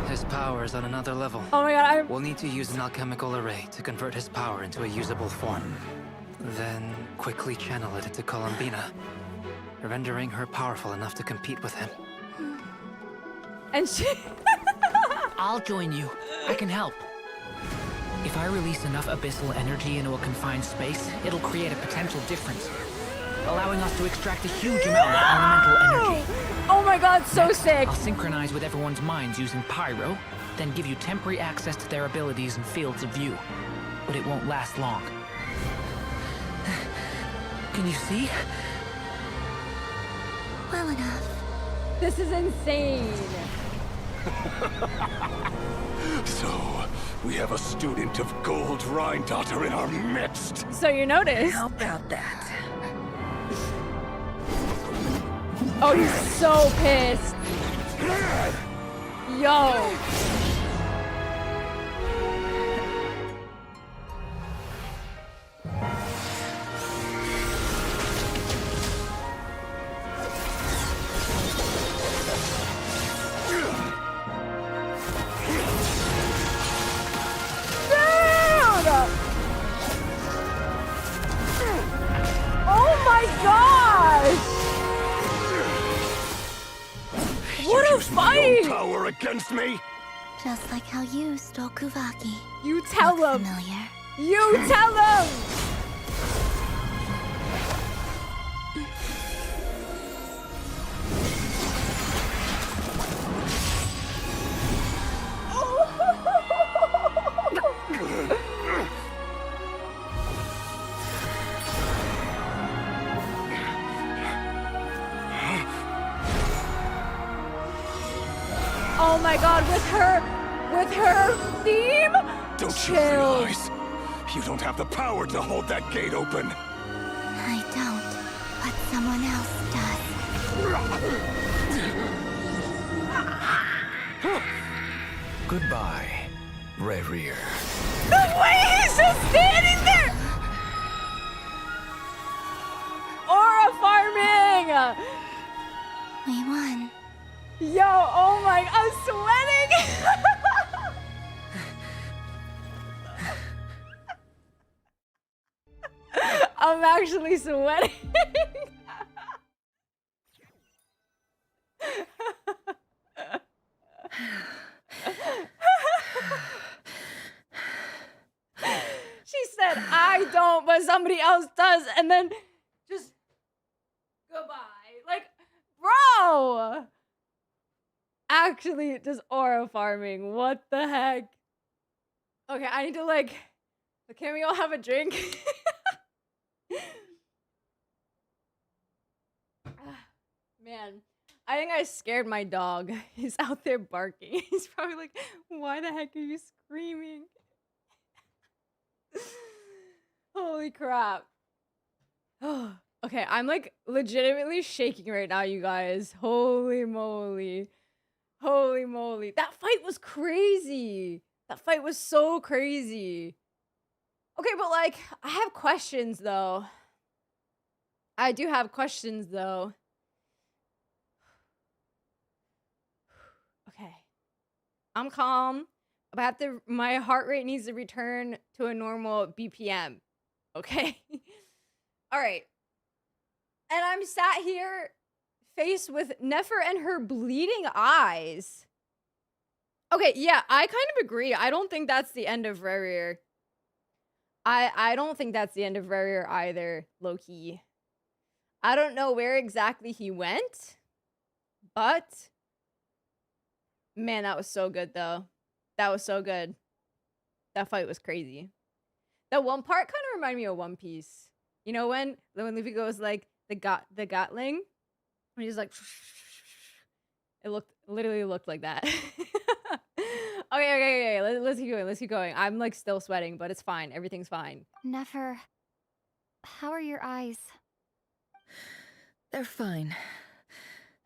His power is on another level. Oh my god, We'll need to use an alchemical array to convert his power into a usable form. then quickly channel it into Columbina, rendering her powerful enough to compete with him. And she... I'll join you. I can help. If I release enough abyssal energy into a confined space, it'll create a potential difference, allowing us to extract a huge amount of elemental energy. Oh my god, so Next, sick! I'll synchronize with everyone's minds using pyro, then give you temporary access to their abilities and fields of view. But it won't last long. Can you see? Well enough. This is insane. So, we have a student of Gold Rhine-Daughter in our midst. So you noticed. How about that? Oh, he's so pissed. Yo. Oh my gosh! What a fight! Power against me? Just like how you stole Kuvaki. You tell him! Familiar. You tell him! Oh my god, with her theme? Don't you realize? You don't have the power to hold that gate open. I don't, but someone else does. Goodbye, Rerir. The way he's just standing there! Aura farming! We won. Yo, oh my, I'm sweating! I'm actually sweating. She said, I don't, but somebody else does, and then just goodbye. Like, bro! Actually, just aura farming. What the heck? Okay, I need to like, can we all have a drink? Man, I think I scared my dog. He's out there barking. He's probably like, why the heck are you screaming? Holy crap. Okay, I'm like legitimately shaking right now, you guys. Holy moly. Holy moly. That fight was crazy. That fight was so crazy. Okay, but like, I have questions though. I do have questions though. Okay. I'm calm. But my heart rate needs to return to a normal BPM. Okay? All right. And I'm sat here faced with Nefer and her bleeding eyes. Okay, yeah, I kind of agree. I don't think that's the end of Rerir. I don't think that's the end of Rerir either, low-key. I don't know where exactly he went, but man, that was so good though. That was so good. That fight was crazy. That one part kind of reminded me of One Piece. You know when Luffy goes like the Gatling? When he's like, it literally looked like that. Okay. Let's keep going. Let's keep going. I'm like still sweating, but it's fine. Everything's fine. Nefer, how are your eyes? They're fine.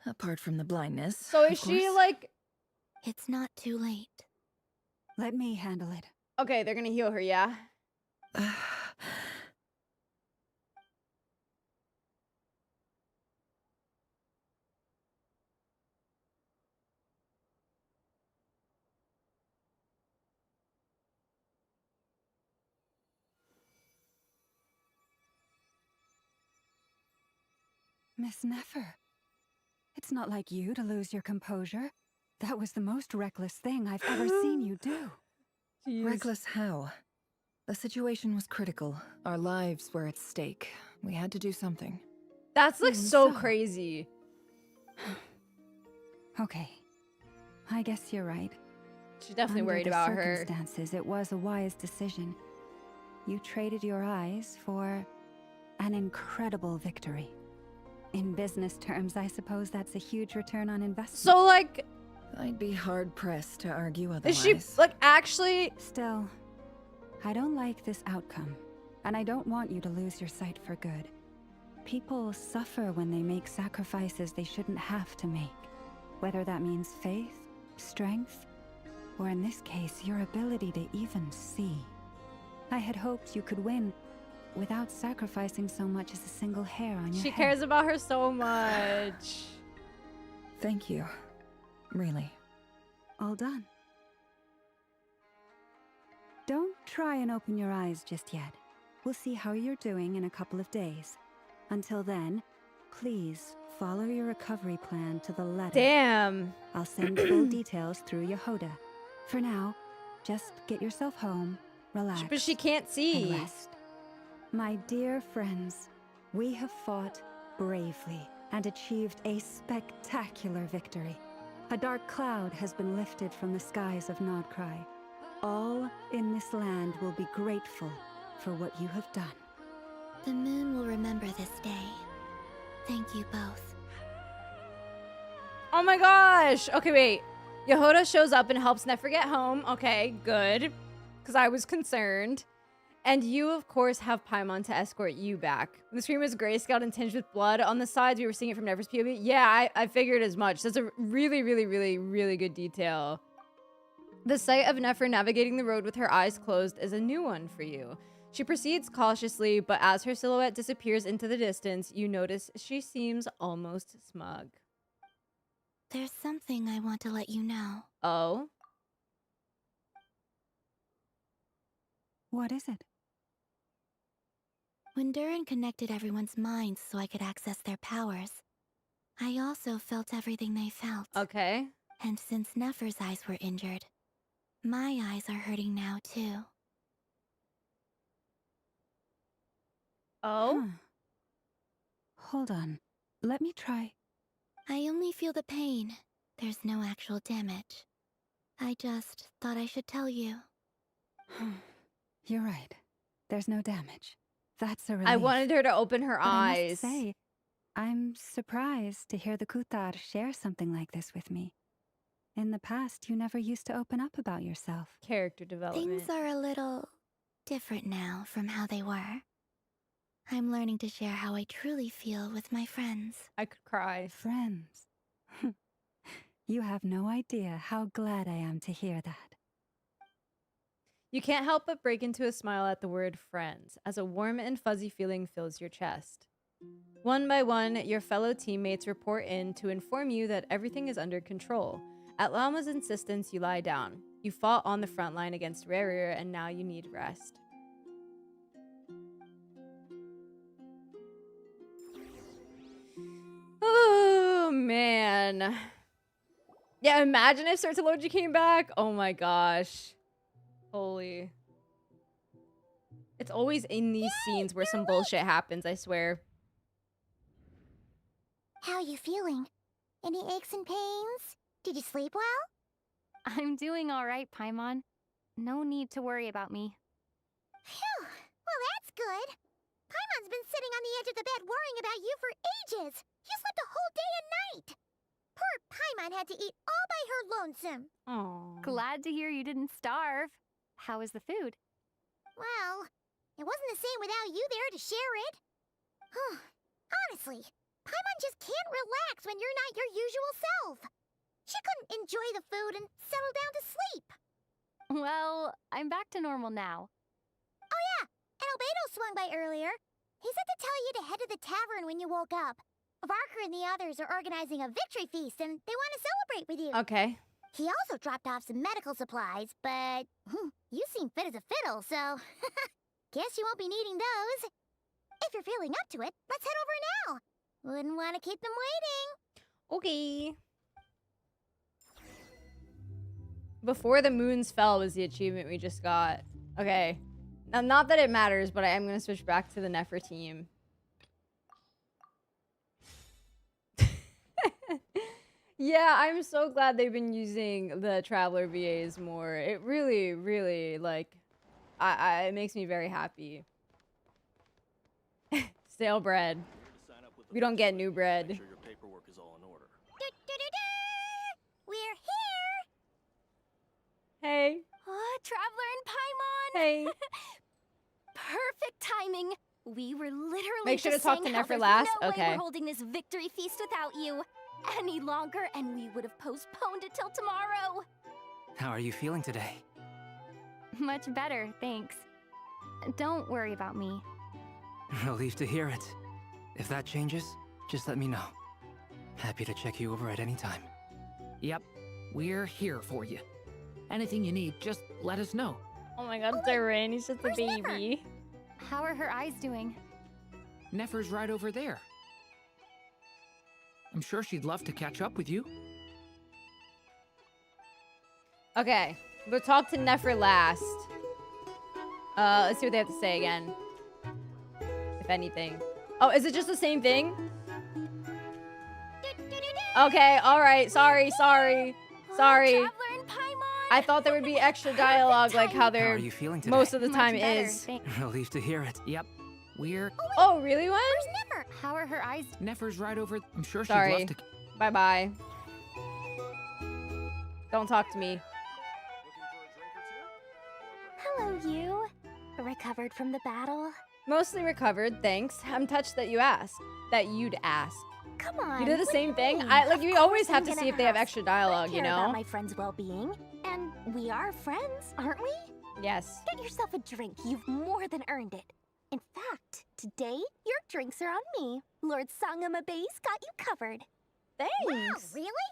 Apart from the blindness. So is she like... It's not too late. Let me handle it. Okay, they're gonna heal her, yeah? Miss Nefer. It's not like you to lose your composure. That was the most reckless thing I've ever seen you do. Jeez. Reckless how? The situation was critical. Our lives were at stake. We had to do something. That's like Even so so. crazy. Okay. I guess you're right. She's definitely Under worried the about her. circumstances, it was a wise decision. You traded your eyes for an incredible victory. In business terms, I suppose that's a huge return on investment. So, like... I'd be hard-pressed to argue otherwise. Is she, like, actually... Still, I don't like this outcome, and I don't want you to lose your sight for good. People suffer when they make sacrifices they shouldn't have to make. Whether that means faith, strength, or in this case, your ability to even see. I had hoped you could win without sacrificing so much as a single hair on your She head. cares about her so much. Thank you. Really. All done. Don't try and open your eyes just yet. We'll see how you're doing in a couple of days. Until then, please follow your recovery plan to the letter. Damn. I'll send full details through Yehoda. For now, just get yourself home, relax, But she can't see. and rest. My dear friends, we have fought bravely and achieved a spectacular victory. A dark cloud has been lifted from the skies of Nodkrai. All in this land will be grateful for what you have done. The moon will remember this day. Thank you both. Oh my gosh. Okay, wait. Yehoda shows up and helps Nefer get home. Okay, good. Because I was concerned. And you, of course, have Paimon to escort you back. The screen was grayscaled and tinged with blood on the sides. We were seeing it from Nefer's POV. Yeah, I figured as much. That's a really, really, really, really good detail. The sight of Nefer navigating the road with her eyes closed is a new one for you. She proceeds cautiously, but as her silhouette disappears into the distance, you notice she seems almost smug. There's something I want to let you know. Oh? What is it? When Durin connected everyone's minds so I could access their powers, I also felt everything they felt. Okay. And since Nefer's eyes were injured, my eyes are hurting now too. Oh? Huh. Hold on. Let me try. I only feel the pain. There's no actual damage. I just thought I should tell you. You're right. There's no damage. That's a relief. I wanted her to open her But eyes. I must say, I'm surprised to hear the Kutar share something like this with me. In the past, you never used to open up about yourself. Character development. Things are a little different now from how they were. I'm learning to share how I truly feel with my friends. I could cry. Friends. You have no idea how glad I am to hear that. You can't help but break into a smile at the word friends, as a warm and fuzzy feeling fills your chest. One by one, your fellow teammates report in to inform you that everything is under control. At Lama's insistence, you lie down. You fought on the front line against Rerir, and now you need rest. Oh, man. Yeah, imagine if Sertology came back. Oh my gosh. Holy. It's always in these scenes where some bullshit happens, I swear. How you feeling? Any aches and pains? Did you sleep well? I'm doing all right, Paimon. No need to worry about me. Phew. Well, that's good. Paimon's been sitting on the edge of the bed worrying about you for ages. You slept a whole day and night. Poor Paimon had to eat all by her lonesome. Aww. Glad to hear you didn't starve. How is the food? Well, it wasn't the same without you there to share it. Honestly, Paimon just can't relax when you're not your usual self. She couldn't enjoy the food and settle down to sleep. Well, I'm back to normal now. Oh yeah, and Albedo swung by earlier. He said to tell you to head to the tavern when you woke up. Varker and the others are organizing a victory feast and they want to celebrate with you. Okay. He also dropped off some medical supplies, but you seem fit as a fiddle, so guess you won't be needing those. If you're feeling up to it, let's head over now. Wouldn't want to keep them waiting. Okay. Before the moons fell was the achievement we just got. Okay. Now, not that it matters, but I am going to switch back to the Nefer team. Yeah, I'm so glad they've been using the Traveler VAs more. It really, really, like, it makes me very happy. Stale bread. We don't get new bread. We're here. Hey. Oh, Traveler and Paimon. Hey. Perfect timing. We were literally Make sure to just talk saying to how Nefer there's last. no way Okay. we're holding this victory feast without you any longer, and we would have postponed it till tomorrow. How are you feeling today? Much better, thanks. Don't worry about me. Relieved to hear it. If that changes, just let me know. Happy to check you over at any time. Yep, we're here for you. Anything you need, just let us know. Oh my god, Tyrann, he's just a baby. How are her eyes doing? Nefer's right over there. I'm sure she'd love to catch up with you. Okay, we'll talk to Nefer last. Let's see what they have to say again. If anything. Oh, is it just the same thing? Okay, alright. Sorry. I thought there would be extra dialogue like how there How are you feeling today? most of the Much time better, is. thanks. Relieved to hear it. Yep, we're... Oh, really, one? How are her eyes? Nefer's right over... I'm sure she'd Sorry. love to... Bye-bye. Don't talk to me. Hello, you. Recovered from the battle? Mostly recovered, thanks. I'm touched that you asked. That you'd ask. Come on. You did the what same do you thing? mean? Like, Of you always course have I'm to gonna see if they have ask. extra dialogue, I you care about know? my friend's well-being, and we are friends, aren't we? Yes. Get yourself a drink. You've more than earned it. In fact, today, your drinks are on me. Lord Sangama Base got you covered. Thanks. Wow, really?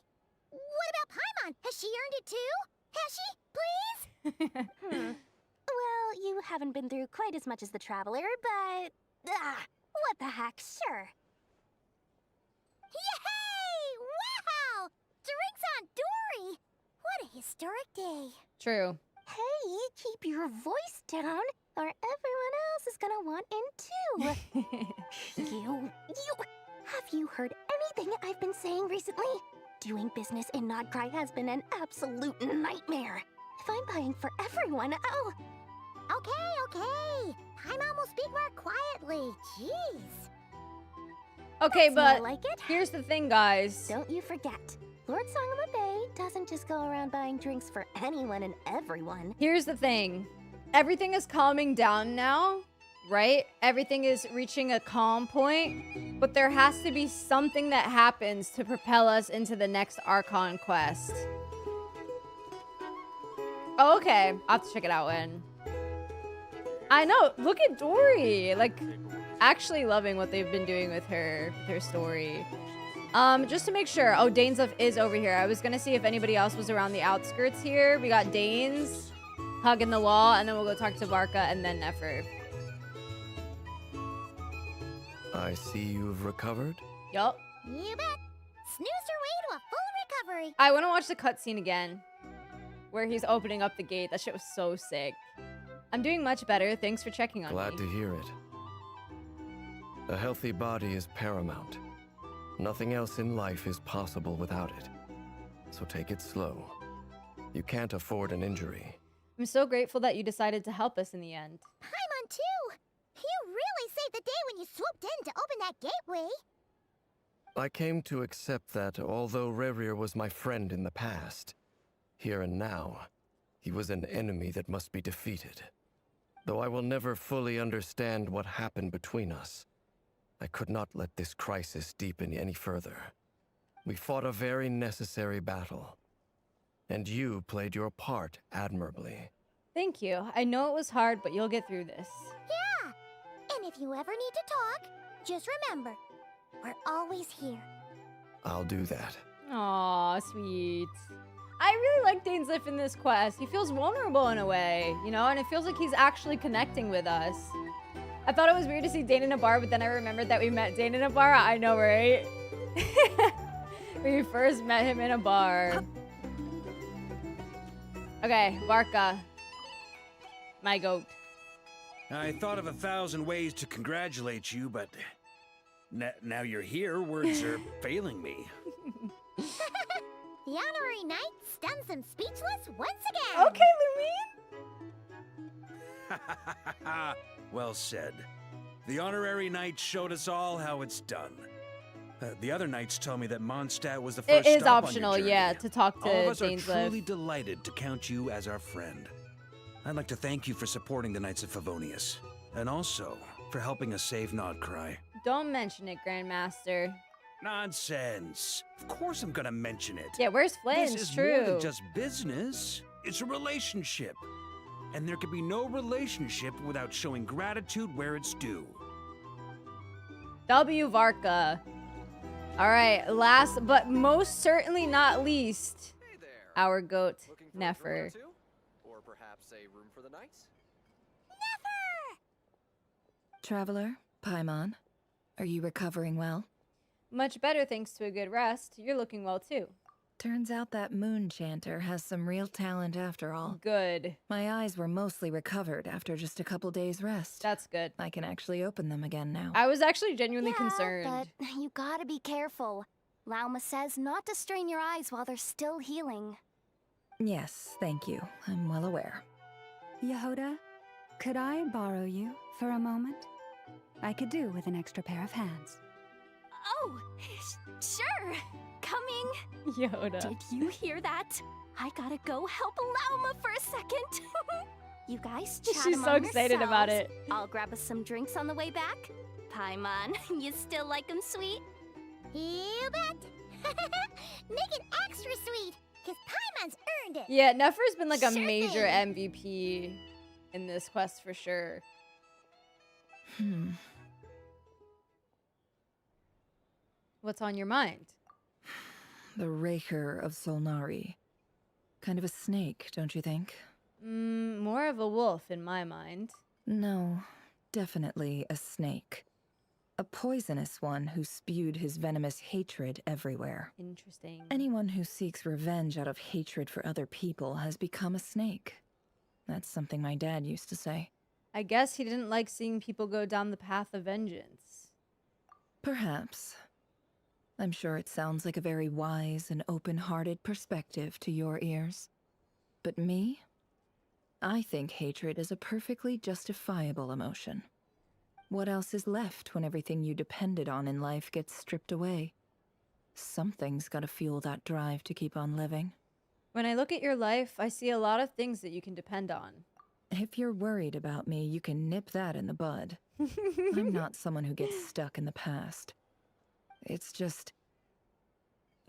What about Paimon? Has she earned it too? Has she? Please? Well, you haven't been through quite as much as the Traveler, but... what the heck, sure. Yay! Wow! Drinks on Dory! What a historic day. True. Hey, keep your voice down, or everyone else is gonna want in too. You... Have you heard anything I've been saying recently? Doing business in Nodcry has been an absolute nightmare. If I'm buying for everyone, I'll... Okay. Paimon will speak more quietly. Jeez. Okay, That's but more like it. here's the thing, guys. Don't you forget, Lord Sangama Bay doesn't just go around buying drinks for anyone and everyone. Here's the thing. Everything is calming down now, right? Everything is reaching a calm point, but there has to be something that happens to propel us into the next Archon quest. Oh, okay. I'll have to check it out when. I know. Look at Dory. Like, actually loving what they've been doing with her story. Just to make sure. Oh, Danesliff is over here. I was gonna see if anybody else was around the outskirts here. We got Danes hugging the wall, and then we'll go talk to Varka and then Nefer. I see you've recovered. Yup. You bet. Snoozed her way to a full recovery. I want to watch the cutscene again, where he's opening up the gate. That shit was so sick. I'm doing much better. Thanks for checking on me. Glad to hear it. A healthy body is paramount. Nothing else in life is possible without it. So take it slow. You can't afford an injury. I'm so grateful that you decided to help us in the end. Paimon, too. You really saved the day when you swooped in to open that gateway. I came to accept that although Rerir was my friend in the past, here and now, he was an enemy that must be defeated. Though I will never fully understand what happened between us, I could not let this crisis deepen any further. We fought a very necessary battle, and you played your part admirably. Thank you. I know it was hard, but you'll get through this. Yeah. And if you ever need to talk, just remember, we're always here. I'll do that. Aw, sweet. I really like Danesliff in this quest. He feels vulnerable in a way, you know, and it feels like he's actually connecting with us. I thought it was weird to see Dane in a bar, but then I remembered that we met Dane in a bar. I know, right? We first met him in a bar. Okay, Varka. My goat. I thought of 1,000 ways to congratulate you, but now you're here, words are failing me. The honorary knight stuns them speechless once again. Okay, Lumine. Well said. The honorary knight showed us all how it's done. The other knights tell me that Mondstadt was the first It is stop optional, on your yeah, journey. to talk to All of us Dane's are truly Live. delighted to count you as our friend. I'd like to thank you for supporting the Knights of Favonius, and also for helping us save Nodcry. Don't mention it, Grandmaster. Nonsense. Of course I'm gonna mention it. Yeah, where's Flynn? This is True. more than just business. It's a relationship. And there can be no relationship without showing gratitude where it's due. W. Varka. All right, last but most certainly not least, our goat, Nefer. Or perhaps a room for the night? Traveler, Paimon, are you recovering well? Much better thanks to a good rest. You're looking well too. Turns out that moon chanter has some real talent after all. Good. My eyes were mostly recovered after just a couple days rest. That's good. I can actually open them again now. I was actually genuinely concerned. But you gotta be careful. Lauma says not to strain your eyes while they're still healing. Yes, thank you. I'm well aware. Yehoda, could I borrow you for a moment? I could do with an extra pair of hands. Oh, sure. Coming. Yoda. Did you hear that? I gotta go help Lauma for a second. You guys chat She's so among excited about yourselves. it. I'll grab us some drinks on the way back. Paimon, you still like them sweet? You bet. Make it extra sweet, because Paimon's earned it. Yeah, Nefer's been like a Sure major thing. MVP in this quest for sure. What's on your mind? The Rerir of Solnari. Kind of a snake, don't you think? More of a wolf in my mind. No, definitely a snake. A poisonous one who spewed his venomous hatred everywhere. Interesting. Anyone who seeks revenge out of hatred for other people has become a snake. That's something my dad used to say. I guess he didn't like seeing people go down the path of vengeance. Perhaps. I'm sure it sounds like a very wise and open-hearted perspective to your ears. But me? I think hatred is a perfectly justifiable emotion. What else is left when everything you depended on in life gets stripped away? Something's gotta fuel that drive to keep on living. When I look at your life, I see a lot of things that you can depend on. If you're worried about me, you can nip that in the bud. I'm not someone who gets stuck in the past. It's just...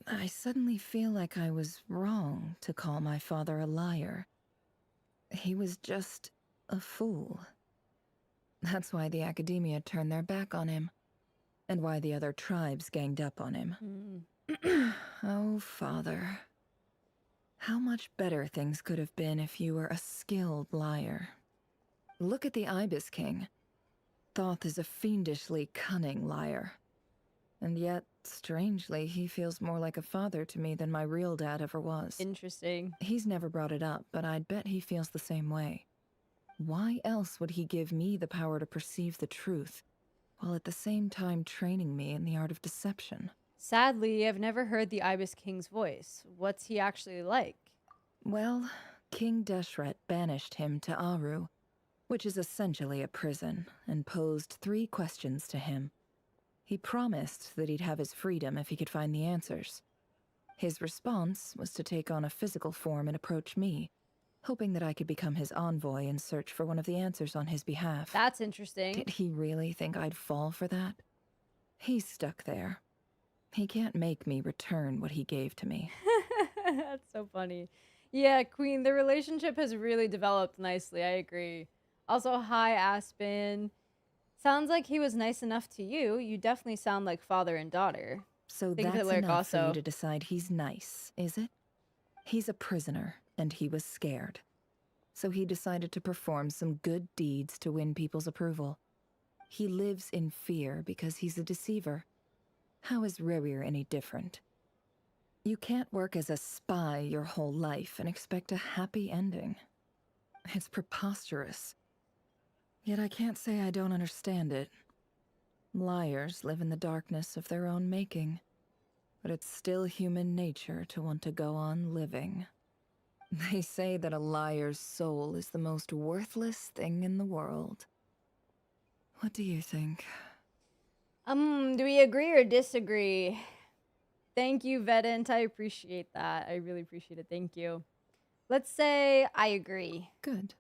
I suddenly feel like I was wrong to call my father a liar. He was just a fool. That's why the Academia turned their back on him, and why the other tribes ganged up on him. Oh, Father. How much better things could have been if you were a skilled liar. Look at the Ibis King. Thoth is a fiendishly cunning liar. And yet, strangely, he feels more like a father to me than my real dad ever was. Interesting. He's never brought it up, but I'd bet he feels the same way. Why else would he give me the power to perceive the truth, while at the same time training me in the art of deception? Sadly, I've never heard the Ibis King's voice. What's he actually like? Well, King Deshret banished him to Aru, which is essentially a prison, and posed 3 questions to him. He promised that he'd have his freedom if he could find the answers. His response was to take on a physical form and approach me, hoping that I could become his envoy and search for one of the answers on his behalf. That's interesting. Did he really think I'd fall for that? He's stuck there. He can't make me return what he gave to me. That's so funny. Yeah, Queen, the relationship has really developed nicely. I agree. Also, hi, Aspen. Sounds like he was nice enough to you. You definitely sound like father and daughter. So Think that's Lyric enough for also. you to decide he's nice, is it? He's a prisoner, and he was scared. So he decided to perform some good deeds to win people's approval. He lives in fear because he's a deceiver. How is Rerir any different? You can't work as a spy your whole life and expect a happy ending. It's preposterous. Yet I can't say I don't understand it. Liars live in the darkness of their own making. But it's still human nature to want to go on living. They say that a liar's soul is the most worthless thing in the world. What do you think? Do we agree or disagree? Thank you, Vedant. I appreciate that. I really appreciate it. Thank you. Let's say I agree. Good.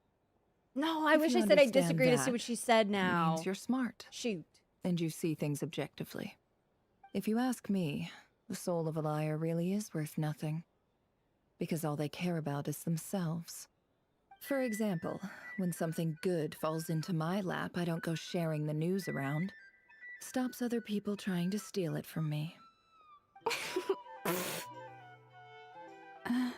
No, I If wish you I said I understand disagree to see that, what she said it now. means you're smart. Shoot. And you see things objectively. If you ask me, the soul of a liar really is worth nothing. Because all they care about is themselves. For example, when something good falls into my lap, I don't go sharing the news around. Stops other people trying to steal it from me. I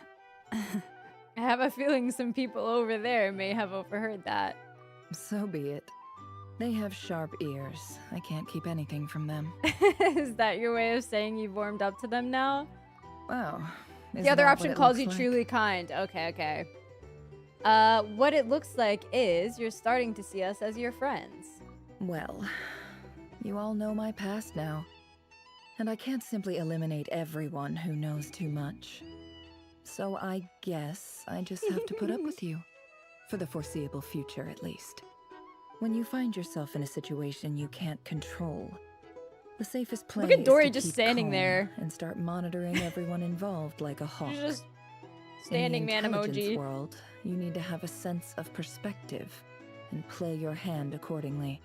have a feeling some people over there may have overheard that. So be it. They have sharp ears. I can't keep anything from them. Is that your way of saying you've warmed up to them now? Wow. The other option calls you truly kind. Okay, okay. What it looks like is you're starting to see us as your friends. Well, you all know my past now. And I can't simply eliminate everyone who knows too much. So I guess I just have to put up with you. For the foreseeable future, at least. When you find yourself in a situation you can't control, the safest play Look at Dory is to just keep standing calm there. And start monitoring everyone involved like a hawk. She's just standing man in the emoji. intelligence world, you need to have a sense of perspective and play your hand accordingly.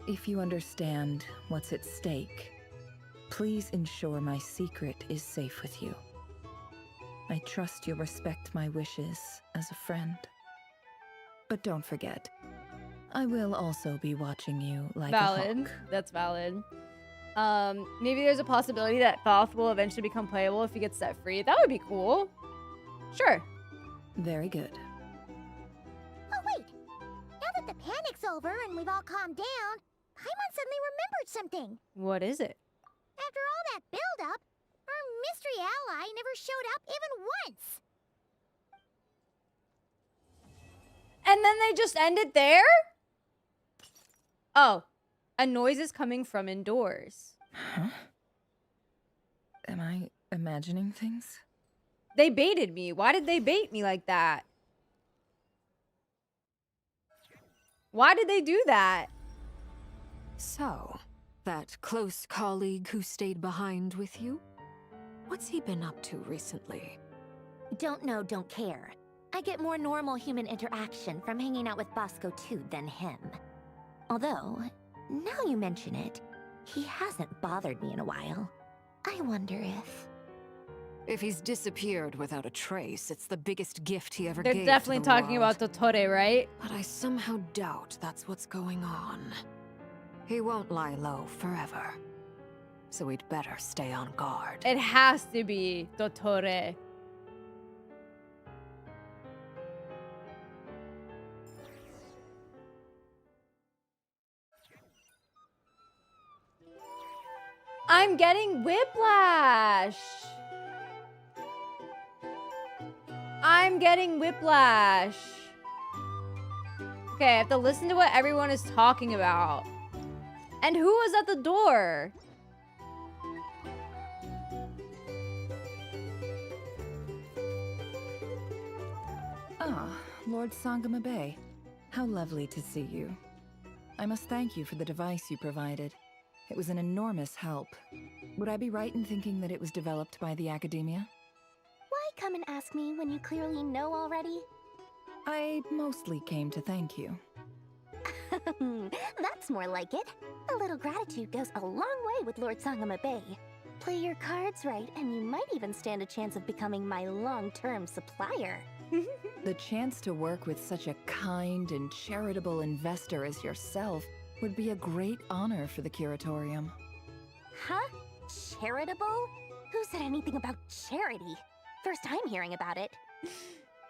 If you understand what's at stake, please ensure my secret is safe with you. I trust you'll respect my wishes as a friend. But don't forget, I will also be watching you like a hawk. Valid. That's valid. Maybe there's a possibility that Thoth will eventually become playable if he gets set free. That would be cool. Sure. Very good. Oh, wait. Now that the panic's over and we've all calmed down, Paimon suddenly remembered something. What is it? After all that build-up, our mystery ally never showed up even once. And then they just end it there? Oh, a noise is coming from indoors. Huh? Am I imagining things? They baited me. Why did they bait me like that? Why did they do that? So, that close colleague who stayed behind with you? What's he been up to recently? Don't know, don't care. I get more normal human interaction from hanging out with Bosco too than him. Although, now you mention it, he hasn't bothered me in a while. I wonder if... If he's disappeared without a trace, it's the biggest gift he ever They're gave definitely to the talking world. about Dottore, right? But I somehow doubt that's what's going on. He won't lie low forever. So we'd better stay on guard. It has to be Dottore. I'm getting whiplash. I'm getting whiplash. Okay, I have to listen to what everyone is talking about. And who was at the door? Ah, Lord Sangama Bay. How lovely to see you. I must thank you for the device you provided. It was an enormous help. Would I be right in thinking that it was developed by the Academia? Why come and ask me when you clearly know already? I mostly came to thank you. That's more like it. A little gratitude goes a long way with Lord Sangama Bay. Play your cards right, and you might even stand a chance of becoming my long-term supplier. The chance to work with such a kind and charitable investor as yourself would be a great honor for the Curatorium. Huh? Charitable? Who said anything about charity? First time hearing about it.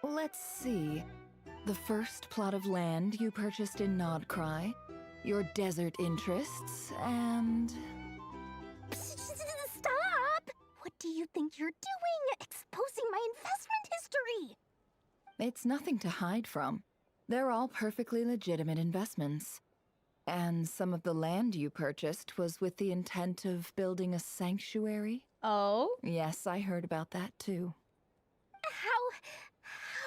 Let's see. The first plot of land you purchased in KRAI, your desert interests, and... Stop! What do you think you're doing? Exposing my investment history! It's nothing to hide from. They're all perfectly legitimate investments. And some of the land you purchased was with the intent of building a sanctuary? Oh? Yes, I heard about that too. How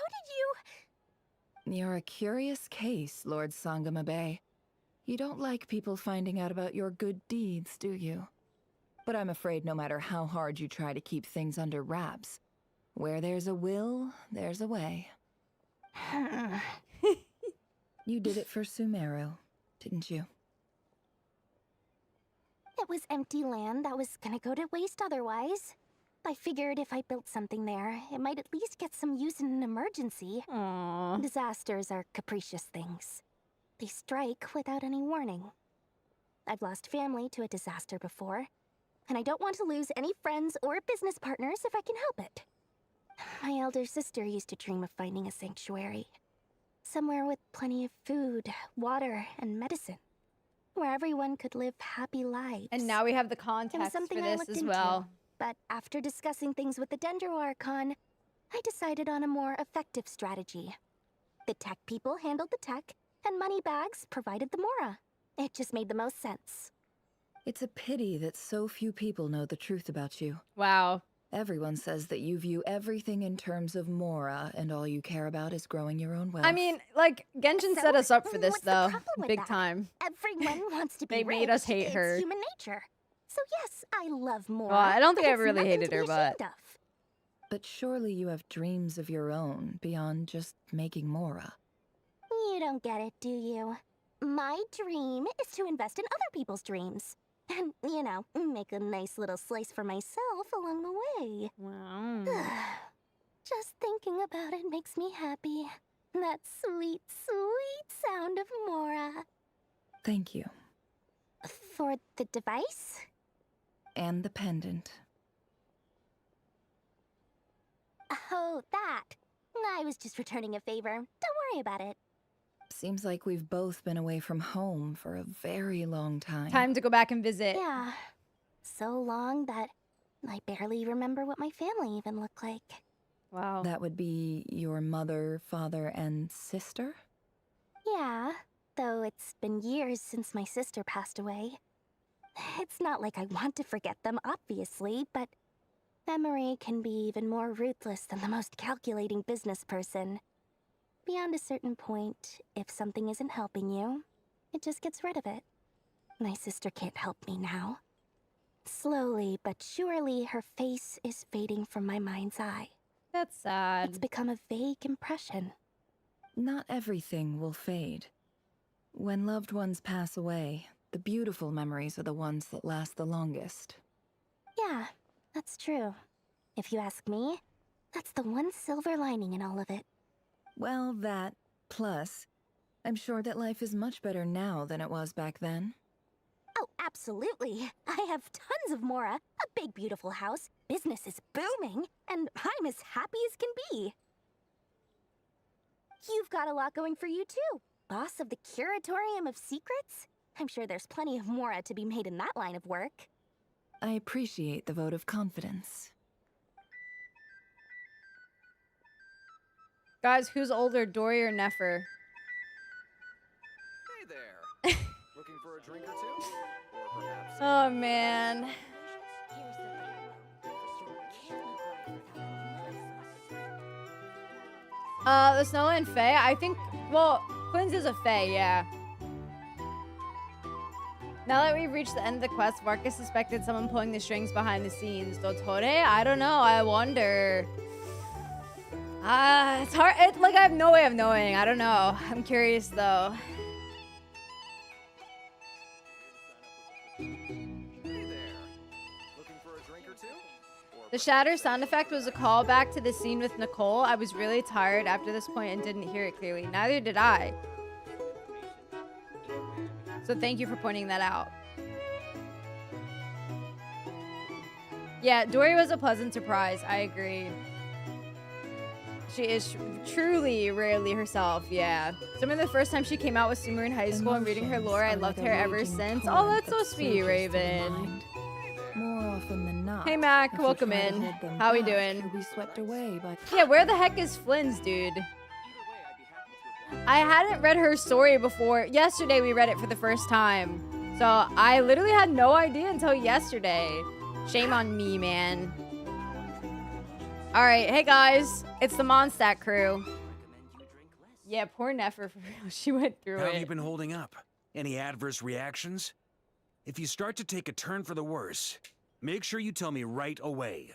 did you... You're a curious case, Lord Sangamabe. You don't like people finding out about your good deeds, do you? But I'm afraid no matter how hard you try to keep things under wraps, where there's a will, there's a way. You did it for Sumeru, didn't you? It was empty land that was gonna go to waste otherwise. I figured if I built something there, it might at least get some use in an emergency. Aww. Disasters are capricious things. They strike without any warning. I've lost family to a disaster before, and I don't want to lose any friends or business partners if I can help it. My elder sister used to dream of finding a sanctuary. Somewhere with plenty of food, water, and medicine. Where everyone could live happy lives. And now we have the It was context something for I this looked as into, well. but after discussing things with the Dendro Archon, I decided on a more effective strategy. The tech people handled the tech, and Moneybags provided the Mora. It just made the most sense. It's a pity that so few people know the truth about you. Wow. Everyone says that you view everything in terms of Mora, and all you care about is growing your own wealth. I mean, like, Genshin set us up for this, though. Big that? time. Everyone wants to be They rich. made us hate her. It's human nature. So yes, I love Mora. Well, I don't think I It's ever really nothing hated to her, be but... ashamed of. But surely you have dreams of your own, beyond just making Mora. You don't get it, do you? My dream is to invest in other people's dreams. And, you know, make a nice little slice for myself along the way. Wow. Just thinking about it makes me happy. That sweet, sweet sound of Mora. Thank you. For the device? And the pendant. Oh, that. I was just returning a favor. Don't worry about it. Seems like we've both been away from home for a very long time. Time to go back and visit. Yeah. So long that I barely remember what my family even looked like. Wow. That would be your mother, father, and sister? Yeah, though it's been years since my sister passed away. It's not like I want to forget them, obviously, but memory can be even more ruthless than the most calculating business person. Beyond a certain point, if something isn't helping you, it just gets rid of it. My sister can't help me now. Slowly but surely, her face is fading from my mind's eye. That's sad. It's become a vague impression. Not everything will fade. When loved ones pass away, the beautiful memories are the ones that last the longest. Yeah, that's true. If you ask me, that's the one silver lining in all of it. Well, that, plus, I'm sure that life is much better now than it was back then. Oh, absolutely. I have tons of Mora, a big beautiful house, business is booming, and I'm as happy as can be. You've got a lot going for you too. Boss of the Curatorium of Secrets? I'm sure there's plenty of Mora to be made in that line of work. I appreciate the vote of confidence. Guys, who's older, Dory or Nefer? Hey there. Looking for a drink or two? Or perhaps Oh, man. The Snowland Fae? I think, well, Quinn's is a Fae, yeah. Now that we've reached the end of the quest, Varkas suspected someone pulling the strings behind the scenes. Dottore? I don't know. I wonder. It's hard. Like, I have no way of knowing. I don't know. I'm curious, though. The shatter sound effect was a callback to the scene with Nicole. I was really tired after this point and didn't hear it clearly. Neither did I. So thank you for pointing that out. Yeah, Dory was a pleasant surprise. I agree. She is truly rarely herself, yeah. So I remember the first time she came out with Sumer in high school and reading her lore, I loved her ever since. Oh, that's so sweet, Raven. More often than not. Hey Mac, if we welcome try to in. hold them How we back, doing? you'll be swept away by... Yeah, where the heck is Flynn's dude? I hadn't read her story before. Yesterday we read it for the first time. So I literally had no idea until yesterday. Shame on me, man. Alright, hey guys. It's the Mondstadt crew. Yeah, poor Nefer, for real. She went through How it. have you been holding up? Any adverse reactions? If you start to take a turn for the worse, make sure you tell me right away.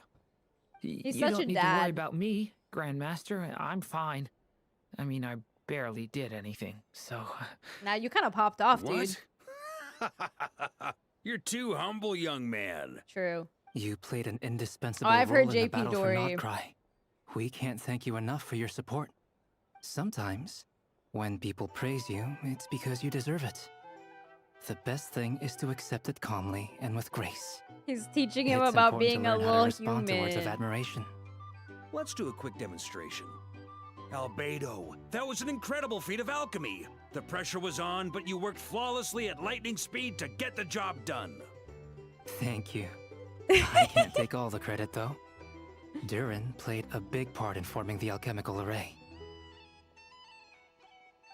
He's you such don't a need to worry dad. about me, Grandmaster. I'm fine. I mean, I barely did anything, so... Now you kind of popped off, What? dude. You're too humble, young man. True. You played an indispensable I've role heard in the JP battle Dory. for KRAI. We can't thank you enough for your support. Sometimes, when people praise you, it's because you deserve it. The best thing is to accept it calmly and with grace. He's teaching him It's about important being to a learn how to little respond to words of human. admiration. Let's do a quick demonstration. Albedo, that was an incredible feat of alchemy. The pressure was on, but you worked flawlessly at lightning speed to get the job done. Thank you. I can't take all the credit, though. Durin played a big part in forming the alchemical array.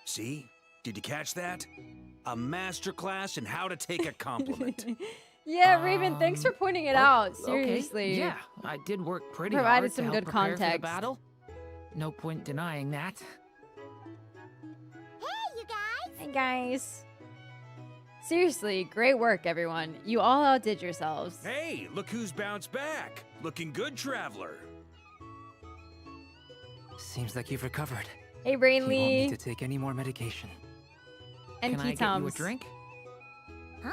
See? Did you catch that? A masterclass in how to take a compliment. Yeah, Raven, thanks for pointing it out. Seriously. Okay. Yeah, I did work pretty Provided hard some to help good prepare for the context. battle. No point denying that. Hey, you guys! Hey, guys. Seriously, great work, everyone. You all outdid yourselves. Hey, look who's bounced back. Looking good, traveler. Seems like you've recovered. Hey, You won't need Brainly. to take any more medication. And Can I get you a Ketoms. drink? Huh?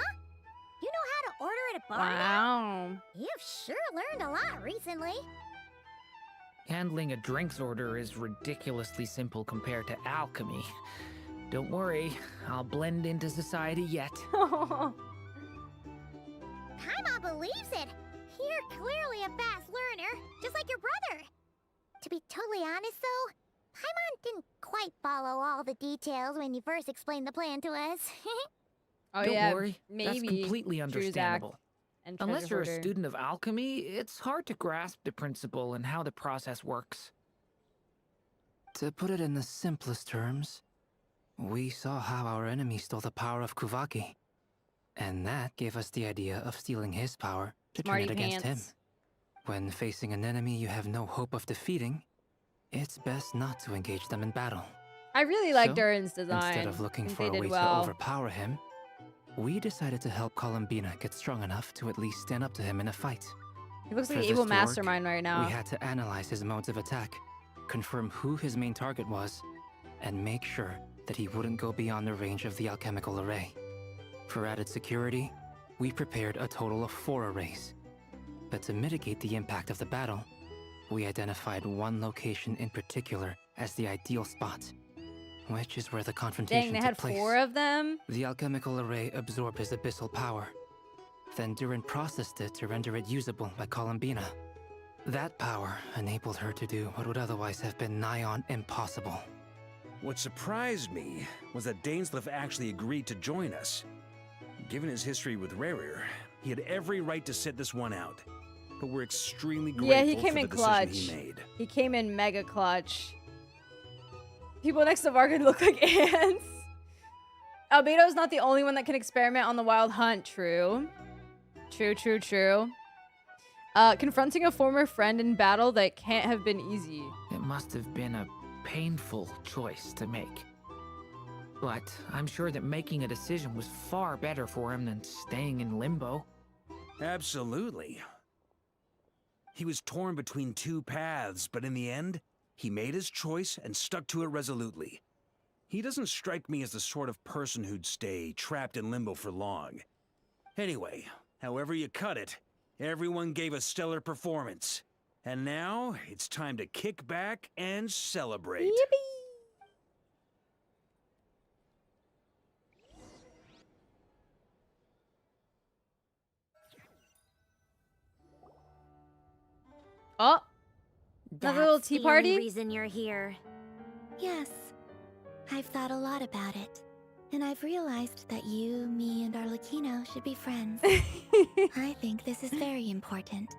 You know how to order at a bar now? Wow. You've sure learned a lot recently. Handling a drinks order is ridiculously simple compared to alchemy. Don't worry, I'll blend into society yet. Paimon believes it. You're clearly a fast learner, just like your brother. To be totally honest, though, Paimon didn't quite follow all the details when you first explained the plan to us. Oh, Don't yeah. worry, Maybe. that's completely Drew's act understandable. and Unless treasure you're a hoarder. student of alchemy, it's hard to grasp the principle and how the process works. To put it in the simplest terms, we saw how our enemy stole the power of Kuvaki. And that gave us the idea of stealing his power to Smarty turn it against him. pants. When facing an enemy you have no hope of defeating, it's best not to engage them in battle. I really like So, Durin's design. Instead of looking I think for a they way did well. to overpower him, we decided to help Columbina get strong enough to at least stand up to him in a fight. He looks For like an this evil to work, mastermind right now. We had to analyze his modes of attack, confirm who his main target was, and make sure that he wouldn't go beyond the range of the alchemical array. For added security, we prepared a total of 4 arrays. But to mitigate the impact of the battle, we identified one location in particular as the ideal spot, which is where the confrontation Dang, they took had place. 4 of them? The alchemical array absorbed his abyssal power. Then Durin processed it to render it usable by Columbina. That power enabled her to do what would otherwise have been nigh on impossible. What surprised me was that Dainsleif actually agreed to join us. Given his history with Rerir, he had every right to sit this one out. But we're extremely grateful Yeah, he came for in the clutch. decision he made. He came in mega clutch. People next to Vargard look like ants. Albedo's not the only one that can experiment on the wild hunt. True. True. Confronting a former friend in battle that can't have been easy. It must have been a painful choice to make. But I'm sure that making a decision was far better for him than staying in limbo. Absolutely. He was torn between 2 paths, but in the end, he made his choice and stuck to it resolutely. He doesn't strike me as the sort of person who'd stay trapped in limbo for long. Anyway, however you cut it, everyone gave a stellar performance. And now, it's time to kick back and celebrate. Yippee! Oh, Another little tea the party? only reason you're here. Yes. I've thought a lot about it. And I've realized that you, me, and Arlecchino should be friends. I think this is very important.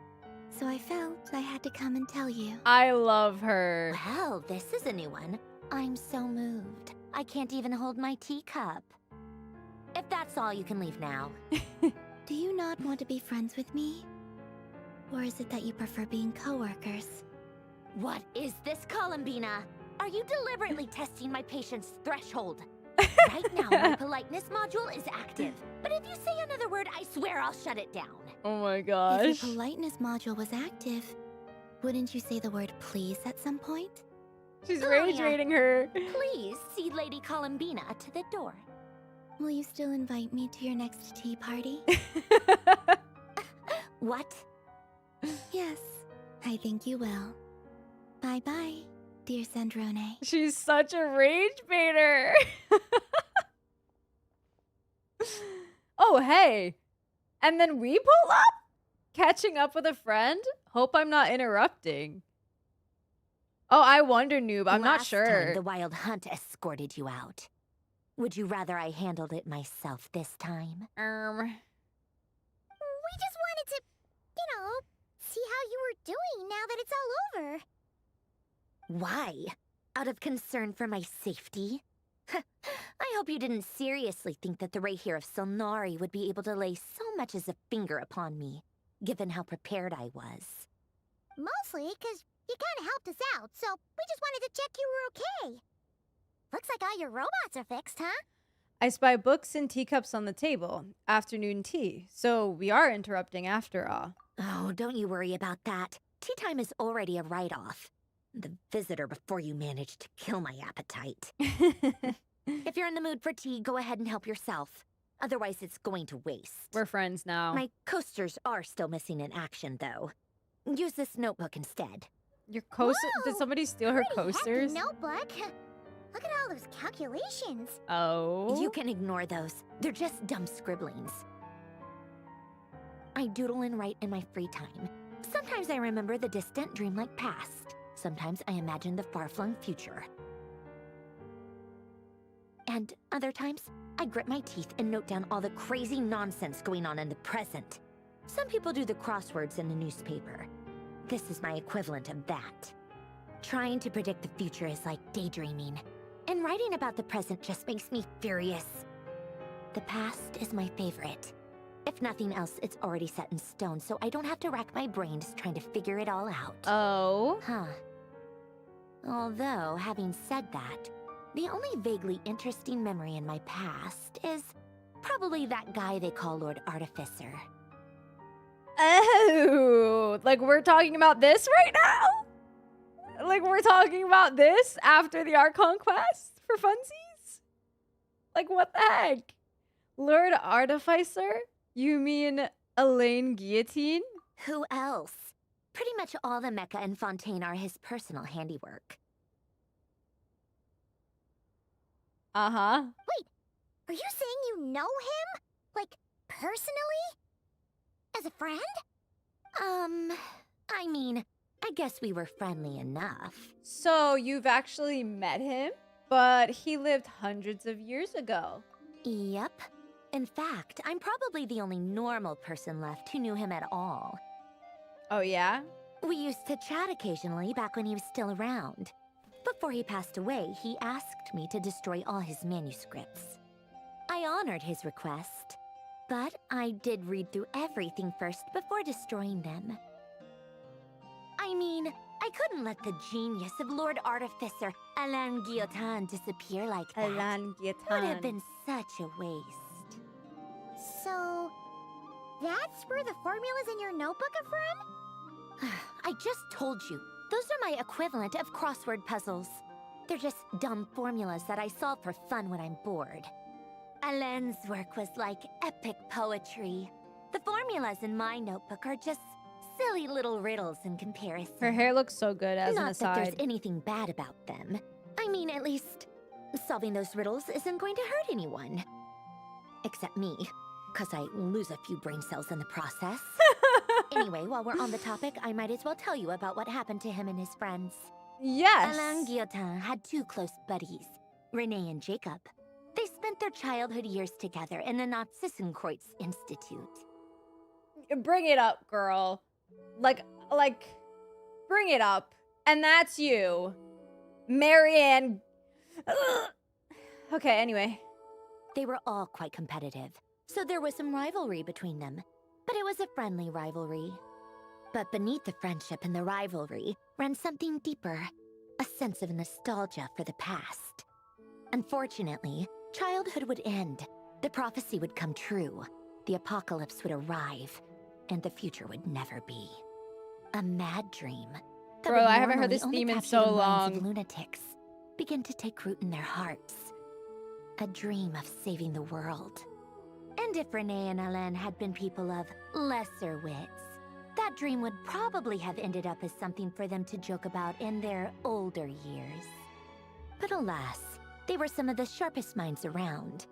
So I felt I had to come and tell you. I love her. Well, this is a new one. I'm so moved. I can't even hold my teacup. If that's all, you can leave now. Do you not want to be friends with me? Or is it that you prefer being co-workers? What is this, Columbina? Are you deliberately testing my patience threshold? Right now, my politeness module is active. But if you say another word, I swear I'll shut it down. Oh my If gosh. your politeness module was active, wouldn't you say the word please at some point? She's rage rating her. Please see Lady Columbina to the door. Will you still invite me to your next tea party? What? Yes, I think you will. Bye-bye, dear Sandrone. She's such a rage baiter. Oh, hey. And then we pull up? Catching up with a friend? Hope I'm not interrupting. Oh, I wonder, noob. I'm not Last sure. time the Wild Hunt escorted you out. Would you rather I handled it myself this time? We just wanted to, see how you were doing now that it's all over. Why? Out of concern for my safety? I hope you didn't seriously think that the Rerir of Solnari would be able to lay so much as a finger upon me, given how prepared I was. Mostly because you kind of helped us out, so we just wanted to check you were okay. Looks like all your robots are fixed, huh? I spy books and teacups on the table. Afternoon tea. So we are interrupting after all. Oh, don't you worry about that. Tea time is already a write-off. The visitor before you managed to kill my appetite. If you're in the mood for tea, go ahead and help yourself. Otherwise, it's going to waste. We're friends now. My coasters are still missing in action, though. Use this notebook instead. Your coaster? Did somebody steal her coasters? Notebook. Look at all those calculations. Oh. You can ignore those. They're just dumb scribblings. I doodle and write in my free time. Sometimes I remember the distant, dreamlike past. Sometimes I imagine the far-flung future. And other times, I grit my teeth and note down all the crazy nonsense going on in the present. Some people do the crosswords in the newspaper. This is my equivalent of that. Trying to predict the future is like daydreaming. And writing about the present just makes me furious. The past is my favorite. If nothing else, it's already set in stone, so I don't have to rack my brains trying to figure it all out. Oh? Huh. Although, having said that, the only vaguely interesting memory in my past is probably that guy they call Lord Artificer. Oh, like we're talking about this right now? Like we're talking about this after the Archon quest for funsies? Like what the heck? Lord Artificer? You mean Elaine Guillotine? Who else? Pretty much all the mecha in Fontaine are his personal handiwork. Uh-huh. Wait, are you saying you know him? Like, personally? As a friend? I mean, I guess we were friendly enough. So you've actually met him? But he lived hundreds of years ago. Yep. In fact, I'm probably the only normal person left who knew him at all. Oh, yeah? We used to chat occasionally back when he was still around. Before he passed away, he asked me to destroy all his manuscripts. I honored his request, but I did read through everything first before destroying them. I mean, I couldn't let the genius of Lord Artificer Alain Guillotin disappear like that. Alain Guillotin. Would have been such a waste. So, that's where the formula's in your notebook are from? I just told you. Those are my equivalent of crossword puzzles. They're just dumb formulas that I solve for fun when I'm bored. Alain's work was like epic poetry. The formulas in my notebook are just silly little riddles in comparison. Her hair looks so good as an Not that there's aside. anything bad about them. I mean, at least solving those riddles isn't going to hurt anyone. Except me, because I lose a few brain cells in the process. Anyway, while we're on the topic, I might as well tell you about what happened to him and his friends. Yes. Alain Guillotin had two close buddies, Renee and Jacob. They spent their childhood years together in the Narzissenkreuz Institute. Bring it up, girl. Like, bring it up. And that's you. Marianne. Okay, anyway. They were all quite competitive, so there was some rivalry between them. But it was a friendly rivalry. But beneath the friendship and the rivalry ran something deeper, a sense of nostalgia for the past. Unfortunately, childhood would end, the prophecy would come true, the apocalypse would arrive, and the future would never be. A mad dream. that Bro, would I haven't heard normally this only theme in capture so the minds long. of lunatics begin to take root in their hearts. A dream of saving the world. And if Renee and Alain had been people of lesser wits, that dream would probably have ended up as something for them to joke about in their older years. But alas, they were some of the sharpest minds around.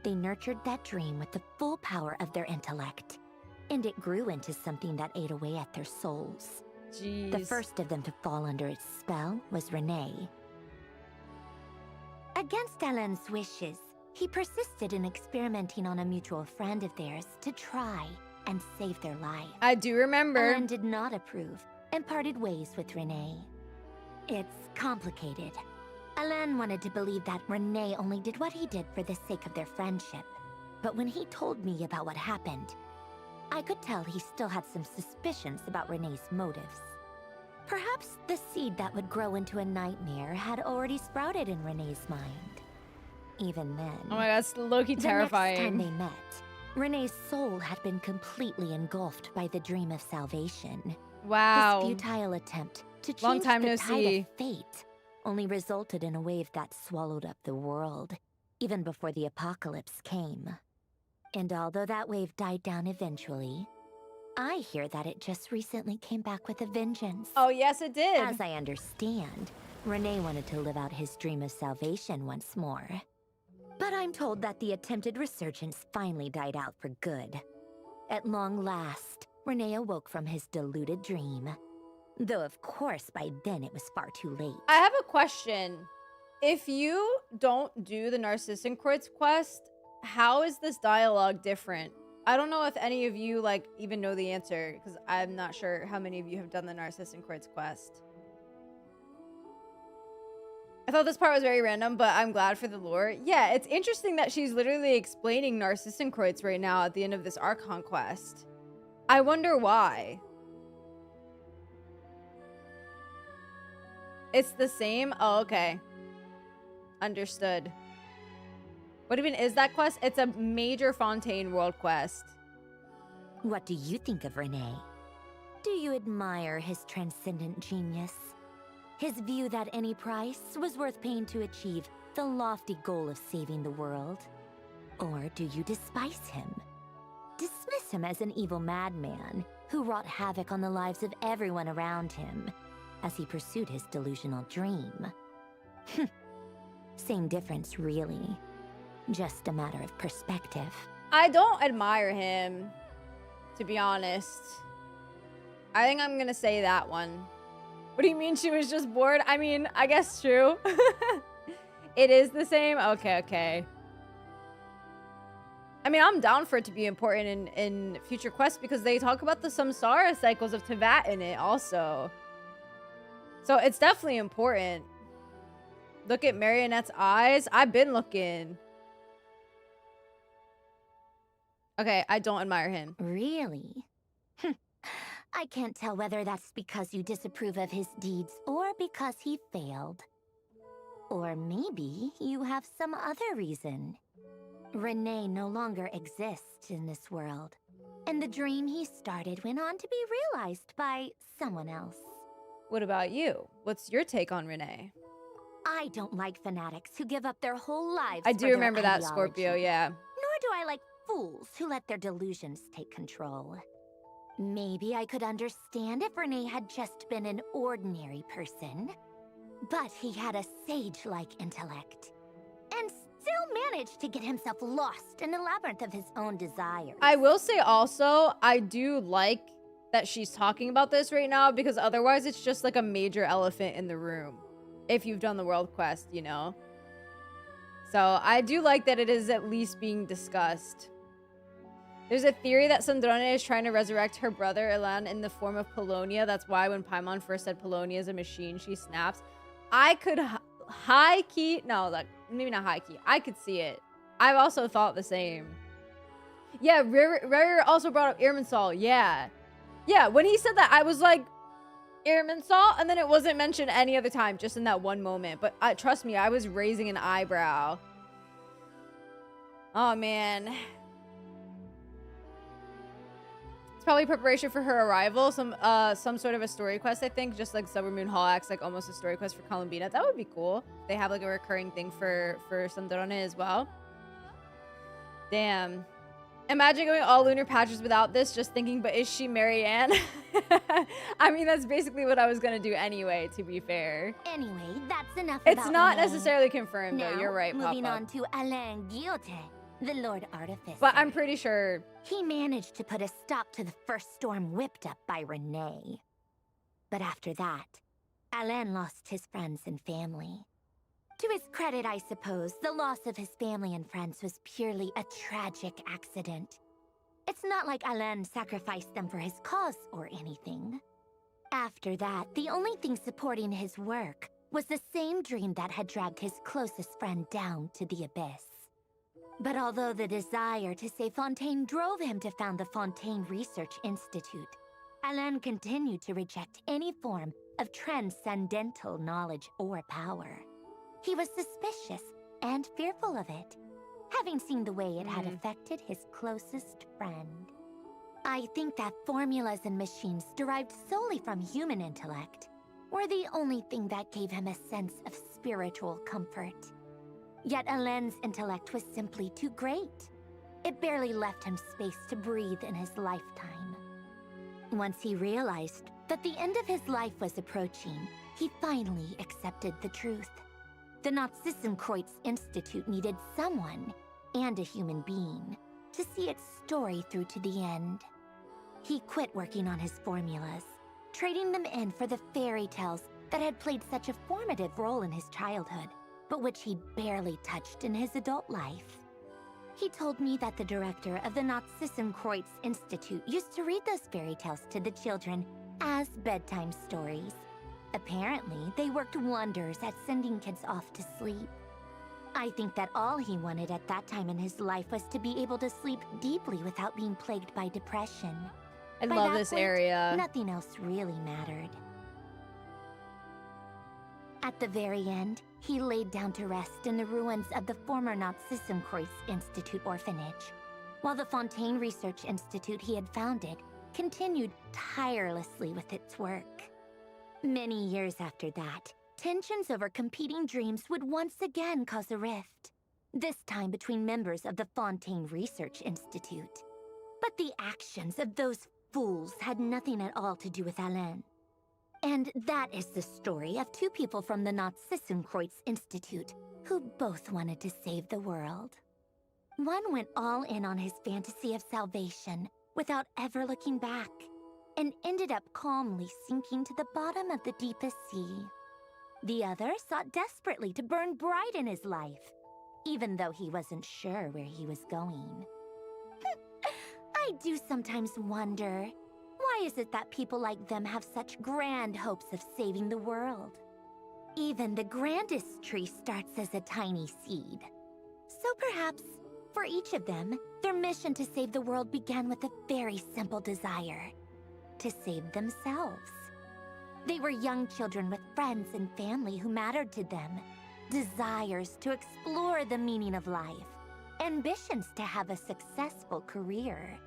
They nurtured that dream with the full power of their intellect, and it grew into something that ate away at their souls. Jeez. The first of them to fall under its spell was Renee. Against Alain's wishes, he persisted in experimenting on a mutual friend of theirs to try and save their life. I do remember. Alain did not approve and parted ways with Renee. It's complicated. Alain wanted to believe that Renee only did what he did for the sake of their friendship. But when he told me about what happened, I could tell he still had some suspicions about Renee's motives. Perhaps the seed that would grow into a nightmare had already sprouted in Renee's mind. Even then... Oh my god, it's low-key terrifying. The next time they met, Renee's soul had been completely engulfed by the dream of salvation. Wow. His futile attempt to Long change time the no tide see. of fate only resulted in a wave that swallowed up the world, even before the apocalypse came. And although that wave died down eventually, I hear that it just recently came back with a vengeance. Oh, yes, it did. As I understand, Renee wanted to live out his dream of salvation once more. But I'm told that the attempted resurgence finally died out for good. At long last, Renee awoke from his deluded dream. Though, of course, by then it was far too late. I have a question. If you don't do the Narzissenkreuz quest, how is this dialogue different? I don't know if any of you, like, even know the answer, because I'm not sure how many of you have done the Narzissenkreuz quest. I thought this part was very random, but I'm glad for the lore. Yeah, it's interesting that she's literally explaining Narzissenkreuz right now at the end of this Archon quest. I wonder why. It's the same? Oh, okay. Understood. What even is that quest? It's a major Fontaine world quest. What do you think of Renee? Do you admire his transcendent genius? His view that any price was worth paying to achieve the lofty goal of saving the world? Or do you despise him? Dismiss him as an evil madman who wrought havoc on the lives of everyone around him as he pursued his delusional dream? Same difference, really. Just a matter of perspective. I don't admire him, to be honest. I think I'm gonna say that one. What do you mean she was just bored? I mean, I guess true. It is the same? Okay, okay. I mean, I'm down for it to be important in future quests because they talk about the samsara cycles of Tevat in it also. So it's definitely important. Look at Marionette's eyes. I've been looking. Okay, I don't admire him. Really? I can't tell whether that's because you disapprove of his deeds or because he failed. Or maybe you have some other reason. Renee no longer exists in this world, and the dream he started went on to be realized by someone else. What about you? What's your take on Renee? I don't like fanatics who give up their whole lives I for do their remember that, ideology. Scorpio, yeah. Nor do I like fools who let their delusions take control. Maybe I could understand if Renee had just been an ordinary person, but he had a sage-like intellect, and still managed to get himself lost in the labyrinth of his own desires. I will say also, I do like that she's talking about this right now, because otherwise it's just like a major elephant in the room if you've done the world quest, you know? So I do like that it is at least being discussed. There's a theory that Sandrone is trying to resurrect her brother Elan in the form of Polonia. That's why when Paimon first said Polonia is a machine, she snaps. I could high key, no, like maybe not high key. I could see it. I've also thought the same. Yeah, Rerir also brought up Irminsul. Yeah. Yeah, when he said that, I was like, Irminsul? And then it wasn't mentioned any other time, just in that one moment. But trust me, I was raising an eyebrow. Oh, man. It's probably preparation for her arrival. Some sort of a story quest, I think. Just like Silver Moon Hall acts like almost a story quest for Columbina. That would be cool. They have like a recurring thing for Sandrone as well. Damn. Imagine going all lunar patches without this, just thinking, but is she Marianne? I mean, that's basically what I was gonna do anyway, to be fair. Anyway, that's enough It's about not Renee. necessarily confirmed, though. Now, You're right, moving Papa. on to Alain Guillotin, the Lord Artificer. But I'm pretty sure... He managed to put a stop to the first storm whipped up by Renee. But after that, Alain lost his friends and family. To his credit, I suppose, the loss of his family and friends was purely a tragic accident. It's not like Alain sacrificed them for his cause or anything. After that, the only thing supporting his work was the same dream that had dragged his closest friend down to the abyss. But although the desire to save Fontaine drove him to found the Fontaine Research Institute, Alain continued to reject any form of transcendental knowledge or power. He was suspicious and fearful of it, having seen the way it had affected his closest friend. I think that formulas and machines derived solely from human intellect were the only thing that gave him a sense of spiritual comfort. Yet Alain's intellect was simply too great. It barely left him space to breathe in his lifetime. Once he realized that the end of his life was approaching, he finally accepted the truth. The Nazissenkreuz Institute needed someone, and a human being, to see its story through to the end. He quit working on his formulas, trading them in for the fairy tales that had played such a formative role in his childhood, but which he barely touched in his adult life. He told me that the director of the Nazissenkreuz Institute used to read those fairy tales to the children as bedtime stories. Apparently, they worked wonders at sending kids off to sleep. I think that all he wanted at that time in his life was to be able to sleep deeply without being plagued by depression. I By love that this point, area. Nothing else really mattered. At the very end, he laid down to rest in the ruins of the former Nazissenkreuz Institute orphanage, while the Fontaine Research Institute he had founded continued tirelessly with its work. Many years after that, tensions over competing dreams would once again cause a rift, this time between members of the Fontaine Research Institute. But the actions of those fools had nothing at all to do with Alain. And that is the story of two people from the Nazissenkreuz Institute who both wanted to save the world. One went all in on his fantasy of salvation without ever looking back, and ended up calmly sinking to the bottom of the deepest sea. The other sought desperately to burn bright in his life, even though he wasn't sure where he was going. I do sometimes wonder, why is it that people like them have such grand hopes of saving the world? Even the grandest tree starts as a tiny seed. So perhaps, for each of them, their mission to save the world began with a very simple desire: to save themselves. They were young children with friends and family who mattered to them, desires to explore the meaning of life, ambitions to have a successful career.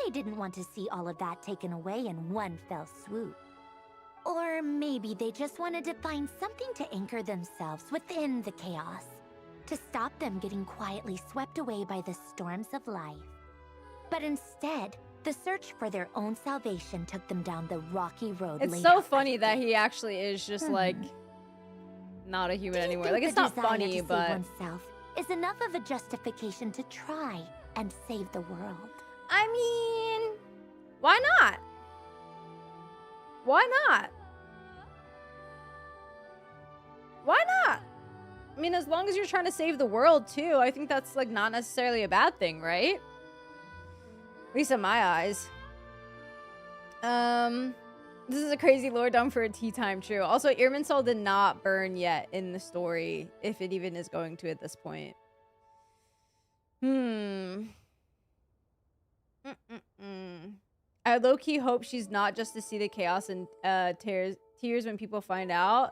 They didn't want to see all of that taken away in one fell swoop. Or maybe they just wanted to find something to anchor themselves within the chaos, to stop them getting quietly swept away by the storms of life. But instead, the search for their own salvation took them down the rocky road. It's laid so out funny that he actually is just like not a human anymore. think Like, it's the not desire funny, to save but oneself is enough of a justification to try and save the world. I mean, why not? Why not? Why not? I mean, as long as you're trying to save the world too, I think that's like not necessarily a bad thing, right? At least in my eyes. This is a crazy lore dump for a tea time, true. Also, Irminsul did not burn yet in the story, if it even is going to at this point. I low-key hope she's not just to see the chaos and tears when people find out.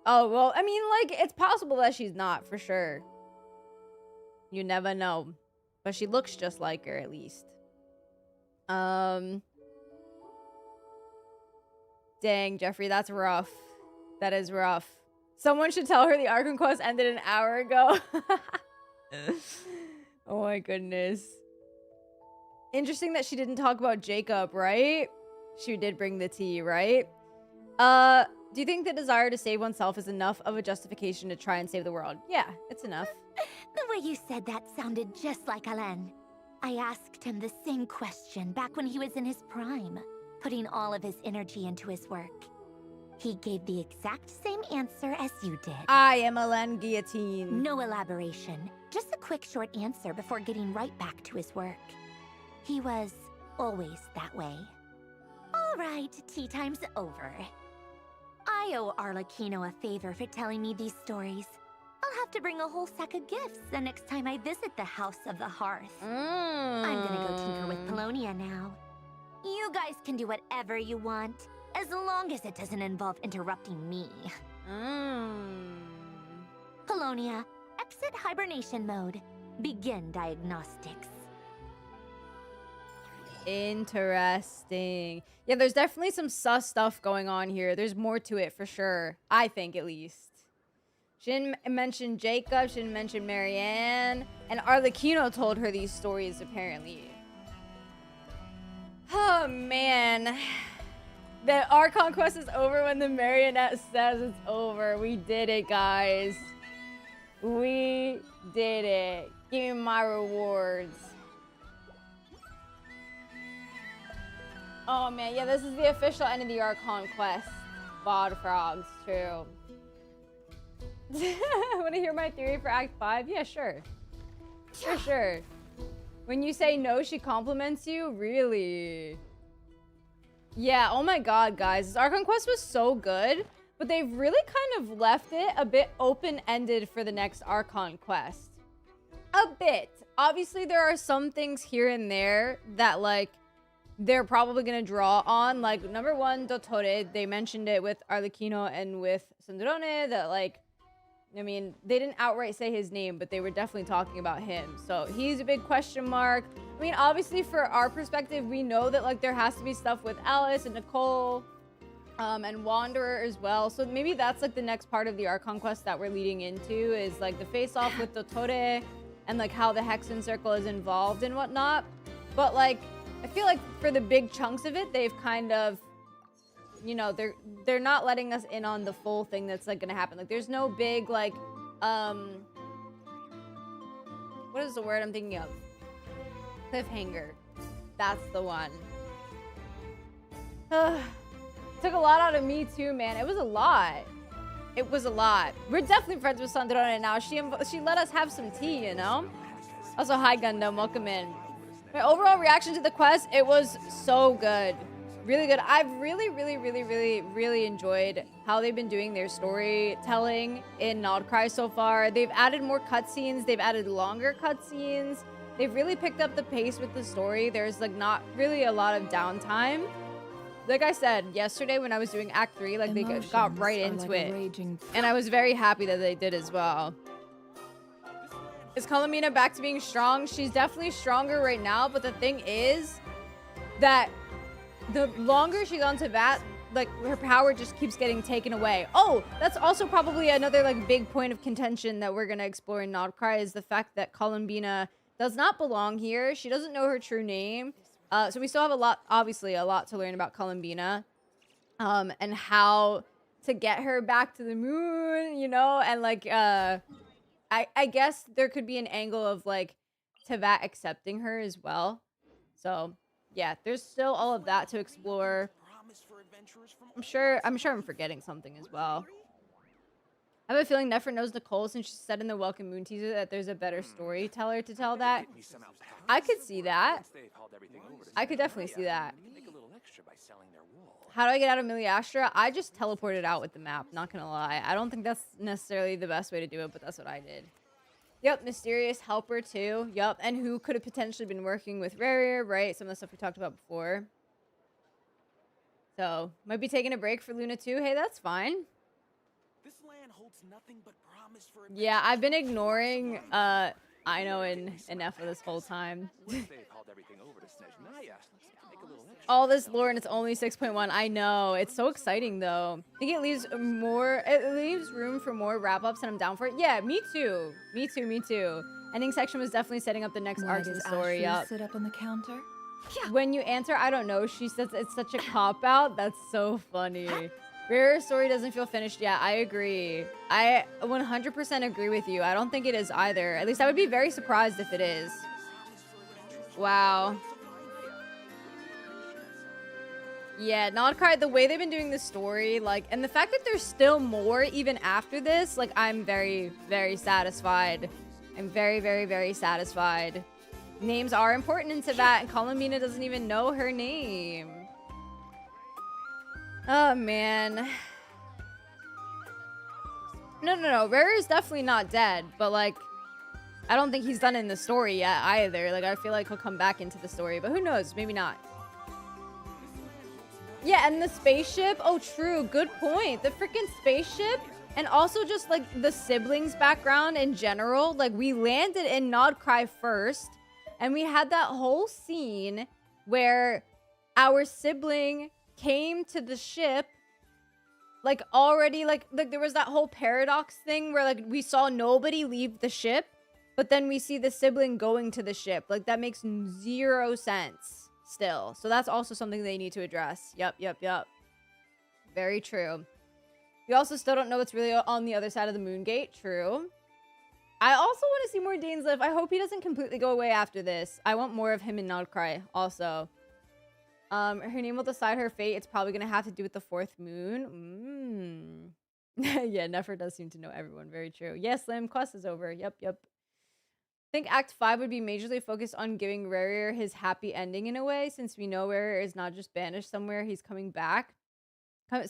Oh, well, I mean, like, it's possible that she's not, for sure. You never know. But she looks just like her, at least. Dang, Jeffrey, that's rough. That is rough. Someone should tell her the Archon quest ended an hour ago. Oh my goodness. Interesting that she didn't talk about Jacob, right? She did bring the tea, right? Do you think the desire to save oneself is enough of a justification to try and save the world? Yeah, it's enough. The way you said that sounded just like Alain. I asked him the same question back when he was in his prime, putting all of his energy into his work. He gave the exact same answer as you did. I am Alain Guillotine. No elaboration, just a quick short answer before getting right back to his work. He was always that way. All right, tea time's over. I owe Arlecchino a favor for telling me these stories. I'll have to bring a whole sack of gifts the next time I visit the House of the Hearth. I'm gonna go tinker with Polonia now. You guys can do whatever you want, as long as it doesn't involve interrupting me. Polonia, exit hibernation mode. Begin diagnostics. Interesting. Yeah, there's definitely some sus stuff going on here. There's more to it for sure. I think, at least. She didn't mention Jacob. She didn't mention Marianne. And Arlecchino told her these stories, apparently. Oh, man. The Archon quest is over when the marionette says it's over. We did it, guys. We did it. Give me my rewards. Oh, man. Yeah, this is the official end of the Archon quest. Bod frogs, true. Want to hear my theory for Act 5? Yeah, sure. For sure. When you say no, she compliments you? Really? Yeah, oh my god, guys. This Archon quest was so good, but they've really kind of left it a bit open-ended for the next Archon quest. A bit. Obviously, there are some things here and there that, like, they're probably going to draw on. Like, number one, Dottore. They mentioned it with Arlecchino and with Sandrone that, like, I mean, they didn't outright say his name, but they were definitely talking about him. So he's a big question mark. I mean, obviously, for our perspective, we know that, like, there has to be stuff with Alice and Nicole and Wanderer as well. So maybe that's, like, the next part of the Archon quest that we're leading into is, like, the face-off with Dottore and, like, how the Hexen Circle is involved and whatnot. But, like, I feel like for the big chunks of it, they've kind of... You know, they're not letting us in on the full thing that's, like, gonna happen. Like, there's no big, like, what is the word I'm thinking of? Cliffhanger. That's the one. Took a lot out of me, too, man. It was a lot. It was a lot. We're definitely friends with Sandrone now. She let us have some tea, you know? Also, hi, Gundam. Welcome in. My overall reaction to the quest, it was so good. Really good. I've really enjoyed how they've been doing their storytelling in KRAI so far. They've added more cutscenes. They've added longer cutscenes. They've really picked up the pace with the story. There's, like, not really a lot of downtime. Like I said, yesterday when I was doing Act 3, like, they got right into it. And I was very happy that they did as well. Is Colomina back to being strong? She's definitely stronger right now, but the thing is that the longer she's on Teyvat, like, her power just keeps getting taken away. Oh, that's also probably another, like, big point of contention that we're gonna explore in KRAI is the fact that Columbina does not belong here. She doesn't know her true name. So we still have obviously a lot to learn about Columbina. And how to get her back to the moon, you know? And, like, I guess there could be an angle of, like, Teyvat accepting her as well. So... yeah, there's still all of that to explore. I'm sure I'm forgetting something as well. I have a feeling Nefer knows Nicole since she said in the Welcome Moon teaser that there's a better storyteller to tell that. I could see that. I could definitely see that. How do I get out of Miliastra? I just teleported out with the map, not gonna lie. I don't think that's necessarily the best way to do it, but that's what I did. Yep, mysterious helper too. Yep, and who could have potentially been working with Rerir, right? Some of the stuff we talked about before. So, might be taking a break for Luna too. Hey, that's fine. This land holds nothing but promise for Yeah, I've been ignoring Ino and Nefa this whole time. All this lore and it's only 6.1. I know. It's so exciting though. I think it leaves room for more wrap-ups and I'm down for it. Yeah, me too. Me too, me too. Ending section was definitely setting up the next arc in the story. Ashley sit up on the counter? When you answer, I don't know. She says it's such a cop-out. That's so funny. Rerir's story doesn't feel finished yet. I agree. I 100% agree with you. I don't think it is either. At least I would be very surprised if it is. Wow. Yeah, Nodcry, the way they've been doing the story, like, and the fact that there's still more even after this, like, I'm very, very satisfied. I'm very, very, very satisfied. Names are important into that, and Columbina doesn't even know her name. Oh, man. No. Rerir is definitely not dead, but, like, I don't think he's done in the story yet either. Like, I feel like he'll come back into the story, but who knows? Maybe not. Yeah, and the spaceship. Oh, true. Good point. The freaking spaceship. And also just, like, the siblings' background in general. Like, we landed in Nodcry first. And we had that whole scene where our sibling came to the ship. Like, already, like there was that whole paradox thing where, like, we saw nobody leave the ship. But then we see the sibling going to the ship. Like, that makes 0 sense. Still. So that's also something they need to address. Yep. Very true. We also still don't know what's really on the other side of the moon gate. True. I also want to see more Dainsleif. I hope he doesn't completely go away after this. I want more of him in Nodcry also. Her name will decide her fate. It's probably going to have to do with the 4th moon. Yeah, Nefer does seem to know everyone. Very true. Yes, Lim, quest is over. Yep. I think Act 5 would be majorly focused on giving Rerir his happy ending in a way, since we know Rerir is not just banished somewhere, he's coming back.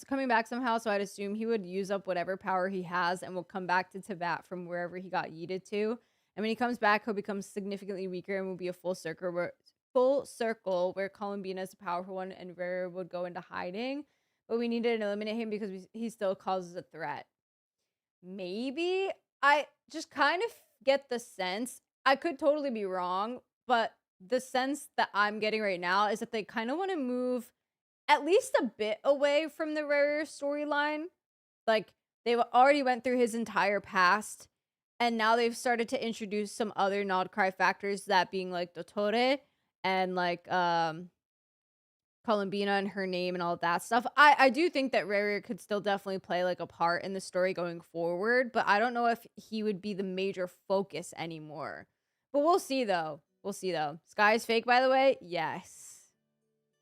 Coming back somehow, so I'd assume he would use up whatever power he has and will come back to Teyvat from wherever he got yeeted to. And when he comes back, he'll become significantly weaker and will be a full circle where Columbina is a powerful one and Rerir would go into hiding. But we need to eliminate him because he still causes a threat. Maybe? I just kind of get the sense... I could totally be wrong, but the sense that I'm getting right now is that they kind of want to move at least a bit away from the Rerir storyline. Like, they already went through his entire past, and now they've started to introduce some other Nodcry factors, that being, like, Dottore and, like, Columbina and her name and all that stuff. I do think that Rerir could still definitely play, like, a part in the story going forward, but I don't know if he would be the major focus anymore. But we'll see, though. Sky is fake, by the way? Yes.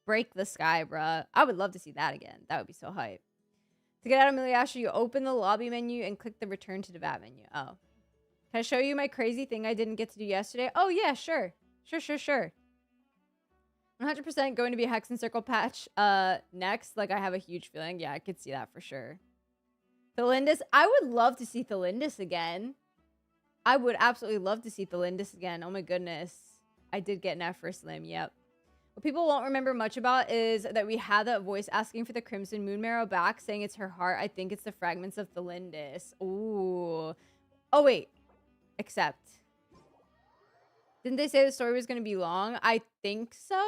Break the sky, bruh. I would love to see that again. That would be so hype. To get out of Miliastra, you open the lobby menu and click the return to Teyvat menu. Oh. Can I show you my crazy thing I didn't get to do yesterday? Oh, yeah, sure. Sure. 100% going to be a Hex and Circle patch next. Like, I have a huge feeling. Yeah, I could see that for sure. Thelindis. I would love to see Thelindis again. I would absolutely love to see Thelindis again. Oh my goodness. I did get Nefer Slim, yep. What people won't remember much about is that we had that voice asking for the Crimson Moon Marrow back, saying it's her heart. I think it's the fragments of Thelindis. Ooh. Oh, wait. Except. Didn't they say the story was going to be long? I think so.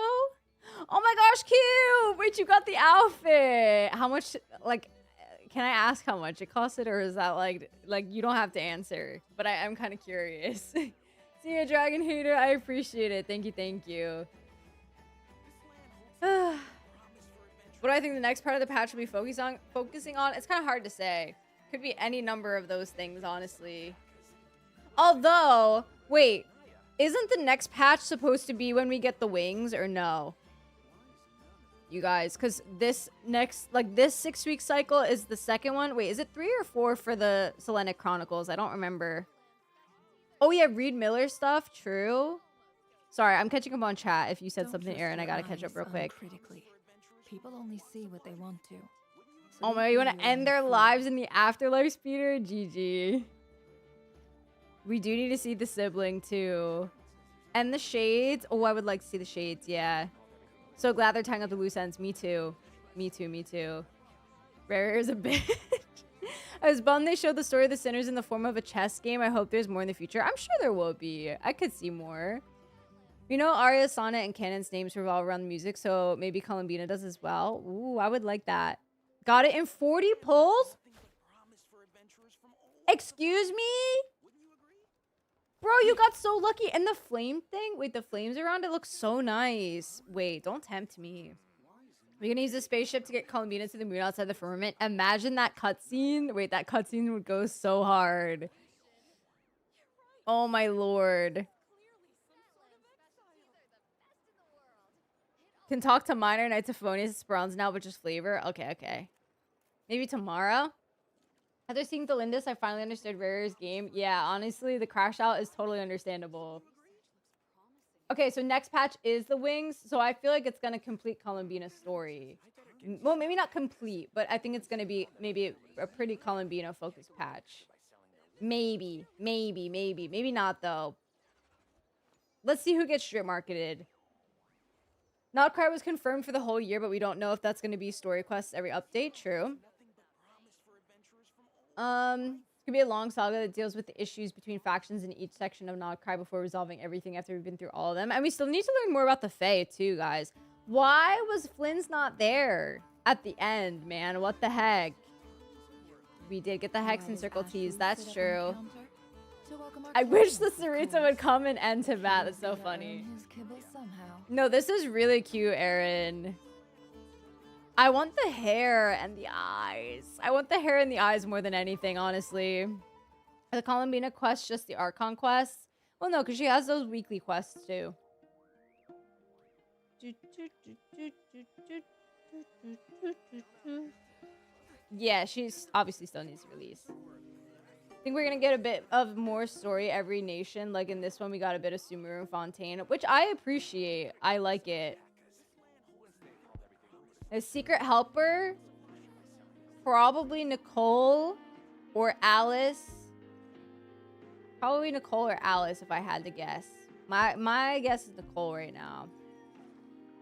Oh my gosh, cute! Wait, you got the outfit. How much, like... Can I ask how much it costed, or is that like you don't have to answer? But I'm kind of curious. See ya, Dragon Hater. I appreciate it. Thank you. What do I think the next part of the patch will be focusing on? It's kind of hard to say. Could be any number of those things, honestly. Although, wait, isn't the next patch supposed to be when we get the wings, or no? you guys, because this next, like, this 6-week cycle is the second one. Wait, is it 3 or 4 for the Selenic Chronicles? I don't remember. Oh yeah, Reed Miller stuff. True. Sorry, I'm catching up on chat. If you said something, Aaron, I gotta catch up real quick. People only see what they want to. Oh my, you want to end their lives in the afterlife, Speeder? GG. We do need to see the sibling too. And the shades. Oh, I would like to see the shades. Yeah. So glad they're tying up the loose ends. Me too. Me too. Me too. Rerir is a bitch. I was bummed they showed the story of the sinners in the form of a chess game. I hope there's more in the future. I'm sure there will be. I could see more. You know, Arya, Sonnet, and Canon's names revolve around the music, so maybe Columbina does as well. Ooh, I would like that. Got it in 40 pulls? Excuse me? Bro, you got so lucky. And the flame thing? Wait, the flames around it look so nice. Wait, don't tempt me. We're gonna use the spaceship to get Columbina to the moon outside the firmament. Imagine that cutscene. Wait, that cutscene would go so hard. Oh my lord. Can talk to Minor Knights of Favonius Bronze now, but just flavor. Okay, okay. Maybe tomorrow? After seeing the Lindis, I finally understood Rerir's game. Yeah, honestly, the crash out is totally understandable. Okay, so next patch is the wings, so I feel like it's gonna complete Columbina's story. Well, maybe not complete, but I think it's gonna be maybe a pretty Columbina focused patch. Maybe not though. Let's see who gets strip marketed. Notcry was confirmed for the whole year, but we don't know if that's gonna be story quests every update. True. It's gonna be a long saga that deals with the issues between factions in each section of Notcry before resolving everything after we've been through all of them. And we still need to learn more about the Fae too, guys. Why was Flynn's not there at the end, man? What the heck? We did get the Hex and Circle Tees, that's true. I wish the Sarita would come and end to bat. That's so funny. No, this is really cute, Aaron. I want the hair and the eyes. I want the hair and the eyes more than anything, honestly. Are the Columbina quests just the Archon quests? Well, no, because she has those weekly quests, too. Yeah, she's obviously still needs release. I think we're going to get a bit of more story every nation. Like in this one, we got a bit of Sumeru and Fontaine, which I appreciate. I like it. A secret helper, probably Nicole or Alice. Probably Nicole or Alice if I had to guess. My guess is Nicole right now.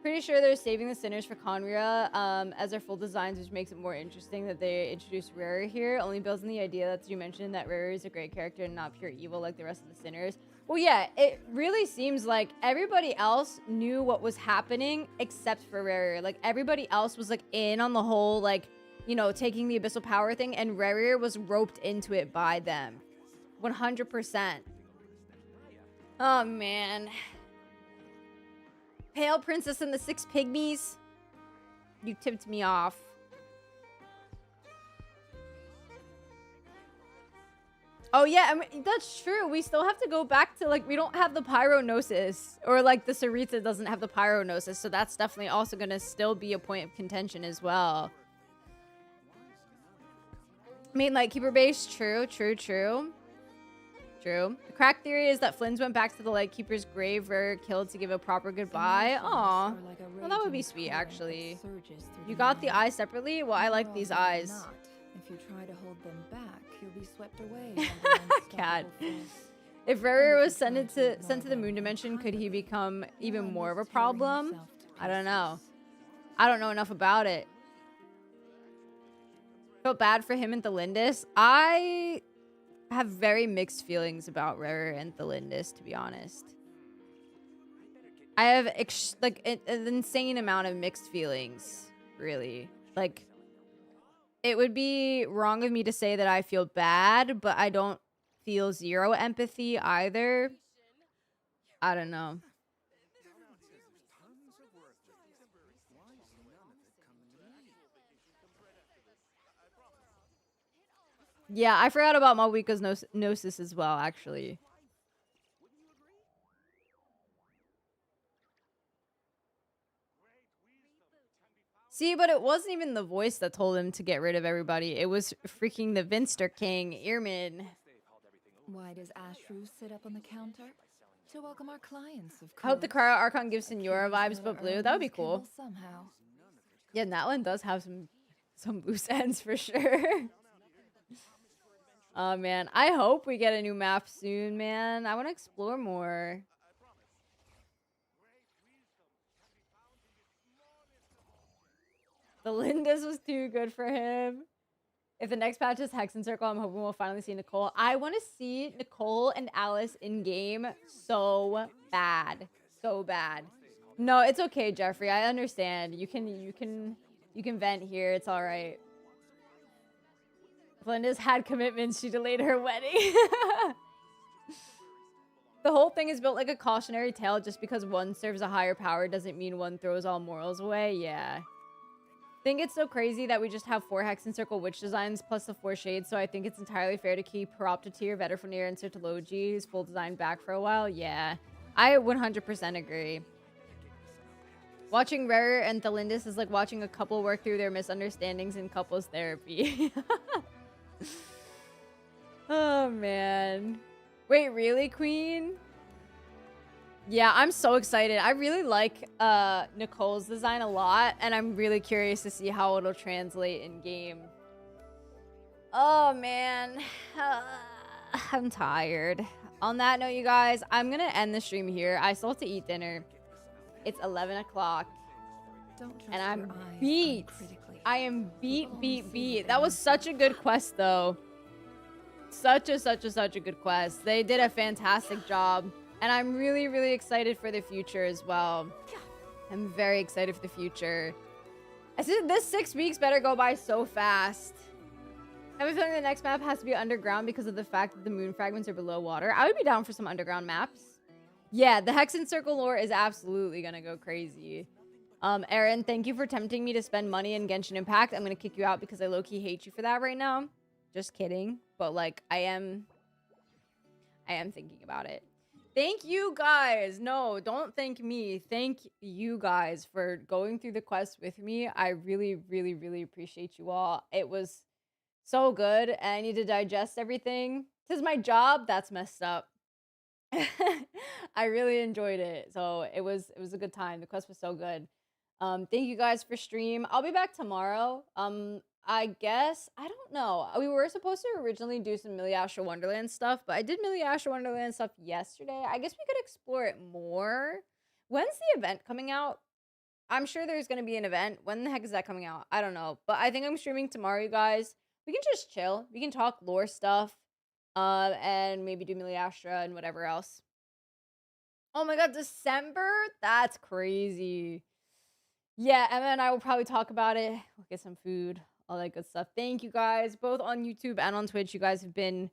Pretty sure they're saving the sinners for Conria as their full designs, which makes it more interesting that they introduced Rerir here. Only builds on the idea that you mentioned that Rerir is a great character and not pure evil like the rest of the sinners. Well, yeah, it really seems like everybody else knew what was happening except for Rerir. Like, everybody else was, like, in on the whole, like, you know, taking the Abyssal power thing, and Rerir was roped into it by them. 100%. Oh, man. Pale Princess and the Six Pygmies. You tipped me off. Oh yeah, I mean, that's true. We still have to go back to, like, we don't have the Pyronosis. Or, like, the Sarita doesn't have the Pyronosis. So that's definitely also going to still be a point of contention as well. I mean, Lightkeeper base, true. True. The crack theory is that Flynn's went back to the Lightkeeper's grave, Rerir killed to give a proper goodbye. Aw. Well, that would be sweet, actually. You got the eyes separately? Well, I like these eyes. If you try to hold them back, you'll be swept away. Cat. If Rerir was sent to the moon dimension, could he become even more of a problem? I don't know. I don't know enough about it. Felt bad for him and Thelindis. I have very mixed feelings about Rerir and Thelindis, to be honest. I have an insane amount of mixed feelings, really. Like, it would be wrong of me to say that I feel bad, but I don't feel zero empathy either. I don't know. Yeah, I forgot about Malwika's Gnosis as well, actually. See, but it wasn't even the voice that told him to get rid of everybody. It was freaking the Vinster King, Earman. Why does Ashru sit up on the counter? To welcome our clients, of course. I hope the KRAI Archon gives Senora vibes, but blue. That would be cool. Somehow. Yeah, Natlan does have some loose ends for sure. Oh man, I hope we get a new map soon, man. I want to explore more. The Lindas was too good for him. If the next patch is Hex and Circle, I'm hoping we'll finally see Nicole. I want to see Nicole and Alice in game so bad. So bad. No, it's okay, Jeffrey. I understand. You can vent here. It's all right. Linda's had commitments. She delayed her wedding. The whole thing is built like a cautionary tale. Just because one serves a higher power doesn't mean one throws all morals away. Yeah. I think it's so crazy that we just have 4 Hex and Circle witch designs plus the 4 shades, so I think it's entirely fair to keep Horoptatir, Veterfenir, and Sertologi's full design back for a while. Yeah, I 100% agree. Watching Rerir and Thelindis is like watching a couple work through their misunderstandings in couples therapy. Oh, man. Wait, really, Queen? Yeah, I'm so excited. I really like Nicole's design a lot, and I'm really curious to see how it'll translate in game. Oh, man. I'm tired. On that note, you guys, I'm going to end the stream here. I still have to eat dinner. It's 11 o'clock. And I'm beat. I am beat. That was such a good quest, though. Such a good quest. They did a fantastic job. And I'm really, really excited for the future as well. I'm very excited for the future. I said this 6 weeks better go by so fast. I have a feeling the next map has to be underground because of the fact that the moon fragments are below water. I would be down for some underground maps. Yeah, the Hex and Circle lore is absolutely gonna go crazy. Aaron, thank you for tempting me to spend money in Genshin Impact. I'm gonna kick you out because I low-key hate you for that right now. Just kidding. But like, I am thinking about it. Thank you guys. No, don't thank me. Thank you guys for going through the quest with me. I really, really, really appreciate you all. It was so good, and I need to digest everything. This is my job. That's messed up. I really enjoyed it. So it was a good time. The quest was so good. Thank you guys for stream. I'll be back tomorrow. I guess, I don't know. We were supposed to originally do some Miliasha Wonderland stuff, but I did Miliasha Wonderland stuff yesterday. I guess we could explore it more. When's the event coming out? I'm sure there's going to be an event. When the heck is that coming out? I don't know. But I think I'm streaming tomorrow, you guys. We can just chill. We can talk lore stuff. And maybe do Miliasha and whatever else. Oh my god, December? That's crazy. Yeah, Emma and I will probably talk about it. We'll get some food. All that good stuff. Thank you guys, both on YouTube and on Twitch. You guys have been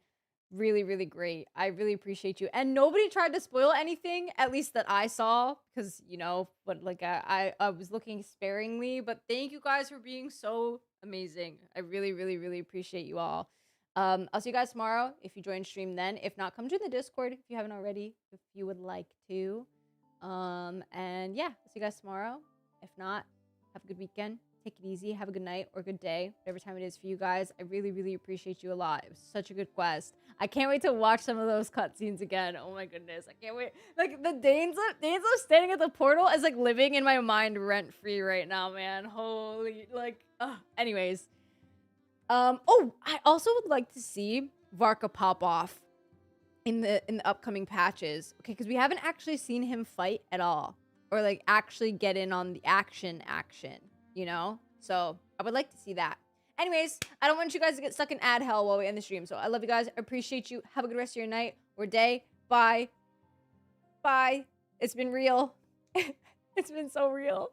really, really great. I really appreciate you. And nobody tried to spoil anything, at least that I saw, because, you know, but like I was looking sparingly. But thank you guys for being so amazing. I really, really, really appreciate you all. I'll see you guys tomorrow if you join stream then. If not, come to the Discord if you haven't already, if you would like to. And yeah, I'll see you guys tomorrow. If not, have a good weekend. Take it easy. Have a good night or good day, whatever time it is for you guys. I really, really appreciate you a lot. It was such a good quest. I can't wait to watch some of those cutscenes again. Oh my goodness. I can't wait. Like the Danesla standing at the portal is like living in my mind rent free right now, man. Holy, like, anyways. Oh, I also would like to see Varka pop off in the upcoming patches. Okay, because we haven't actually seen him fight at all. Or like actually get in on the action, you know? So I would like to see that. Anyways, I don't want you guys to get stuck in ad hell while we end the stream. So I love you guys. I appreciate you. Have a good rest of your night or day. Bye. Bye. It's been real. It's been so real.